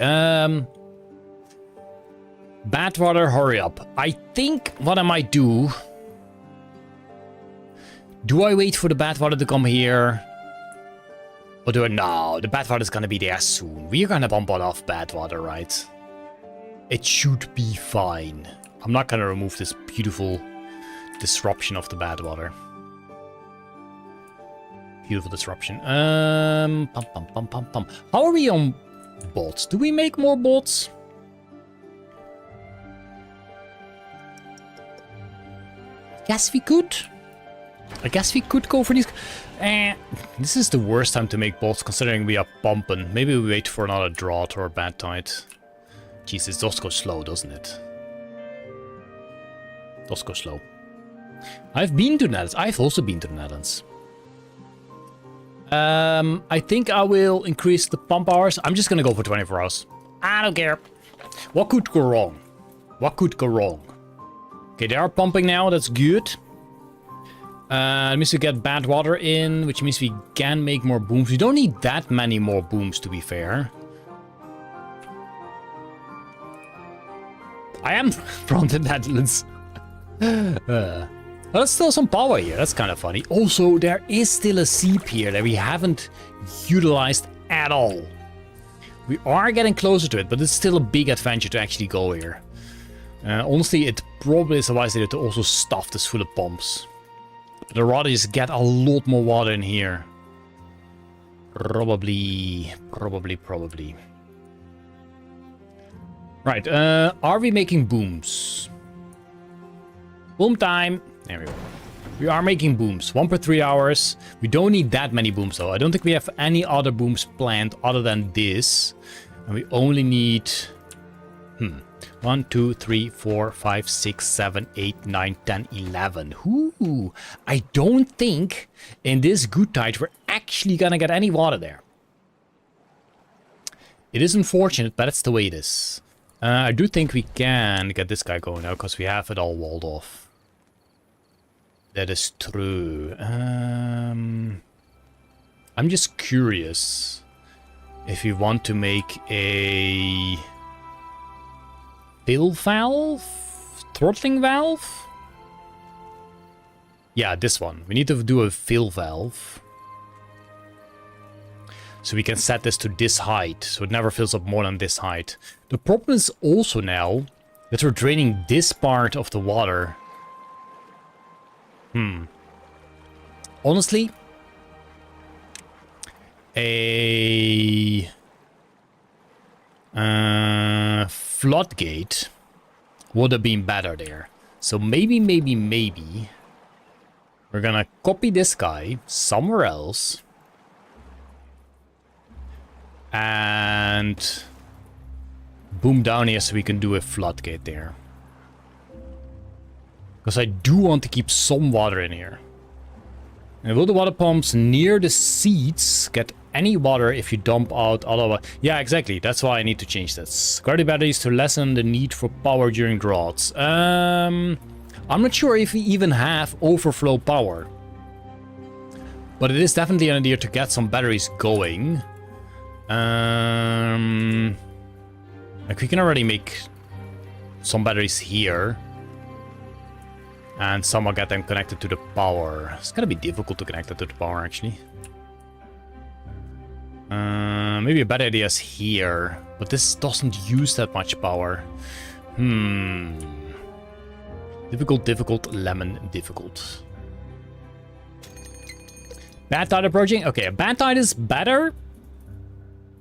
Bad water, hurry up. I think what I might do... Do I wait for the bad water to come here? Or do I... No, the bad water is gonna be there soon. We're gonna bump it off bad water, right? It should be fine. I'm not gonna remove this beautiful disruption of the bad water. Beautiful disruption. How are we on bots? Do we make more bots? Guess we could. I guess we could go for these. This is the worst time to make bots considering we are pumping. Maybe we wait for another drought or a bad tide. Jeez, it does go slow, doesn't it? It does go slow. I've been to the Netherlands. I've also been to the Netherlands. I think I will increase the pump hours. I'm just gonna go for 24 hours. I don't care. What could go wrong? What could go wrong? Okay, they are pumping now. That's good. It means we get bad water in, which means we can make more booms. We don't need that many more booms, to be fair. I am from the Netherlands. There's still some power here. That's kind of funny. Also, there is still a seep here that we haven't utilized at all. We are getting closer to it, but it's still a big adventure to actually go here. Honestly, it probably is a wise idea to also stuff this full of pumps. But I'd rather just get a lot more water in here. Probably. Right, are we making booms? Boom time. There we go. We are making booms. 1 per 3 hours. We don't need that many booms though. I don't think we have any other booms planned other than this. And we only need... 1, 2, 3, 4, 5, 6, 7, 8, 9, 10, 11. Ooh, I don't think in this good tide we're actually gonna get any water there. It is unfortunate, but that's the way it is. I do think we can get this guy going now because we have it all walled off. That is true. I'm just curious if we want to make a fill valve? Throttling valve? Yeah, this one. We need to do a fill valve. So we can set this to this height, so it never fills up more than this height. The problem is also now that we're draining this part of the water. Honestly, a floodgate would have been better there. So maybe we're gonna copy this guy somewhere else and boom down here so we can do a floodgate there. Because I do want to keep some water in here. And will the water pumps near the seeds get any water if you dump out other... Yeah, exactly. That's why I need to change this. Gravity batteries to lessen the need for power during droughts. I'm not sure if we even have overflow power. But it is definitely an idea to get some batteries going. Like we can already make some batteries here. And somehow get them connected to the power. It's gonna be difficult to connect it to the power, actually. Maybe a better idea is here. But this doesn't use that much power. Difficult, lemon, difficult. Bad tide approaching? Okay, a bad tide is better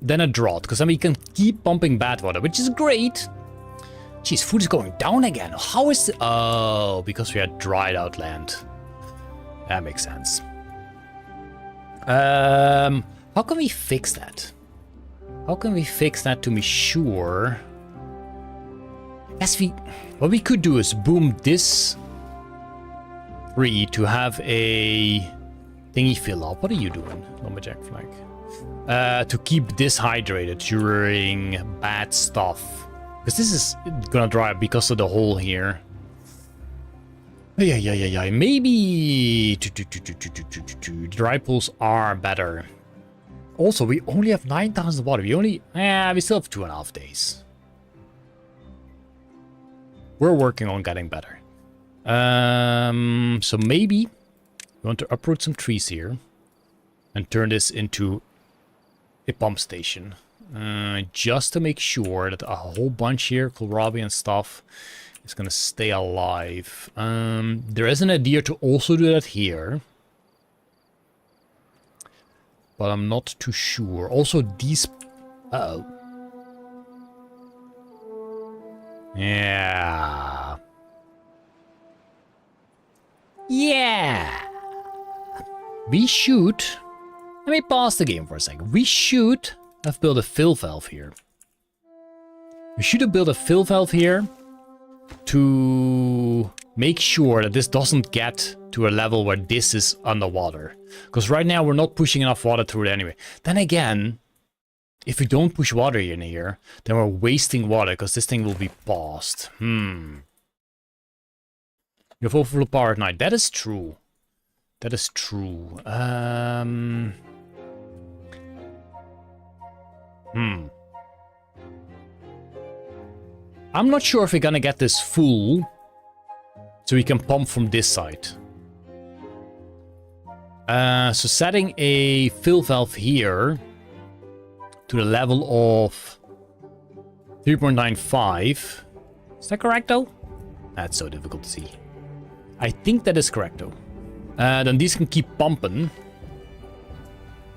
than a drought. Because then we can keep pumping bad water, which is great. Jeez, food is going down again. How is it? Oh, because we had dried out land. That makes sense. How can we fix that? How can we fix that to be sure? What we could do is boom this tree to have a thingy fill up. What are you doing, lumberjack flag? To keep this hydrated during bad stuff. Because this is gonna dry up because of the hole here. Yeah. Maybe dry pools are better. Also, we only have 9,000 water. We still have 2.5 days. We're working on getting better. So maybe we want to uproot some trees here and turn this into a pump station. Just to make sure that a whole bunch here, kohlrabi and stuff, is gonna stay alive. There is an idea to also do that here. But I'm not too sure. Also, these... Uh-oh. Yeah. We should... Let me pause the game for a second. We should have built a fill valve here. We should have built a fill valve here to make sure that this doesn't get to a level where this is underwater. Because right now we're not pushing enough water through it anyway. Then again, if we don't push water in here, then we're wasting water because this thing will be paused. You have overflow power at night. That is true. That is true. I'm not sure if we're gonna get this full so we can pump from this side. So setting a fill valve here to the level of 3.95. Is that correct though? That's so difficult to see. I think that is correct though. Then these can keep pumping.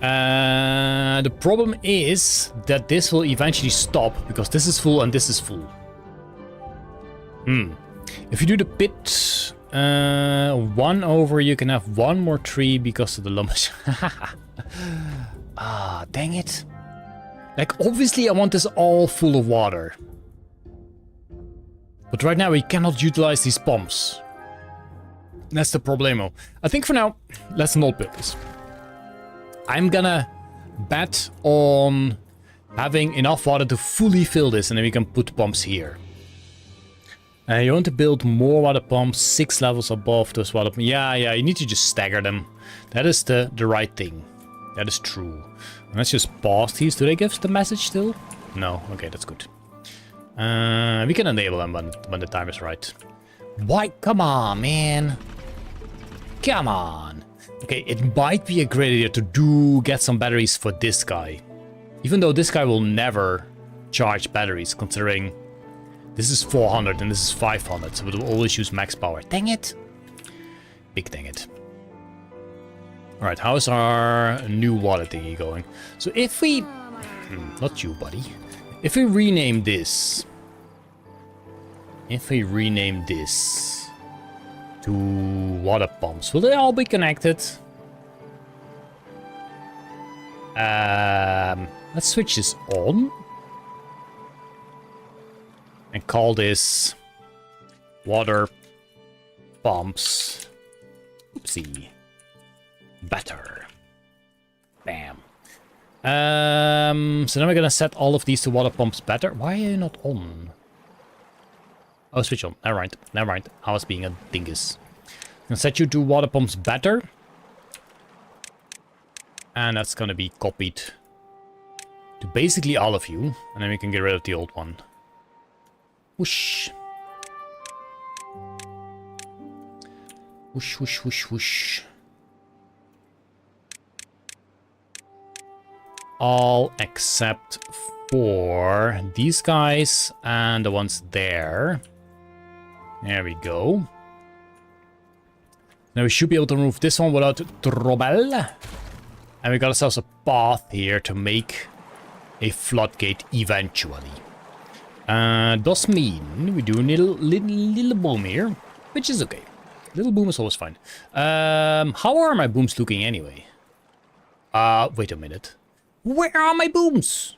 The problem is that this will eventually stop because this is full and this is full. If you do the pit 1 over, you can have 1 more tree because of the lumbers. Ah, dang it. Like, obviously I want this all full of water. But right now we cannot utilize these pumps. That's the problemo. I think for now, let's not build this. I'm gonna bet on having enough water to fully fill this, and then we can put pumps here. You want to build more water pumps, 6 levels above those water pumps. Yeah, you need to just stagger them. That is the right thing. That is true. And let's just pause these. Do they give the message still? No. Okay, that's good. We can enable them when the time is right. Why? Come on, man. Come on. Okay, it might be a great idea to get some batteries for this guy. Even though this guy will never charge batteries, considering this is 400 and this is 500, so it will always use max power. Dang it. Big dang it. Alright, how's our new water thingy going? So if we... not you, buddy. If we rename this... to water pumps, will they all be connected? Let's switch this on. And call this water pumps. Oopsie. Better. Bam. So now we're gonna set all of these to water pumps better. Why are you not on? Oh, switch on. Never mind. I was being a dingus. I'm gonna set you to water pumps better. And that's gonna be copied to basically all of you. And then we can get rid of the old one. Whoosh. Whoosh, whoosh, whoosh, whoosh. All except for these guys and the ones there. There we go. Now we should be able to remove this one without trouble. And we got ourselves a path here to make a floodgate eventually. Does mean we do a little boom here, which is okay. Little boom is always fine. How are my booms looking anyway? Wait a minute. Where are my booms?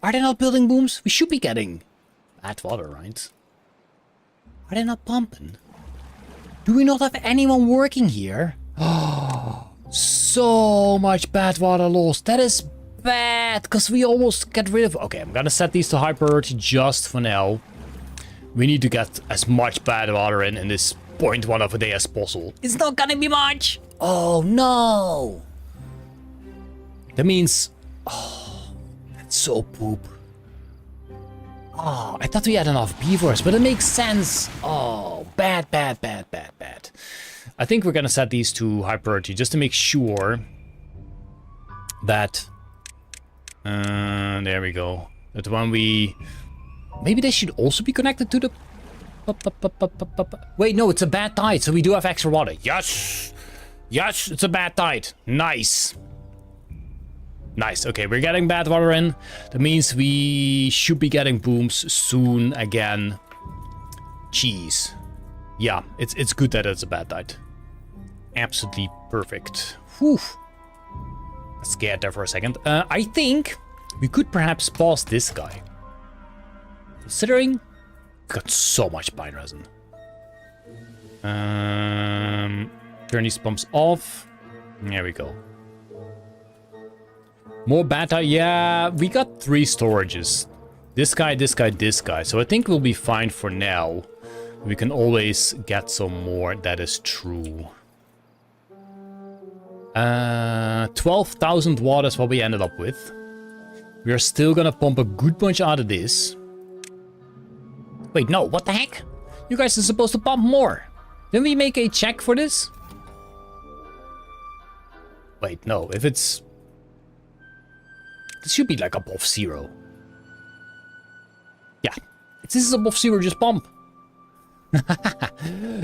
Are they not building booms? We should be getting bad water, right? Are they not pumping? Do we not have anyone working here? Oh, so much bad water loss. That is bad, because we almost get rid of... Okay, I'm gonna set these to high priority just for now. We need to get as much bad water in this 0.1 of a day as possible. It's not gonna be much. Oh, no. That means... Oh, that's so poop. Oh, I thought we had enough beavers, but it makes sense. Oh, bad. I think we're gonna set these to high priority just to make sure that... there we go. That when we... Maybe they should also be connected to the... Wait, no, it's a bad tide, so we do have extra water. Yes! Yes, it's a bad tide. Nice. Nice. Okay, we're getting bad water in. That means we should be getting booms soon again. Jeez. Yeah, it's good that it's a bad tide. Absolutely perfect. Whew. Scared there for a second. I think we could perhaps pause this guy. Considering we've got so much pine resin. Turn these pumps off. There we go. More bata. Yeah, we got 3 storages. This guy, this guy, this guy. So I think we'll be fine for now. We can always get some more. That is true. 12,000 water is what we ended up with. We are still gonna pump a good bunch out of this. Wait, no, what the heck? You guys are supposed to pump more. Didn't we make a check for this? Wait, no, if it's... This should be like above 0. Yeah, if this is above 0, just pump.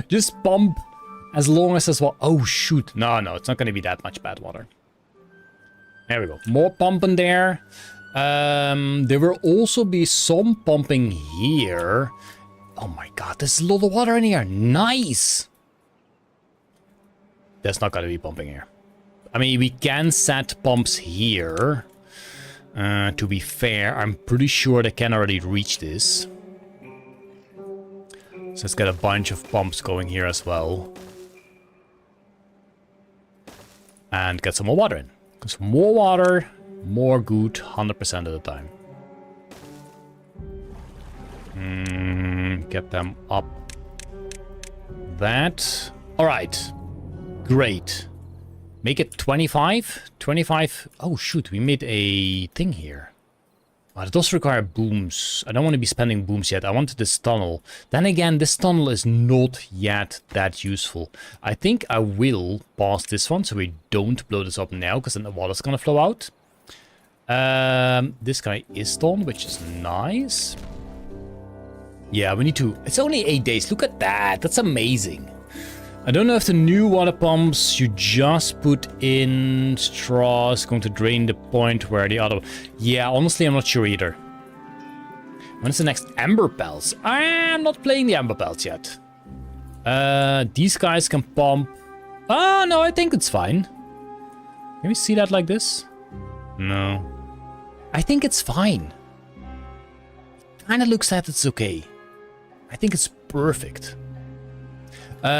Just pump as long as well. Oh, shoot. No, it's not going to be that much bad water. There we go. More pumping there. There will also be some pumping here. Oh my god, there's a lot of water in here. Nice. There's not going to be pumping here. I mean, we can set pumps here. To be fair, I'm pretty sure they can already reach this. So let's get a bunch of pumps going here as well. And get some more water in. Because more water, more good, 100% of the time. Get them up. That. Alright. Great. Make it 25? 25. Oh shoot, we made a thing here. Oh, it does require booms. I don't want to be spending booms yet. I wanted this tunnel. Then again, this tunnel is not yet that useful. I think I will pause this one so we don't blow this up now, because then the water's gonna flow out. This guy is done, which is nice. Yeah, we need to... It's only 8 days. Look at that. That's amazing. I don't know if the new water pumps you just put in straw is going to drain the point where the other... Yeah, honestly, I'm not sure either. When is the next Ember Pelts? I'm not playing the Ember Pelts yet. These guys can pump... Oh, no, I think it's fine. Can we see that like this? No. I think it's fine. Kinda looks like it's okay. I think it's perfect.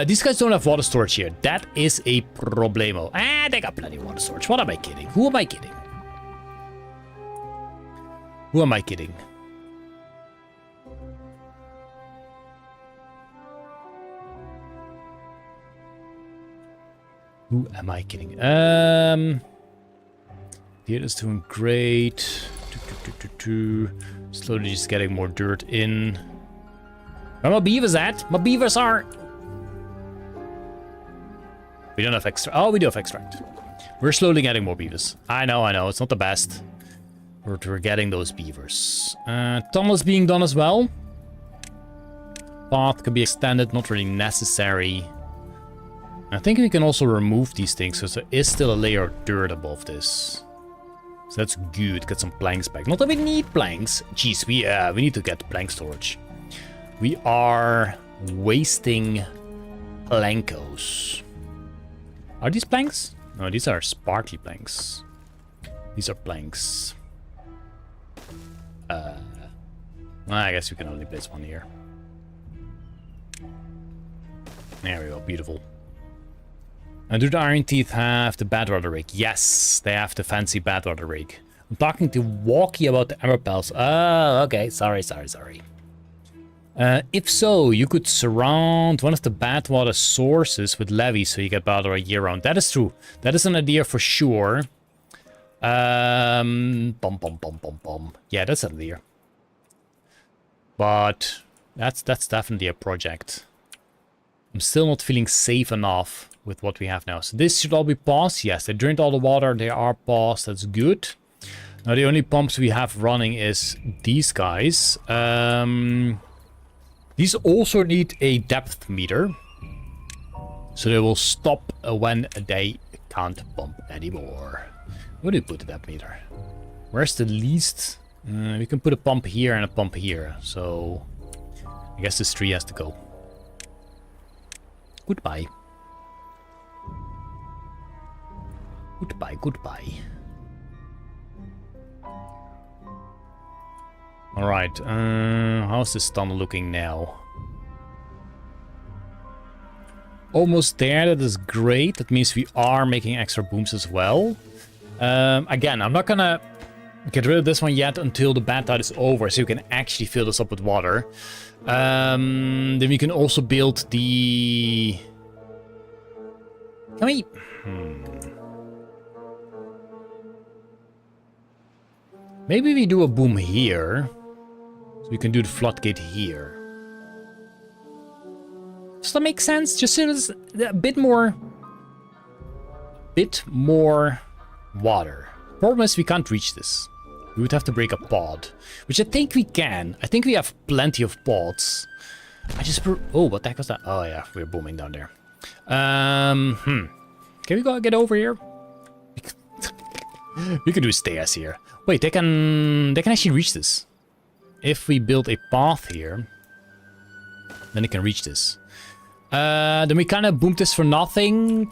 These guys don't have water storage here. That is a problemo. They got plenty of water storage. What am I kidding? Who am I kidding? Who am I kidding? Who am I kidding? Here is doing great. Slowly just getting more dirt in. Where are my beavers at? My beavers are... We don't have extra. Oh, we do have extract. We're slowly getting more beavers. I know. It's not the best. But we're getting those beavers. Tunnel is being done as well. Path can be extended. Not really necessary. I think we can also remove these things, because there is still a layer of dirt above this. So that's good. Get some planks back. Not that we need planks. Jeez, we need to get plank storage. We are wasting plankos. Are these planks? No, these are sparkly planks. These are planks. I guess we can only place one here. There we go, beautiful. And do the Iron Teeth have the Badwater Rig? Yes, they have the fancy Badwater Rig. I'm talking to Walkie about the Ember Pelts. Oh, okay, sorry. If so, you could surround one of the Badwater sources with levees so you get water a year round. That is true. That is an idea for sure. Yeah, that's an idea. But that's definitely a project. I'm still not feeling safe enough with what we have now. So this should all be paused. Yes, they drained all the water. They are paused. That's good. Now the only pumps we have running is these guys. These also need a depth meter. So they will stop when they can't pump anymore. Where do you put the depth meter? Where's the least? We can put a pump here and a pump here. So I guess this tree has to go. Goodbye. Goodbye. Alright, how's this tunnel looking now? Almost there, that is great. That means we are making extra booms as well. Again, I'm not gonna get rid of this one yet until the bad tide is over, so you can actually fill this up with water. Then we can also build the... Can we... Maybe we do a boom here. So we can do the floodgate here. Does that make sense? Just so there's a bit more water. Problem is we can't reach this. We would have to break a pod, which I think we can. I think we have plenty of pods. Oh, what the heck was that? Oh yeah, we're booming down there. Can we get over here? We could do stairs here. Wait, they can actually reach this. If we build a path here, then they can reach this. Then we kind of boomed this for nothing.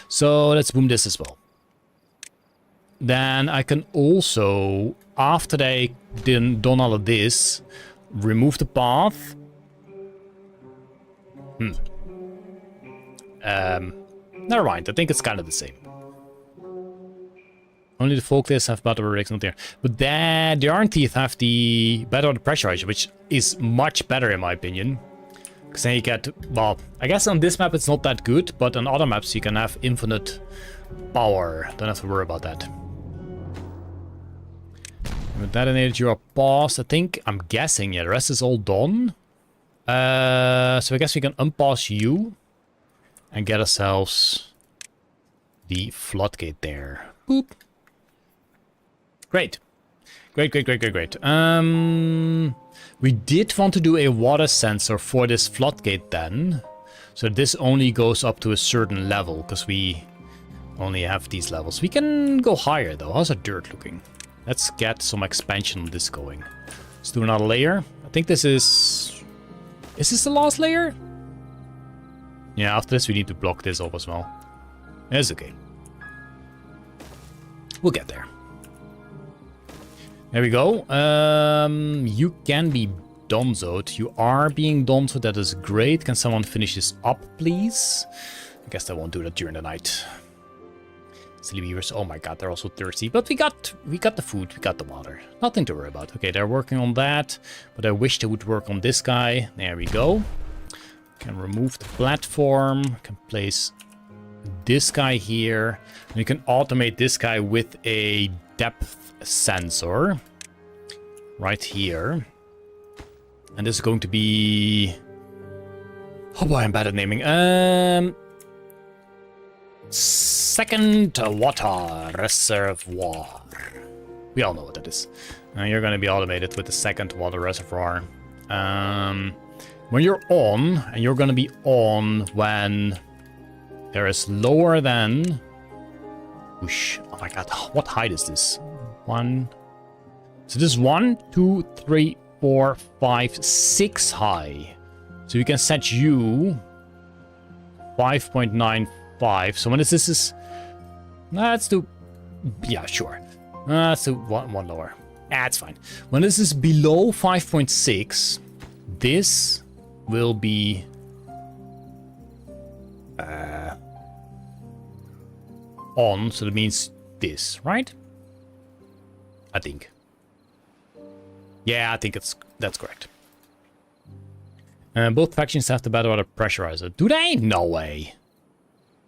So let's boom this as well. Then I can also, after they done all of this, remove the path. Never mind, I think it's kind of the same. Only the folktales have battle rigs not there. But then the Iron Teeth have the battle pressurizer, which is much better in my opinion. Because then you get, well, I guess on this map it's not that good, but on other maps you can have infinite power. Don't have to worry about that. With detonated, you are paused. I think, I'm guessing, yeah, the rest is all done. So I guess we can unpause you and get ourselves the floodgate there. Boop. Great. Great. We did want to do a water sensor for this floodgate then. So this only goes up to a certain level, because we only have these levels. We can go higher though. How's our dirt looking? Let's get some expansion on this going. Let's do another layer. I think this is... Is this the last layer? Yeah, after this we need to block this up as well. It's okay. We'll get there. There we go. You can be donezoed. You are being donezoed. That is great. Can someone finish this up, please? I guess I won't do that during the night. Silly beavers. Oh my god, they're also thirsty. But we got the food. We got the water. Nothing to worry about. Okay, they're working on that. But I wish they would work on this guy. There we go. Can remove the platform. Can place this guy here. And you can automate this guy with a depth sensor right here, and this is going to be, oh boy, I'm bad at naming. Second water reservoir. We all know what that is. You're going to be automated with the second water reservoir. When you're on, and you're going to be on when there is lower than, whoosh, oh my god, what height is this? One. So this is 1, 2, 3, 4, 5, 6 high. So you can set you 5.95. So when this is, let's do, yeah, sure. Let's do one lower. That's fine. When this is below 5.6, this will be on. So that means this, right? I think. Yeah, I think that's correct. Both factions have the battle water pressurizer. Do they? No way.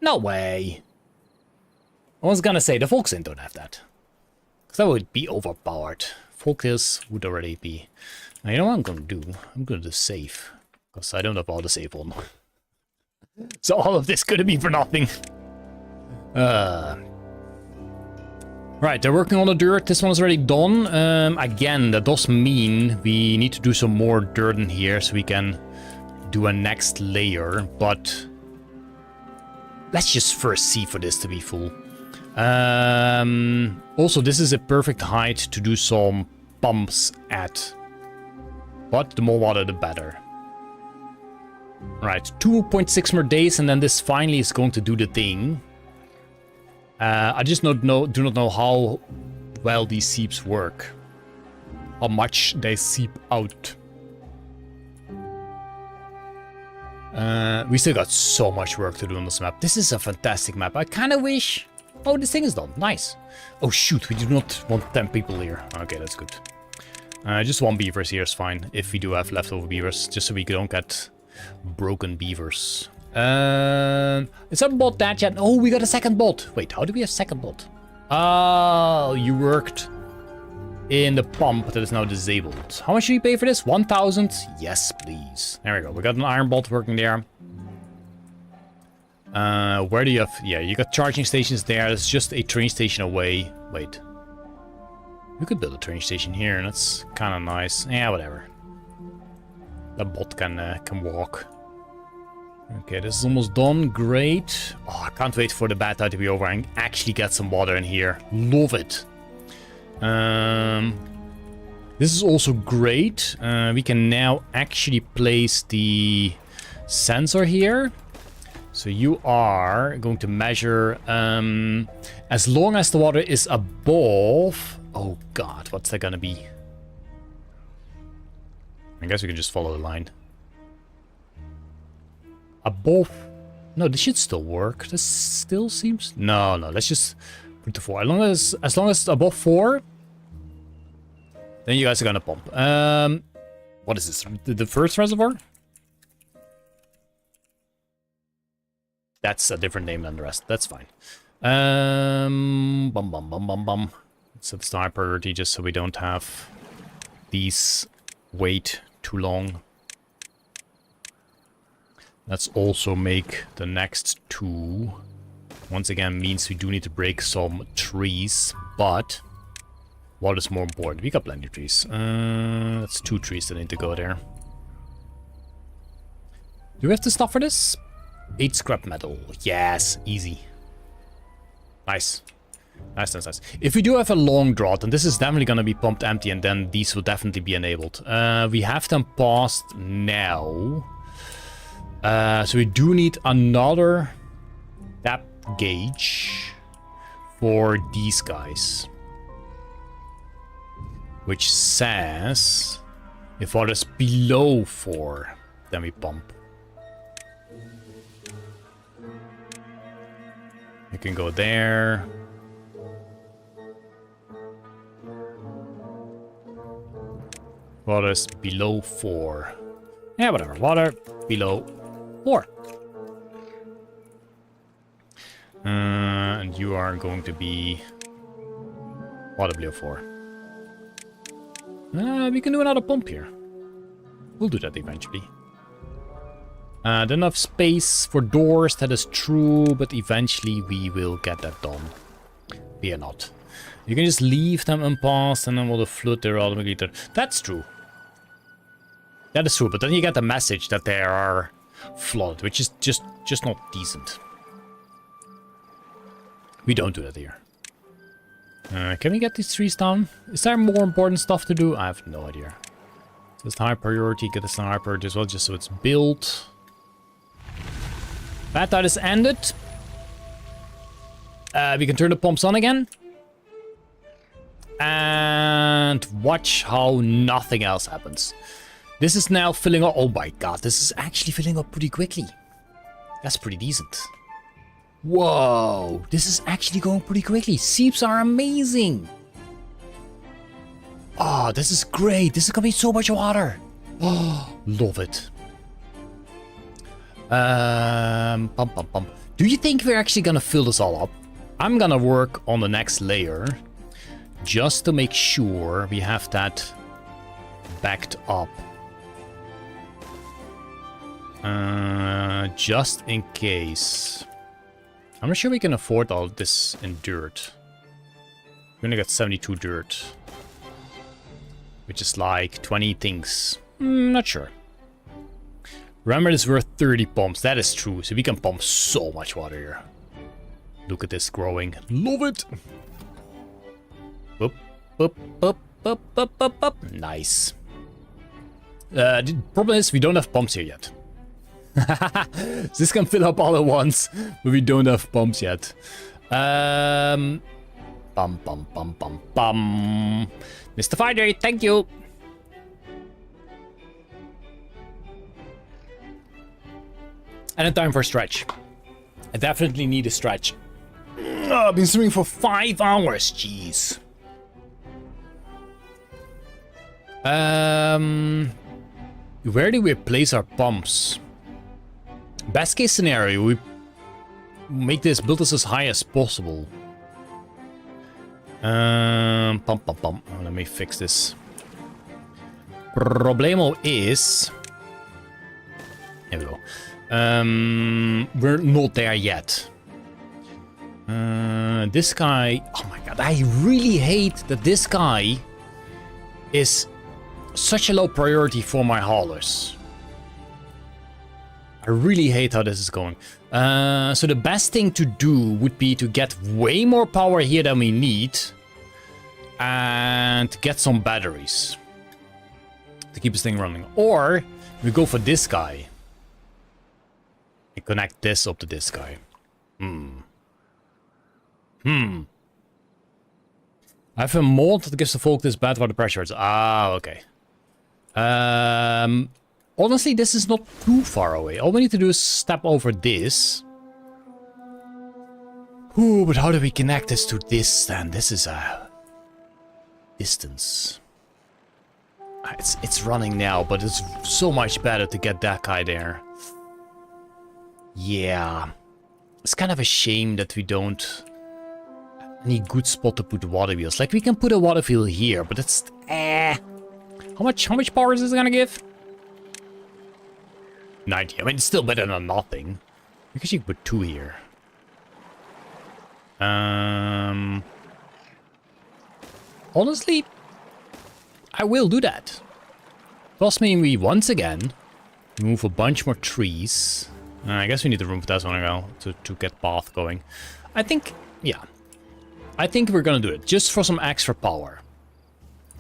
No way. I was gonna say the Volkswagen don't have that. Because that would be overpowered. Volkers would already be. Now, you know what I'm gonna do? I'm gonna do save. Because I don't have all the save on. So all of this could be for nothing. Right, they're working on the dirt. This one is already done. Again, that does mean we need to do some more dirt in here so we can do a next layer. But let's just first see for this to be full. Also, this is a perfect height to do some pumps at. But the more water, the better. Right, 2.6 more days, and then this finally is going to do the thing. I just do not know how well these seeps work. How much they seep out. We still got so much work to do on this map. This is a fantastic map. I kind of wish... Oh, this thing is done. Nice. Oh, shoot. We do not want 10 people here. Okay, that's good. Just 1 beavers here is fine. If we do have leftover beavers. Just so we don't get broken beavers. Is our bot that yet? Oh, we got a second bot. Wait, how do we have second bot? Oh, you worked in the pump that is now disabled. How much do you pay for this? 1,000? Yes, please. There we go. We got an iron bot working there. Where do you have... Yeah, you got charging stations there. That's just a train station away. Wait. We could build a train station here. That's kind of nice. Yeah, whatever. The bot can walk. Okay, this is almost done. Great. Oh, I can't wait for the bad tide to be over and actually get some water in here. Love it. This is also great. We can now actually place the sensor here. So you are going to measure as long as the water is above... Oh god, what's that gonna be? I guess we can just follow the line. Above... No, this should still work. This still seems... No, let's just put the 4. As long as it's above 4, then you guys are gonna pump. What is this? The first reservoir? That's a different name than the rest. That's fine. So it's the high priority just so we don't have these wait too long. Let's also make the next 2. Once again, means we do need to break some trees, but what is more important? We got plenty of trees. That's 2 trees that need to go there. Do we have to stop for this? 8 scrap metal. Yes, easy. Nice. Nice. If we do have a long drought, and this is definitely going to be pumped empty, and then these will definitely be enabled. We have them paused now. So we do need another depth gauge for these guys. Which says if water's below 4, then we pump. You can go there. Water's below 4. Yeah, whatever. Water below 4. And you are going to be water below 4. We can do another pump here. We'll do that eventually. Enough space for doors, that is true, but eventually we will get that done. Fear not. You can just leave them unpaused and then will the flood there automatically. That's true. That is true, but then you get the message that they are flooded, which is just not decent. We don't do that here. Can we get these trees down? Is there more important stuff to do? I have no idea. So it's high priority, get this high priority as well, just so it's built. That is ended. We can turn the pumps on again. And watch how nothing else happens. This is now filling up. Oh my god, this is actually filling up pretty quickly. That's pretty decent. Whoa, this is actually going pretty quickly. Seeps are amazing. Oh, this is great. This is gonna be so much water. Oh, love it. Do you think we're actually gonna fill this all up? I'm gonna work on the next layer just to make sure we have that backed up. Just in case. I'm not sure we can afford all this in dirt. We're gonna get 72 dirt. Which is like 20 things. Not sure. Remember, it's worth 30 pumps. That is true. So we can pump so much water here. Look at this growing. Love it. Up, up, up, up, up, up, up. Nice. The problem is we don't have pumps here yet. This can fill up all at once, but we don't have pumps yet. Bum, bum, bum, bum, bum. Mr. Fider, thank you. And a time for a stretch. I definitely need a stretch. Oh, I've been swimming for 5 hours. Jeez. Where do we place our pumps? Best case scenario, we make this, build this as high as possible. Pump. Oh, let me fix this. Problemo is... Here we go. We're not there yet. This guy... Oh my god, I really hate that this guy is such a low priority for my haulers. I really hate how this is going. So the best thing to do would be to get way more power here than we need. And get some batteries. To keep this thing running. Or we go for this guy. And connect this up to this guy. I have a mold that gives the folk this bad water pressure. Ah, okay. Honestly, this is not too far away. All we need to do is step over this. Ooh, but how do we connect this to this then? This is a distance. It's running now, but it's so much better to get that guy there. Yeah. It's kind of a shame that we don't have any good spot to put water wheels. Like, we can put a water wheel here, but it's... How much power is this gonna give? 90. I mean, it's still better than nothing. Because you can put 2 here. Honestly, I will do that. Plus mean we once again remove a bunch more trees. I guess we need the room for that one now to get path going. I think, yeah. I think we're gonna do it just for some extra power.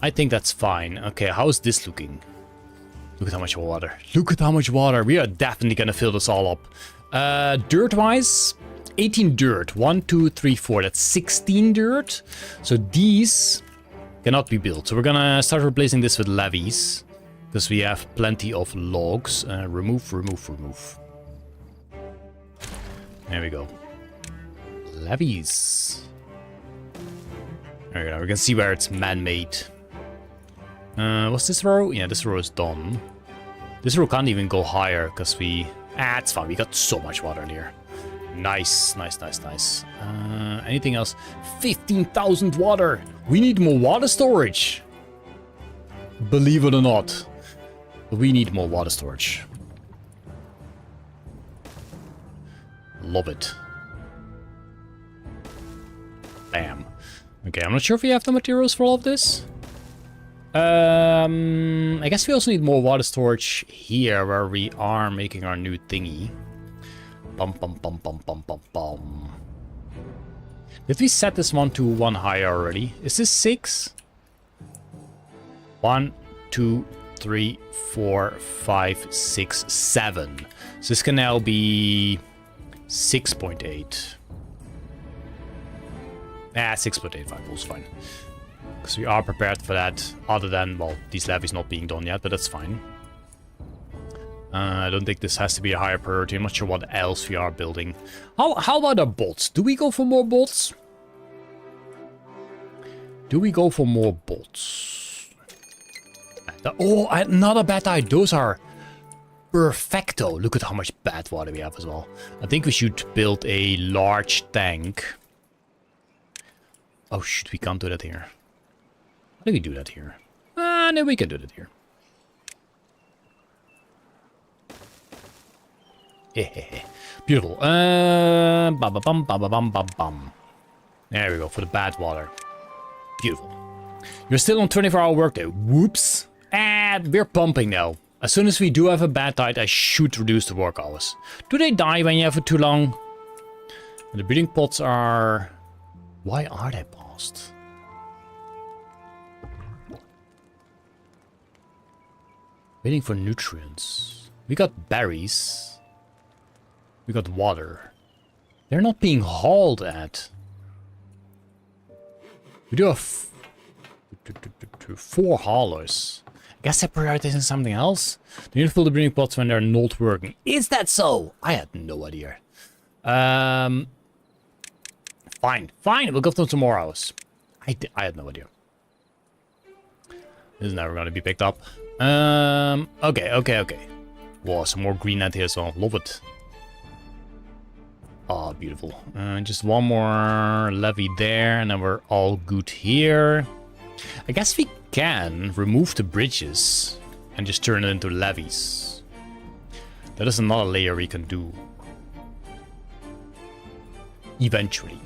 I think that's fine. Okay, how's this looking? Look at how much water. Look at how much water. We are definitely gonna fill this all up. Dirt-wise, 18 dirt. 1, 2, 3, 4. That's 16 dirt. So these cannot be built. So we're gonna start replacing this with levees. Because we have plenty of logs. Remove. There we go. Levees. There we go. We can see where it's man-made. What's this row? Yeah, this row is done. This row can't even go higher because we... it's fine. We got so much water in here. Nice. Anything else? 15,000 water. We need more water storage. Believe it or not. We need more water storage. Love it. Bam. Okay, I'm not sure if we have the materials for all of this. I guess we also need more water storage here where we are making our new thingy. Bum. Did we set this one to 1 higher already? Is this 6? 1, 2, 3, 4, 5, 6, 7. So this can now be 6.8. 6.85 was fine. Because we are prepared for that, other than, well, these levees not being done yet, but that's fine. I don't think this has to be a higher priority. I'm not sure what else we are building. How about our bots? Do we go for more bots? Oh, another bad idea. Those are perfecto. Look at how much bad water we have as well. I think we should build a large tank. Oh, shoot, we can't do that here. How do we do that here? No, we can do that here. Beautiful. Bum. There we go, for the bad water. Beautiful. You're still on 24-hour workday. Whoops. We're pumping now. As soon as we do have a bad tide, I should reduce the work hours. Do they die when you have it too long? The breeding pots are... Why are they paused? Waiting for nutrients. We got berries. We got water. They're not being hauled at. We do have 4 haulers. I guess they're prioritizing something else. They need to fill the breeding pots when they're not working. Is that so? I had no idea. Fine. We'll give them some more hours. I had no idea. This is never going to be picked up. Okay. Whoa, some more green out here, so love it. Oh, beautiful. Just one more levee there, and then we're all good here. I guess we can remove the bridges and just turn it into levees. That is another layer we can do. Eventually.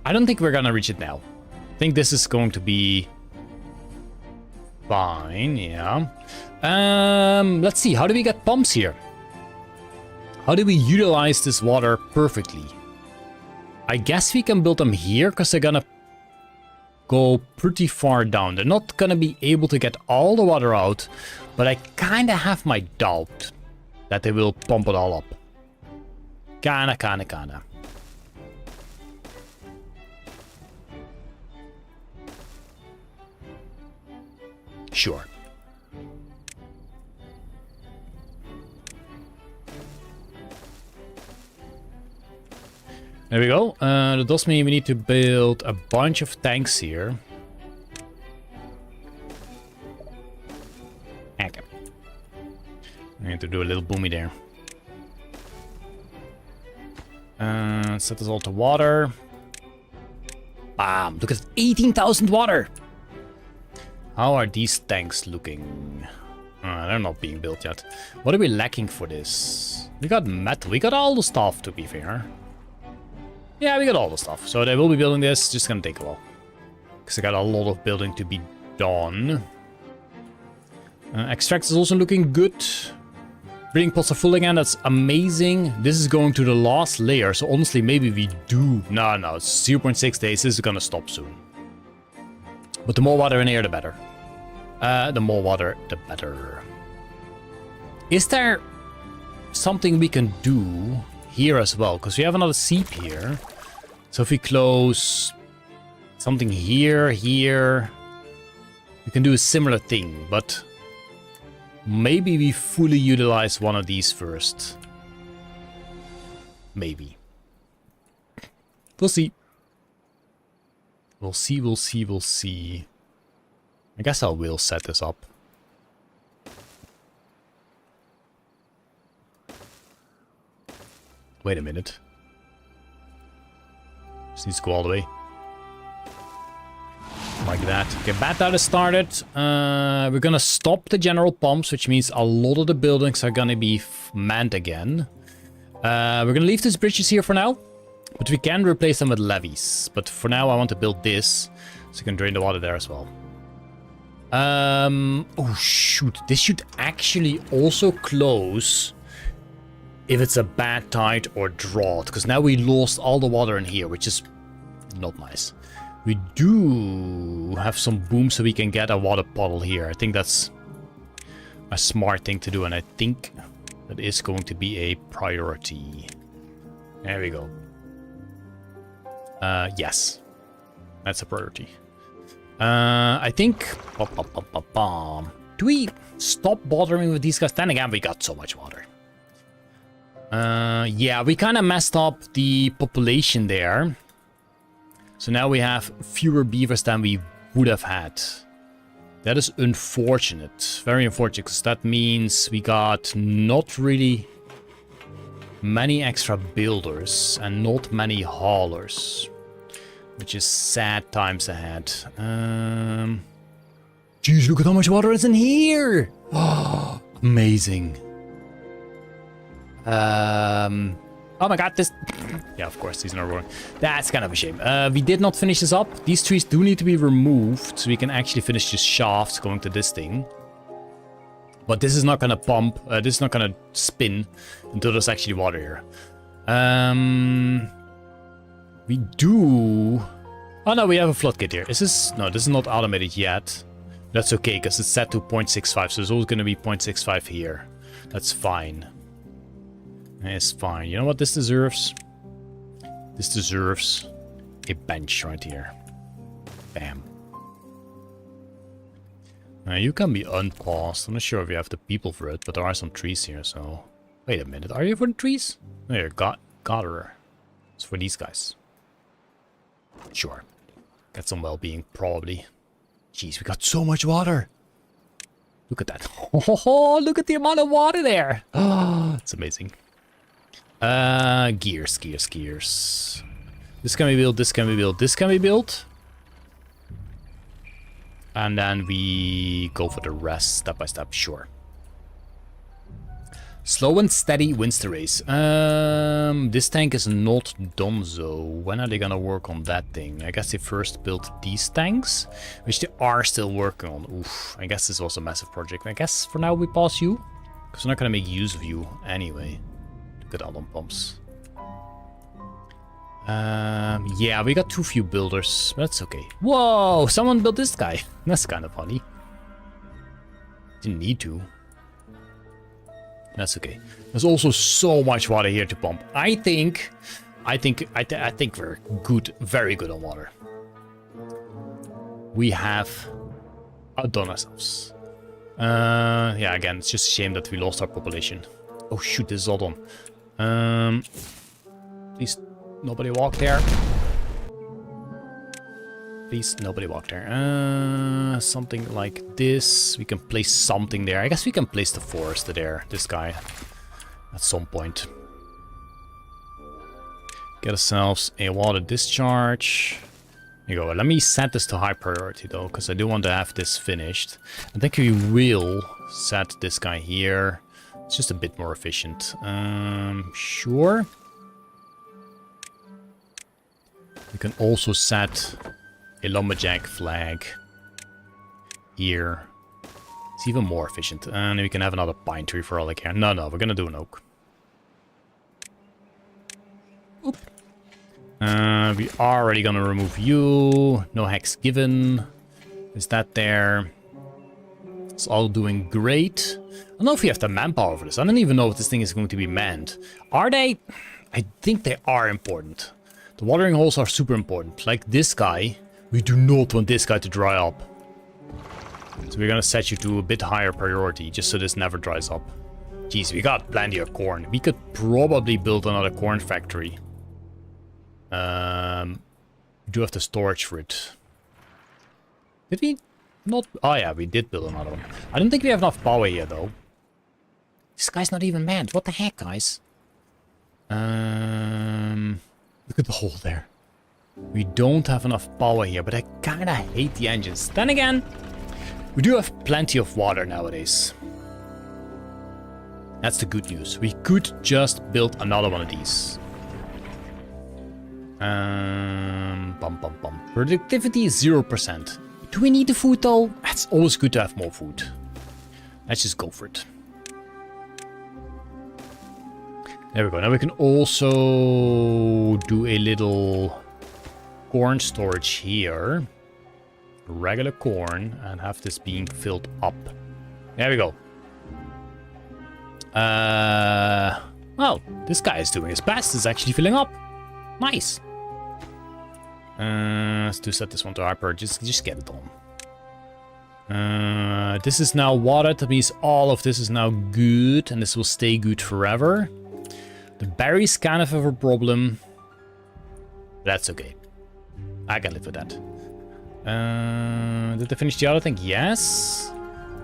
I don't think we're gonna reach it now. I think this is going to be fine, yeah. Let's see, how do we get pumps here? How do we utilize this water perfectly? I guess we can build them here, because they're gonna go pretty far down. They're not gonna be able to get all the water out, but I kinda have my doubt that they will pump it all up. Kinda. Sure. There we go. That does mean we need to build a bunch of tanks here. Okay. I need to do a little boomy there. Set this all to water. Bam! Look at 18,000 water! How are these tanks looking? They're not being built yet. What are we lacking for this? We got metal. We got all the stuff, to be fair. Yeah, we got all the stuff. So they will be building this. Just gonna take a while. Because I got a lot of building to be done. Extract is also looking good. Breeding pots are full again. That's amazing. This is going to the last layer. So honestly, maybe we do. No, it's 0.6 days. This is gonna stop soon. But the more water in here, the better. The more water, the better. Is there something we can do here as well? Because we have another seep here. So if we close something here, we can do a similar thing. But maybe we fully utilize one of these first. Maybe. We'll see. We'll see. I guess I will set this up. Wait a minute. Just needs to go all the way. Like that. Okay, bat out is started. We're gonna stop the general pumps, which means a lot of the buildings are gonna be manned again. We're gonna leave these bridges here for now. But we can replace them with levees. But for now, I want to build this. So we can drain the water there as well. Oh, shoot. This should actually also close if it's a bad tide or drought. Because now we lost all the water in here, which is not nice. We do have some boom so we can get a water bottle here. I think that's a smart thing to do. And I think that is going to be a priority. There we go. Yes, that's a priority. I think... Do we stop bothering with these guys? Then again, we got so much water. Yeah, we kind of messed up the population there. So now we have fewer beavers than we would have had. That is unfortunate. Very unfortunate, because that means we got not really many extra builders and not many haulers. Which is sad times ahead. Jeez, look at how much water is in here! Oh, amazing. Oh my god, this... Yeah, of course, these are not working. That's kind of a shame. We did not finish this up. These trees do need to be removed, so we can actually finish this shaft going to this thing. But this is not gonna pump. This is not gonna spin until there's actually water here. We do... Oh no, we have a floodgate here. Is this... No, this is not automated yet. That's okay, because it's set to 0.65, so it's always going to be 0.65 here. That's fine. It's fine. You know what this deserves? This deserves a bench right here. Bam. Now, you can be unpaused. I'm not sure if you have the people for it, but there are some trees here, so... Wait a minute, are you for the trees? There, gatherer. It's for these guys. Sure. Get some well-being, probably. Jeez, we got so much water. Look at that. Oh, look at the amount of water there. Oh, it's amazing. Gears. This can be built, this can be built, this can be built. And then we go for the rest, step by step, sure. Slow and steady wins the race. This tank is not done, so when are they gonna work on that thing? I guess they first built these tanks, which they are still working on. Oof, I guess this was a massive project. I guess for now we pause you, because we're not gonna make use of you anyway. Look at all them pumps. Yeah, we got too few builders, but that's okay. Whoa, someone built this guy. That's kind of funny. Didn't need to. That's okay. There's also so much water here to pump. I think we're good, very good on water. We have outdone ourselves. Yeah, again, it's just a shame that we lost our population. Oh shoot, this is all done. Please, nobody walk there. Please, nobody walk there. Something like this. We can place something there. I guess we can place the forester there, this guy, at some point. Get ourselves a water discharge. Here you go. Let me set this to high priority though, because I do want to have this finished. I think we will set this guy here. It's just a bit more efficient. Sure. You can also set a lumberjack flag here. It's even more efficient. And we can have another pine tree for all I care. No, we're gonna do an oak. Oop. We are already gonna remove you. No hex given. Is that there? It's all doing great. I don't know if we have the manpower for this. I don't even know if this thing is going to be manned. Are they? I think they are important. The watering holes are super important. Like this guy. We do not want this guy to dry up. So we're gonna set you to a bit higher priority, just so this never dries up. Jeez, we got plenty of corn. We could probably build another corn factory. We do have the storage for it. Did we not? Oh yeah, we did build another one. I don't think we have enough power here though. This guy's not even manned. What the heck, guys? Look at the hole there. We don't have enough power here, but I kinda hate the engines. Then again, we do have plenty of water nowadays. That's the good news. We could just build another one of these. Productivity is 0%. Do we need the food though? It's always good to have more food. Let's just go for it. There we go. Now we can also do a little corn storage here. Regular corn, and have this being filled up. There we go. Well, this guy is doing his best. It's actually filling up. Nice. Let's do set this one to hyper. Just get it on. This is now watered. That means all of this is now good, and this will stay good forever. The berries kind of have a problem. That's okay. I can live with that. Did they finish the other thing? Yes.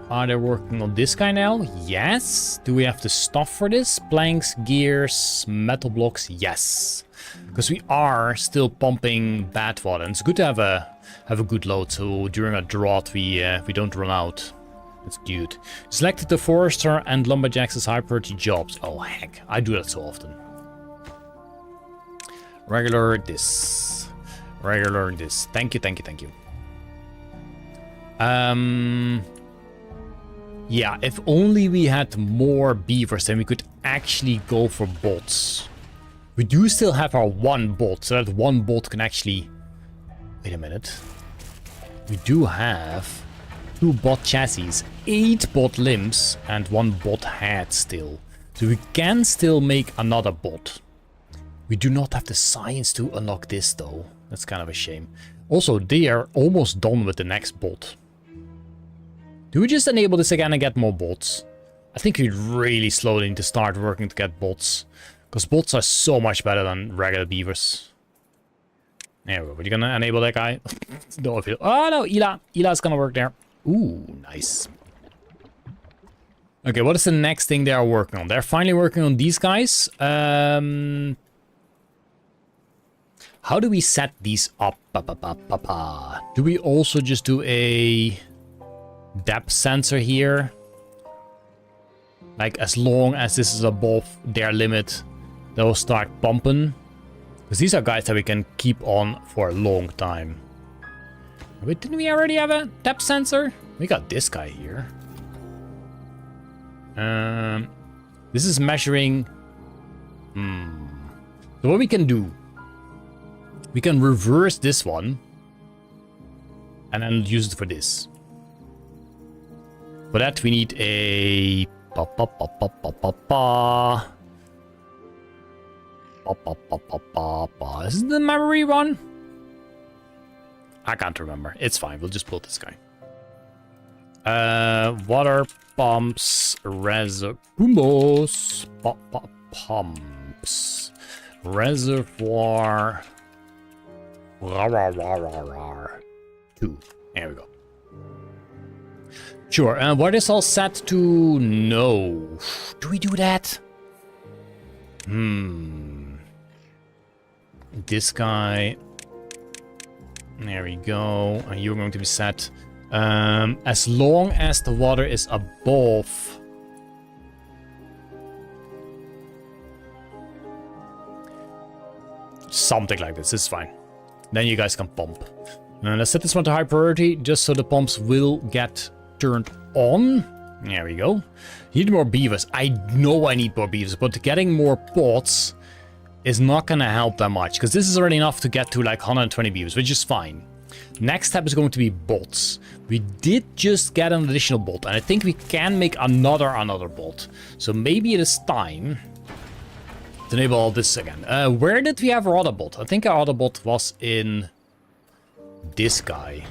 Are they working on this guy now? Yes. Do we have the stuff for this? Planks, gears, metal blocks? Yes. Because we are still pumping bad water. And it's good to have a good load, so during a drought we don't run out. That's good. Selected the forester and lumberjacks as high priority jobs. Oh heck, I do that so often. Regular this. Regular this. Thank you, thank you, thank you. Yeah, if only we had more beavers, then we could actually go for bots. We do still have our one bot, so that one bot can actually... Wait a minute. We do have 2 bot chassis, 8 bot limbs, and 1 bot head still. So we can still make another bot. We do not have the science to unlock this though. That's kind of a shame. Also, they are almost done with the next bot. Do we just enable this again and get more bots? I think we really slowly need to start working to get bots. Because bots are so much better than regular beavers. There we go. Are you gonna enable that guy? No, oh no, Ela's gonna work there. Ooh, nice. Okay, what is the next thing they are working on? They're finally working on these guys. How do we set these up? Do we also just do a depth sensor here? Like, as long as this is above their limit, they'll start pumping. Because these are guys that we can keep on for a long time. Wait, didn't we already have a depth sensor? We got this guy here. This is measuring... So what we can do... We can reverse this one. And then use it for this. For that we need a Is it the memory one? I can't remember. It's fine. We'll just build this guy. Water pumps, pumps, reservoir. 2. There we go. Sure. And what is all set to? No. Do we do that? This guy. There we go. And you're going to be set. As long as the water is above. Something like this. This is fine. Then you guys can pump. Let's set this one to high priority just so the pumps will get turned on. There we go. Need more beavers. I know I need more beavers, but getting more pots is not going to help that much because this is already enough to get to like 120 beavers, which is fine. Next step is going to be bots. We did just get an additional bot, and I think we can make another bot. So maybe it is time to enable all this again. Where did we have our other bot? I think our other bot was in this guy.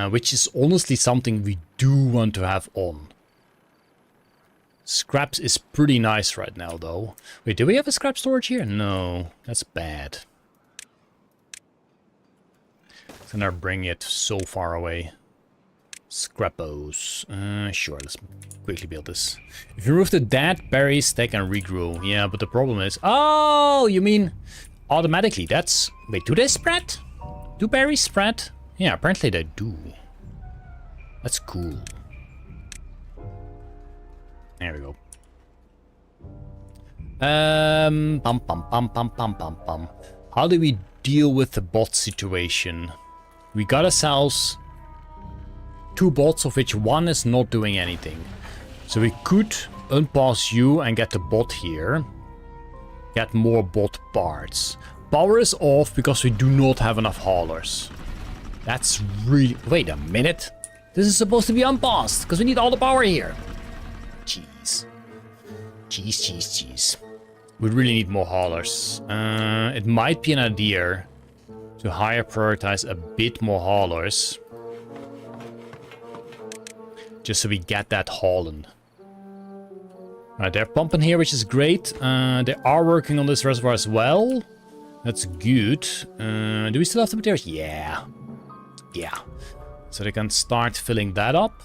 Which is honestly something we do want to have on. Scraps is pretty nice right now, though. Wait, do we have a scrap storage here? No, that's bad. So now bring it so far away. Scrappos. Sure, let's quickly build this. If you remove the dead berries, they can regrow. Yeah, but the problem is... Oh, you mean automatically? That's... Wait, do they spread? Do berries spread? Yeah, apparently they do. That's cool. There we go. How do we deal with the bot situation? We got ourselves 2 bots, of which one is not doing anything. So we could unpause you and get the bot here. Get more bot parts. Power is off because we do not have enough haulers. That's really... Wait a minute. This is supposed to be unpaused because we need all the power here. Jeez. Jeez. We really need more haulers. It might be an idea to higher prioritize a bit more haulers. Just so we get that hauling. Alright, they're pumping here, which is great. They are working on this reservoir as well. That's good. Do we still have the materials? Yeah. So they can start filling that up.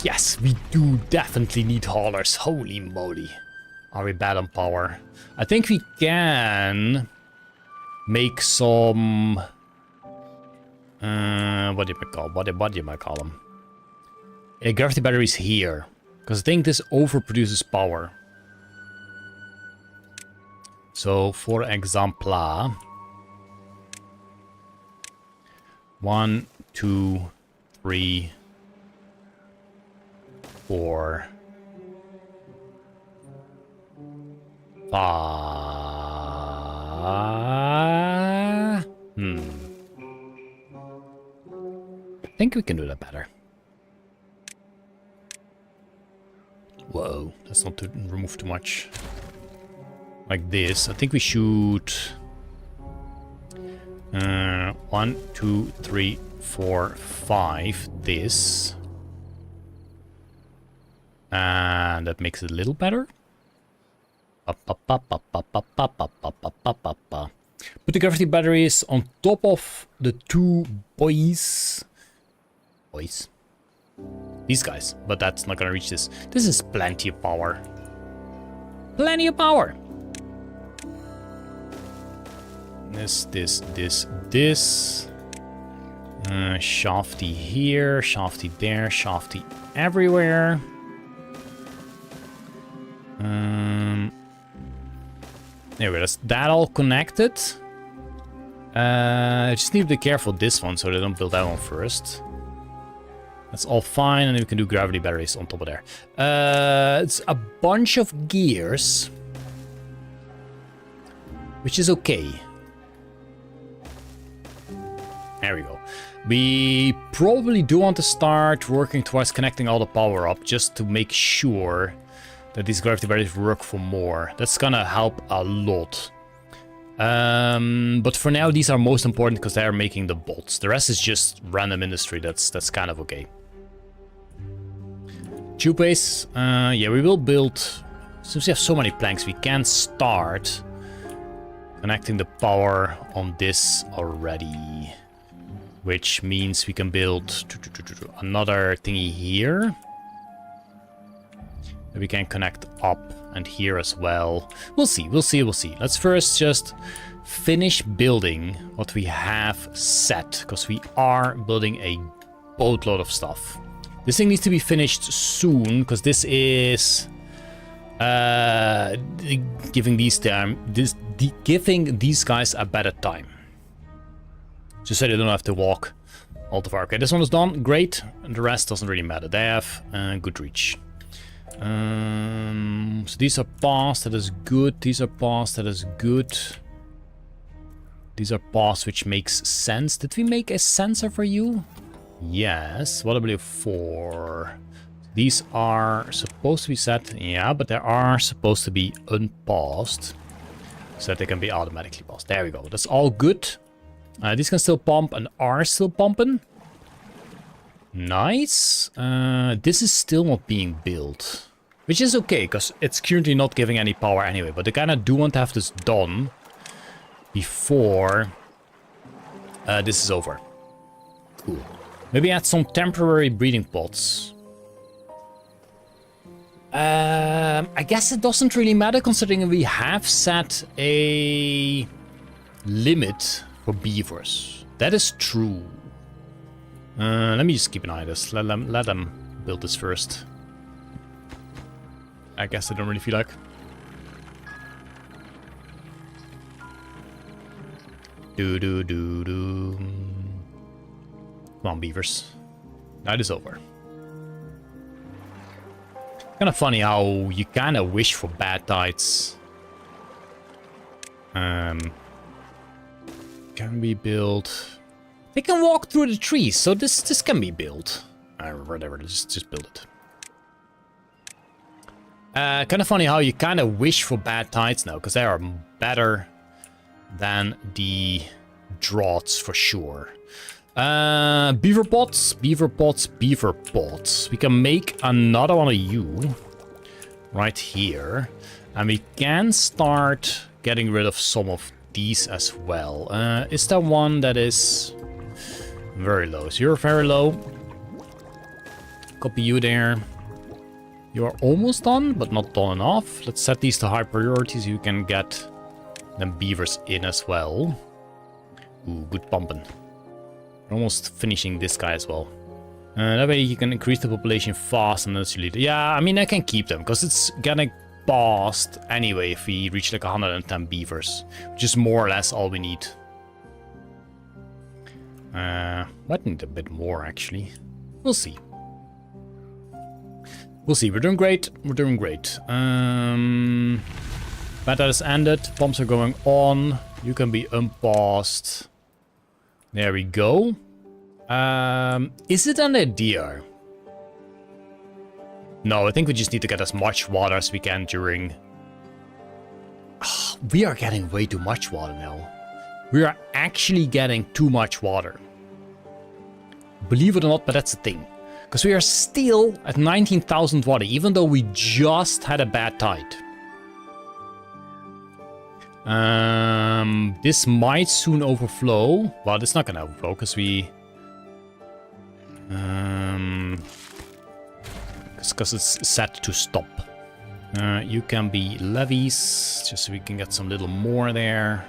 Yes, we do definitely need haulers. Holy moly. Are we bad on power? I think we can make some... what do you might call them? Gravity batteries here. Because I think this overproduces power. So, for example... 1, 2, 3, 4, 5. I think we can do that better. Whoa, let's not remove too much. Like this. I think we should... 1, 2, 3, 4, 5. This. And that makes it a little better. Put the gravity batteries on top of the 2 boys. These guys. But that's not gonna reach this. This is plenty of power. Plenty of power. This. Shafty here, shafty there, shafty everywhere. There we go. That's that all connected. Just need to be careful with this one so they don't build that one first. That's all fine, and then we can do gravity batteries on top of there. It's a bunch of gears, which is okay. There we go. We probably do want to start working towards connecting all the power up just to make sure that these gravity barriers work for more. That's gonna help a lot. But for now, these are most important because they are making the bolts. The rest is just random industry. That's kind of okay. Tube base. Yeah, we will build. Since we have so many planks, we can start connecting the power on this already. Which means we can build another thingy here. We can connect up and here as well. We'll see, we'll see, we'll see. Let's first just finish building what we have set, because we are building a boatload of stuff. This thing needs to be finished soon, because this is giving these guys a better time. Just so they don't have to walk all too far. Okay, this one is done. Great. And the rest doesn't really matter. They have good reach. So these are paths. That is good. These are paths. That is good. These are paths which makes sense. Did we make a sensor for you? Yes. What W4? These are supposed to be set. Yeah, but they are supposed to be unpaused. So that they can be automatically paused. There we go. That's all good. These can still pump and are still pumping. Nice. This is still not being built. Which is okay, because it's currently not giving any power anyway. But they kind of do want to have this done before this is over. Cool. Maybe add some temporary breeding pots. I guess it doesn't really matter, considering we have set a limit for beavers. That is true. Let me just keep an eye on this. Let them build this first. I guess I don't really feel like. Do. Come on, beavers. Night is over. Kind of funny how you kind of wish for bad tides. Can we build? They can walk through the trees, so this can be built. Whatever, just build it. Kind of funny how you kind of wish for bad tides now, because they are better than the droughts for sure. Beaver pots. We can make another one of you right here, and we can start getting rid of some of these as well. Is there one that is very low? So you're very low. Copy you there. You are almost done, but not done enough. Let's set these to high priority so you can get them beavers in as well. Ooh, good pumping. Almost finishing this guy as well. That way you can increase the population fast and then you lead. Yeah, I mean I can keep them because it's getting past anyway if we reach like 110 beavers, which is more or less all we need. Might need a bit more actually. We'll see. We'll see. We're doing great. We're doing great. Meta has ended. Pumps are going on. You can be unpaused. There we go. Is it an idea? No, I think we just need to get as much water as we can during... we are getting way too much water now. We are actually getting too much water. Believe it or not, but that's the thing. Because we are still at 19,000 water, even though we just had a bad tide. This might soon overflow. Well, it's not gonna overflow because we... because it's set to stop. You can be levies, just so we can get some little more there.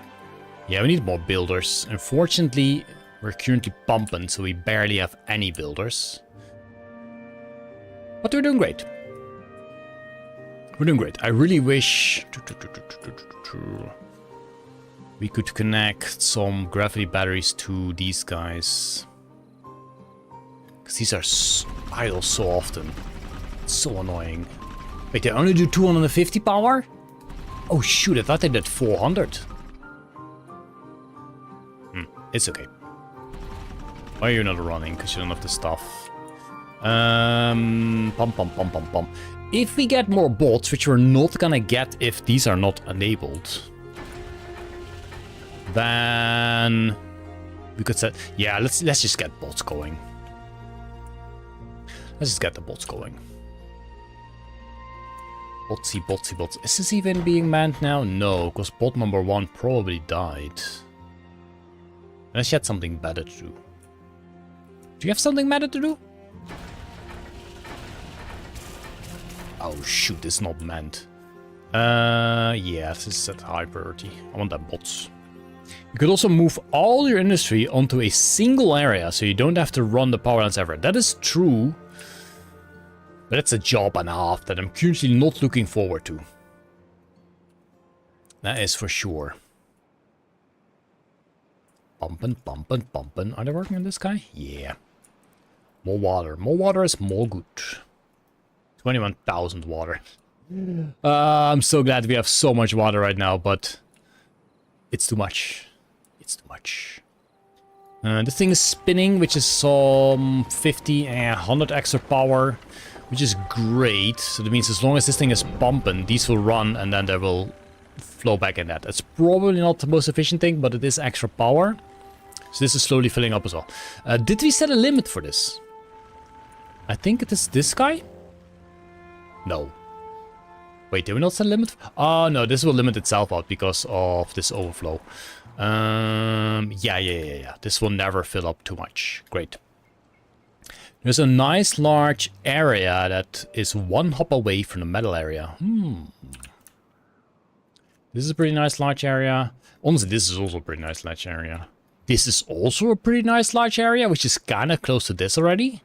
Yeah, we need more builders. Unfortunately, we're currently pumping, so we barely have any builders. But we're doing great. We're doing great. I really wish we could connect some gravity batteries to these guys. Because these are idle so often. It's so annoying. Wait, they only do 250 power? Oh shoot, I thought they did 400. It's okay. Why are you not running? Because you don't have the stuff. Pum pum pum pum pum. If we get more bots, which we're not gonna get if these are not enabled, then we could set. Yeah, let's just get bots going. Let's just get the bots going. Botsy, botsy, bots. Is this even being manned now? No, because bot number 1 probably died. Unless you had something better to do. Do you have something better to do? Oh shoot, it's not manned. Yeah, this is at high priority. I want that bots. You could also move all your industry onto a single area, so you don't have to run the power lines ever. That is true. But it's a job and a half that I'm currently not looking forward to. That is for sure. Pumpin', pumpin', pumpin'. Are they working on this guy? Yeah. More water. More water is more good. 21,000 water. I'm so glad we have so much water right now, but it's too much. It's too much. This thing is spinning, which is some 50 and 100 extra power, which is great. So that means as long as this thing is pumping, these will run and then they will flow back in that. It's probably not the most efficient thing, but it is extra power. So this is slowly filling up as well. Did we set a limit for this? I think it is this guy? No. Wait, did we not set a limit? Oh, no, this will limit itself out because of this overflow. Yeah. This will never fill up too much. Great. There's a nice large area that is one hop away from the metal area. This is a pretty nice large area. Honestly, this is also a pretty nice large area. This is also a pretty nice large area, which is kind of close to this already.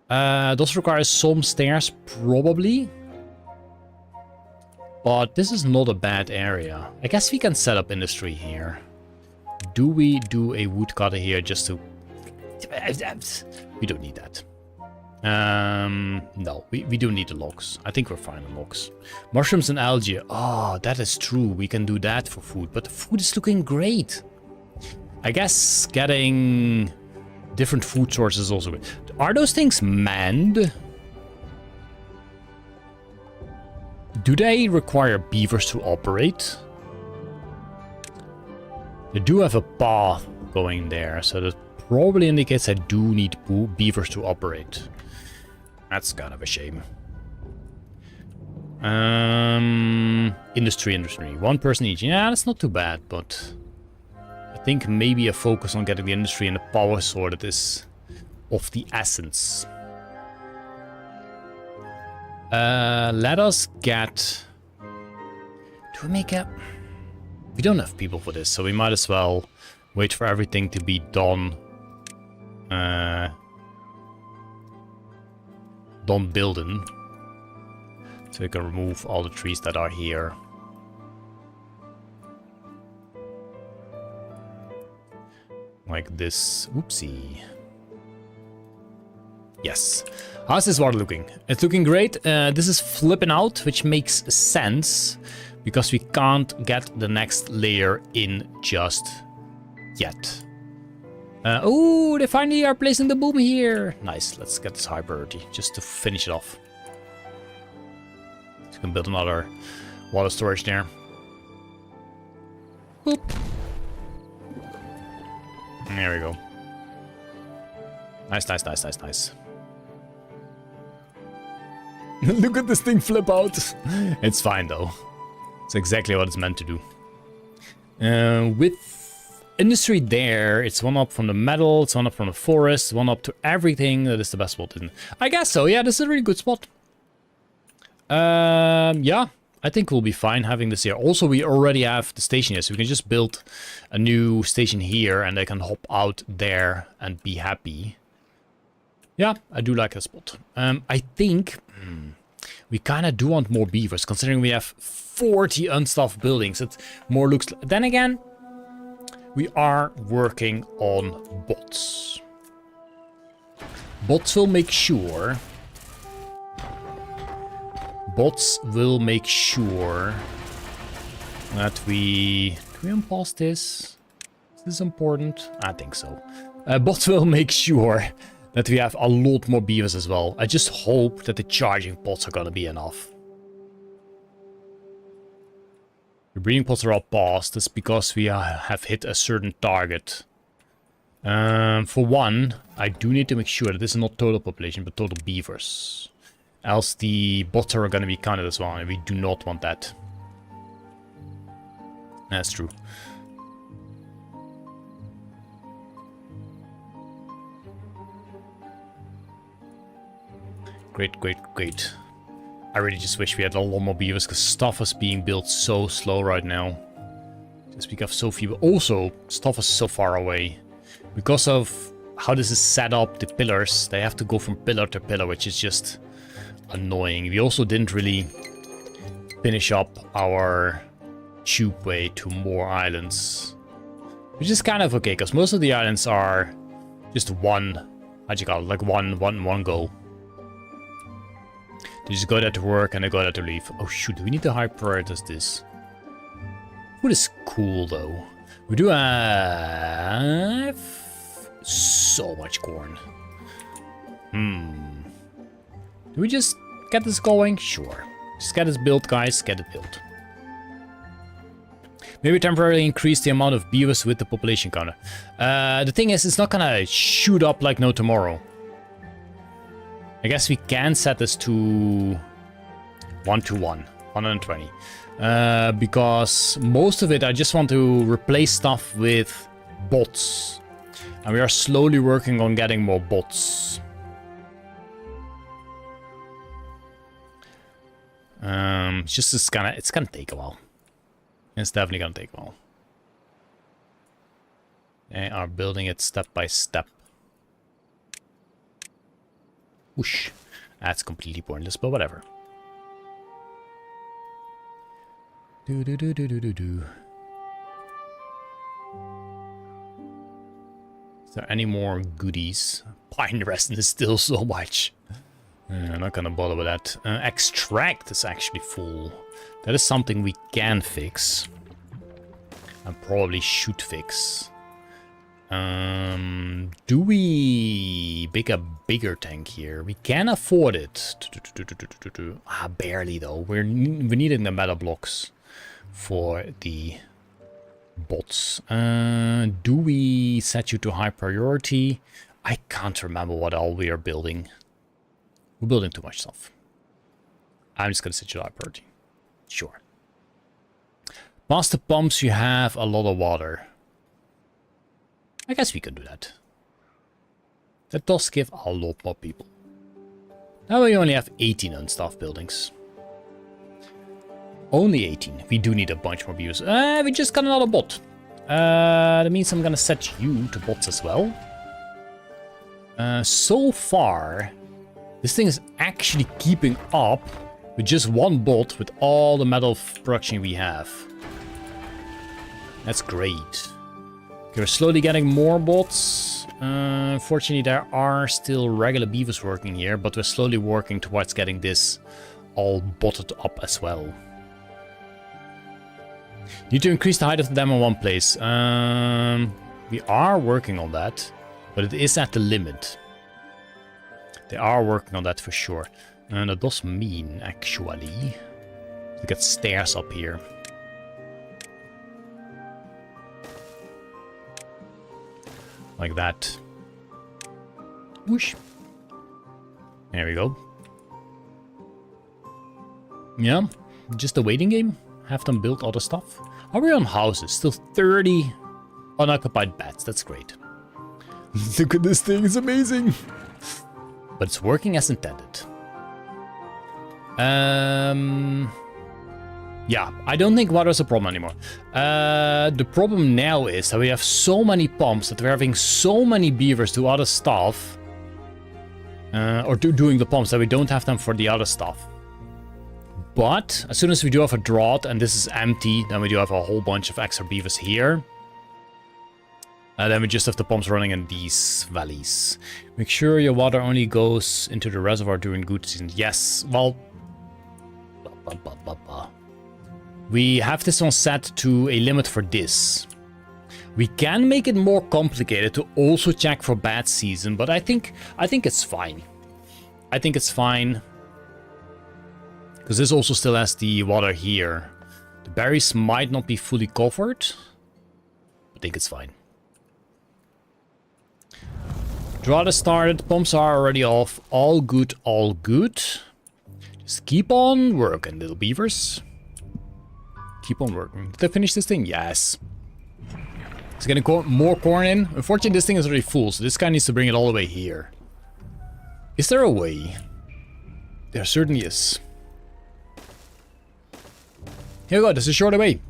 Those require some stairs, probably. But this is not a bad area. I guess we can set up industry here. Do we do a woodcutter here just to... We don't need that. No, we do need the logs. I think we're fine on logs. Mushrooms and algae. Oh, that is true. We can do that for food. But the food is looking great. I guess getting different food sources is also good. Are those things manned? Do they require beavers to operate? They do have a path going there, so that probably indicates I do need beavers to operate. That's kind of a shame. Industry. One person each. Yeah, that's not too bad, but I think maybe a focus on getting the industry and the power sorted is of the essence. Let us get... Do we make a... We don't have people for this, so we might as well wait for everything to be done. Done building. So we can remove all the trees that are here. Like this. Oopsie. Yes. How's this water looking? It's looking great. This is flipping out, which makes sense because we can't get the next layer in just yet. Oh, they finally are placing the boom here. Nice. Let's get this high priority just to finish it off. So we can build another water storage there. Boop. There we go. Nice. Look at this thing flip out. It's fine though. It's exactly what it's meant to do. With industry there, it's one up from the metal, it's one up from the forest, one up to everything. That is the best spot, isn't it? I guess so. Yeah, this is a really good spot. Yeah, I think we'll be fine having this here. Also, we already have the station here, so we can just build a new station here and they can hop out there and be happy. Yeah, I do like that spot. I think we kind of do want more beavers, considering we have 40 unstuffed buildings. It more looks... Then again, we are working on bots. Bots will make sure... that we... Can we unpause this? Is this important? I think so. Bots will make sure that we have a lot more beavers as well. I just hope that the charging pots are gonna be enough. The breeding pots are all paused. That's because we have hit a certain target. For one, I do need to make sure that this is not total population, but total beavers. Else the bots are gonna be counted as well, and we do not want that. That's true. Great, great, great. I really just wish we had a lot more beavers, because stuff is being built so slow right now. Just because of so few. Also, stuff is so far away. Because of how this is set up, the pillars, they have to go from pillar to pillar, which is just annoying. We also didn't really finish up our tubeway to more islands. Which is kind of okay, because most of the islands are just one, how'd you call it, like one go. They just go there to work and they go there to leave. Oh shoot, do we need to high prioritize this? Food is cool though. We do have so much corn. Do we just get this going? Sure. Just get this built, guys. Get it built. Maybe temporarily increase the amount of beavers with the population counter. The thing is, it's not gonna shoot up like no tomorrow. I guess we can set this to 1 to 1, 120. Because most of it, I just want to replace stuff with bots. And we are slowly working on getting more bots. It's gonna take a while. It's definitely gonna take a while. They are building it step by step. Whoosh. That's completely pointless, but whatever. Is there any more goodies? Pine resin is still so much. I'm not gonna bother with that. Extract is actually full. That is something we can fix. And probably should fix. Do we make a bigger tank here? We can afford it. Barely though. We're needing the metal blocks for the bots. Do we set you to high priority? I can't remember what all we are building. We're building too much stuff. I'm just gonna set you to high priority. Sure. Past the pumps, you have a lot of water. I guess we can do that. That does give a lot more people. Now we only have 18 unstaffed buildings. Only 18. We do need a bunch more views. We just got another bot. That means I'm gonna set you to bots as well. So far, this thing is actually keeping up with just one bot with all the metal production we have. That's great. We're slowly getting more bots. Unfortunately, there are still regular beavers working here, but we're slowly working towards getting this all botted up as well. Need to increase the height of the dam in one place. We are working on that, but it is at the limit. They are working on that for sure. And that does mean, actually, to get stairs up here. Like that. Whoosh. There we go. Yeah, just a waiting game. Have them build other stuff. Are we on houses? Still 30 unoccupied beds. That's great. Look at this thing. It's amazing. But it's working as intended. Yeah, I don't think water is a problem anymore. The problem now is that we have so many pumps that we're having so many beavers do other stuff. Or doing the pumps that we don't have them for the other stuff. But as soon as we do have a drought and this is empty, then we do have a whole bunch of extra beavers here. Then we just have the pumps running in these valleys. Make sure your water only goes into the reservoir during good season. Yes, well... We have this one set to a limit for this. We can make it more complicated to also check for bad season, but I think it's fine. I think it's fine. Because this also still has the water here. The berries might not be fully covered. I think it's fine. Drought has started. Pumps are already off. All good, all good. Just keep on working, little beavers. Keep on working. Did I finish this thing? Yes. It's getting more corn in. Unfortunately, this thing is already full, so this guy needs to bring it all the way here. Is there a way? There certainly is. Here we go, this is a shorter way.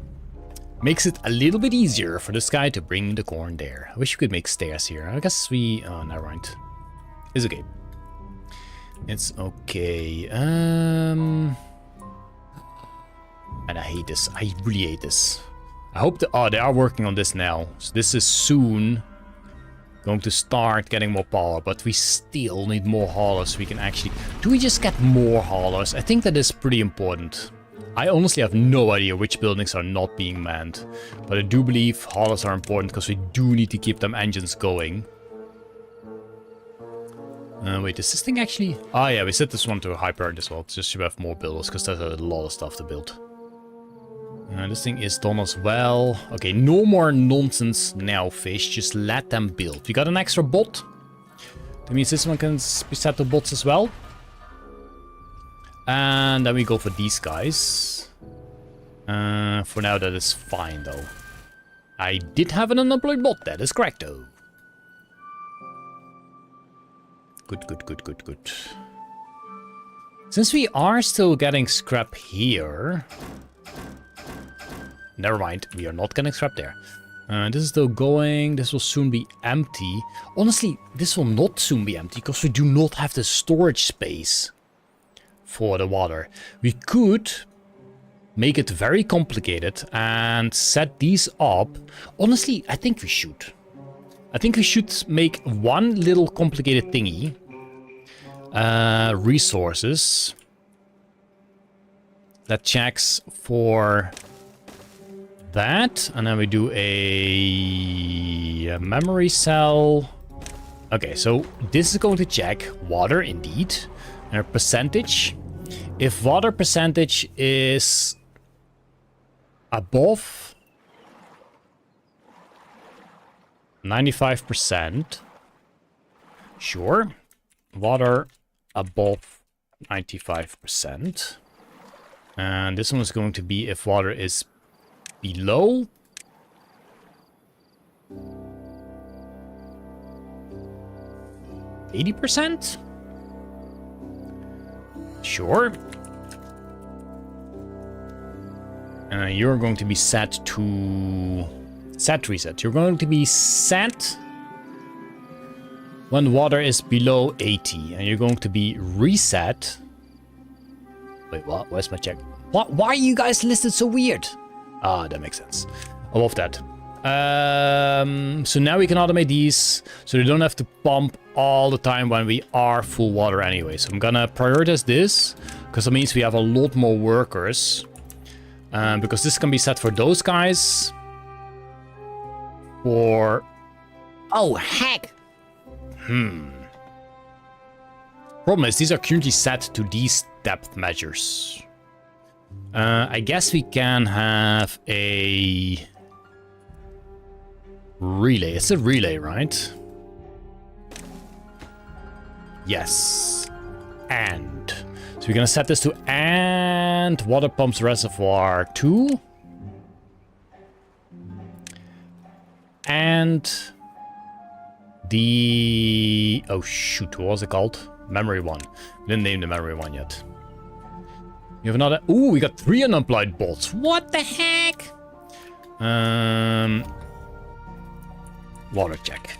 Makes it a little bit easier for this guy to bring the corn there. I wish we could make stairs here. I guess we... Oh, never mind. It's okay. It's okay. And I hate this. I really hate this. I hope that... Oh, they are working on this now. So this is soon going to start getting more power. But we still need more haulers so we can actually... Do we just get more haulers? I think that is pretty important. I honestly have no idea which buildings are not being manned. But I do believe haulers are important because we do need to keep them engines going. Wait, is this thing actually... Oh yeah, we set this one to a high priority as well. Just to have more builders because there's a lot of stuff to build. This thing is done as well. Okay, no more nonsense now, fish. Just let them build. We got an extra bot. That means this one can be set to bots as well. And then we go for these guys. For now, that is fine, though. I did have an unemployed bot. That is correct, though. Good, good, good, good, good. Since we are still getting scrap here... Never mind, we are not getting scrap there. This is still going. This will soon be empty. Honestly, this will not soon be empty because we do not have the storage space for the water. We could make it very complicated and set these up. Honestly, I think we should. I think we should make one little complicated thingy. Resources. That checks for... that, and then we do a memory cell. Okay, so this is going to check water indeed, and a percentage. If water percentage is above 95%, sure, water above 95%, and this one is going to be if water is below 80%? Sure. You're going to be set to... Set reset. You're going to be set when water is below 80. And you're going to be reset... Wait, what? Where's my check? What? Why are you guys listed so weird? Ah, that makes sense. I love that. So now we can automate these, so they don't have to pump all the time when we are full water anyway. So I'm gonna prioritize this, because that means we have a lot more workers. Because this can be set for those guys. For... Oh, heck! Problem is, these are currently set to these depth measures. I guess we can have a relay. It's a relay, right? Yes. And so we're gonna set this to and water pumps reservoir 2. And the... Oh shoot, what was it called? Memory 1. We didn't name the memory 1 yet. You have another... Ooh, we got 3 unemployed bots. What the heck? Water check.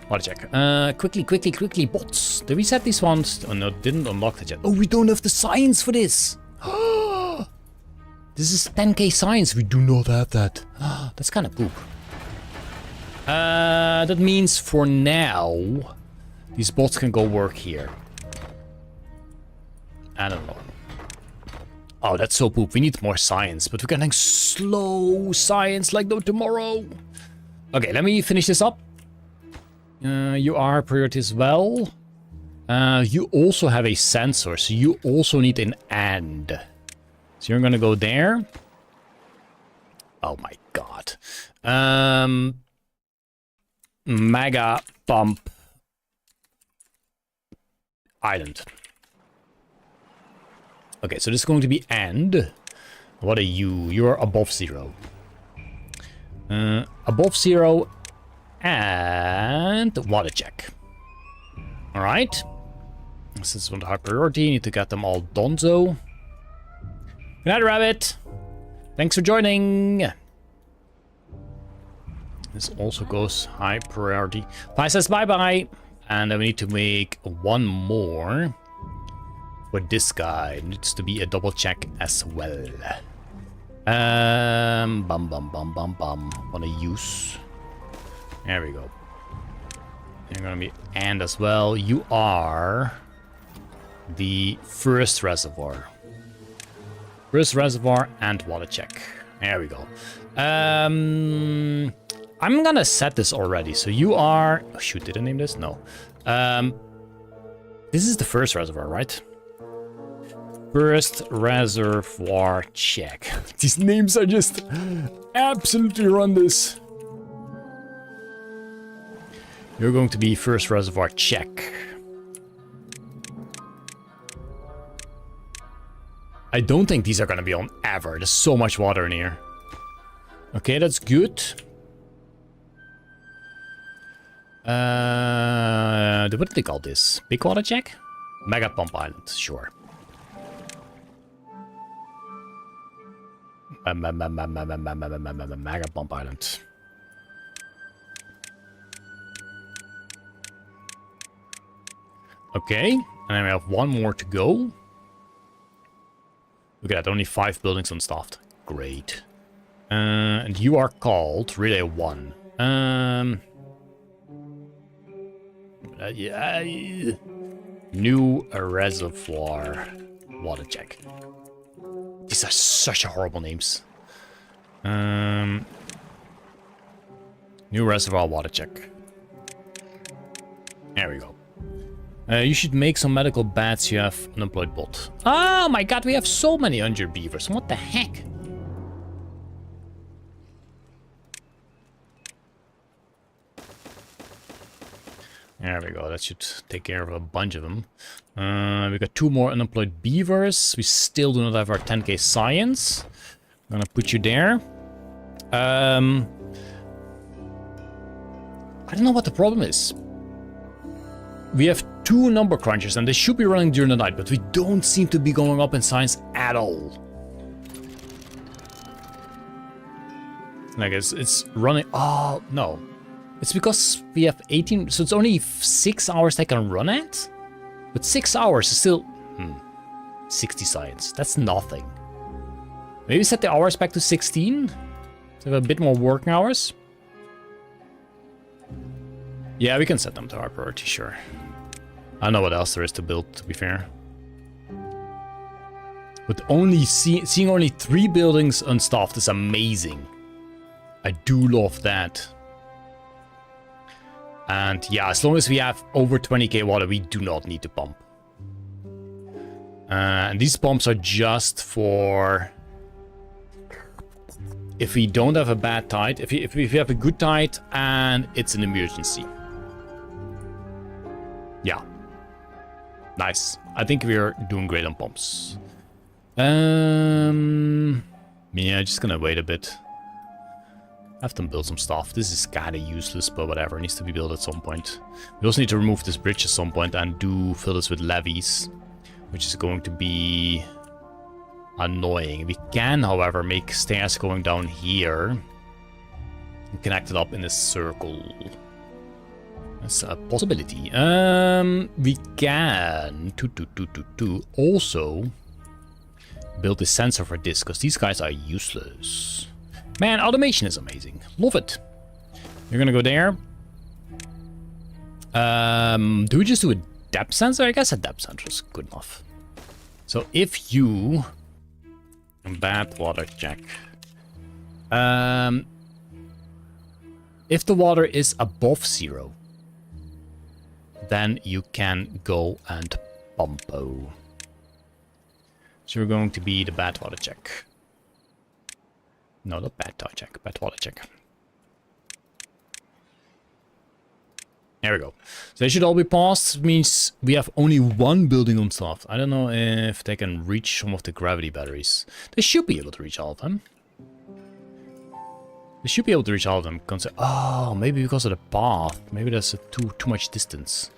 Water check. Quickly, bots. Did we set these ones? Oh, no, didn't unlock that yet. Oh, we don't have the science for this. This is 10k science. We do not have that. That's kind of poop. That means for now, these bots can go work here. I don't know. Oh, that's so poop. We need more science, but we're getting slow science like no tomorrow. Okay, let me finish this up. You are priority as well. You also have a sensor, so you also need an and. So you're gonna go there. Oh my god. Mega Pump Island. Okay, so this is going to be and. What are you? You're above 0. Above 0 and water check. Alright. This is one high priority. You need to get them all donezo. Good night, Rabbit. Thanks for joining. This also goes high priority. Pi says bye-bye. And then we need to make one more. For this guy, it needs to be a double check as well. Wanna use. There we go. You're gonna be and as well. You are the first reservoir. First reservoir and water check. There we go. I'm gonna set this already. So you are. Oh, shoot, did I name this? No. This is the first reservoir, right? First reservoir check. These names are just absolutely horrendous. You're going to be first reservoir check. I don't think these are going to be on ever. There's so much water in here. Okay, that's good. What do they call this? Big water check? Mega Pump Island, sure. Mega Pump Island. Okay, and then we have one more to go. Look at that, only 5 buildings unstaffed. Great. And you are called Relay 1. Yeah. New reservoir water check. These are such horrible names. New reservoir water check. There we go. You should make some medical bats. You have unemployed bot. Oh my god, we have so many injured beavers. What the heck? There we go. That should take care of a bunch of them. We got 2 more unemployed beavers. We still do not have our 10k science. I'm gonna put you there. I don't know what the problem is. We have 2 number crunchers and they should be running during the night, but we don't seem to be going up in science at all. Like it's running. Oh no. It's because we have 18, so it's only 6 hours they can run at? But 6 hours is still 60 science. That's nothing. Maybe set the hours back to 16? To have a bit more working hours? Yeah, we can set them to our priority, sure. I don't know what else there is to build, to be fair. But only seeing only 3 buildings unstaffed is amazing. I do love that. And yeah, as long as we have over 20k water, we do not need to pump. And these pumps are just for if we don't have a bad tide, if we have a good tide and it's an emergency. Yeah. Nice. I think we are doing great on pumps. Yeah, just gonna wait a bit. Have them build some stuff. This is kind of useless, but whatever. It needs to be built at some point. We also need to remove this bridge at some point and fill this with levees, which is going to be annoying. We can, however, make stairs going down here and connect it up in a circle. That's a possibility. We can also build a sensor for this, because these guys are useless. Man, automation is amazing. Love it. You're gonna go there. Do we just do a depth sensor? I guess a depth sensor is good enough. So if you Bad water check. If the water is above 0, then you can go and pumpo. So we're going to be the bad water check. No, not bad water check. Bad water check. There we go. So they should all be paused. Means we have only one building on stuff. I don't know if they can reach some of the gravity batteries. They should be able to reach all of them. They should be able to reach all of them. Oh, maybe because of the path. Maybe there's too much distance.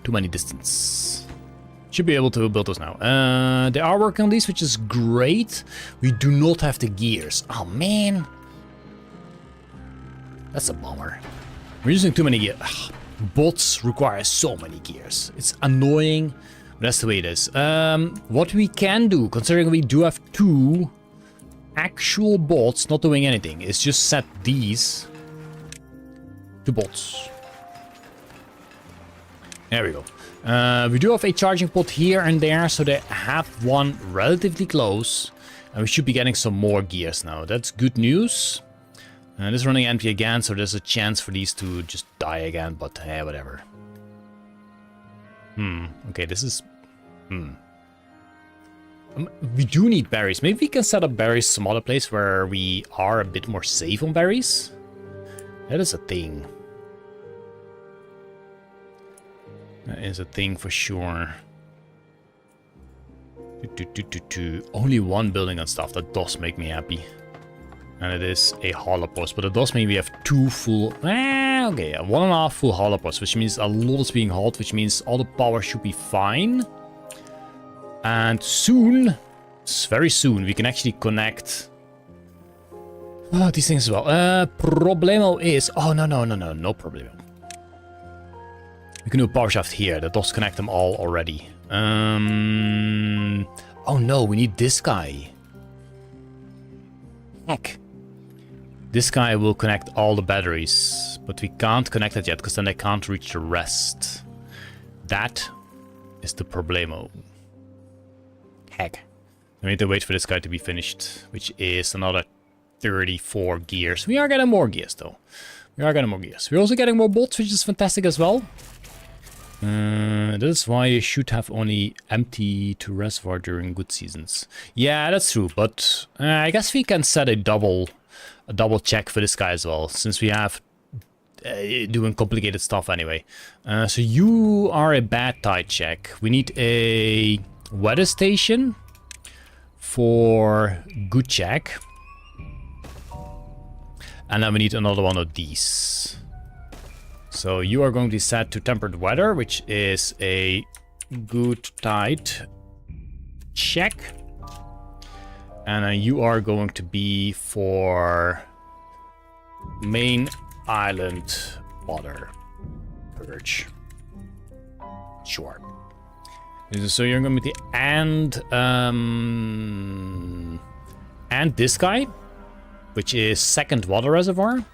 Too many distance. Should be able to build those now. They are working on these, which is great. We do not have the gears. Oh, man. That's a bummer. We're using too many gears. Bots require so many gears. It's annoying, but that's the way it is. What we can do, considering we do have 2 actual bots not doing anything, is just set these to bots. There we go. We do have a charging pot here and there, so they have one relatively close. And we should be getting some more gears now. That's good news. This is running empty again, so there's a chance for these to just die again, but hey, whatever. Okay, this is... we do need berries. Maybe we can set up berries some other place where we are a bit more safe on berries. That is a thing. That is a thing for sure. Only one building and stuff. That does make me happy. And it is a hollow post, but it does mean we have 2 full... okay, 1.5 full hollow posts, which means a lot is being hauled, which means all the power should be fine. And soon, very soon, we can actually connect these things as well. Problemo is... Oh, no problemo. We can do a power shaft here. That does connect them all already. Oh no, we need this guy. Heck. This guy will connect all the batteries, but we can't connect it yet because then they can't reach the rest. That is the problemo. Heck. We need to wait for this guy to be finished, which is another 34 gears. We are getting more gears though. We're also getting more bots, which is fantastic as well. That is why you should have only empty to reservoir during good seasons. Yeah, that's true, but I guess we can set a double check for this guy as well, since we have doing complicated stuff anyway. So you are a bad tide check. We need a weather station for good check. And then we need another one of these. So you are going to be set to tempered weather, which is a good tide check. And you are going to be for main island water purge. Sure. So you're going to be the and this guy, which is second water reservoir.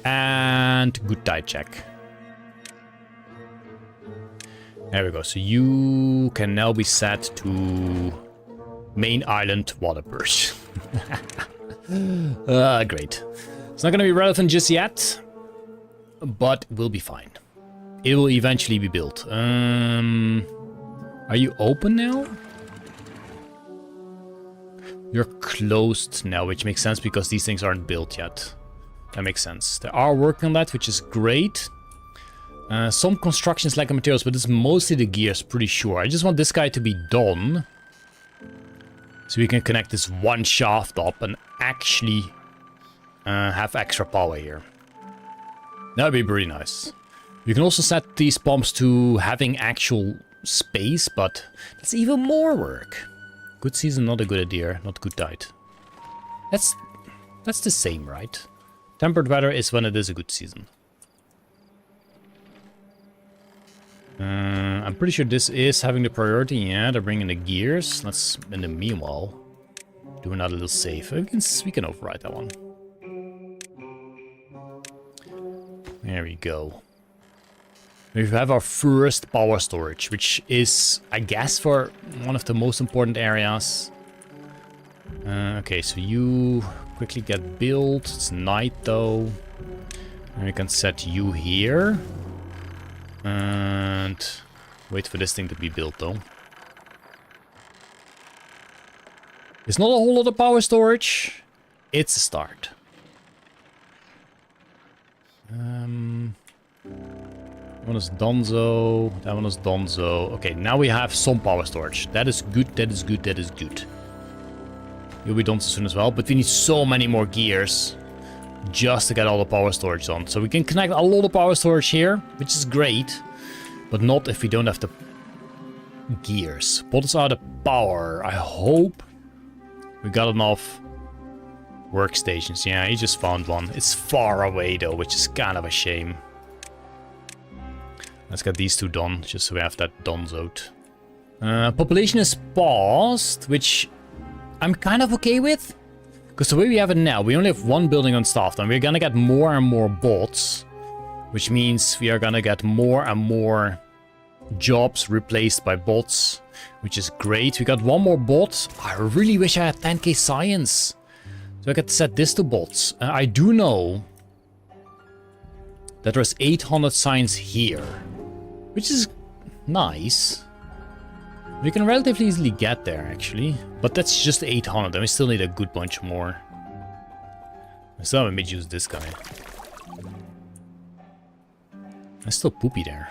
And good tide check. There we go. So you can now be set to main island water purge. Great. It's not going to be relevant just yet, but we'll be fine. It will eventually be built. Are you open now? You're closed now, which makes sense because these things aren't built yet. That makes sense. They are working on that, which is great. Some constructions lack materials, but it's mostly the gears, pretty sure. I just want this guy to be done. So we can connect this one shaft up and actually have extra power here. That would be pretty nice. You can also set these pumps to having actual space, but that's even more work. Good season, not a good idea. Not good tide. That's the same, right? Tempered weather is when it is a good season. I'm pretty sure this is having the priority. Yeah, they're bringing the gears. Let's, in the meanwhile, do another little save. We can override that one. There we go. We have our first power storage, which is, I guess, for one of the most important areas. Okay, so you quickly get built. It's night though. And we can set you here. And wait for this thing to be built though. It's not a whole lot of power storage. It's a start. That one is Donzo. That one is Donzo. Okay, now we have some power storage. That is good, that is good, that is good. You'll be Donzo soon as well, but we need so many more gears just to get all the power storage on. So we can connect a lot of power storage here, which is great, but not if we don't have the gears. Bottles are the power. I hope we got enough workstations. Yeah, he just found one. It's far away though, which is kind of a shame. Let's get these two done, just so we have that donezoed. Population is paused, which I'm kind of okay with. Because the way we have it now, we only have one building unstaffed, and we're gonna get more and more bots. Which means we are gonna get more and more jobs replaced by bots, which is great. We got one more bot. I really wish I had 10k science. So I could set this to bots. I do know that there's 800 science here, which is nice. We can relatively easily get there, actually. But that's just 800, and we still need a good bunch more. I still haven't made use of this guy. There's still poopy there.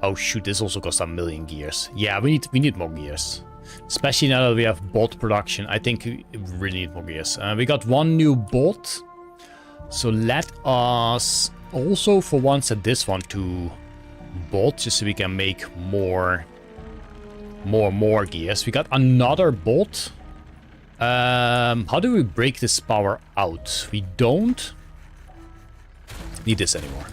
Oh shoot, this also costs 1,000,000 gears. Yeah, we need more gears. Especially now that we have bot production. I think we really need more gears. We got one new bot. So let us also for once set this one to bot, just so we can make more gears. We got another bot. How do we break this power out? We don't need this anymore.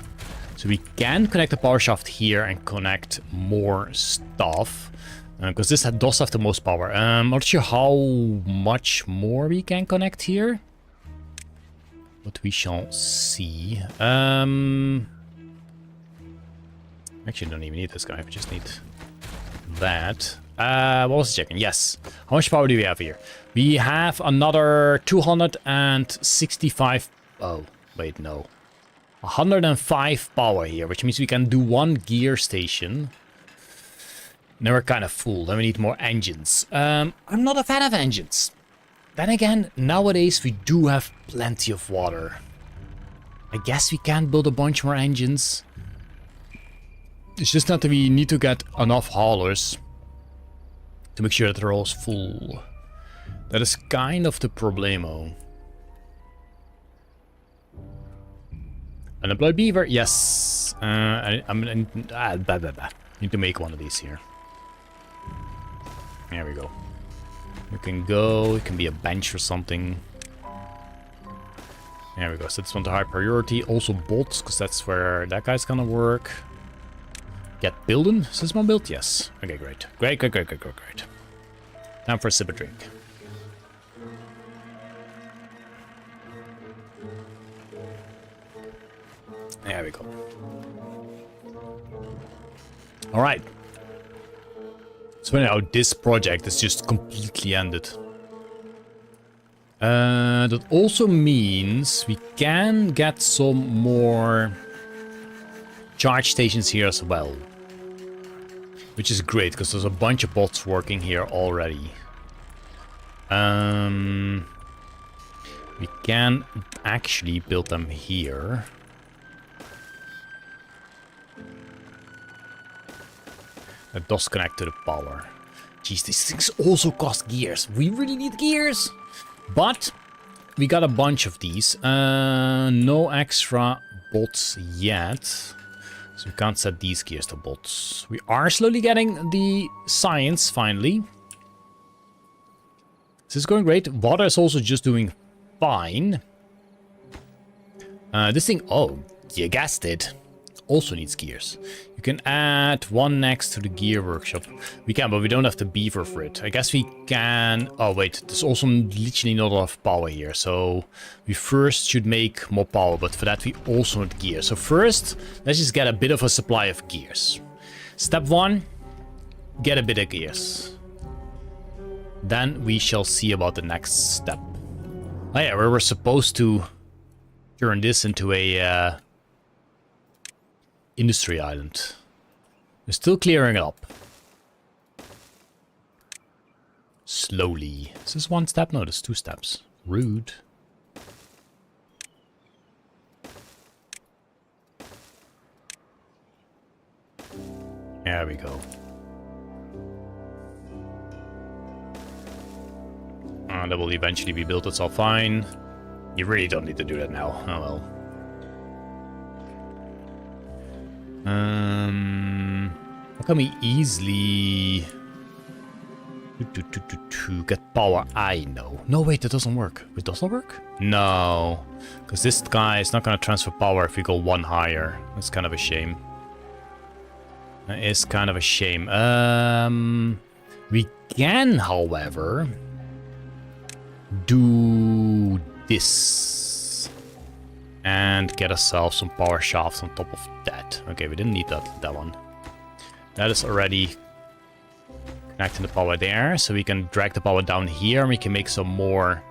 So we can connect the power shaft here and connect more stuff. Because this does have the most power. I'm not sure how much more we can connect here. But we shall see. Actually, don't even need this guy. We just need that. What was checking? Yes. How much power do we have here? We have another 265. Oh, wait, no. 105 power here, which means we can do one gear station. Now we're kind of full. Then we need more engines. I'm not a fan of engines. Then again, nowadays we do have plenty of water. I guess we can build a bunch more engines. It's just that we need to get enough haulers to make sure that they're all full. That is kind of the problemo. Unemployed beaver, yes. I need to make one of these here. There we go. We can go, it can be a bench or something. There we go, set this one to high priority. Also bots, because that's where that guy's gonna work. Get building? Is this one built? Yes. Okay, great. Great. Time for a sip of drink. There we go. Alright. So now this project is just completely ended. That also means we can get some more charge stations here as well. Which is great, because there's a bunch of bots working here already. We can actually build them here. That does connect to the power. Jeez, these things also cost gears. We really need gears. But we got a bunch of these. No extra bots yet. So we can't set these gears to bots. We are slowly getting the science, finally. This is going great. Water is also just doing fine. This thing, oh, you guessed it. Also needs gears. You can add one next to the gear workshop. We can, but we don't have the beaver for it. I guess we can... Oh, wait. There's also literally not enough power here. So we first should make more power. But for that, we also need gears. So first, let's just get a bit of a supply of gears. Step 1, get a bit of gears. Then we shall see about the next step. Oh yeah, we were supposed to turn this into a... industry island. We're still clearing it up. Slowly. Is this one step? No, there's 2 steps. Rude. There we go. That will eventually be built itself fine. You really don't need to do that now. Oh well. How can we easily get power? I know. No, wait, that doesn't work. It doesn't work? No, because this guy is not going to transfer power if we go 1 higher. That's kind of a shame. That is kind of a shame. We can, however, do this and get ourselves some power shafts on top of that. Okay, we didn't need that one. That is already connecting the power there, so we can drag the power down here and we can make some more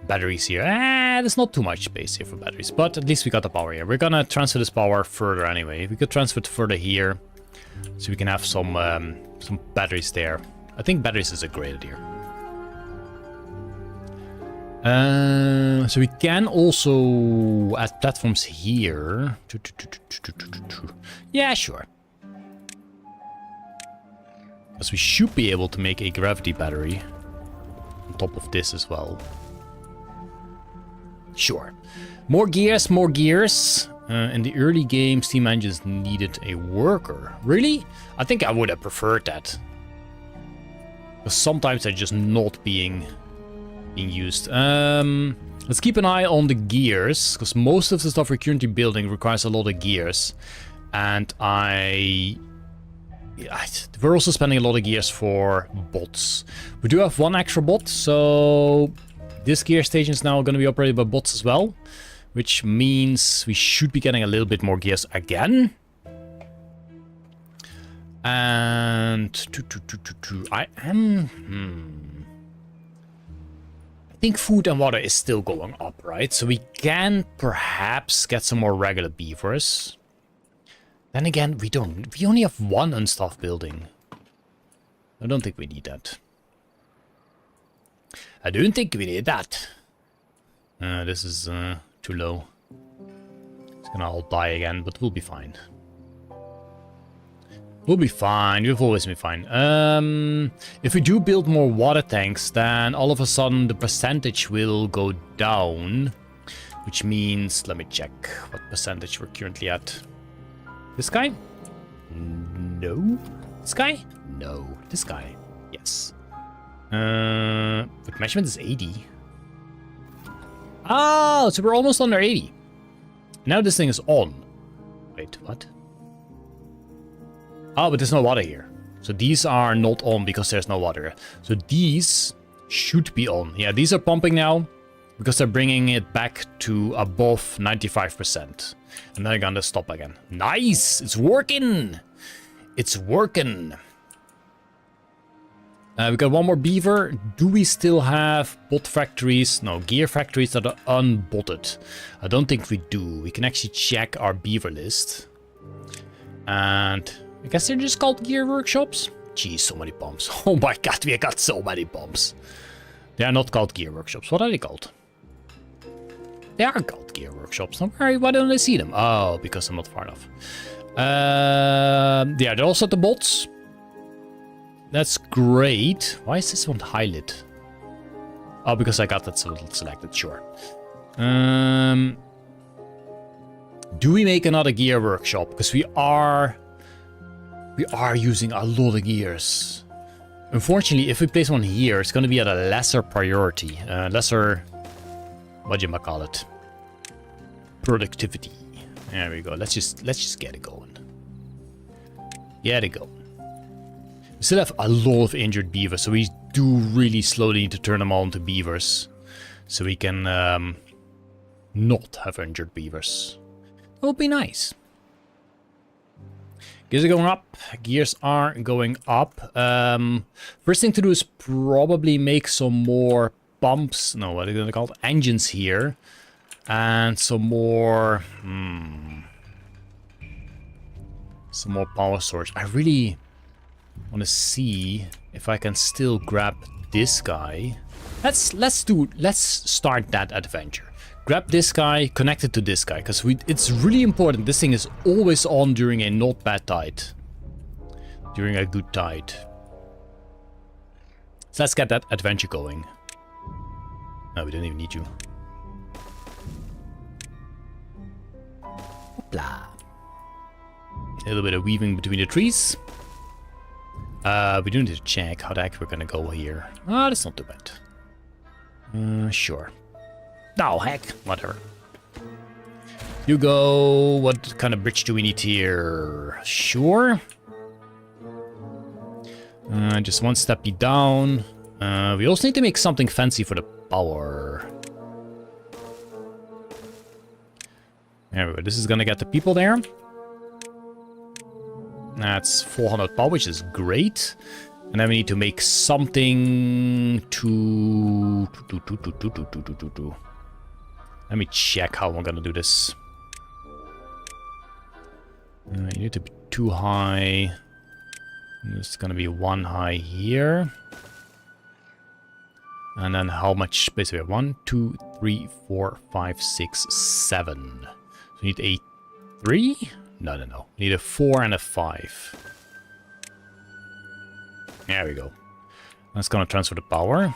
batteries here. There's not too much space here for batteries, but at least we got the power here. We're gonna transfer this power further anyway. We could transfer it further here, so we can have some batteries there. I think batteries is a great idea. So we can also add platforms here. Yeah, sure. Because we should be able to make a gravity battery on top of this as well. Sure. More gears, more gears. In the early game, Steam engines needed a worker. Really? I think I would have preferred that. Because sometimes they're just not being used. Let's keep an eye on the gears, because most of the stuff we're currently building requires a lot of gears. And we're also spending a lot of gears for bots. We do have 1 extra bot, so this gear station is now going to be operated by bots as well, which means we should be getting a little bit more gears again. And I think food and water is still going up, right? So we can perhaps get some more regular beavers. Then again, we don't. We only have 1 unstaffed building. I don't think we need that. I don't think we need that. This is too low. It's gonna all die again, but we'll be fine. We'll be fine. We've always been fine. If we do build more water tanks, then all of a sudden the percentage will go down. Which means, let me check what percentage we're currently at. This guy? No. This guy? No. This guy? Yes. The measurement is 80. Oh, so we're almost under 80. Now this thing is on. Wait, what? Oh, but there's no water here. So these are not on because there's no water. So these should be on. Yeah, these are pumping now because they're bringing it back to above 95%. And then they're gonna stop again. Nice! It's working! It's working! We got 1 more beaver. Do we still have bot factories? No, gear factories that are unbotted. I don't think we do. We can actually check our beaver list. And I guess they're just called gear workshops. Geez, so many bombs. Oh my god, we got so many bombs. They are not called gear workshops. What are they called? They are called gear workshops. Don't worry, why don't I see them? Oh, because I'm not far enough. Yeah, they're also the bots. That's great. Why is this one highlighted? Oh, because I got that selected, sure. Do we make another gear workshop? Because we are using a lot of gears. Unfortunately, if we place one here, it's going to be at a lesser priority. Lesser... what do you call it? Productivity. There we go. Let's just get it going. Get it going. We still have a lot of injured beavers, so we do really slowly need to turn them all into beavers, so we can not have injured beavers. That would be nice. Gears are going up. Gears are going up. First thing to do is probably make some more pumps. No, what are they going to call it? Engines here. And some more... some more power storage. I really want to see if I can still grab this guy. Let's start that adventure. Grab this guy, connect it to this guy, because it's really important. This thing is always on during a not bad tide. During a good tide. So let's get that adventure going. No, we don't even need you. Hoopla. A little bit of weaving between the trees. We do need to check how the heck we're gonna go here. Oh, that's not too bad. Sure. Oh, heck, whatever. You go. What kind of bridge do we need here? Sure. Just one step down. We also need to make something fancy for the power. There we go. This is gonna get the people there. That's 400 power, which is great. And then we need to make something to... Let me check how I'm gonna do this. You need to be 2 high. It's gonna be 1 high here. And then how much space we have? 1, 2, 3, 4, 5, 6, 7. So we need a 3? No. We need a 4 and a 5. There we go. That's gonna transfer the power.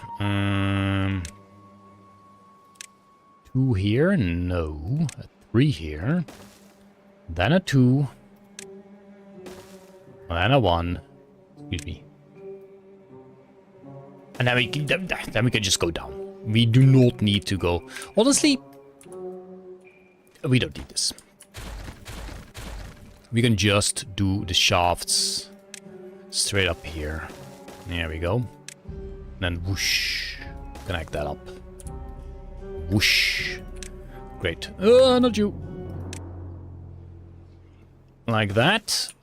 2 here, no. A 3 here. Then a 2. Then a 1. Excuse me. And then we can just go down. We do not need to go. Honestly, we don't need this. We can just do the shafts straight up here. There we go. And then whoosh. Connect that up. Whoosh. Great. Not you. Like that.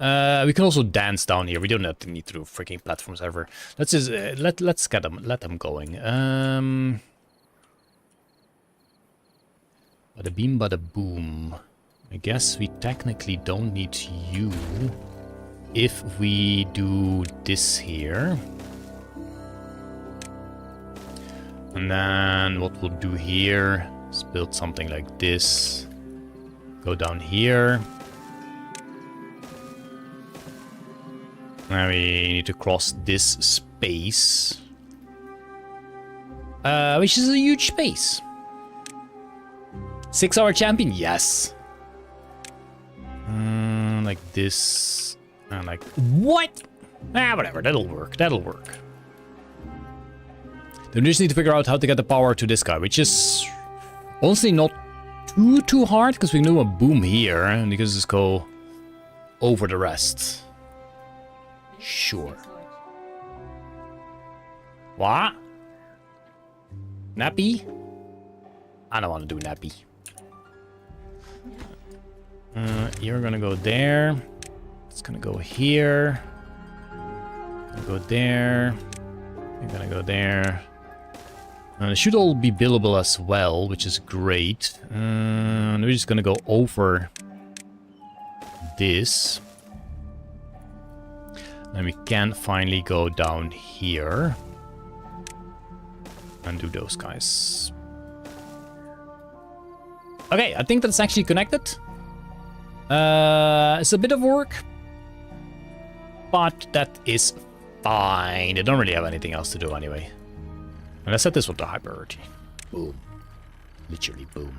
We can also dance down here. We don't have to need to do freaking platforms ever. Let's just let's get them. Let them going. Bada beam, bada boom. I guess we technically don't need you if we do this here. And then what we'll do here is build something like this. Go down here. Now we need to cross this space. Which is a huge space. 6-hour champion? Yes. Like this. And like... What? Whatever. That'll work. That'll work. Then we just need to figure out how to get the power to this guy, which is honestly not too hard, because we can do a boom here, and we can just go over the rest. Sure. What? Nappy? I don't want to do nappy. You're gonna go there. It's gonna go here. Gonna go there. You're gonna go there. It should all be billable as well, which is great. We're just gonna go over this. And we can finally go down here and do those guys. Okay, I think that's actually connected. It's a bit of work, but that is fine. They don't really have anything else to do anyway. And I set this with the high priority. Boom. Literally boom.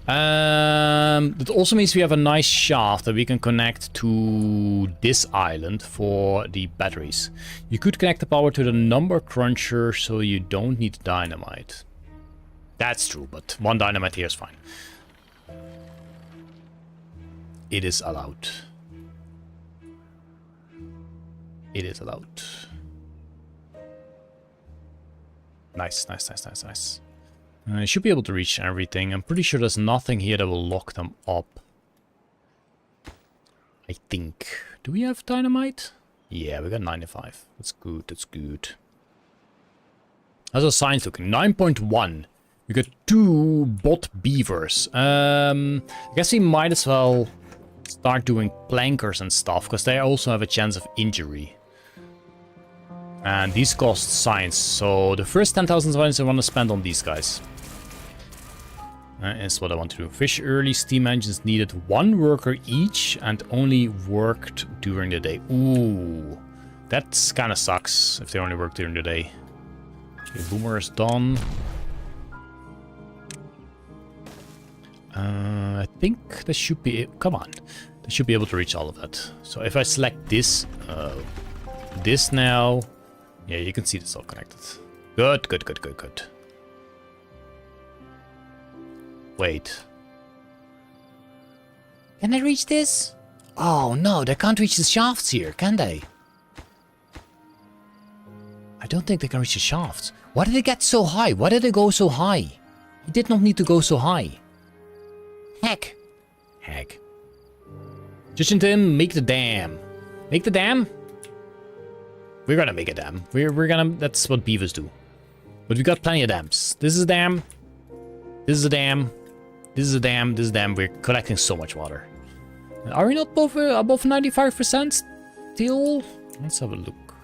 That also means we have a nice shaft that we can connect to this island for the batteries. You could connect the power to the number cruncher so you don't need dynamite. That's true, but 1 dynamite here is fine. it is allowed. It is allowed. Nice, nice, nice, nice, nice. I should be able to reach everything. I'm pretty sure there's nothing here that will lock them up. I think. Do we have dynamite? Yeah, we got 95. That's good, that's good. How's our science looking? 9.1. We got 2 bot beavers. I guess we might as well start doing plankers and stuff, because they also have a chance of injury. And these cost science, so the first 10,000 science I want to spend on these guys. Is what I want to do. Fish early, steam engines needed 1 worker each and only worked during the day. Ooh, that kind of sucks if they only work during the day. Okay, boomer is done. I think this should be... Come on. They should be able to reach all of that. So if I select this, this now... Yeah, you can see this all connected. Good, good, good, good, good. Wait. Can they reach this? Oh no, they can't reach the shafts here, can they? I don't think they can reach the shafts. Why did they get so high? Why did they go so high? It did not need to go so high. Heck. Heck. Just Tim, make the dam. Make the dam? We're gonna make a dam. We're gonna... That's what beavers do. But we got plenty of dams. This is a dam. This is a dam. This is a dam. This is a dam. We're collecting so much water. Are we not above 95% still? Let's have a look.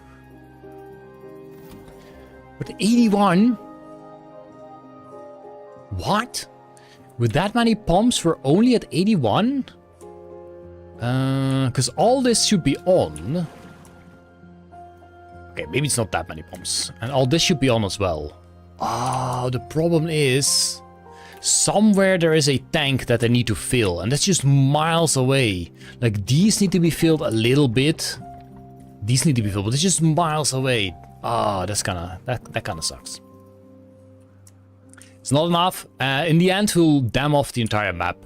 With 81? What? With that many pumps, we're only at 81? Because all this should be on. Okay, maybe it's not that many pumps. And all this should be on as well. Oh, the problem is... Somewhere there is a tank that they need to fill. And that's just miles away. Like, these need to be filled a little bit. These need to be filled, but it's just miles away. Ah, that's kinda... That kinda sucks. It's not enough. In the end, we'll dam off the entire map.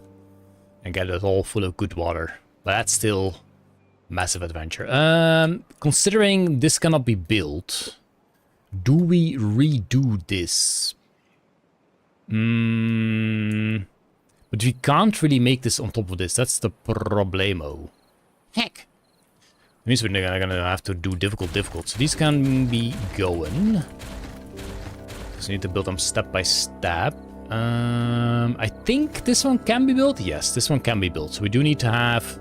And get it all full of good water. But that's still... massive adventure. Considering this cannot be built, do we redo this? But we can't really make this on top of this. That's the problemo. Heck. That means we're gonna have to do difficult. So these can be going. So we need to build them step by step. I think this one can be built. Yes, this one can be built. So we do need to have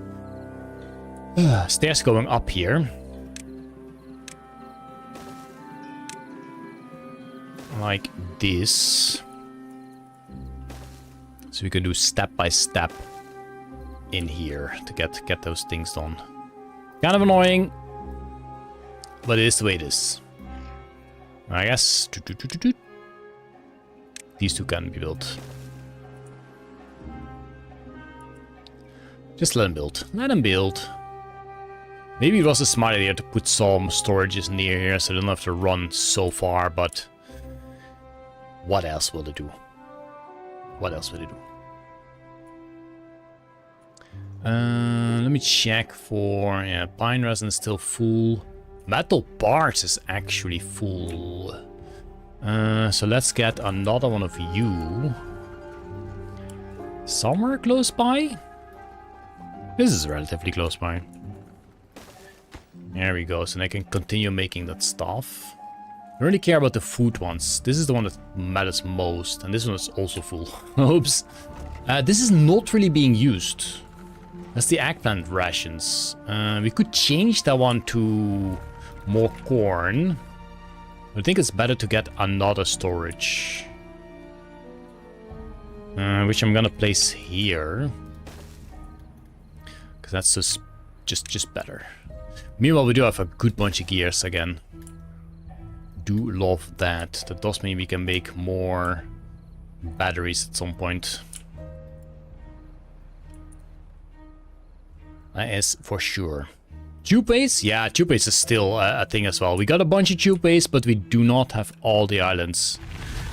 stairs going up here. Like this. So we can do step by step in here to get those things done. Kind of annoying, but it is the way it is. I guess these two can be built. Just let them build. Let them build. Maybe it was a smart idea to put some storages near here so they don't have to run so far, but what else will they do? What else will they do? Let me check for... Yeah, pine resin is still full. Metal bars is actually full. So let's get another one of you. Somewhere close by? This is relatively close by. There we go, so they can continue making that stuff. I don't really care about the food ones. This is the one that matters most, and this one is also full. Oops. This is not really being used. That's the eggplant rations. We could change that one to more corn. I think it's better to get another storage. Which I'm gonna place here. Because that's just better. Meanwhile, we do have a good bunch of gears again. Do love that. That does mean we can make more batteries at some point. That is for sure. Tube base? Yeah, tube base is still a thing as well. We got a bunch of tube base, but we do not have all the islands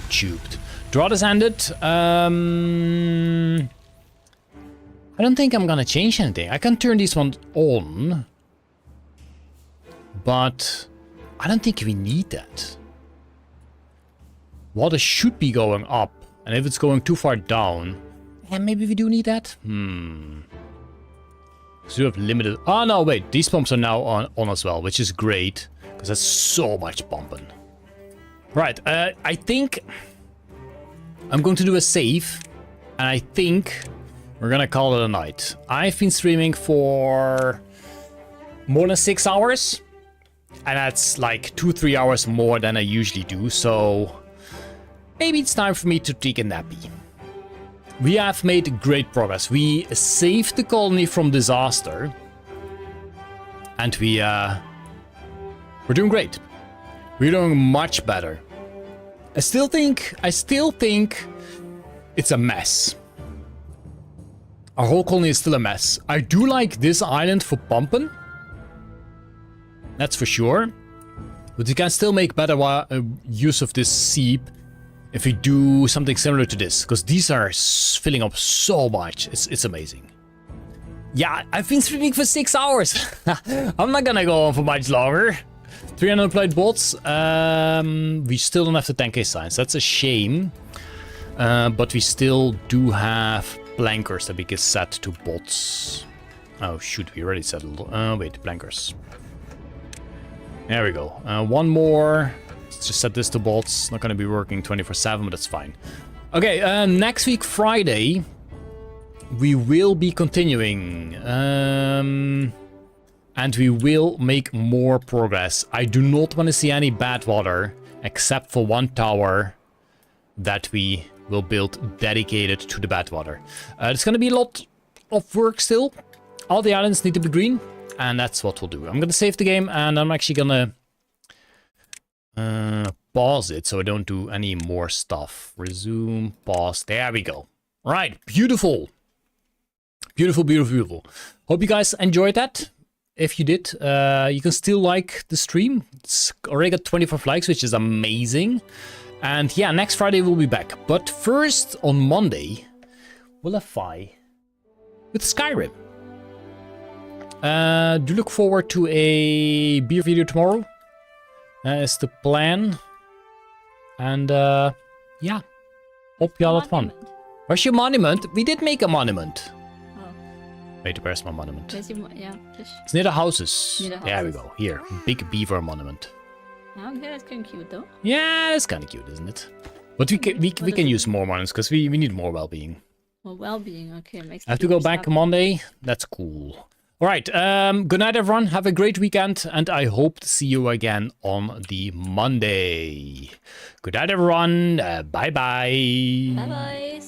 tubed. Drought has ended. I don't think I'm gonna change anything. I can turn this one on, but I don't think we need that. Water should be going up, and if it's going too far down, maybe we do need that? So you have limited... Oh, no, wait. These pumps are now on as well, which is great, because that's so much pumping. Right, I think I'm going to do a save, and I think we're gonna call it a night. I've been streaming for more than 6 hours, and that's like 2-3 hours more than I usually do, so maybe it's time for me to take a nappy. We have made great progress. We saved the colony from disaster, and we're doing great. We're doing much better. I still think it's a mess. Our whole colony is still a mess. I do like this island for pumping. That's for sure. But we can still make better use of this seep if we do something similar to this, because these are filling up so much. It's amazing. Yeah, I've been streaming for 6 hours. I'm not gonna go on for much longer. 300 played bots. We still don't have the 10k signs. That's a shame. But we still do have blankers that we can set to bots. Oh shoot, we already settled. Wait, blankers. There we go. One more. Let's just set this to bots. Not gonna be working 24/7, but that's fine. Okay, next week Friday we will be continuing. And we will make more progress. I do not want to see any bad water, except for one tower that we will build dedicated to the bad water. It's going to be a lot of work still. All the islands need to be green, and that's what we'll do. I'm going to save the game, and I'm actually going to pause it so I don't do any more stuff. Resume, pause. There we go. Right, beautiful. Beautiful, beautiful, beautiful. Hope you guys enjoyed that. If you did, you can still like the stream. It's already got 24 likes, which is amazing. And yeah, next Friday we'll be back. But first, on Monday, we'll have Fi with Skyrim. Do look forward to a beer video tomorrow. Is the plan. And yeah, hope you all had fun. Where's your monument? We did make a monument. Wait, where's my monument? Yeah, it's near the houses. Near the There we houses. go. Here, big beaver monument. Okay, that's kind of cute though. Yeah, that's kind of cute, isn't it? But we can use more monuments because we need more well-being. Well, well-being. Okay, makes. I have to go back Monday. That's cool. All right. Good night, everyone. Have a great weekend, and I hope to see you again on the Monday. Good night, everyone. Bye bye. Bye bye.